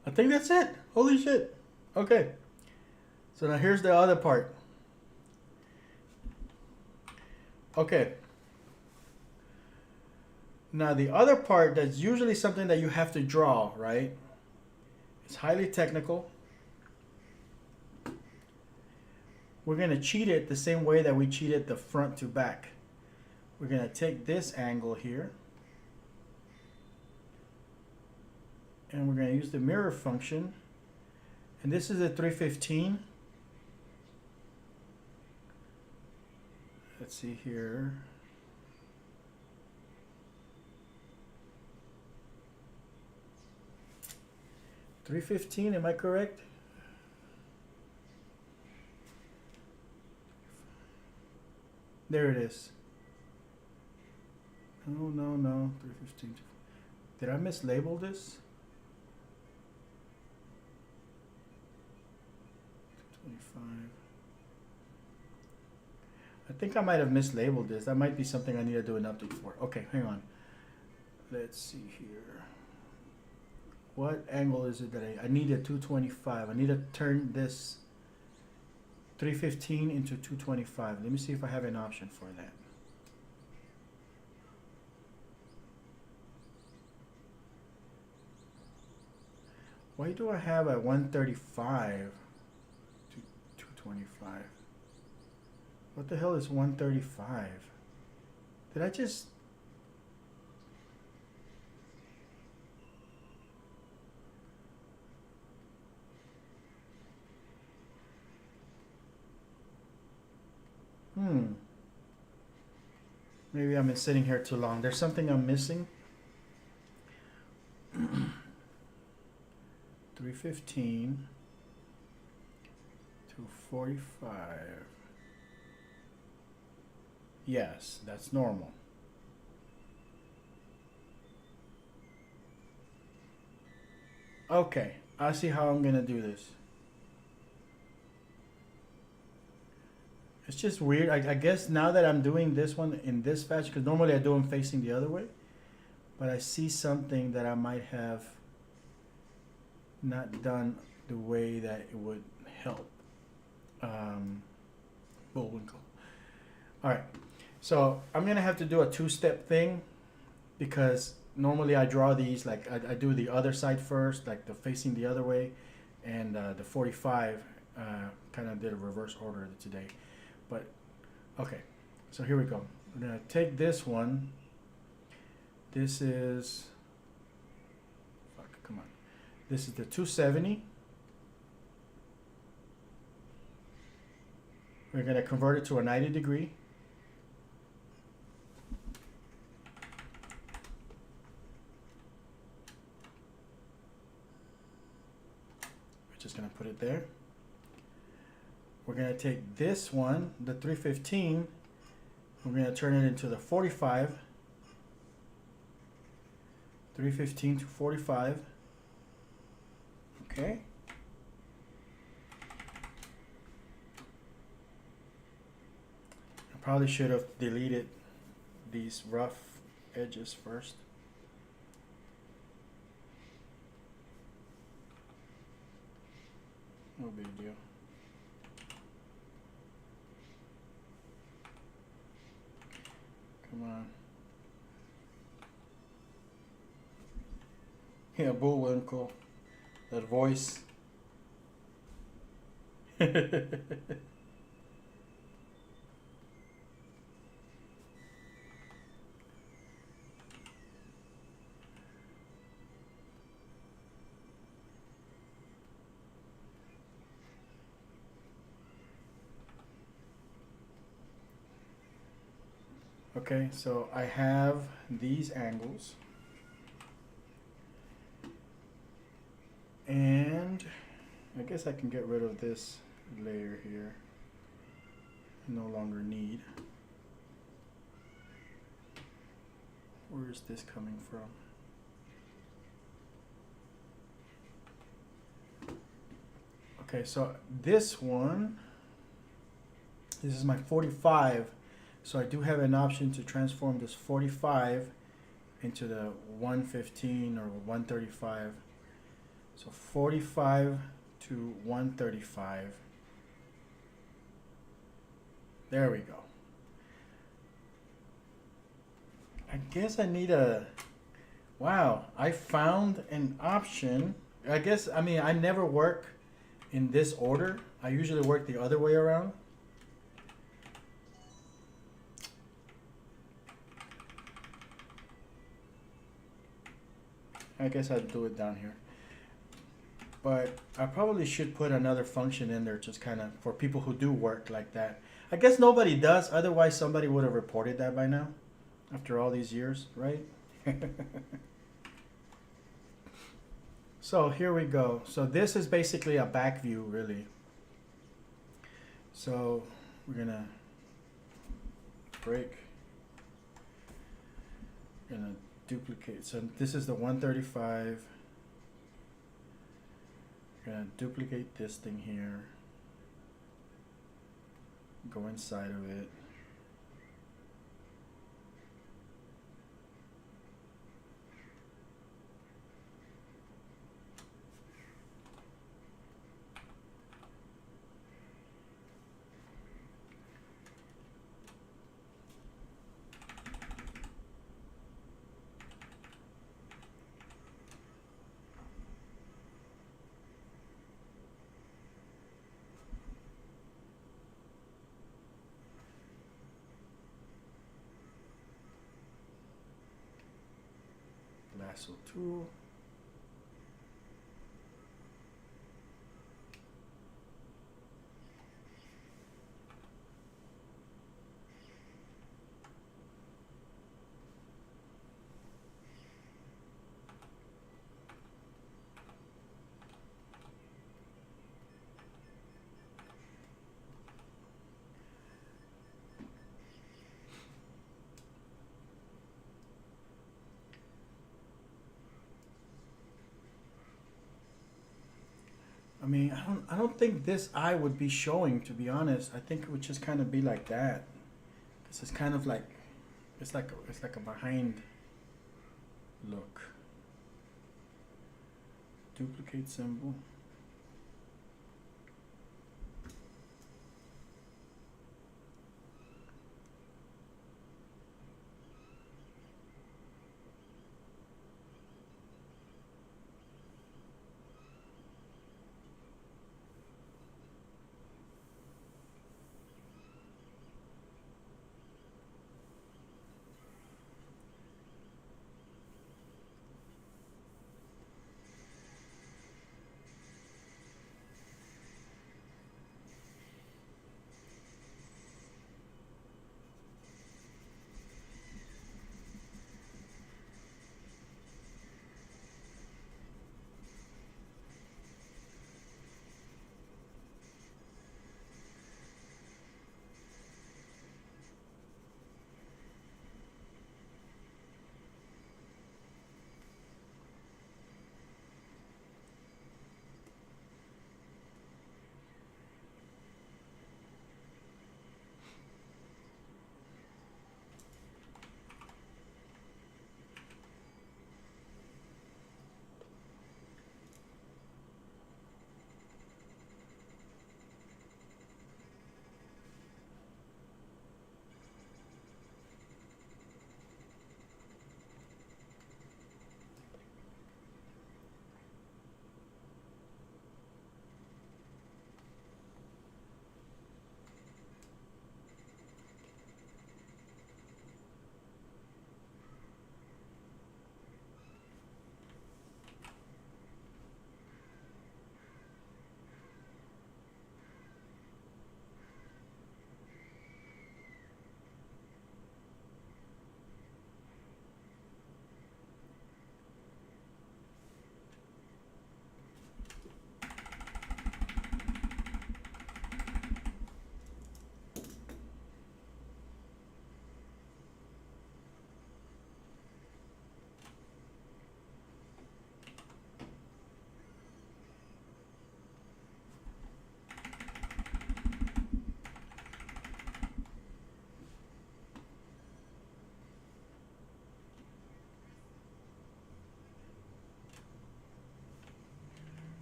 I think that's it. Holy shit. Okay. So now here's the other part. Okay. Now the other part that's usually something that you have to draw, right? It's highly technical. We're going to cheat it the same way that we cheated the front to back. We're going to take this angle here. And we're going to use the mirror function. And this is a 315. Let's see here. $315, am I correct? There it is. No, 315. Did I mislabel this? 225. I think I might have mislabeled this. That might be something I need to do an update for. Okay, hang on. Let's see here. What angle is it that I need a 225? I need to turn this 315 into 225. Let me see if I have an option for that. Why do I have a 135 to 225? What the hell is 135? Did I just... Maybe I've been sitting here too long. There's something I'm missing. 315 to 45. Yes, that's normal. Okay, I see how I'm gonna do this. It's just weird. I guess now that I'm doing this one in this fashion, because normally I do them facing the other way, but I see something that I might have not done the way that it would help. Bullwinkle. All right, so I'm gonna have to do a two-step thing because normally I draw these like I do the other side first, like the facing the other way, and the 45 kind of did a reverse order today. But okay, so here we go. We're gonna take this one. This is, fuck, come on. This is the 270. We're gonna convert it to a 90 degree. We're just gonna put it there. We're gonna take this one, the 315, we're gonna turn it into the 45. 315 to 45. Okay. I probably should have deleted these rough edges first. No big deal. Come on. Yeah, Bullwinkle. That voice. Okay, so I have these angles. And I guess I can get rid of this layer here. No longer need. Where is this coming from? Okay, so this one, this is my 45. So I do have an option to transform this 45 into the 115 or 135. So 45 to 135. There we go. I guess I need a, wow, I found an option. I guess, I mean, I never work in this order. I usually work the other way around. I guess I'd do it down here. But I probably should put another function in there just kind of for people who do work like that. I guess nobody does, otherwise somebody would have reported that by now after all these years, right? So here we go. So this is basically a back view, really. So we're gonna break. Gonna duplicate. So this is the 135. Gonna duplicate this thing here. Go inside of it. Lasso tool. I mean, I don't think this eye would be showing, to be honest. I think it would just kind of be like that. This is kind of like, it's like a behind look. Duplicate symbol.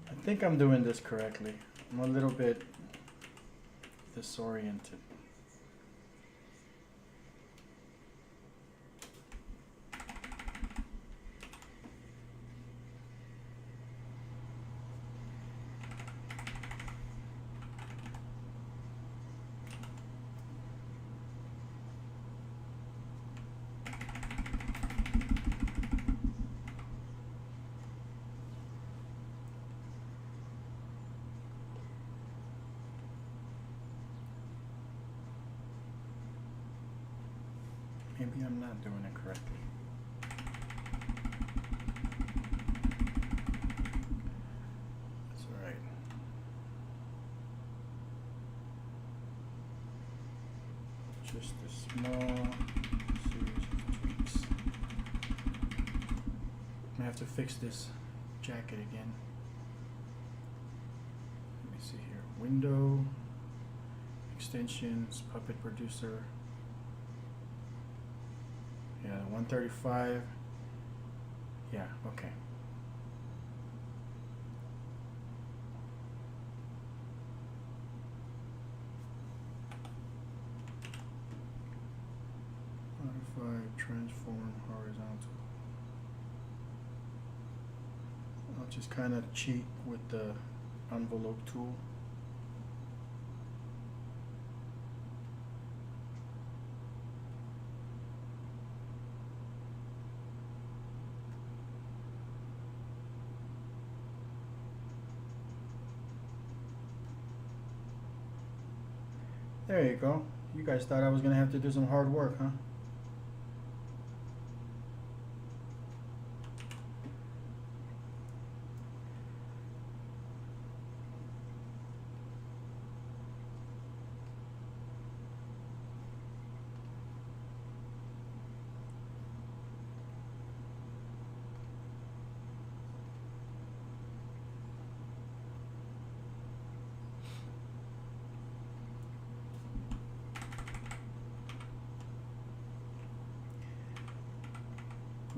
I think I'm doing this correctly. I'm a little bit disoriented. Maybe I'm not doing it correctly. That's all right. Just a small series of tweaks. I have to fix this jacket again. Let me see here. Window, extensions, Puppet Producer. Yeah, 135. Yeah, okay. Modify, transform, horizontal. I'll just kind of cheat with the envelope tool. There you go. You guys thought I was gonna have to do some hard work, huh?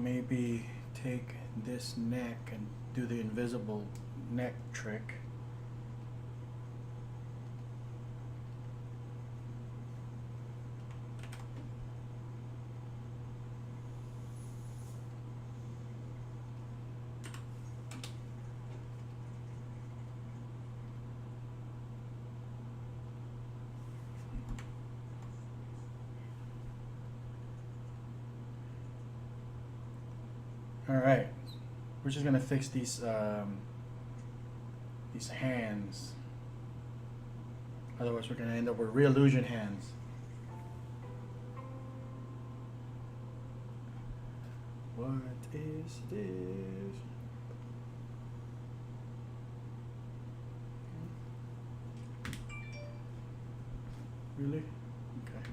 maybe take this neck and do the invisible neck trick. All right, we're just gonna fix these hands. Otherwise, we're gonna end up with real illusion hands. What is this? Really? Okay.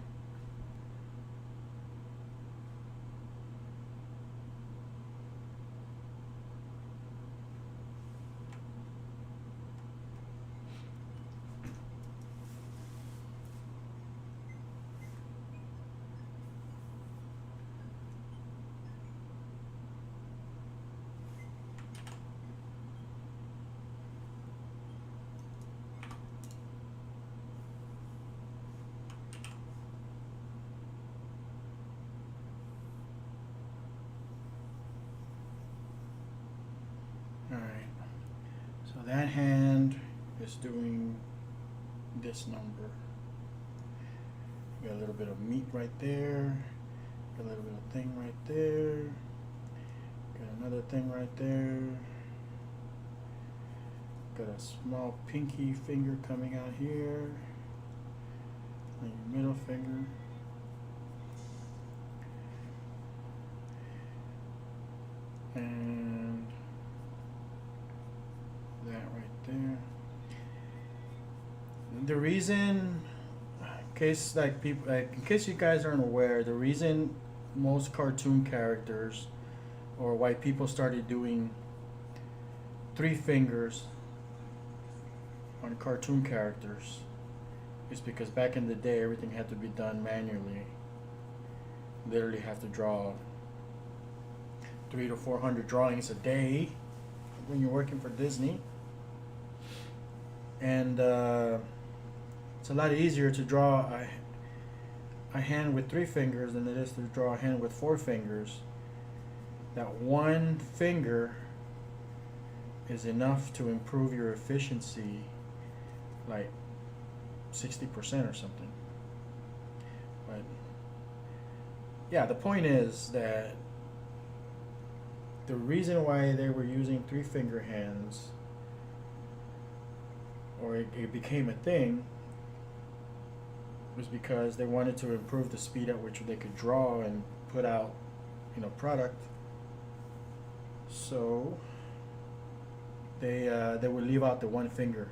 So that hand is doing this number. Got a little bit of meat right there. Got a little bit of thing right there. Got another thing right there. Got a small pinky finger coming out here. And your middle finger. And that right there. The reason, in case you guys aren't aware, the reason most cartoon characters or white people started doing 3 fingers on cartoon characters is because back in the day everything had to be done manually. Literally have to draw 300 to 400 drawings a day when you're working for Disney. And it's a lot easier to draw a hand with 3 fingers than it is to draw a hand with 4 fingers. That one finger is enough to improve your efficiency like 60% or something. But yeah, the point is that the reason why they were using 3 finger hands, or it became a thing, was because they wanted to improve the speed at which they could draw and put out, product. So they would leave out the 1 finger.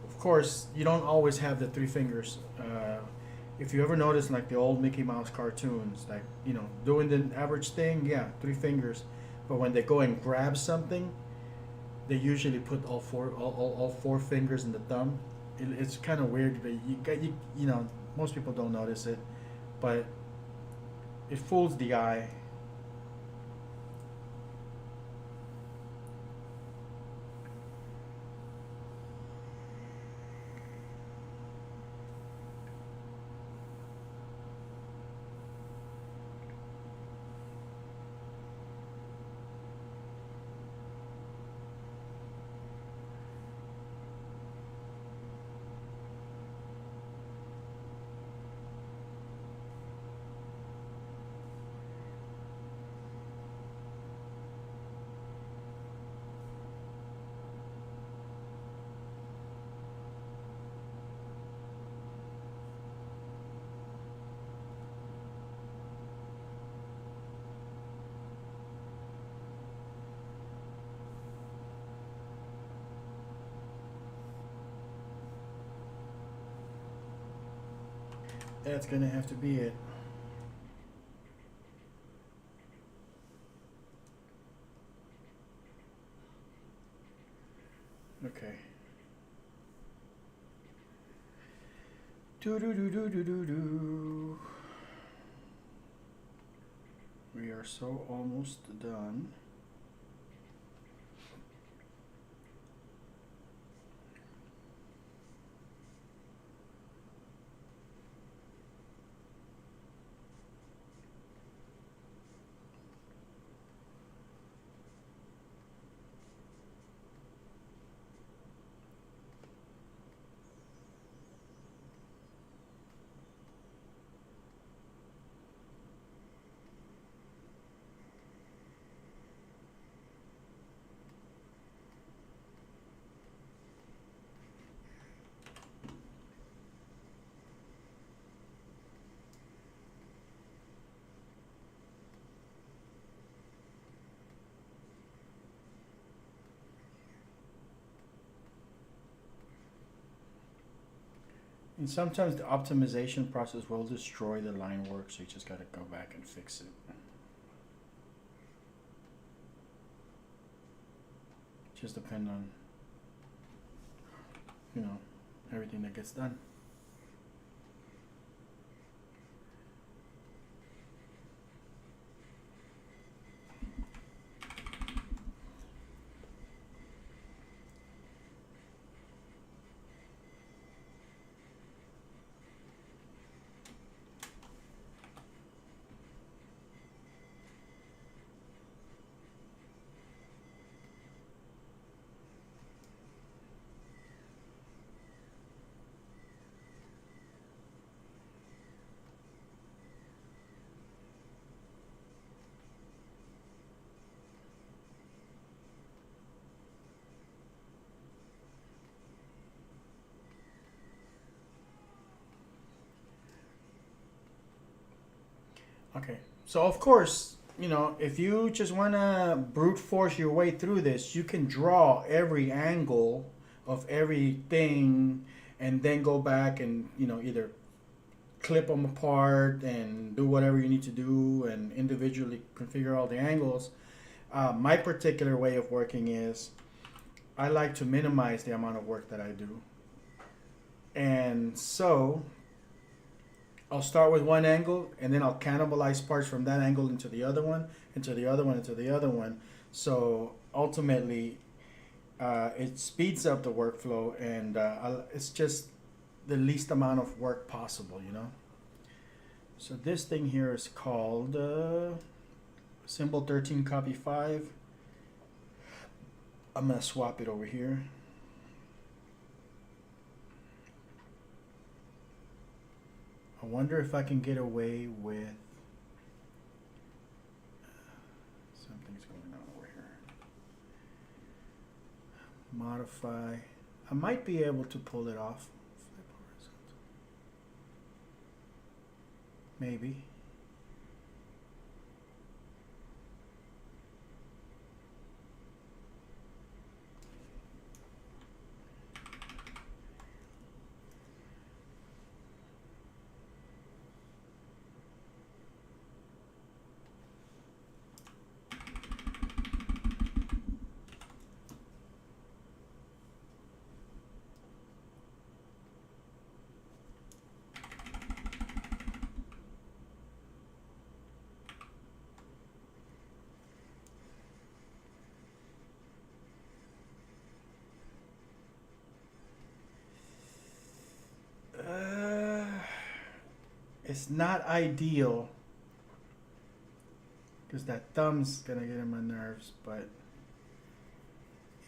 Of course, you don't always have the 3 fingers. If you ever notice, like the old Mickey Mouse cartoons, like doing the average thing, yeah, 3 fingers. But when they go and grab something, they usually put all four fingers in the thumb. It's kind of weird, but most people don't notice it, but it fools the eye. That's gonna have to be it. Okay. Do. We are so almost done. And sometimes the optimization process will destroy the line work, so you just gotta go back and fix it. Just depend on, you know, everything that gets done. Okay, so of course, you know, if you just want to brute force your way through this, you can draw every angle of everything and then go back and, you know, either clip them apart and do whatever you need to do and individually configure all the angles. My particular way of working is I like to minimize the amount of work that I do. And so I'll start with one angle and then I'll cannibalize parts from that angle into the other one, into the other one, into the other one. So ultimately, it speeds up the workflow and it's just the least amount of work possible, you know? So this thing here is called symbol 13 copy 5. I'm gonna swap it over here. I wonder if I can get away with something's going on over here. Modify. I might be able to pull it off. Flip horizontal. Maybe. It's not ideal because that thumb's gonna get on my nerves, but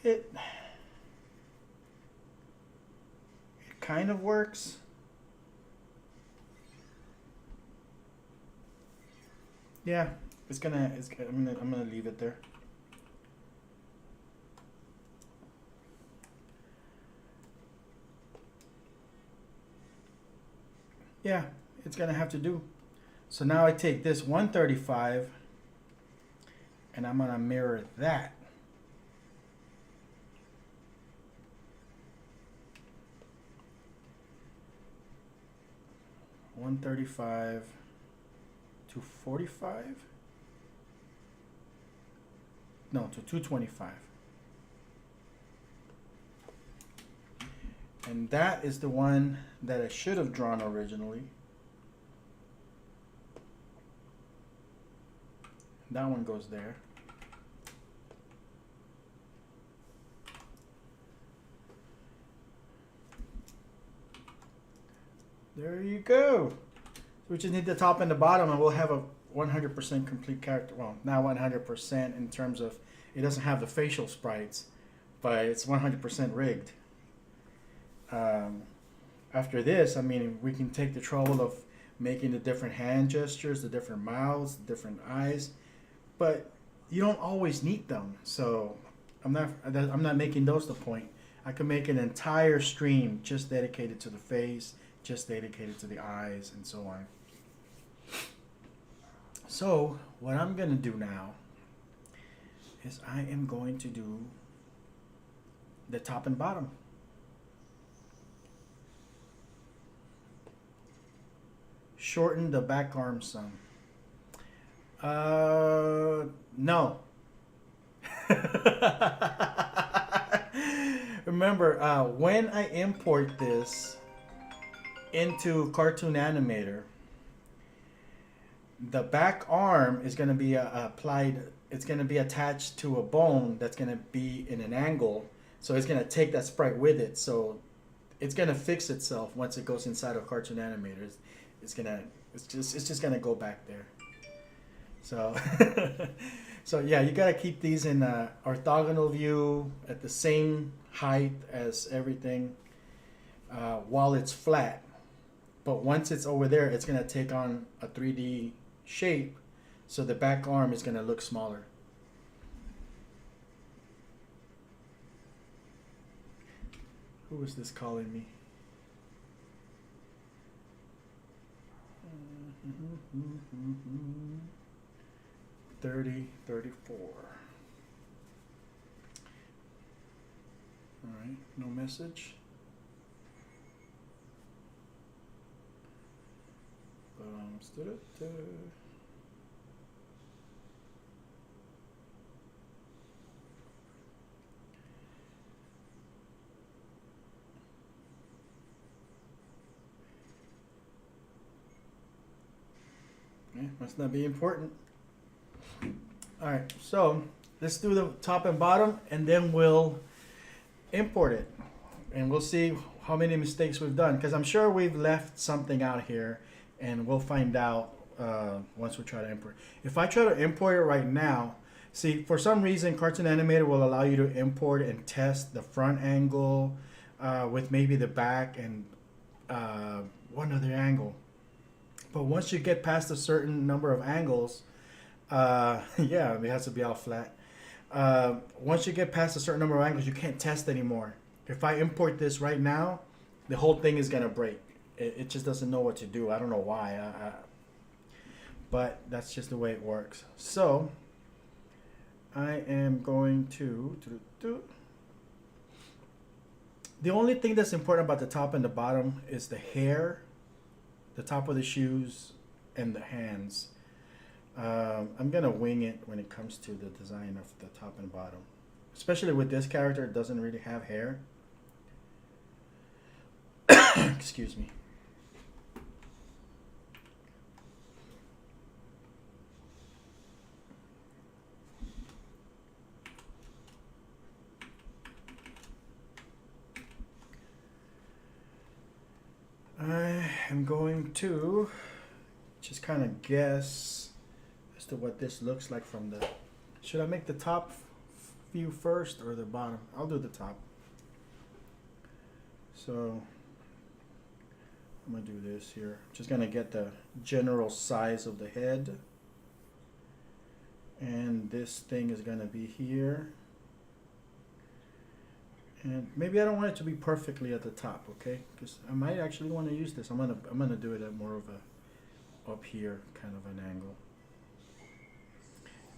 it kind of works. Yeah, I'm gonna leave it there. Yeah, it's gonna have to do. So now I take this 135 and I'm gonna mirror that. $135 to 45? No, to 225. And that is the one that I should have drawn originally. That one goes there. There you go. So we just need the top and the bottom, and we'll have a 100% complete character. Well, not 100% in terms of it doesn't have the facial sprites, but it's 100% rigged. After this, I mean, we can take the trouble of making the different hand gestures, the different mouths, the different eyes, but you don't always need them. So I'm not making those the point. I could make an entire stream just dedicated to the face, just dedicated to the eyes, and so on. So what I'm gonna do now is I am going to do the top and bottom. Shorten the back arm some. No. Remember, when I import this into Cartoon Animator, the back arm is going to be applied, it's going to be attached to a bone that's going to be in an angle. So it's going to take that sprite with it. So it's going to fix itself once it goes inside of Cartoon Animator. It's just going to go back there. So, so yeah, you got to keep these in orthogonal view at the same height as everything while it's flat. But once it's over there, it's going to take on a 3D shape, so the back arm is going to look smaller. Who is this calling me? 30, 34. All right, no message. Must not be important. All right, so let's do the top and bottom, and then we'll import it, and we'll see how many mistakes we've done, because I'm sure we've left something out here, and we'll find out once we try to import. If I try to import it right now, see, for some reason, Cartoon Animator will allow you to import and test the front angle with maybe the back and one other angle. But once you get past a certain number of angles, yeah, it has to be all flat. Once you get past a certain number of angles, you can't test anymore. If I import this right now, the whole thing is going to break. It just doesn't know what to do. I don't know why. But that's just the way it works. So I am going to the only thing that's important about the top and the bottom is the hair, the top of the shoes, and the hands. I'm gonna wing it when it comes to the design of the top and bottom, especially with this character. It doesn't really have hair. Excuse me. I am going to just kind of guess as to what this looks like from the... Should I make the top view first or the bottom? I'll do the top. So I'm going to do this here. Just going to get the general size of the head. And this thing is going to be here. And maybe I don't want it to be perfectly at the top, okay? Because I might actually want to use this. I'm gonna do it at more of a up here kind of an angle.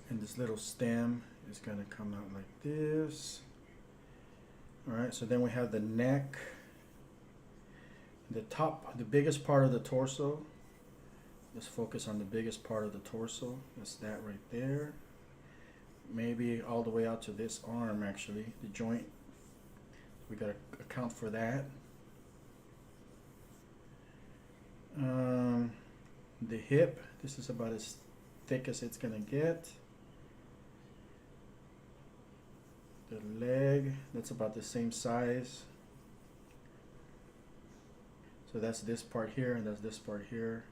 And this little stem is gonna come out like this. All right, so then we have the neck, the top, the biggest part of the torso. Let's focus on the biggest part of the torso. That's that right there. Maybe all the way out to this arm, actually, the joint. We got to account for that. The hip, this is about as thick as it's going to get. The leg, that's about the same size. So that's this part here, and that's this part here.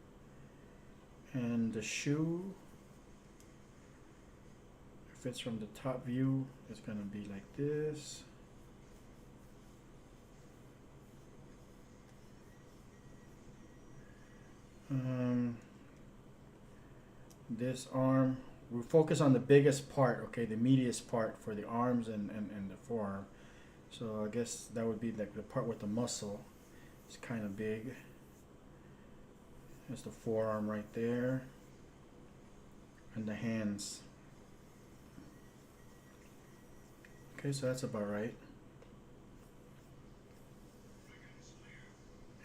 And the shoe, if it's from the top view, it's gonna be like this. This arm, we focus on the biggest part, okay, the meatiest part for the arms and the forearm. So I guess that would be like the part with the muscle. It's kind of big. There's the forearm right there. And the hands. Okay, so that's about right.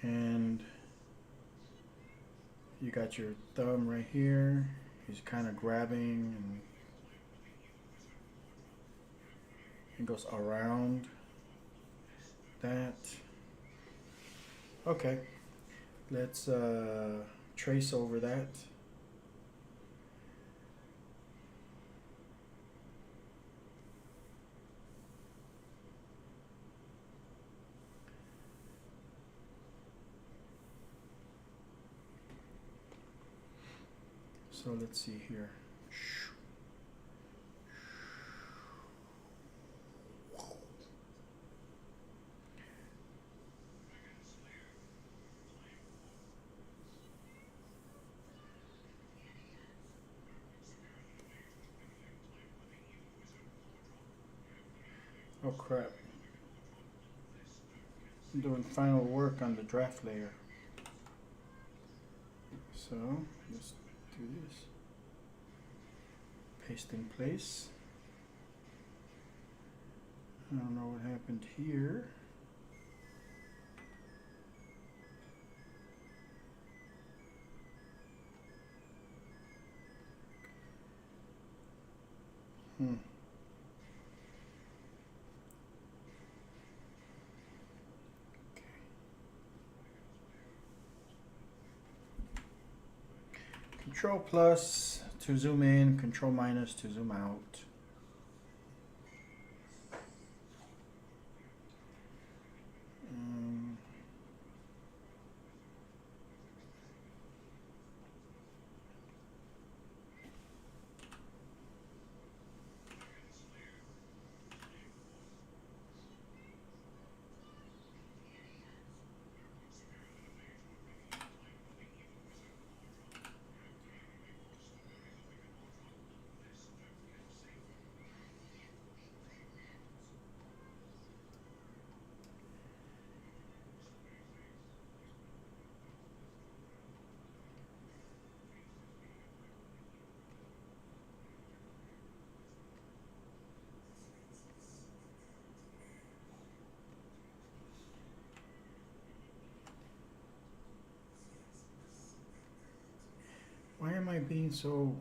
And you got your thumb right here. He's kind of grabbing and it goes around that. Okay, let's trace over that. So let's see here. Oh crap. I'm doing final work on the draft layer. So let's do this. Paste in place. I don't know what happened here. Control plus to zoom in, control minus to zoom out. Why am I being so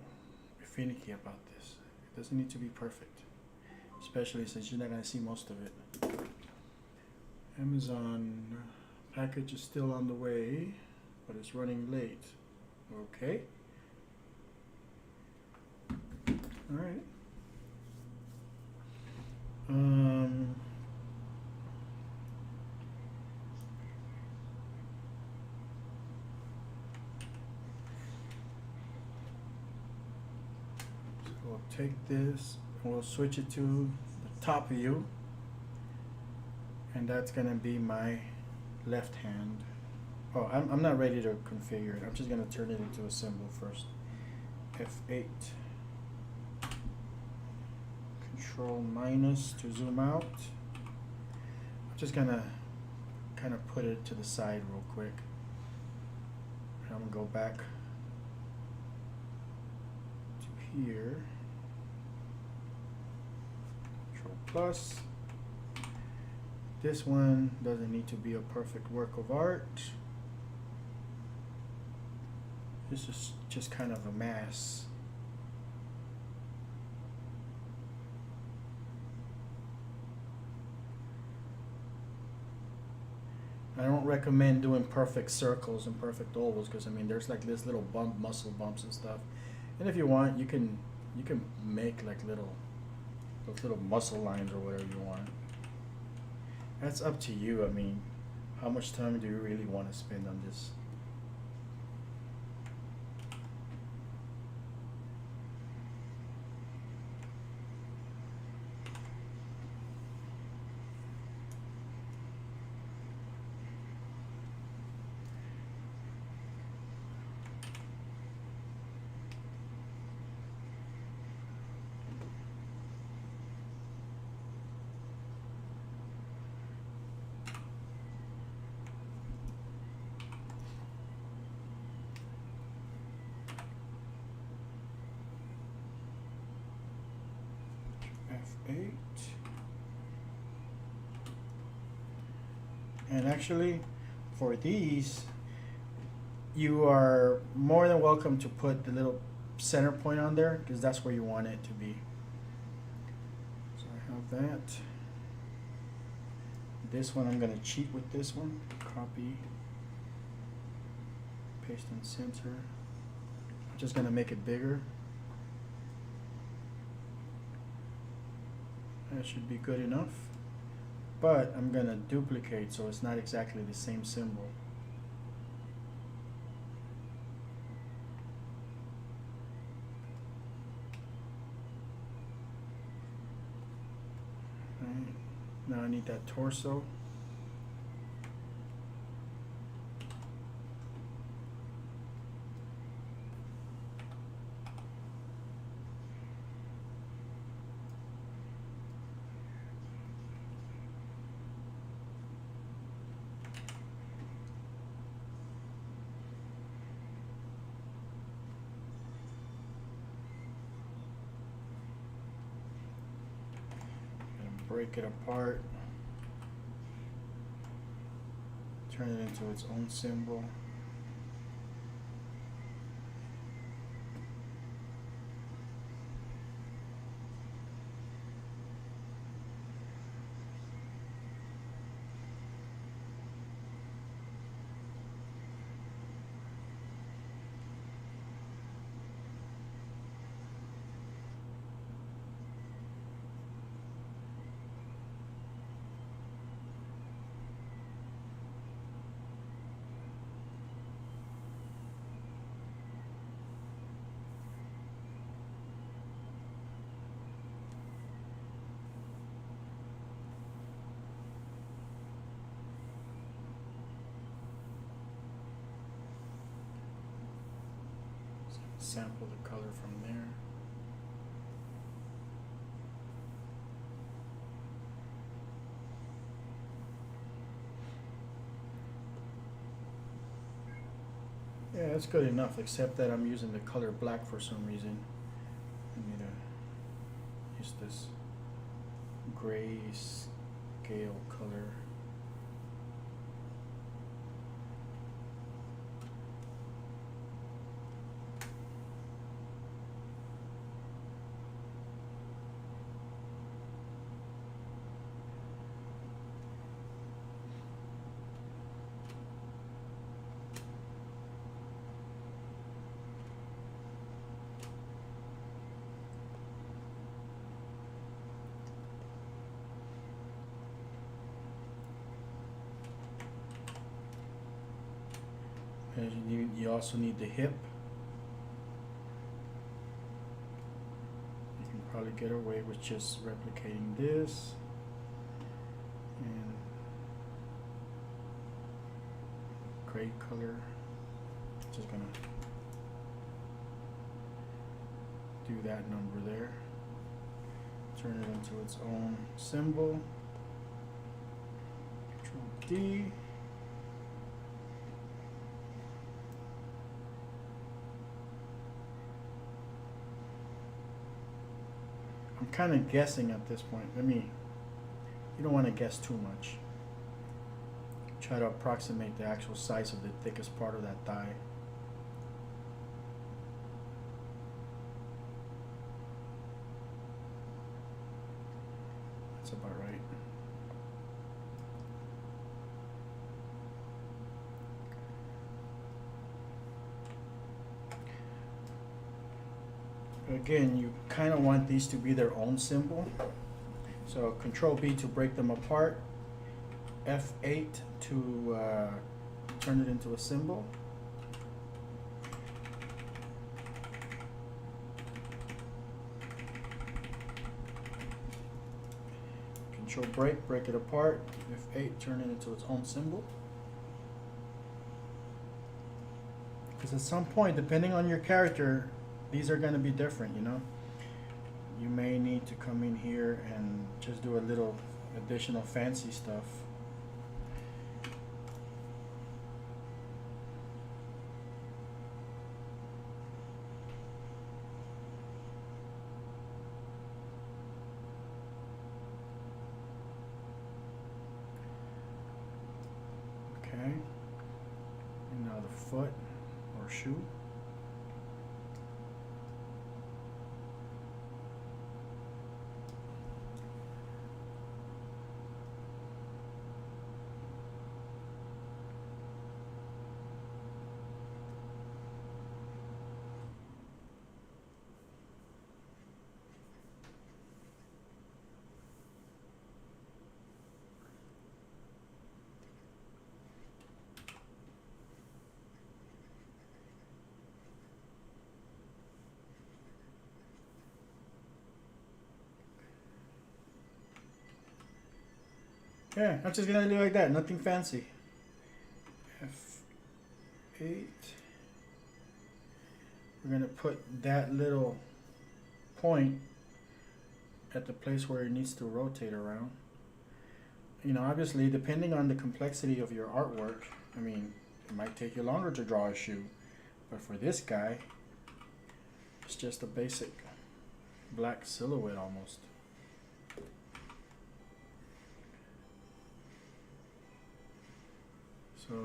finicky about this? It doesn't need to be perfect, especially since you're not going to see most of it. Amazon package is still on the way, but it's running late. Okay. All right. We'll take this and we'll switch it to the top view, and that's gonna be my left hand. Oh, I'm not ready to configure it. I'm just gonna turn it into a symbol first. F8. Control minus to zoom out. I'm just gonna kind of put it to the side real quick. And I'm gonna go back to here. Control plus. This one doesn't need to be a perfect work of art. This is just kind of a mess. I don't recommend doing perfect circles and perfect ovals because I mean there's like this little muscle bumps and stuff. And if you want, you can make like little those little muscle lines or whatever you want. That's up to you. I mean, how much time do you really want to spend on this? F8. And actually, for these, you are more than welcome to put the little center point on there because that's where you want it to be. So I have that. This one I'm going to cheat with this one. Copy, paste in center. I'm just going to make it bigger. That should be good enough. But I'm going to duplicate so it's not exactly the same symbol. Right. Now I need that torso. Break it apart, turn it into its own symbol. Sample the color from there. Yeah, that's good enough, except that I'm using the color black for some reason. I need to use this gray scale color. And you also need the hip. You can probably get away with just replicating this and gray color. Just gonna do that number there. Turn it into its own symbol. Control D. I'm kind of guessing at this point. You don't want to guess too much. Try to approximate the actual size of the thickest part of that thigh. That's about right. Again, you kind of want these to be their own symbol. So Control B to break them apart, F8 to turn it into a symbol. Control break it apart, F8, turn it into its own symbol. Because at some point, depending on your character, these are going to be different, you know. You may need to come in here and just do a little additional fancy stuff. Okay. And now the foot or shoe. Yeah, I'm just gonna do like that, nothing fancy. F8. We're gonna put that little point at the place where it needs to rotate around. You know, obviously, depending on the complexity of your artwork, I mean, it might take you longer to draw a shoe, but for this guy, it's just a basic black silhouette almost. So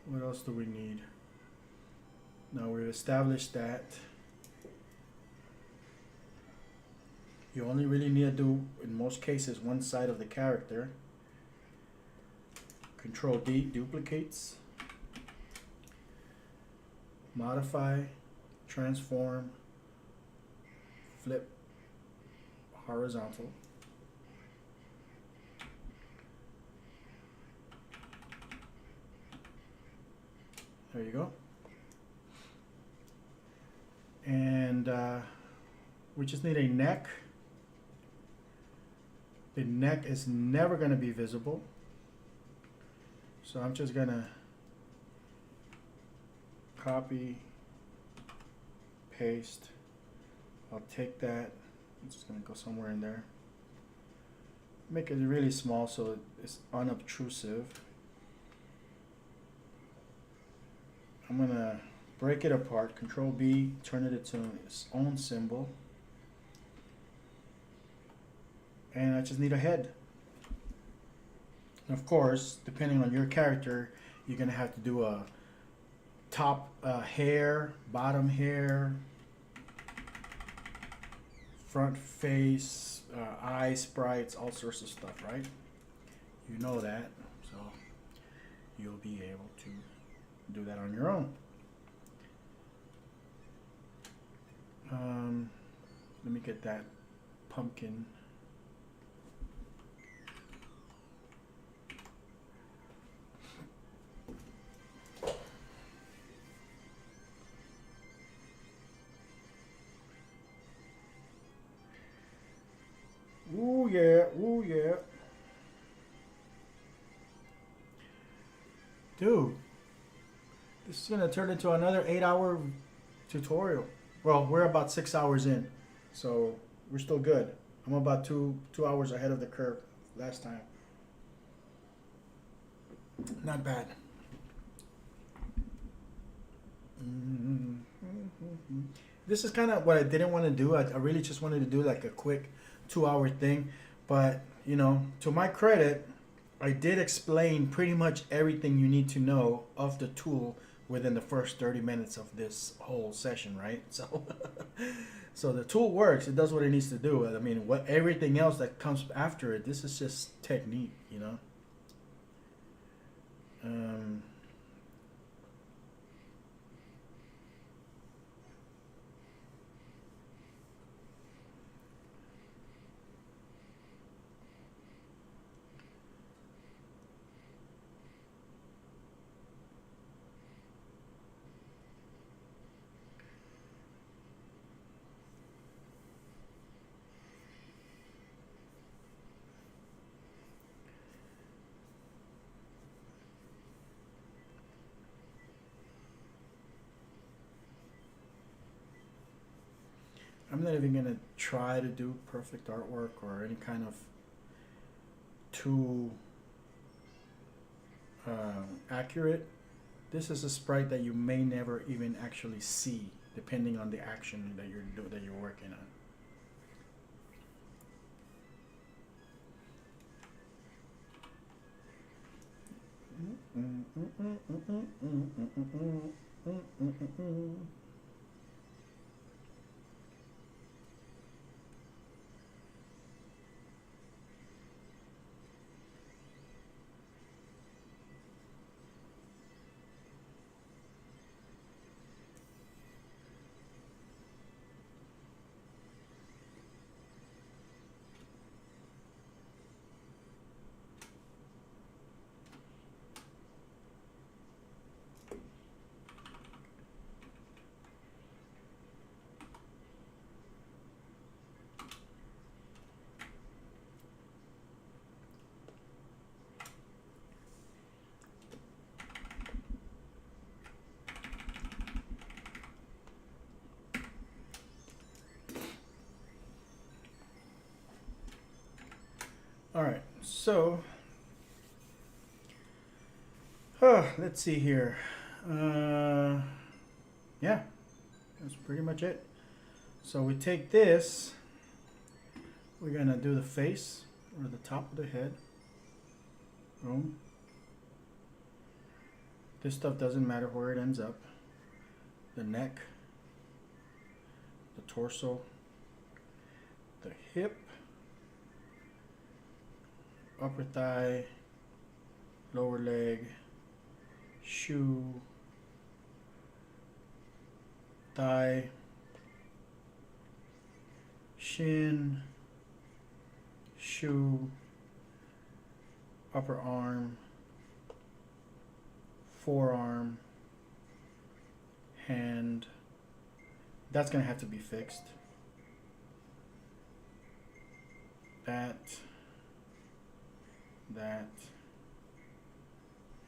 what else do we need? Now we've established that you only really need to do, in most cases, one side of the character. Control D duplicates, modify, transform, flip, horizontal. There you go. And we just need a neck. The neck is never going to be visible. So I'm just going to copy, paste. I'll take that. I'm just going to go somewhere in there. Make it really small so it's unobtrusive. I'm going to break it apart, Control B, turn it into its own symbol. And I just need a head. And of course, depending on your character, you're going to have to do a top hair, bottom hair, front face, eye sprites, all sorts of stuff, right? You know that, so you'll be able to do that on your own. Let me get that pumpkin. Ooh yeah, ooh yeah. Dude, this is gonna turn into another 8-hour tutorial. Well, we're about 6 hours in, so we're still good. I'm about two hours ahead of the curve last time. Not bad. This is kind of what I didn't want to do. I really just wanted to do like a quick 2-hour thing, but you know, to my credit, I did explain pretty much everything you need to know of the tool within the first 30 minutes of this whole session, right? So so the tool works, it does what it needs to do. I mean, what everything else that comes after it, this is just technique, you know. I'm not even gonna try to do perfect artwork or any kind of too accurate. This is a sprite that you may never even actually see, depending on the action that you're working on. All right, so let's see here. Yeah, that's pretty much it. So we take this, we're gonna do the face or the top of the head. Boom. This stuff doesn't matter where it ends up. The neck, the torso, the hip, upper thigh, lower leg, shoe, thigh, shin, shoe, upper arm, forearm, hand. That's gonna have to be fixed. That,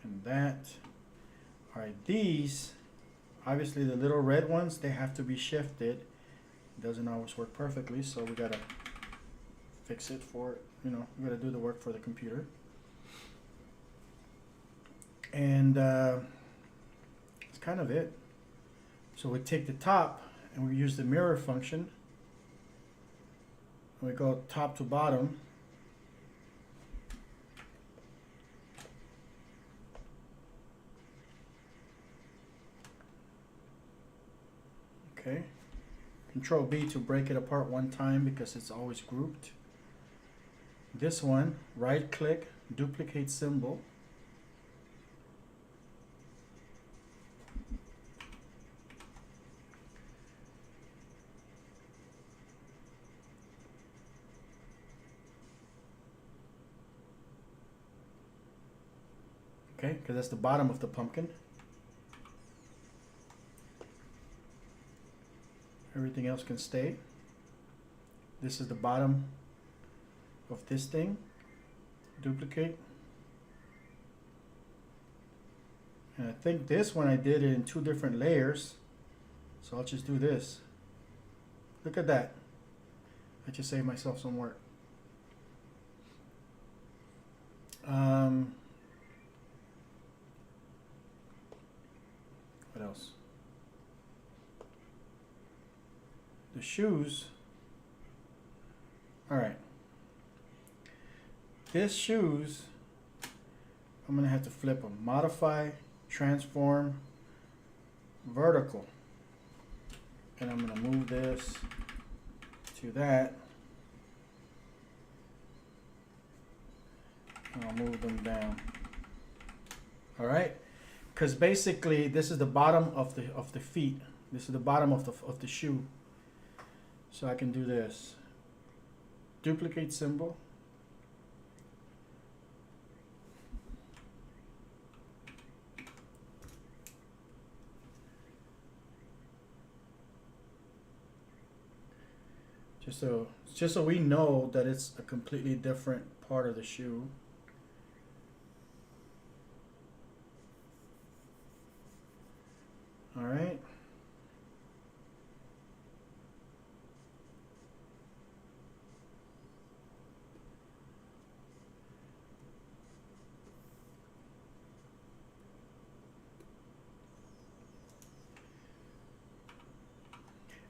and that. All right, these, obviously the little red ones, they have to be shifted. It doesn't always work perfectly, so we gotta fix it for, we gotta do the work for the computer. And that's kind of it. So we take the top and we use the mirror function. And we go top to bottom. Okay. Control B to break it apart one time because it's always grouped. This one, right click, duplicate symbol. Okay, because that's the bottom of the pumpkin. Everything else can stay. This is the bottom of this thing. Duplicate. And I think this one I did it in 2 different layers. So I'll just do this. Look at that. I just saved myself some work. What else? The shoes. All right. This shoes, I'm gonna have to flip them. Modify, transform, vertical. And I'm gonna move this to that. And I'll move them down. All right. Because basically this is the bottom of the feet. This is the bottom of the shoe. So I can do this. Duplicate symbol. Just so we know that it's a completely different part of the shoe. All right.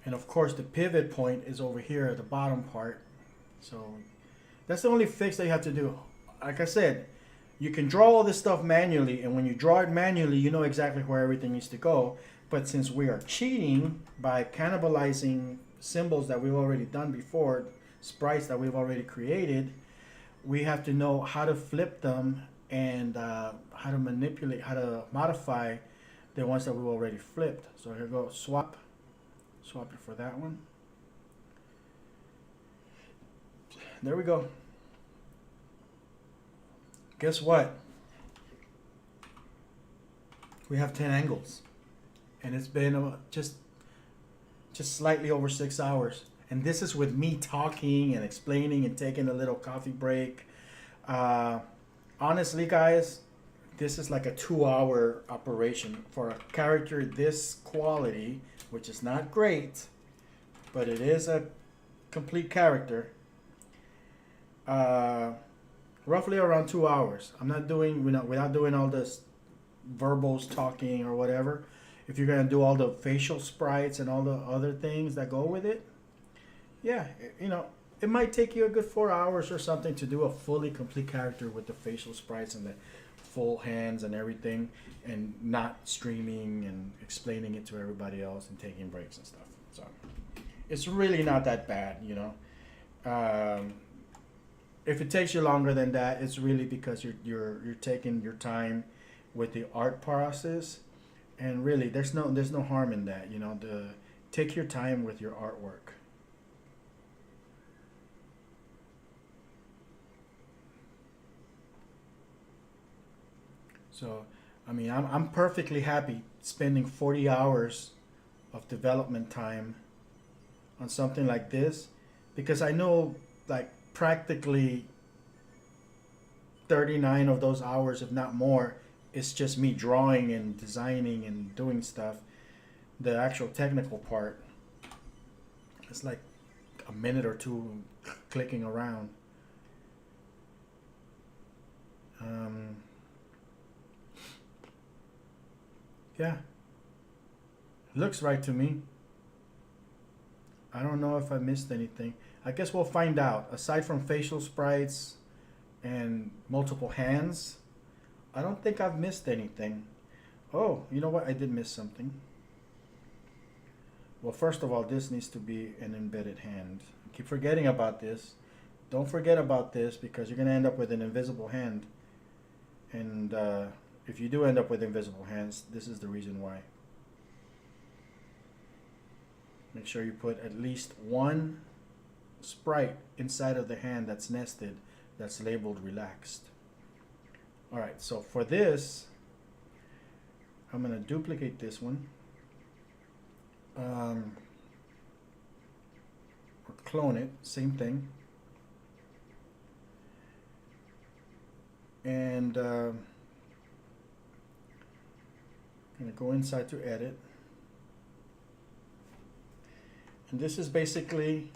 And of course the pivot point is over here at the bottom part. So that's the only fix that you have to do. Like I said, you can draw all this stuff manually, and when you draw it manually, you know exactly where everything needs to go. But since we are cheating by cannibalizing symbols that we've already done before, sprites that we've already created, we have to know how to flip them and how to manipulate, how to modify the ones that we've already flipped. So here goes swap it for that one. There we go. Guess what? We have 10 angles, and it's been just slightly over 6 hours. And this is with me talking and explaining and taking a little coffee break. Honestly, guys, this is like a 2-hour operation for a character this quality, which is not great, but it is a complete character. Roughly around 2 hours. I'm not doing, without doing all this verbals talking or whatever. If you're gonna do all the facial sprites and all the other things that go with it, yeah, it might take you a good 4 hours or something to do a fully complete character with the facial sprites and the full hands and everything, and not streaming and explaining it to everybody else and taking breaks and stuff. So it's really not that bad, If it takes you longer than that, it's really because you're taking your time with the art process, and really there's no harm in that. Take your time with your artwork. So, I mean, I'm perfectly happy spending 40 hours of development time on something like this, because I know, like, practically 39 of those hours, if not more, is just me drawing and designing and doing stuff. The actual technical part, it's like a minute or two clicking around. Yeah, looks right to me. I don't know if I missed anything. I guess we'll find out. Aside from facial sprites and multiple hands, I don't think I've missed anything. Oh, you know what? I did miss something. Well, first of all, this needs to be an embedded hand. I keep forgetting about this. Don't forget about this, because you're going to end up with an invisible hand. And if you do end up with invisible hands, this is the reason why. Make sure you put at least one sprite inside of the hand that's nested, that's labeled relaxed. Alright, so for this, I'm going to duplicate this one. Or clone it, same thing. And I'm going to go inside to edit. And this is basically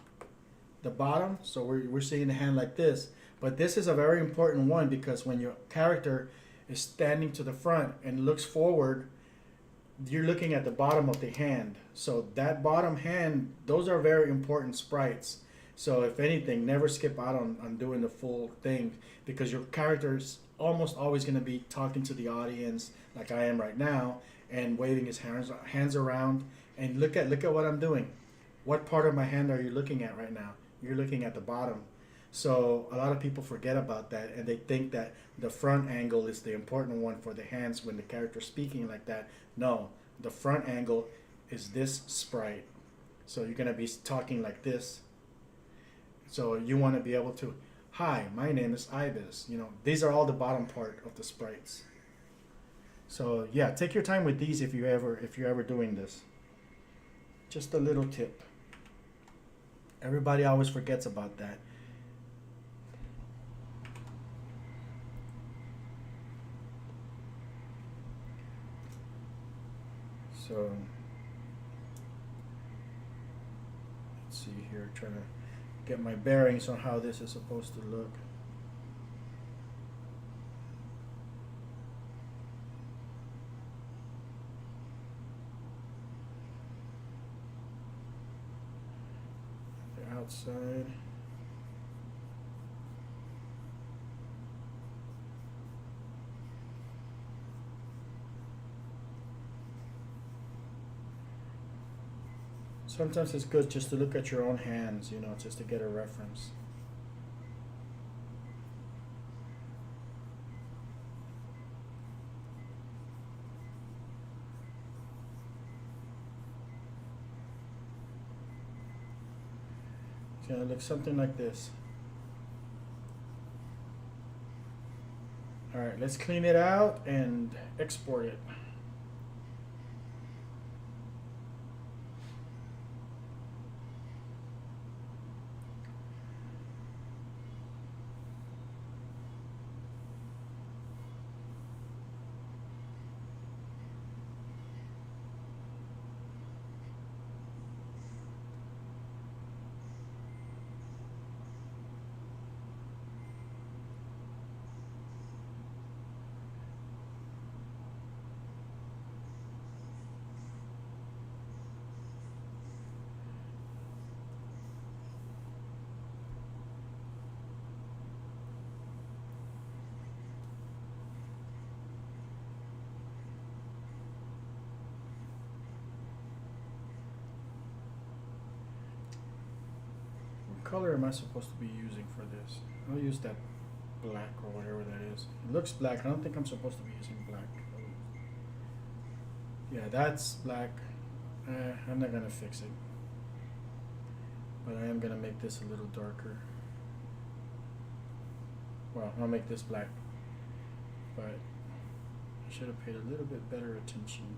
the bottom, so we're seeing the hand like this. But this is a very important one, because when your character is standing to the front and looks forward, you're looking at the bottom of the hand. So that bottom hand, those are very important sprites. So if anything, never skip out on doing the full thing, because your character is almost always going to be talking to the audience like I am right now, and waving his hands around. And look at what I'm doing. What part of my hand are you looking at right now? You're looking at the bottom. So a lot of people forget about that, and they think that the front angle is the important one for the hands when the character's speaking like that. No, the front angle is this sprite. So you're going to be talking like this. So you want to be able to, hi, my name is Ibis. These are all the bottom part of the sprites. So yeah, take your time with these if you're ever doing this. Just a little tip. Everybody always forgets about that. So let's see here, trying to get my bearings on how this is supposed to look. outside. Sometimes it's good just to look at your own hands, you know, just to get a reference. It's gonna look something like this. All right, let's clean it out and export it. What color am I supposed to be using for this? I'll use that black or whatever that is. It looks black. I don't think I'm supposed to be using black. Yeah, that's black. I'm not gonna fix it, but I am gonna make this a little darker. Well, I'll make this black, but I should have paid a little bit better attention.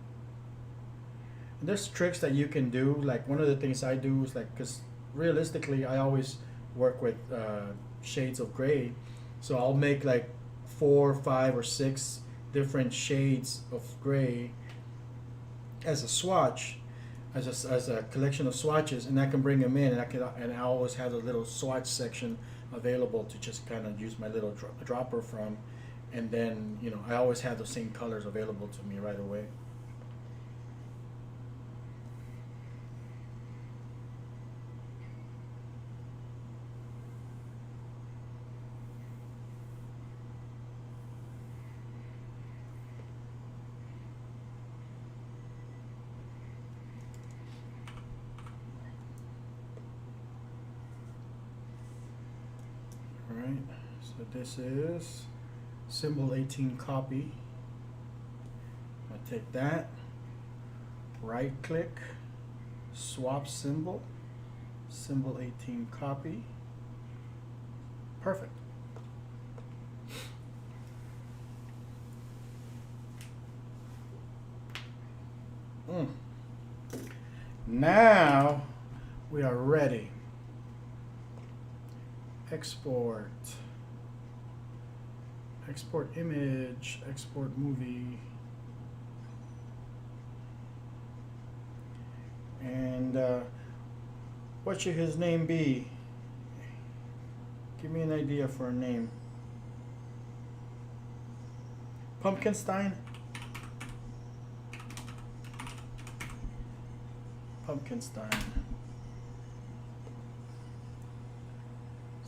And there's tricks that you can do. Like one of the things I do is like, because realistically I always work with shades of gray, so I'll make like 4, 5, or 6 different shades of gray as a swatch, as a collection of swatches, and I can bring them in, and I always have a little swatch section available to just kind of use my little dropper from, and then you know I always have the same colors available to me right away. Alright, so this is symbol 18 copy. I take that, right click, swap symbol, symbol 18 copy. Perfect. Now we are ready. Export, export image, export movie, and what should his name be? Give me an idea for a name. Pumpkinstein? Pumpkinstein.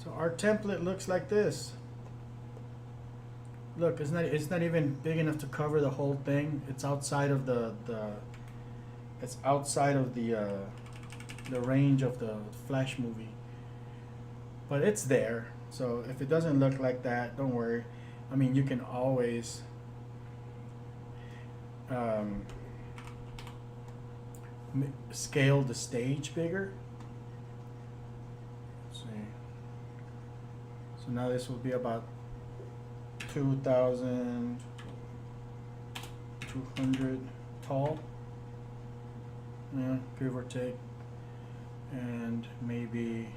So our template looks like this. Look, it's not even big enough to cover the whole thing. It's outside of the range of the Flash movie. But it's there. So if it doesn't look like that, don't worry. I mean, you can always scale the stage bigger. Let's see. So now this will be about 2,200 tall, yeah, give or take, and maybe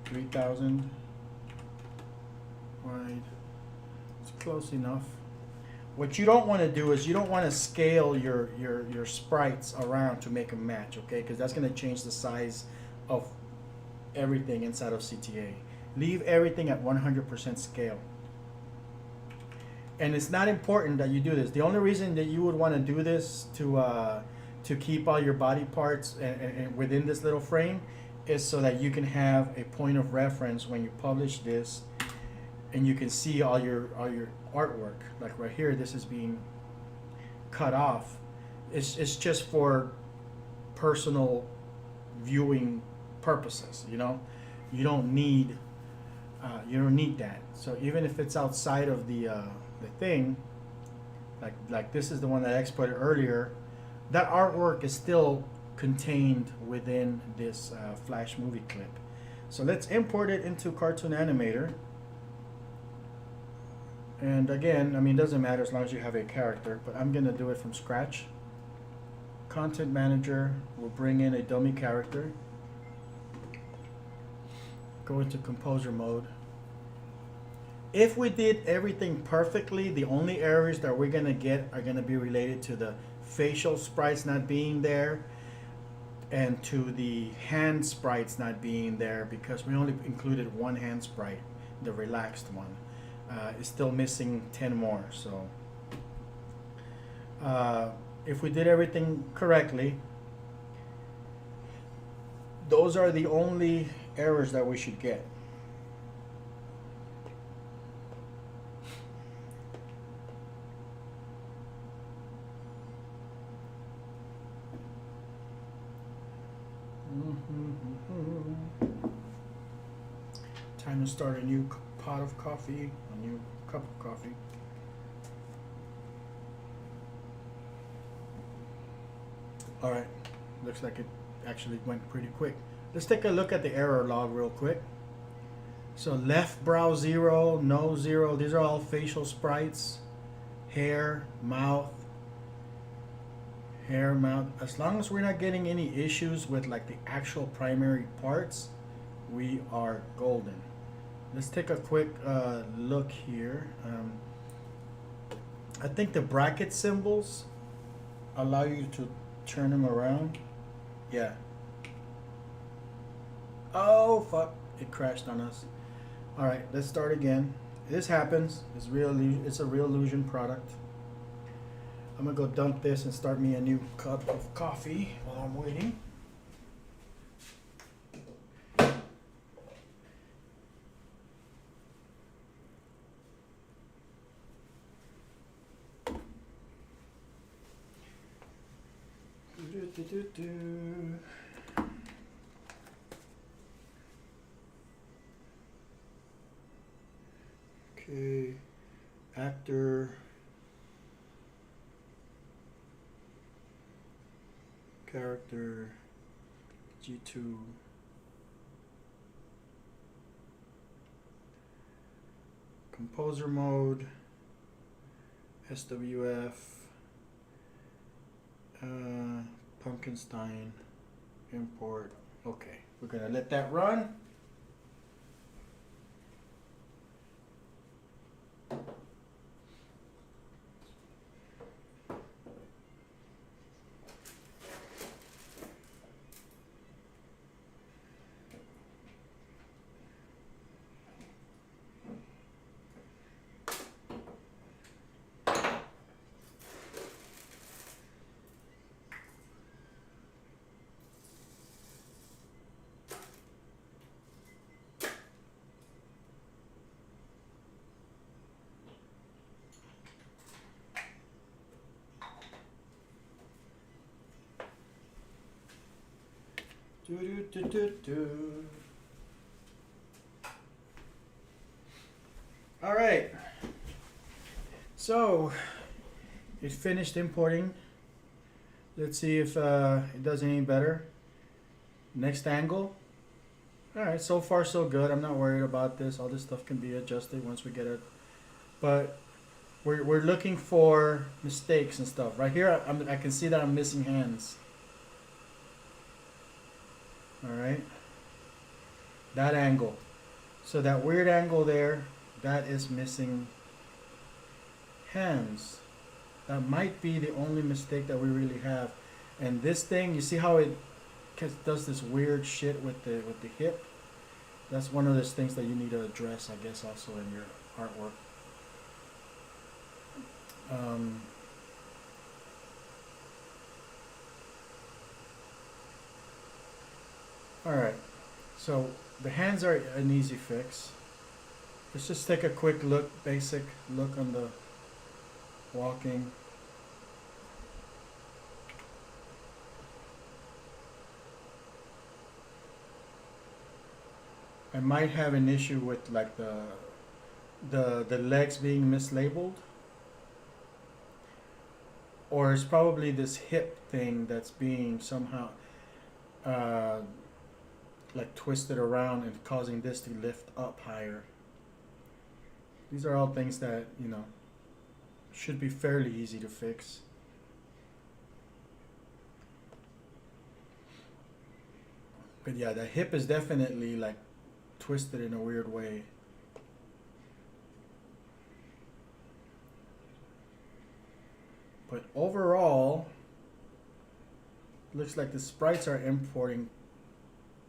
3,000 wide. It's close enough. What you don't want to do is you don't want to scale your sprites around to make them match, okay? Because that's going to change the size of everything inside of CTA. Leave everything at 100% scale. And it's not important that you do this. The only reason that you would want to do this to keep all your body parts and within this little frame is so that you can have a point of reference when you publish this, and you can see all your artwork. Like right here, this is being cut off. It's just for personal viewing purposes. You know, you don't need that. So even if it's outside of the thing, like this is the one that I exported earlier, that artwork is still contained within this Flash movie clip. So let's import it into Cartoon Animator. And again, I mean, it doesn't matter as long as you have a character, but I'm gonna do it from scratch. Content Manager will bring in a dummy character. Go into composer mode. If we did everything perfectly, the only errors that we're gonna get are gonna be related to the facial sprites not being there and to the hand sprites not being there, because we only included one hand sprite, the relaxed one. It's still missing 10 more. So if we did everything correctly, those are the only errors that we should get. Time to start a new pot of coffee, a new cup of coffee. All right, looks like it actually went pretty quick. Let's take a look at the error log real quick. So left brow 0, nose 0, these are all facial sprites. Hair, mouth. As long as we're not getting any issues with like the actual primary parts, we are golden. Let's take a quick look here. I think the bracket symbols allow you to turn them around. Yeah. Oh fuck! It crashed on us. All right, let's start again. This happens. It's real. It's a Real Illusion product. I'm gonna go dump this and start me a new cup of coffee while I'm waiting. Okay, actor, character, G2, composer mode, SWF, Pumpkinstein, import. Okay, we're gonna let that run. All right, so it finished importing. Let's see if it does any better. Next angle. All right, so far so good. I'm not worried about this. All this stuff can be adjusted once we get it. But we're looking for mistakes and stuff. Right here, I can see that I'm missing hands. All right, that angle. So that weird angle there, that is missing hands. That might be the only mistake that we really have. And this thing, you see how it does this weird shit with the hip? That's one of those things that you need to address, I guess, also in your artwork. All right, So the hands are an easy fix. Let's just take a quick look, basic look on the walking. I might have an issue with like the legs being mislabeled. Or it's probably this hip thing that's being somehow like twisted around and causing this to lift up higher. These are all things that, you know, should be fairly easy to fix. But yeah, the hip is definitely like twisted in a weird way. But overall, looks like the sprites are importing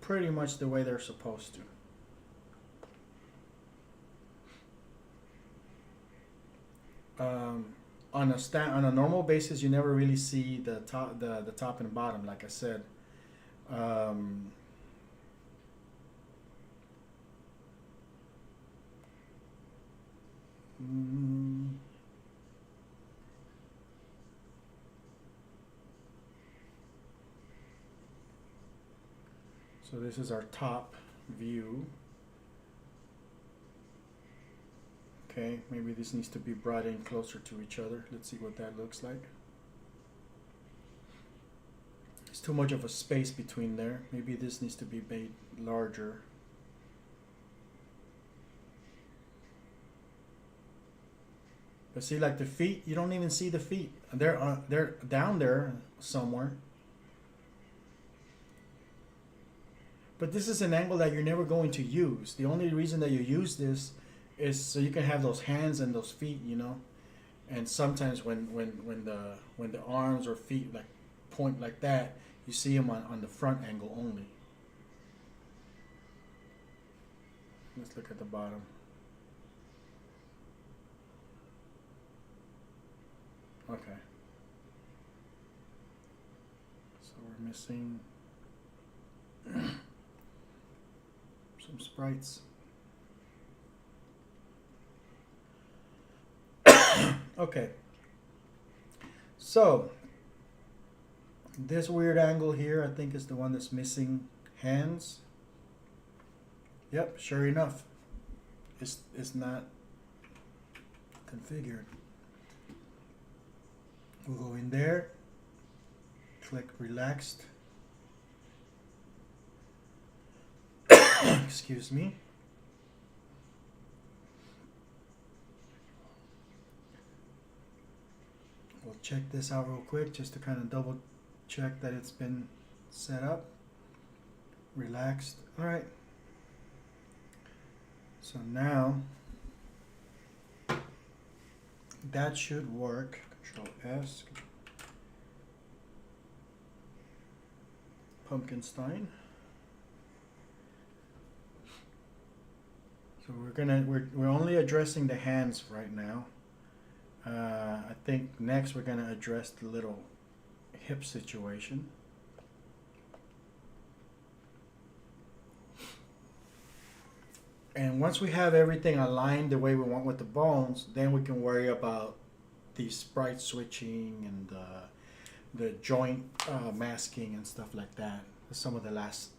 pretty much the way they're supposed to. On a normal basis, you never really see the top and bottom, like I said. So this is our top view. Okay, maybe this needs to be brought in closer to each other. Let's see what that looks like. There's too much of a space between there. Maybe this needs to be made larger. But see, like the feet, you don't even see the feet. They're down there somewhere. But this is an angle that you're never going to use. The only reason that you use this is so you can have those hands and those feet, you know. And sometimes when the arms or feet like point like that, you see them on the front angle only. Let's look at the bottom. Okay. So we're missing some sprites. Okay. So this weird angle here, I think, is the one that's missing hands. Yep, sure enough, it's not configured. We'll go in there, click relaxed. Excuse me. We'll check this out real quick just to kind of double check that it's been set up. Relaxed. All right. So now that should work. Control S. Pumpkinstein. So we're only addressing the hands right now. I think next we're gonna address the little hip situation. And once we have everything aligned the way we want with the bones, then we can worry about the sprite switching and the joint masking and stuff like that. Some of the last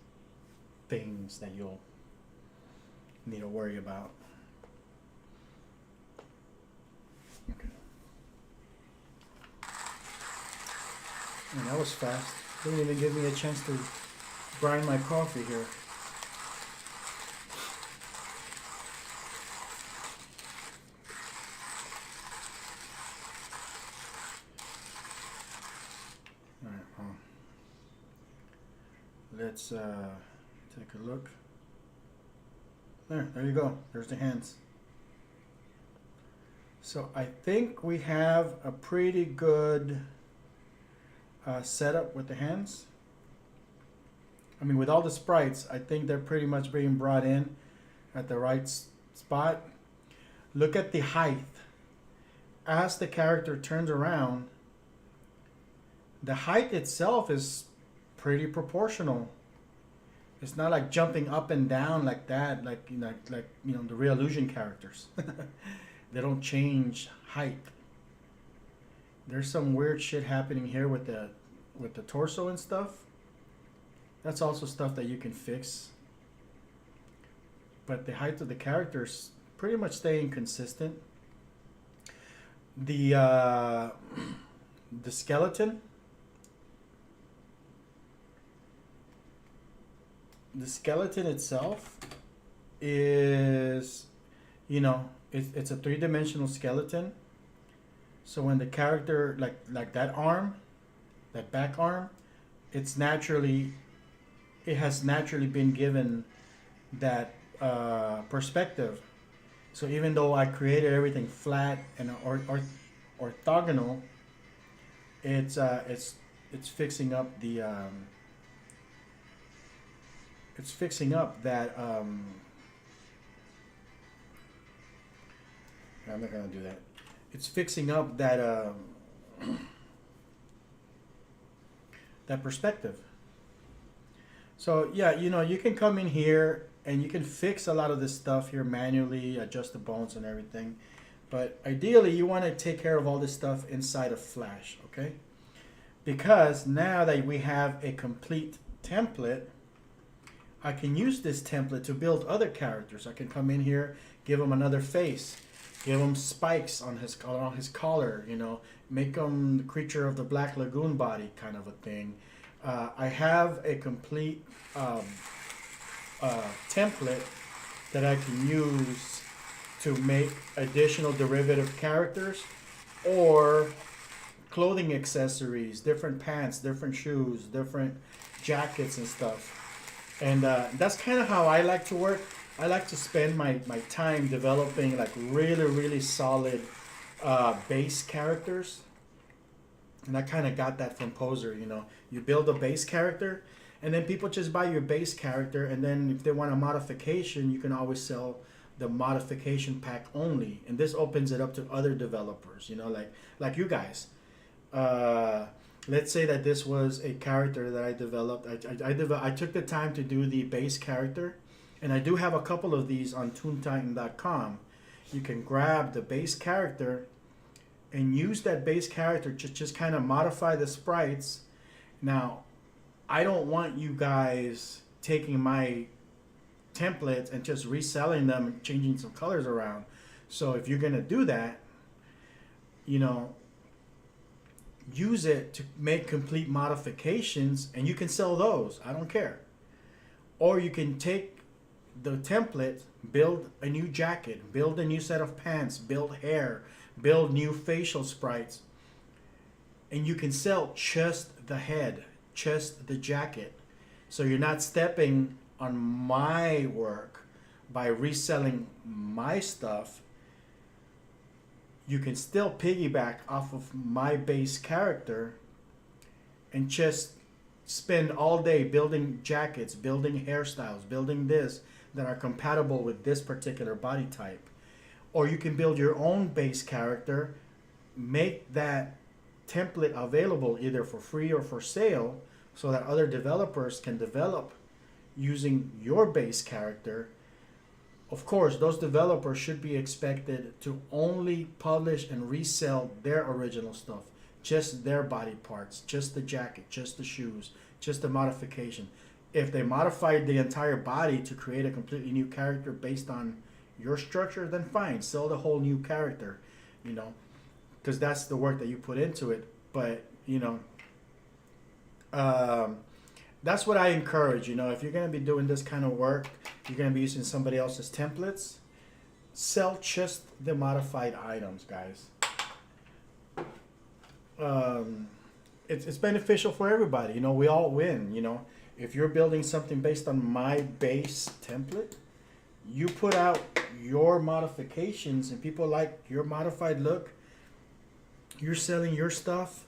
things that you'll need to worry about. Okay. And that was fast. Didn't even give me a chance to grind my coffee here. Alright, well, let's take a look. There you go. There's the hands. So I think we have a pretty good setup with the hands. I mean, with all the sprites, I think they're pretty much being brought in at the right spot. Look at the height. As the character turns around, the height itself is pretty proportional. It's not like jumping up and down like that, like the real illusion characters. They don't change height. There's some weird shit happening here with the torso and stuff. That's also stuff that you can fix. But the height of the characters pretty much staying consistent. The skeleton. The skeleton itself is, it's a three-dimensional skeleton. So when the character, like that arm, that back arm, it has naturally been given that perspective. So even though I created everything flat and orthogonal, it's fixing up the it's fixing up that I'm not gonna do that. It's fixing up that that perspective. So yeah, you can come in here and you can fix a lot of this stuff here manually, adjust the bones and everything. But ideally, you want to take care of all this stuff inside of Flash, okay? Because now that we have a complete template, I can use this template to build other characters. I can come in here, give him another face, give him spikes on his collar, make him the creature of the Black Lagoon body kind of a thing. I have a complete template that I can use to make additional derivative characters or clothing accessories, different pants, different shoes, different jackets and stuff. And that's kind of how I like to work. I like to spend my time developing like really, really solid base characters. And I kind of got that from Poser, You build a base character, and then people just buy your base character, and then if they want a modification, you can always sell the modification pack only. And this opens it up to other developers, like you guys. Let's say that this was a character that I developed. I took the time to do the base character, and I do have a couple of these on toontitan.com. You can grab the base character and use that base character to just kind of modify the sprites. Now, I don't want you guys taking my templates and just reselling them and changing some colors around. So if you're going to do that, use it to make complete modifications, and you can sell those. I don't care. Or you can take the template, build a new jacket, build a new set of pants, build hair, build new facial sprites, and you can sell just the head, just the jacket. So you're not stepping on my work by reselling my stuff. You can still piggyback off of my base character and just spend all day building jackets, building hairstyles, building this that are compatible with this particular body type. Or you can build your own base character, make that template available either for free or for sale so that other developers can develop using your base character. Of course, those developers should be expected to only publish and resell their original stuff, just their body parts, just the jacket, just the shoes, just the modification. If they modified the entire body to create a completely new character based on your structure, then fine, sell the whole new character, because that's the work that you put into it. But, that's what I encourage. If you're going to be doing this kind of work, you're going to be using somebody else's templates, sell just the modified items, guys. It's beneficial for everybody. We all win. If you're building something based on my base template, you put out your modifications and people like your modified look, you're selling your stuff.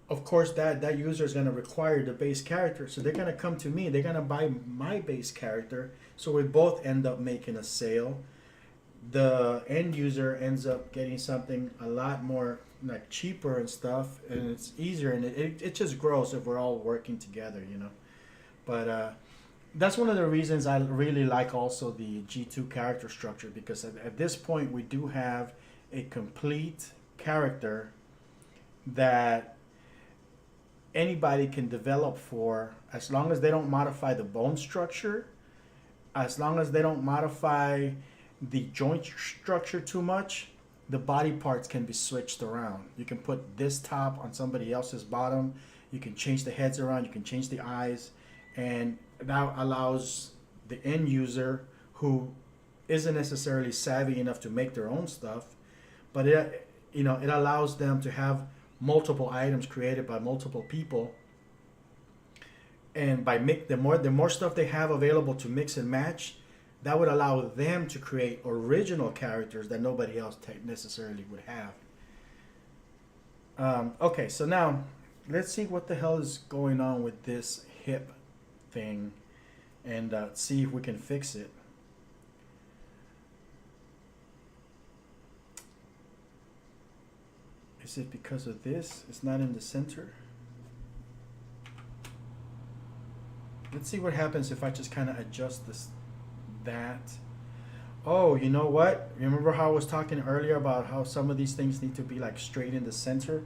Of course, that user is going to require the base character. So they're going to come to me. They're going to buy my base character. So we both end up making a sale. The end user ends up getting something a lot more cheaper and stuff. And it's easier. And it just grows if we're all working together, But that's one of the reasons I really like also the G2 character structure, because at this point we do have a complete character that anybody can develop for, as long as they don't modify the bone structure, as long as they don't modify the joint structure too much. The body parts can be switched around. You can put this top on somebody else's bottom. You can change the heads around. You can change the eyes, and that allows the end user who isn't necessarily savvy enough to make their own stuff, but it allows them to have multiple items created by multiple people, and by the more stuff they have available to mix and match, that would allow them to create original characters that nobody else necessarily would have. Okay, so now let's see what the hell is going on with this hip thing, and see if we can fix it. Is it because of this? It's not in the center. Let's see what happens if I just kind of adjust that. Oh, you know what? Remember how I was talking earlier about how some of these things need to be like straight in the center?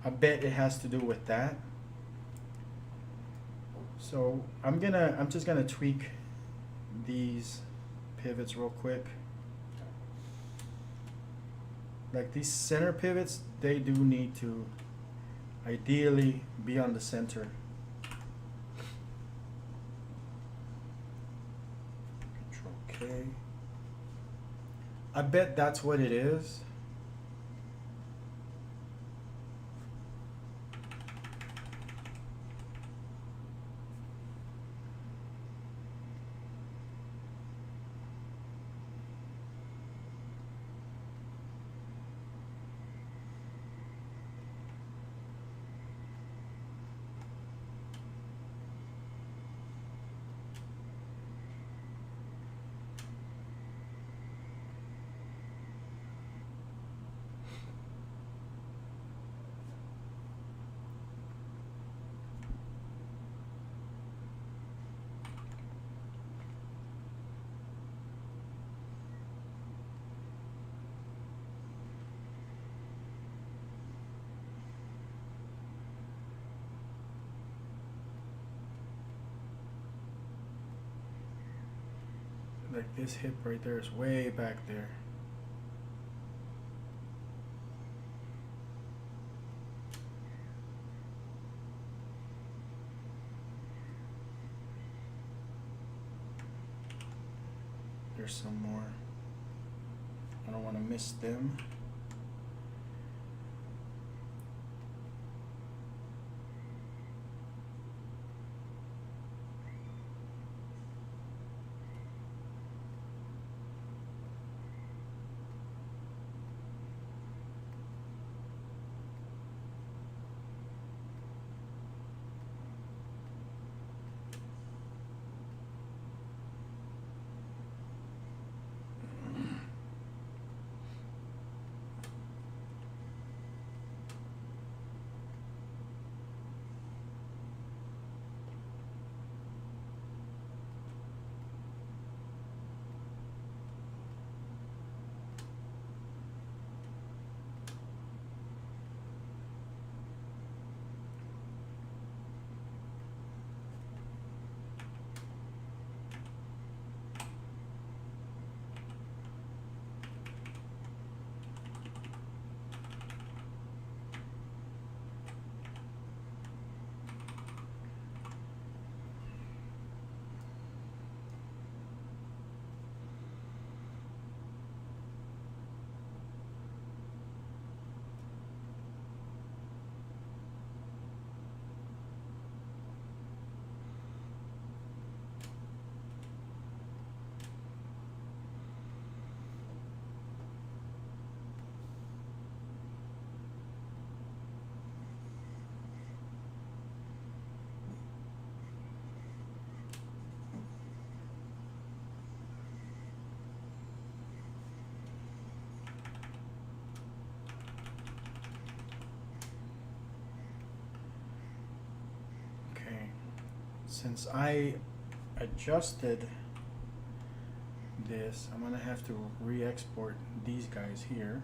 I bet it has to do with that. So I'm just gonna tweak these pivots real quick. Like these center pivots, they do need to ideally be on the center. Control K. I bet that's what it is. Like this hip right there is way back there. There's some more. I don't want to miss them. since I adjusted this, I'm gonna have to re-export these guys here.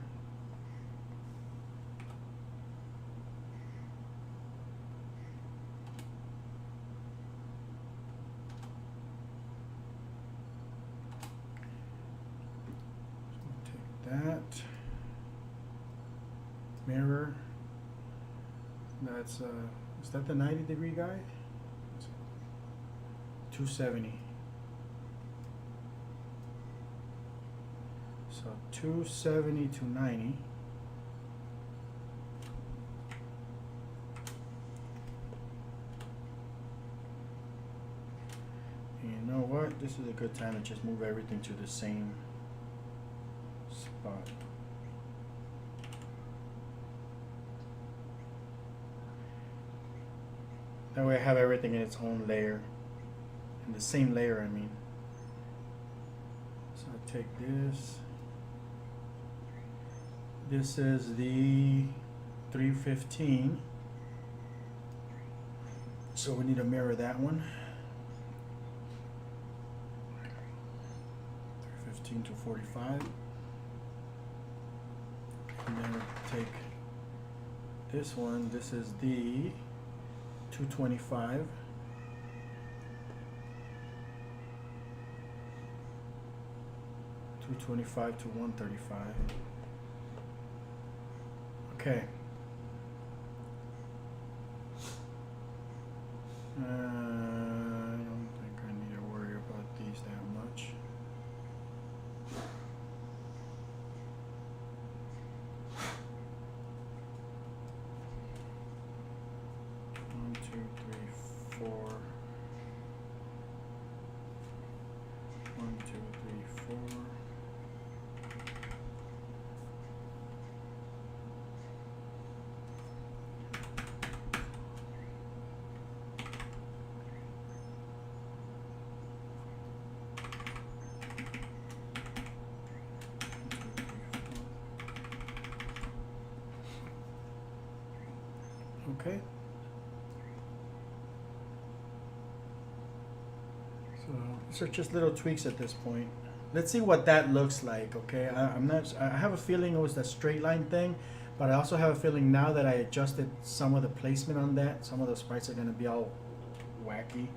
So take that mirror. That's is that the 90-degree guy? 270. So 270 to 90. And you know what? This is a good time to just move everything to the same spot. That way I have everything in its own layer. In the same layer, I mean. So I take this. This is the 315. So we need to mirror that one. 315 to 45. And then we take this one. This is the 225. To 135. Okay. I don't think I need to worry about these that much. One, two, three, four. 1, 2, 3, 4. Okay. So these are just little tweaks at this point. Let's see what that looks like. Okay, I'm not. I have a feeling it was that straight line thing, but I also have a feeling now that I adjusted some of the placement on that, some of the sprites are going to be all wacky.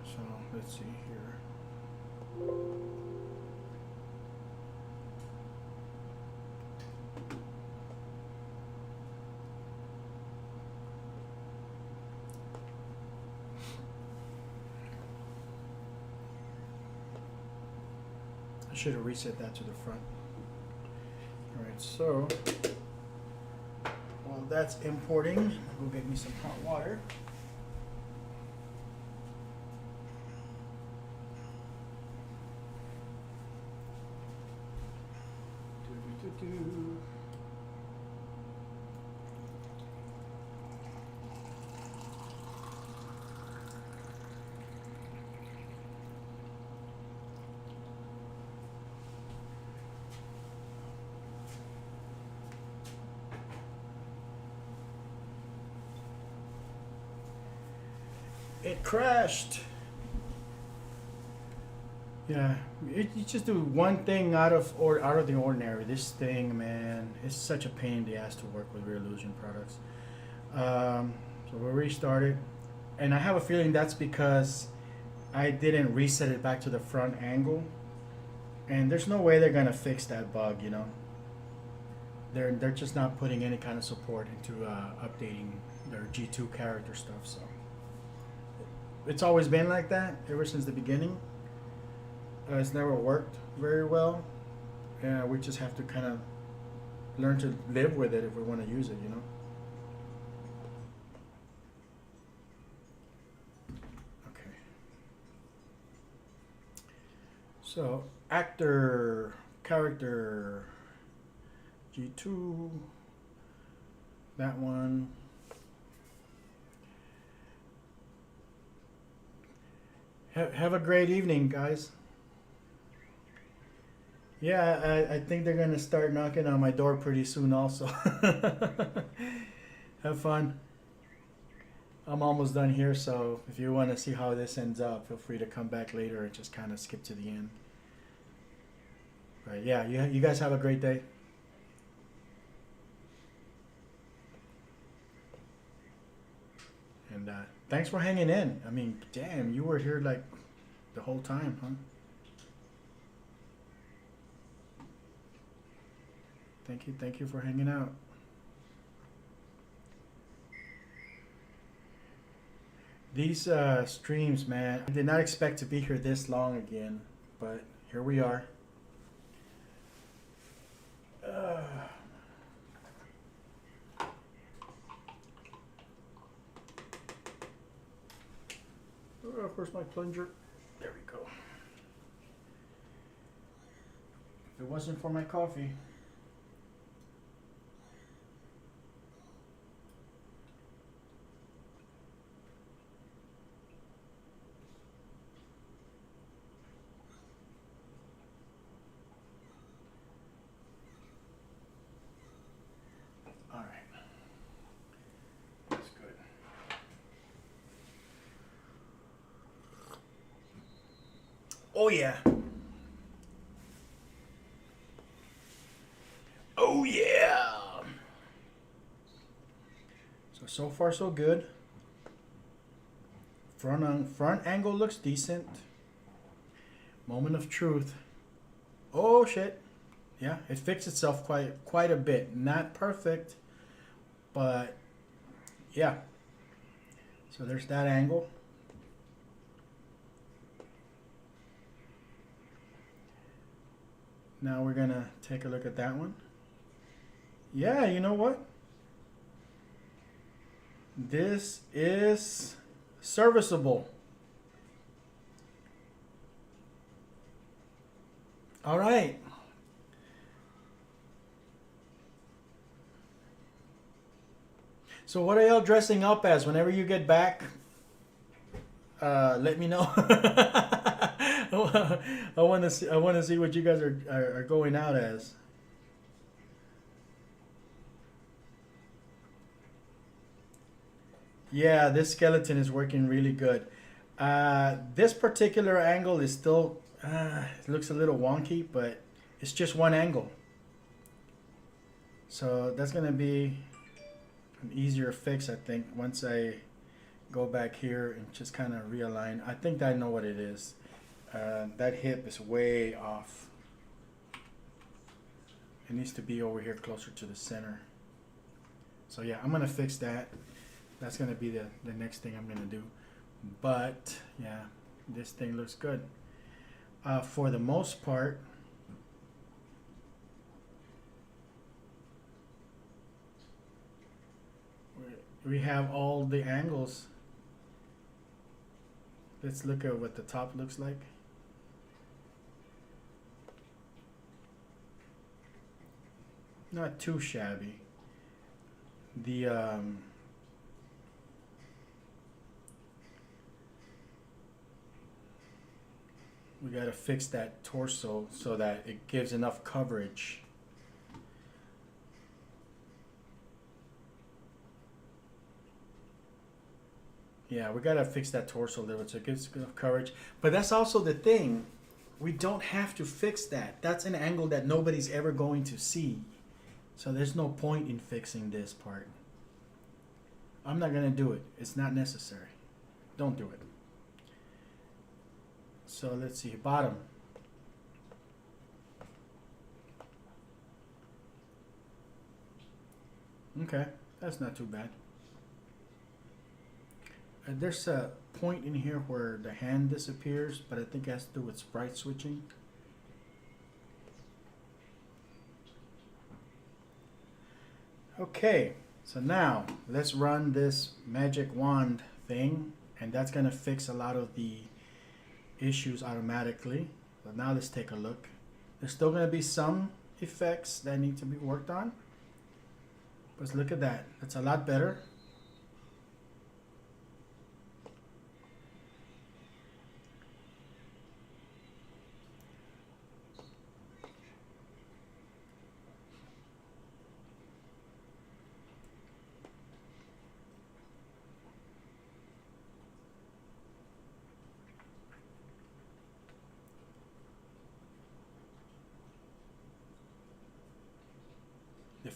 So let's see here. I should have reset that to the front. All right, so while that's importing, I'll go get me some hot water. It crashed. Yeah, you just do one thing out of the ordinary. This thing, man, it's such a pain in the ass to work with Real Illusion products. So we'll restart it, and I have a feeling that's because I didn't reset it back to the front angle, and there's no way they're gonna fix that bug. You know, they're just not putting any kind of support into updating their G2 character stuff. So it's always been like that ever since the beginning. It's never worked very well. We just have to kind of learn to live with it if we want to use it, you know. Okay. So actor, character, G2, that one. Have a great evening, guys. Yeah, I think they're going to start knocking on my door pretty soon also. Have fun. I'm almost done here, so if you want to see how this ends up, feel free to come back later and just kind of skip to the end. But yeah, you guys have a great day. And thanks for hanging in. I mean, damn, you were here like the whole time, huh? Thank you for hanging out. These streams, man, I did not expect to be here this long again, but here we are. Where's my plunger? There we go. If it wasn't for my coffee. All right. That's good. Oh yeah. Oh yeah. So far so good. Front angle looks decent. Moment of truth. Oh shit. Yeah, it fixed itself quite a bit. Not perfect, but yeah. So there's that angle. Now we're gonna take a look at that one. Yeah, you know what? This is serviceable. All right. So what are y'all dressing up as? Whenever you get back, let me know. I want to see. I want to see what you guys are going out as. Yeah, this skeleton is working really good. This particular angle is still it looks a little wonky, but it's just one angle. So that's gonna be an easier fix, I think, once I go back here and just kind of realign. I think I know what it is. That hip is way off. It needs to be over here closer to the center. So yeah, I'm gonna fix that. That's gonna be the next thing I'm gonna do. But yeah, this thing looks good. For the most part, we have all the angles. Let's look at what the top looks like. Not too shabby. The we gotta fix that torso so that it gives enough coverage. Yeah, we gotta fix that torso a little bit so it gives enough coverage. But that's also the thing. We don't have to fix that. That's an angle that nobody's ever going to see. So there's no point in fixing this part. I'm not gonna do it. It's not necessary. Don't do it. So let's see, bottom. Okay, that's not too bad. There's a point in here where the hand disappears, but I think it has to do with sprite switching. Okay, so now let's run this magic wand thing, and that's gonna fix a lot of the issues automatically. But now let's take a look. There's still gonna be some effects that need to be worked on. But look at that, that's a lot better.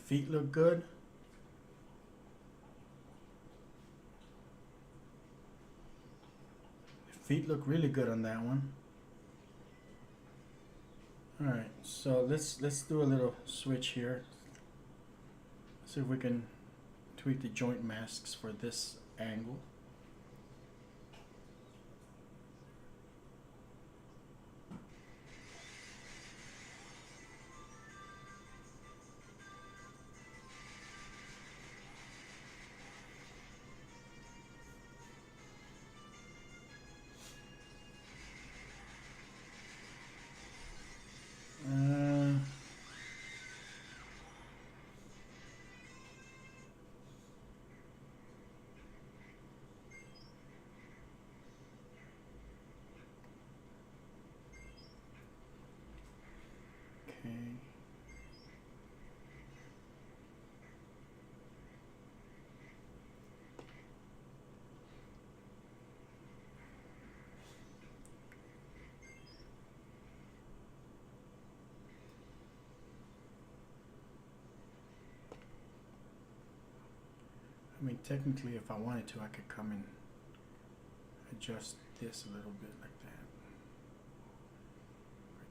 feet look good. The feet look really good on that one. All right, so let's do a little switch here. See if we can tweak the joint masks for this angle. Okay. I mean, technically, if I wanted to, I could come and adjust this a little bit like that.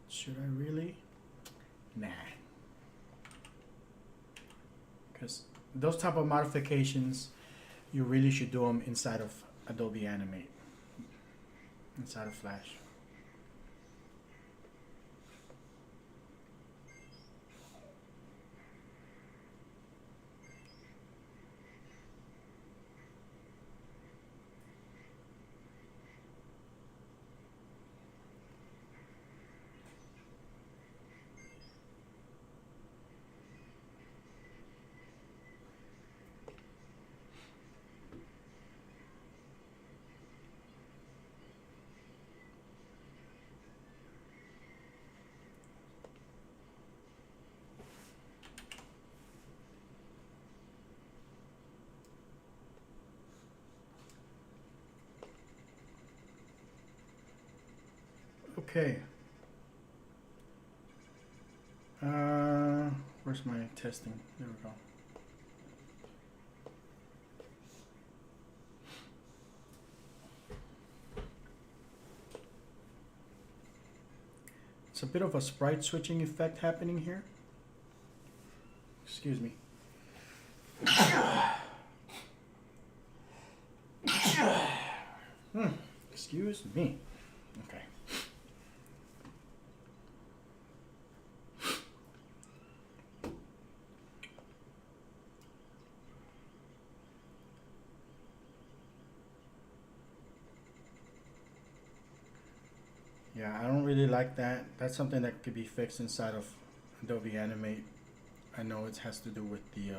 Should I really? Nah. Because those type of modifications, you really should do them inside of Adobe Animate, inside of Flash. Okay. Where's my testing? There we go. It's a bit of a sprite switching effect happening here. Excuse me. Excuse me. Okay. Yeah, I don't really like that. That's something that could be fixed inside of Adobe Animate. I know it has to do with the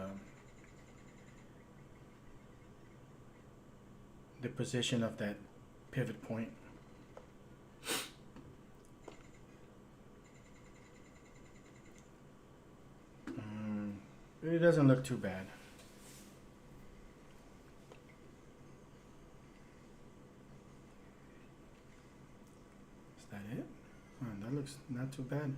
position of that pivot point. It doesn't look too bad. Is that it? Oh, that looks not too bad.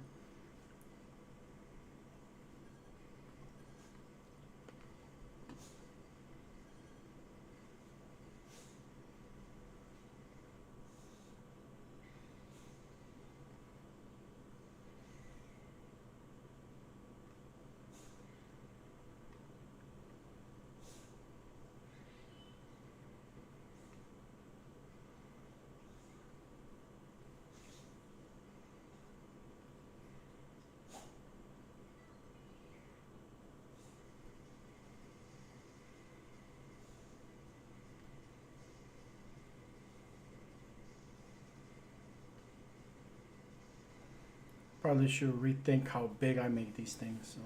Probably should rethink how big I make these things. So.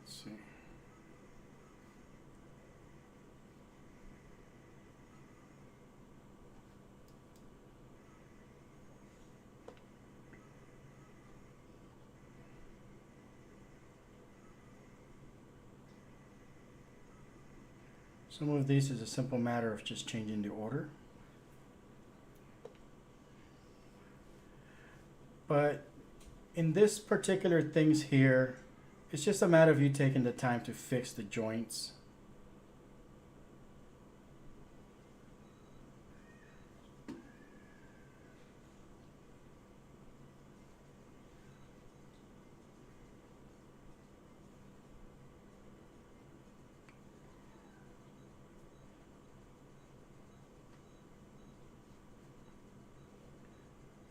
Let's see. Some of these is a simple matter of just changing the order. But in this particular things here, it's just a matter of you taking the time to fix the joints.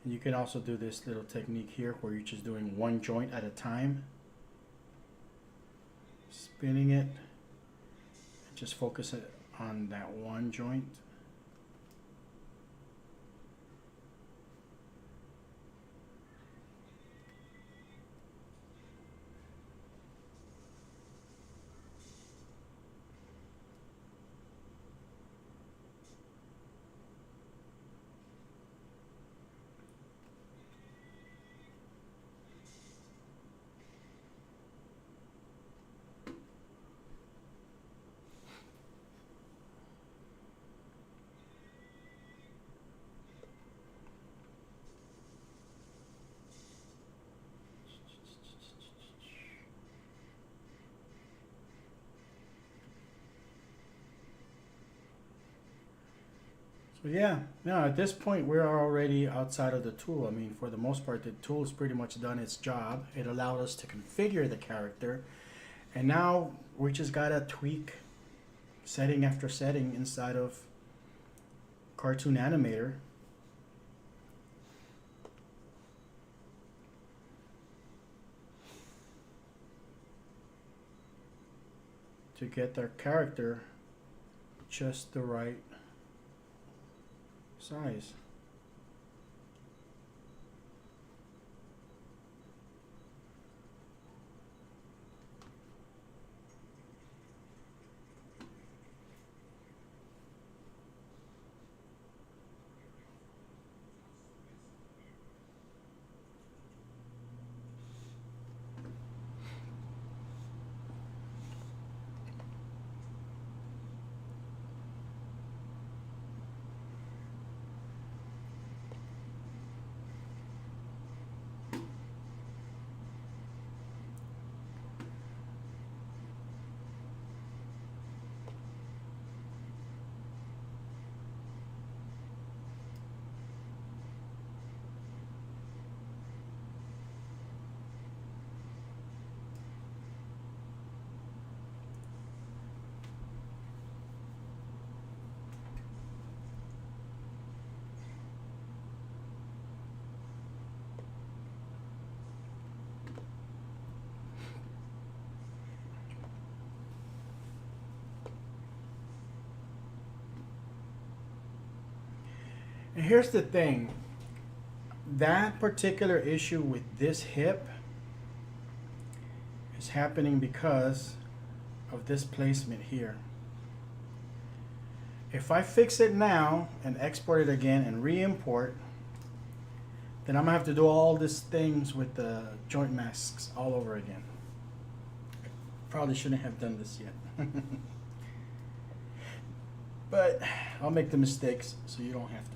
You can also do this little technique here where you're just doing one joint at a time. Spinning it. Just focus it on that one joint. So yeah, now at this point we're already outside of the tool. I mean, for the most part, the tool's pretty much done its job. It allowed us to configure the character. And now we just gotta tweak setting after setting inside of Cartoon Animator to get their character just the right size. And here's the thing, that particular issue with this hip is happening because of this placement here. If I fix it now and export it again and re-import, then I'm gonna have to do all these things with the joint masks all over again. I probably shouldn't have done this yet. But I'll make the mistakes so you don't have to.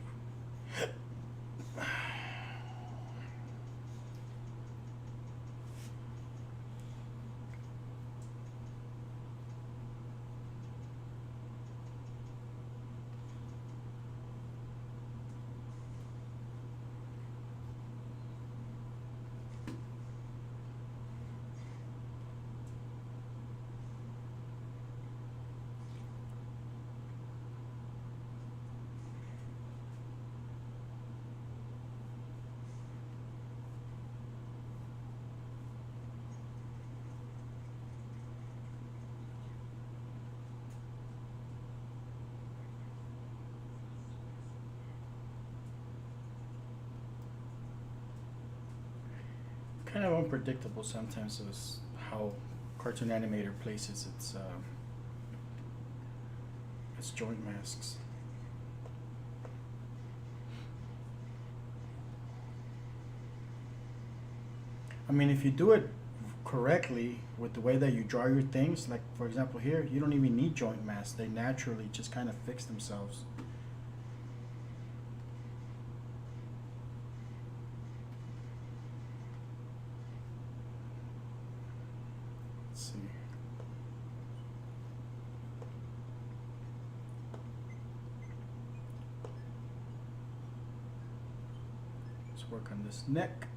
Kind of unpredictable sometimes is how Cartoon Animator places its joint masks. I mean, if you do it correctly with the way that you draw your things, like for example here, you don't even need joint masks. They naturally just kind of fix themselves. Let's see. Let's work on this neck.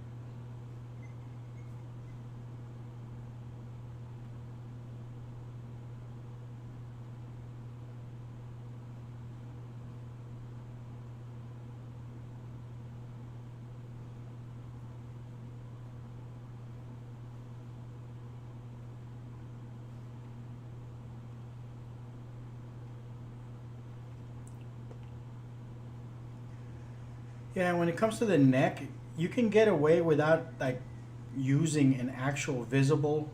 Yeah, when it comes to the neck, you can get away without like using an actual visible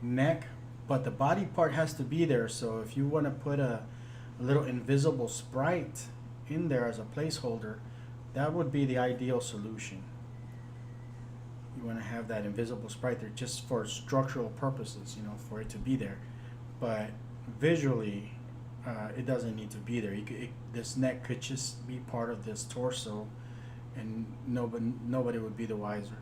neck, but the body part has to be there. So if you want to put a little invisible sprite in there as a placeholder, that would be the ideal solution. You want to have that invisible sprite there just for structural purposes, you know, for it to be there. But visually, it doesn't need to be there. This neck could just be part of this torso, and nobody would be the wiser.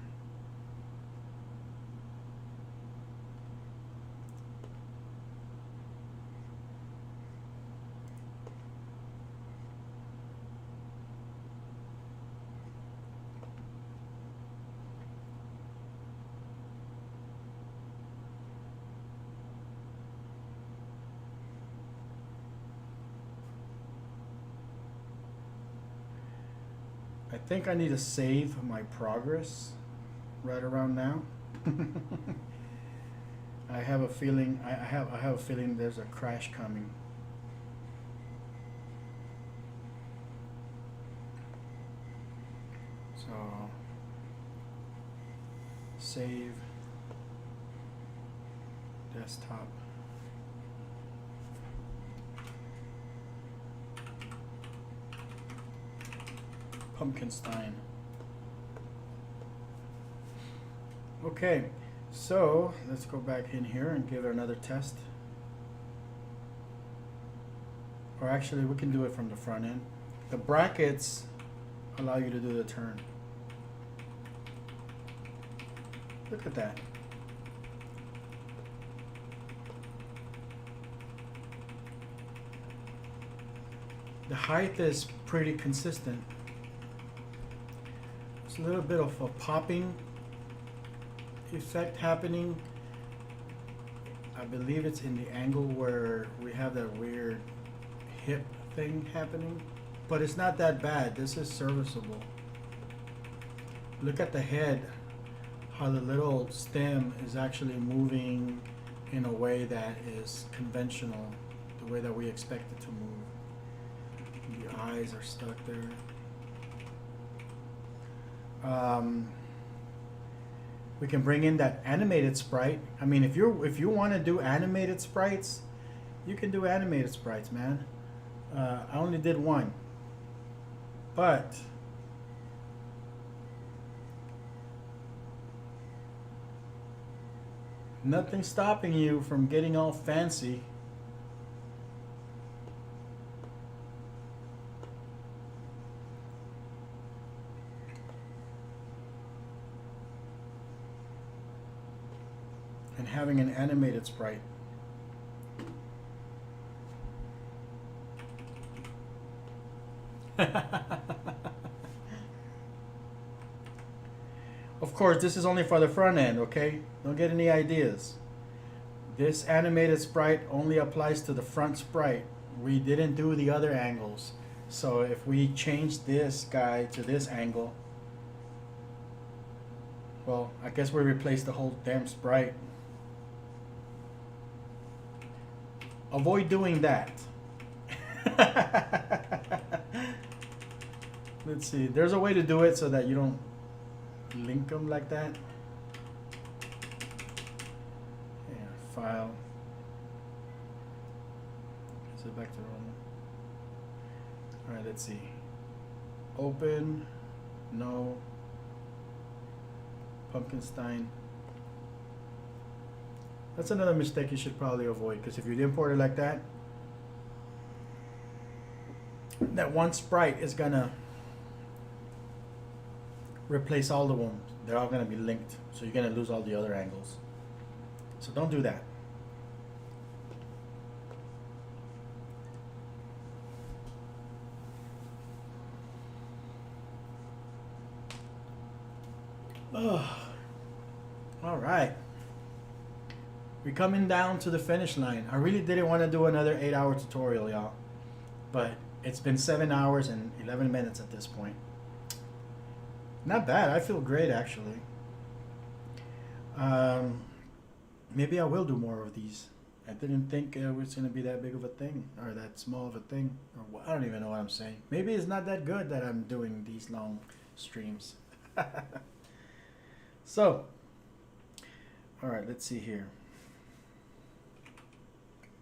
I think I need to save my progress right around now. I have a feeling I have a feeling there's a crash coming. So save desktop. Pumpkinstein. Okay, so let's go back in here and give it another test. Or actually, we can do it from the front end. The brackets allow you to do the turn. Look at that. The height is pretty consistent. A little bit of a popping effect happening. I believe it's in the angle where we have that weird hip thing happening, but it's not that bad. This is serviceable. Look at the head, how the little stem is actually moving in a way that is conventional, the way that we expect it to move. The eyes are stuck there. We can bring in that animated sprite. I mean, if you want to do animated sprites, you can do animated sprites, man. I only did one, but nothing's stopping you from getting all fancy. And having an animated sprite. Of course, this is only for the front end, okay? Don't get any ideas. This animated sprite only applies to the front sprite. We didn't do the other angles. So if we change this guy to this angle, well, I guess we replaced the whole damn sprite. Avoid doing that. Let's see. There's a way to do it so that you don't link them like that. Yeah, file. Is it back to normal? All right, let's see. Open. No. Pumpkinstein. That's another mistake you should probably avoid, because if you import it like that, that one sprite is gonna replace all the ones. They're all gonna be linked, so you're gonna lose all the other angles. So don't do that. Oh, all right. We're coming down to the finish line. I really didn't want to do another 8-hour tutorial, y'all, but it's been 7 hours and 11 minutes at this point. Not bad. I feel great, actually. Maybe I will do more of these. I didn't think it was going to be that big of a thing, or that small of a thing. Or I don't even know what I'm saying. Maybe it's not that good that I'm doing these long streams. So, all right, let's see here.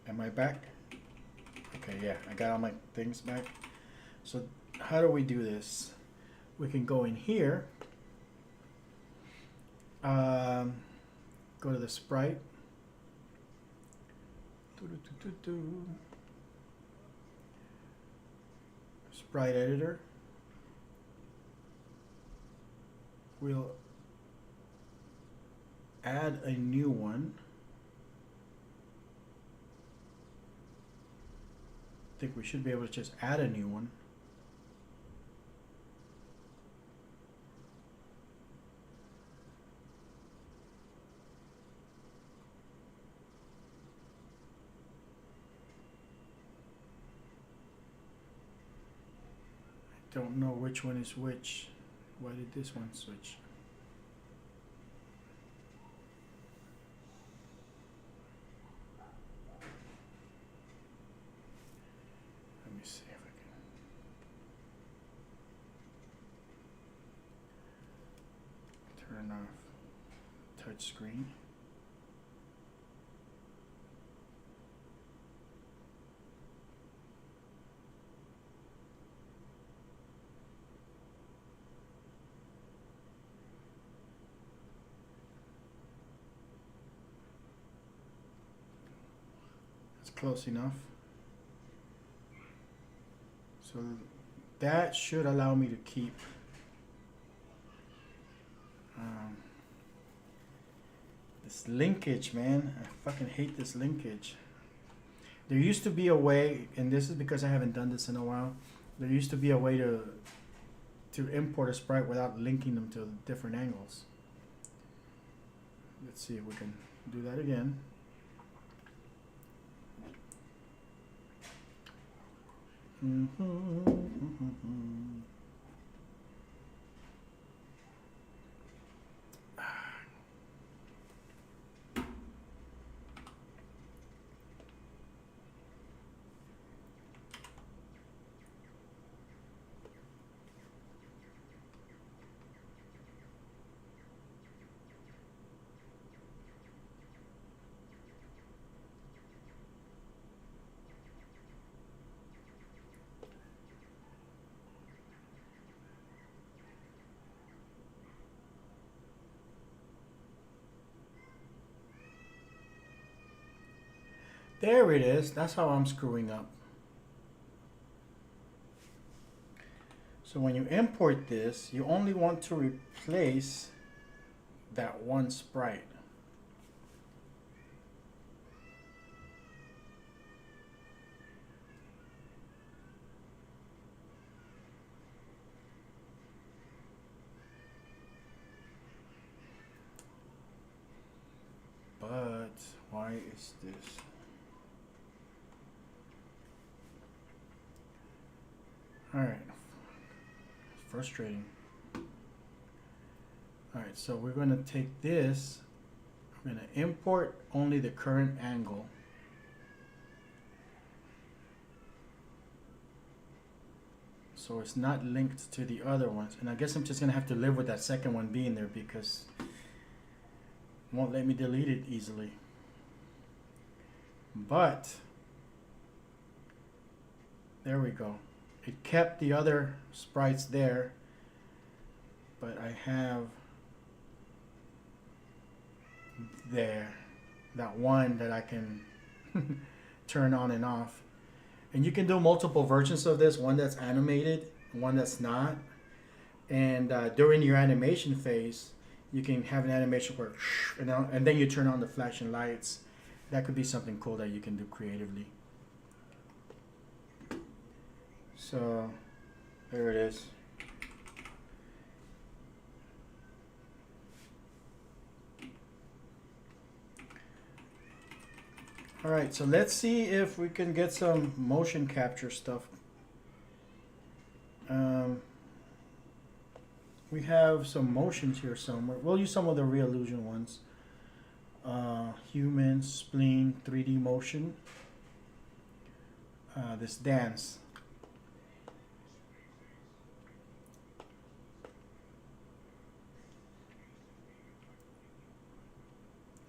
Am I back? Okay, yeah, I got all my things back. So how do we do this? We can go in here, go to the sprite, sprite editor. We'll add a new one. I think we should be able to just add a new one. I don't know which one is which. Why did this one switch? Let me see if I can turn off touch screen. Close enough. So that should allow me to keep this linkage, man. I fucking hate this linkage. There used to be a way, and this is because I haven't done this in a while, there used to be a way to import a sprite without linking them to different angles. Let's see if we can do that again. There it is. That's how I'm screwing up. So when you import this, you only want to replace that one sprite. But why is this? Alright, frustrating. Alright, so we're going to take this, we're going to import only the current angle. So it's not linked to the other ones. And I guess I'm just going to have to live with that second one being there because it won't let me delete it easily. But, there we go. It kept the other sprites there, but I have there. that one that I can turn on and off. And you can do multiple versions of this, one that's animated, one that's not. And during your animation phase, you can have an animation where, and then you turn on the flashing lights. That could be something cool that you can do creatively. So, there it is. All right, so let's see if we can get some motion capture stuff. We have some motions here somewhere. We'll use some of the Reallusion ones. Human, spleen, 3D motion. This dance.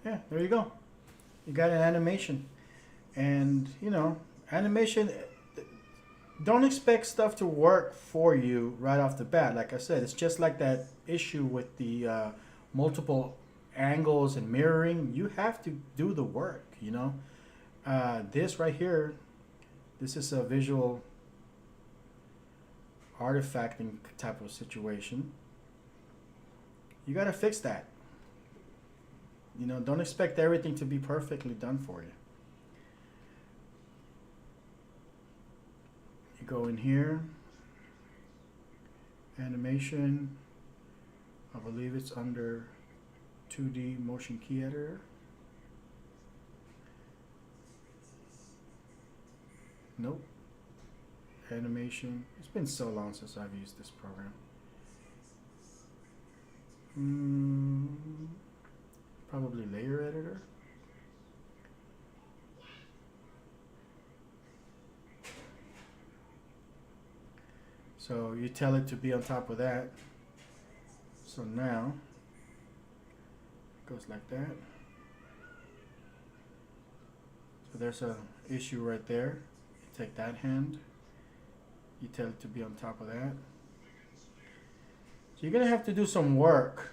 Yeah, there you go. You got an animation. And, you know, animation, don't expect stuff to work for you right off the bat. Like I said, it's just like that issue with the multiple angles and mirroring. You have to do the work, you know. This right here, this is a visual artifacting type of situation. You got to fix that. You know, don't expect everything to be perfectly done for you. You go in here, animation, I believe it's under 2D motion key editor. Nope. Animation. It's been so long since I've used this program. Probably layer editor. So you tell it to be on top of that. So now it goes like that. So there's a issue right there. You take that hand, you tell it to be on top of that. So you're gonna have to do some work,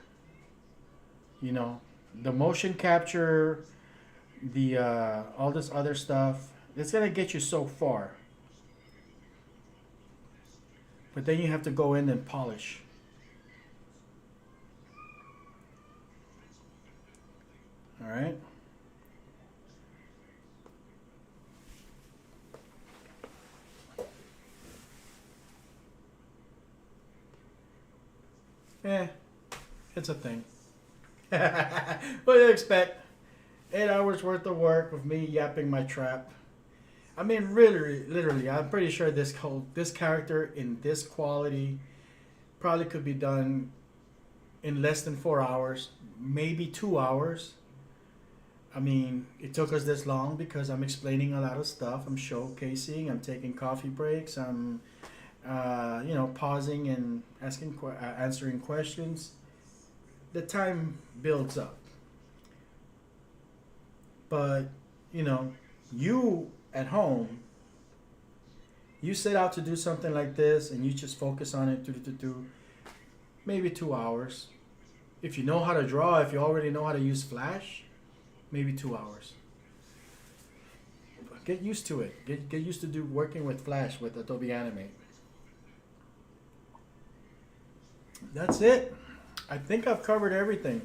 you know. The motion capture, the all this other stuff, it's gonna get you so far. But then you have to go in and polish. All right. It's a thing. What do you expect? 8 hours worth of work with me yapping my trap. I mean, really, literally, I'm pretty sure this character in this quality probably could be done in less than 4 hours, maybe 2 hours. I mean, it took us this long because I'm explaining a lot of stuff. I'm showcasing. I'm taking coffee breaks. I'm, you know, pausing and answering questions. The time builds up. But, you know, you at home, you set out to do something like this and you just focus on it, maybe 2 hours. If you know how to draw, if you already know how to use Flash, maybe 2 hours. Get used to it. Get used to working with Flash with Adobe Animate. That's it. I think I've covered everything.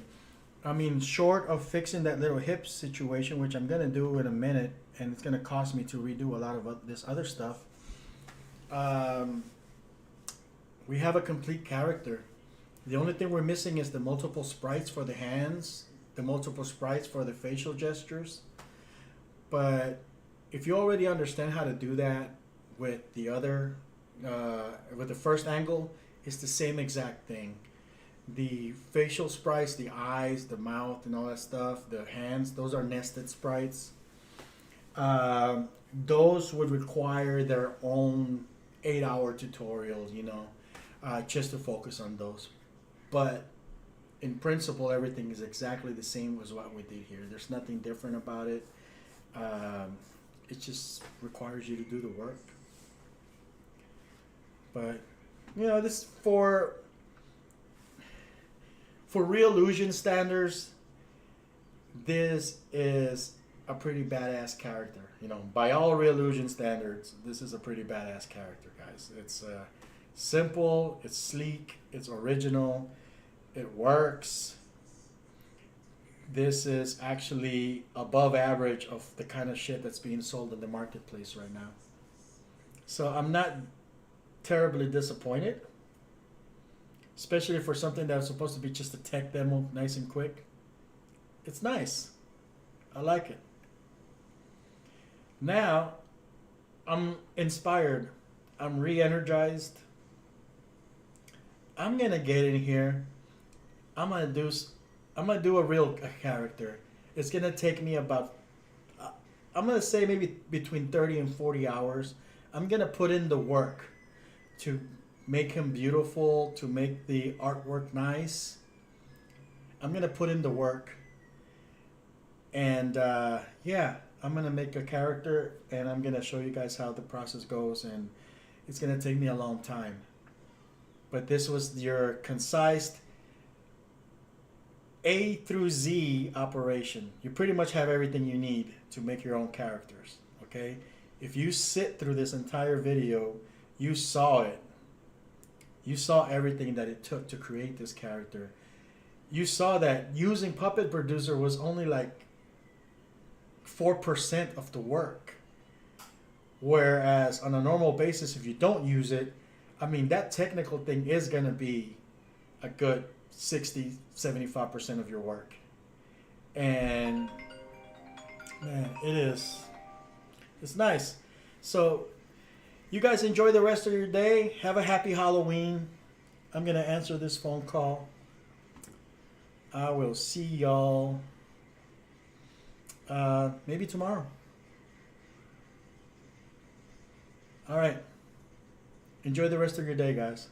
I mean, short of fixing that little hip situation, which I'm gonna do in a minute, and it's gonna cost me to redo a lot of this other stuff. We have a complete character. The only thing we're missing is the multiple sprites for the hands, the multiple sprites for the facial gestures. But if you already understand how to do that with the other, with the first angle, it's the same exact thing. The facial sprites, the eyes, the mouth, and all that stuff, the hands, those are nested sprites. Those would require their own 8-hour tutorial, you know, just to focus on those. But in principle, everything is exactly the same as what we did here. There's nothing different about it. It just requires you to do the work. But, you know, this for Reallusion standards, this is a pretty badass character. You know, by all Reallusion standards, this is a pretty badass character, guys. It's simple, it's sleek, it's original, it works. This is actually above average of the kind of shit that's being sold in the marketplace right now. So I'm not terribly disappointed, especially for something that was supposed to be just a tech demo, nice and quick. It's nice. I like it. Now, I'm inspired. I'm re-energized. I'm gonna get in here. I'm gonna do a real character. It's gonna take me about, I'm gonna say maybe between 30 and 40 hours. I'm gonna put in the work to make him beautiful, to make the artwork nice. I'm gonna put in the work. And yeah, I'm gonna make a character and I'm gonna show you guys how the process goes, and it's gonna take me a long time. But this was your concise A through Z operation. You pretty much have everything you need to make your own characters, okay? If you sit through this entire video, you saw it. You saw everything that it took to create this character. You saw that using Puppet Producer was only like 4% of the work. Whereas on a normal basis, if you don't use it, I mean, that technical thing is going to be a good 60, 75% of your work. And man, it's nice. So you guys enjoy the rest of your day. Have a happy Halloween. I'm going to answer this phone call. I will see y'all maybe tomorrow. All right. Enjoy the rest of your day, guys.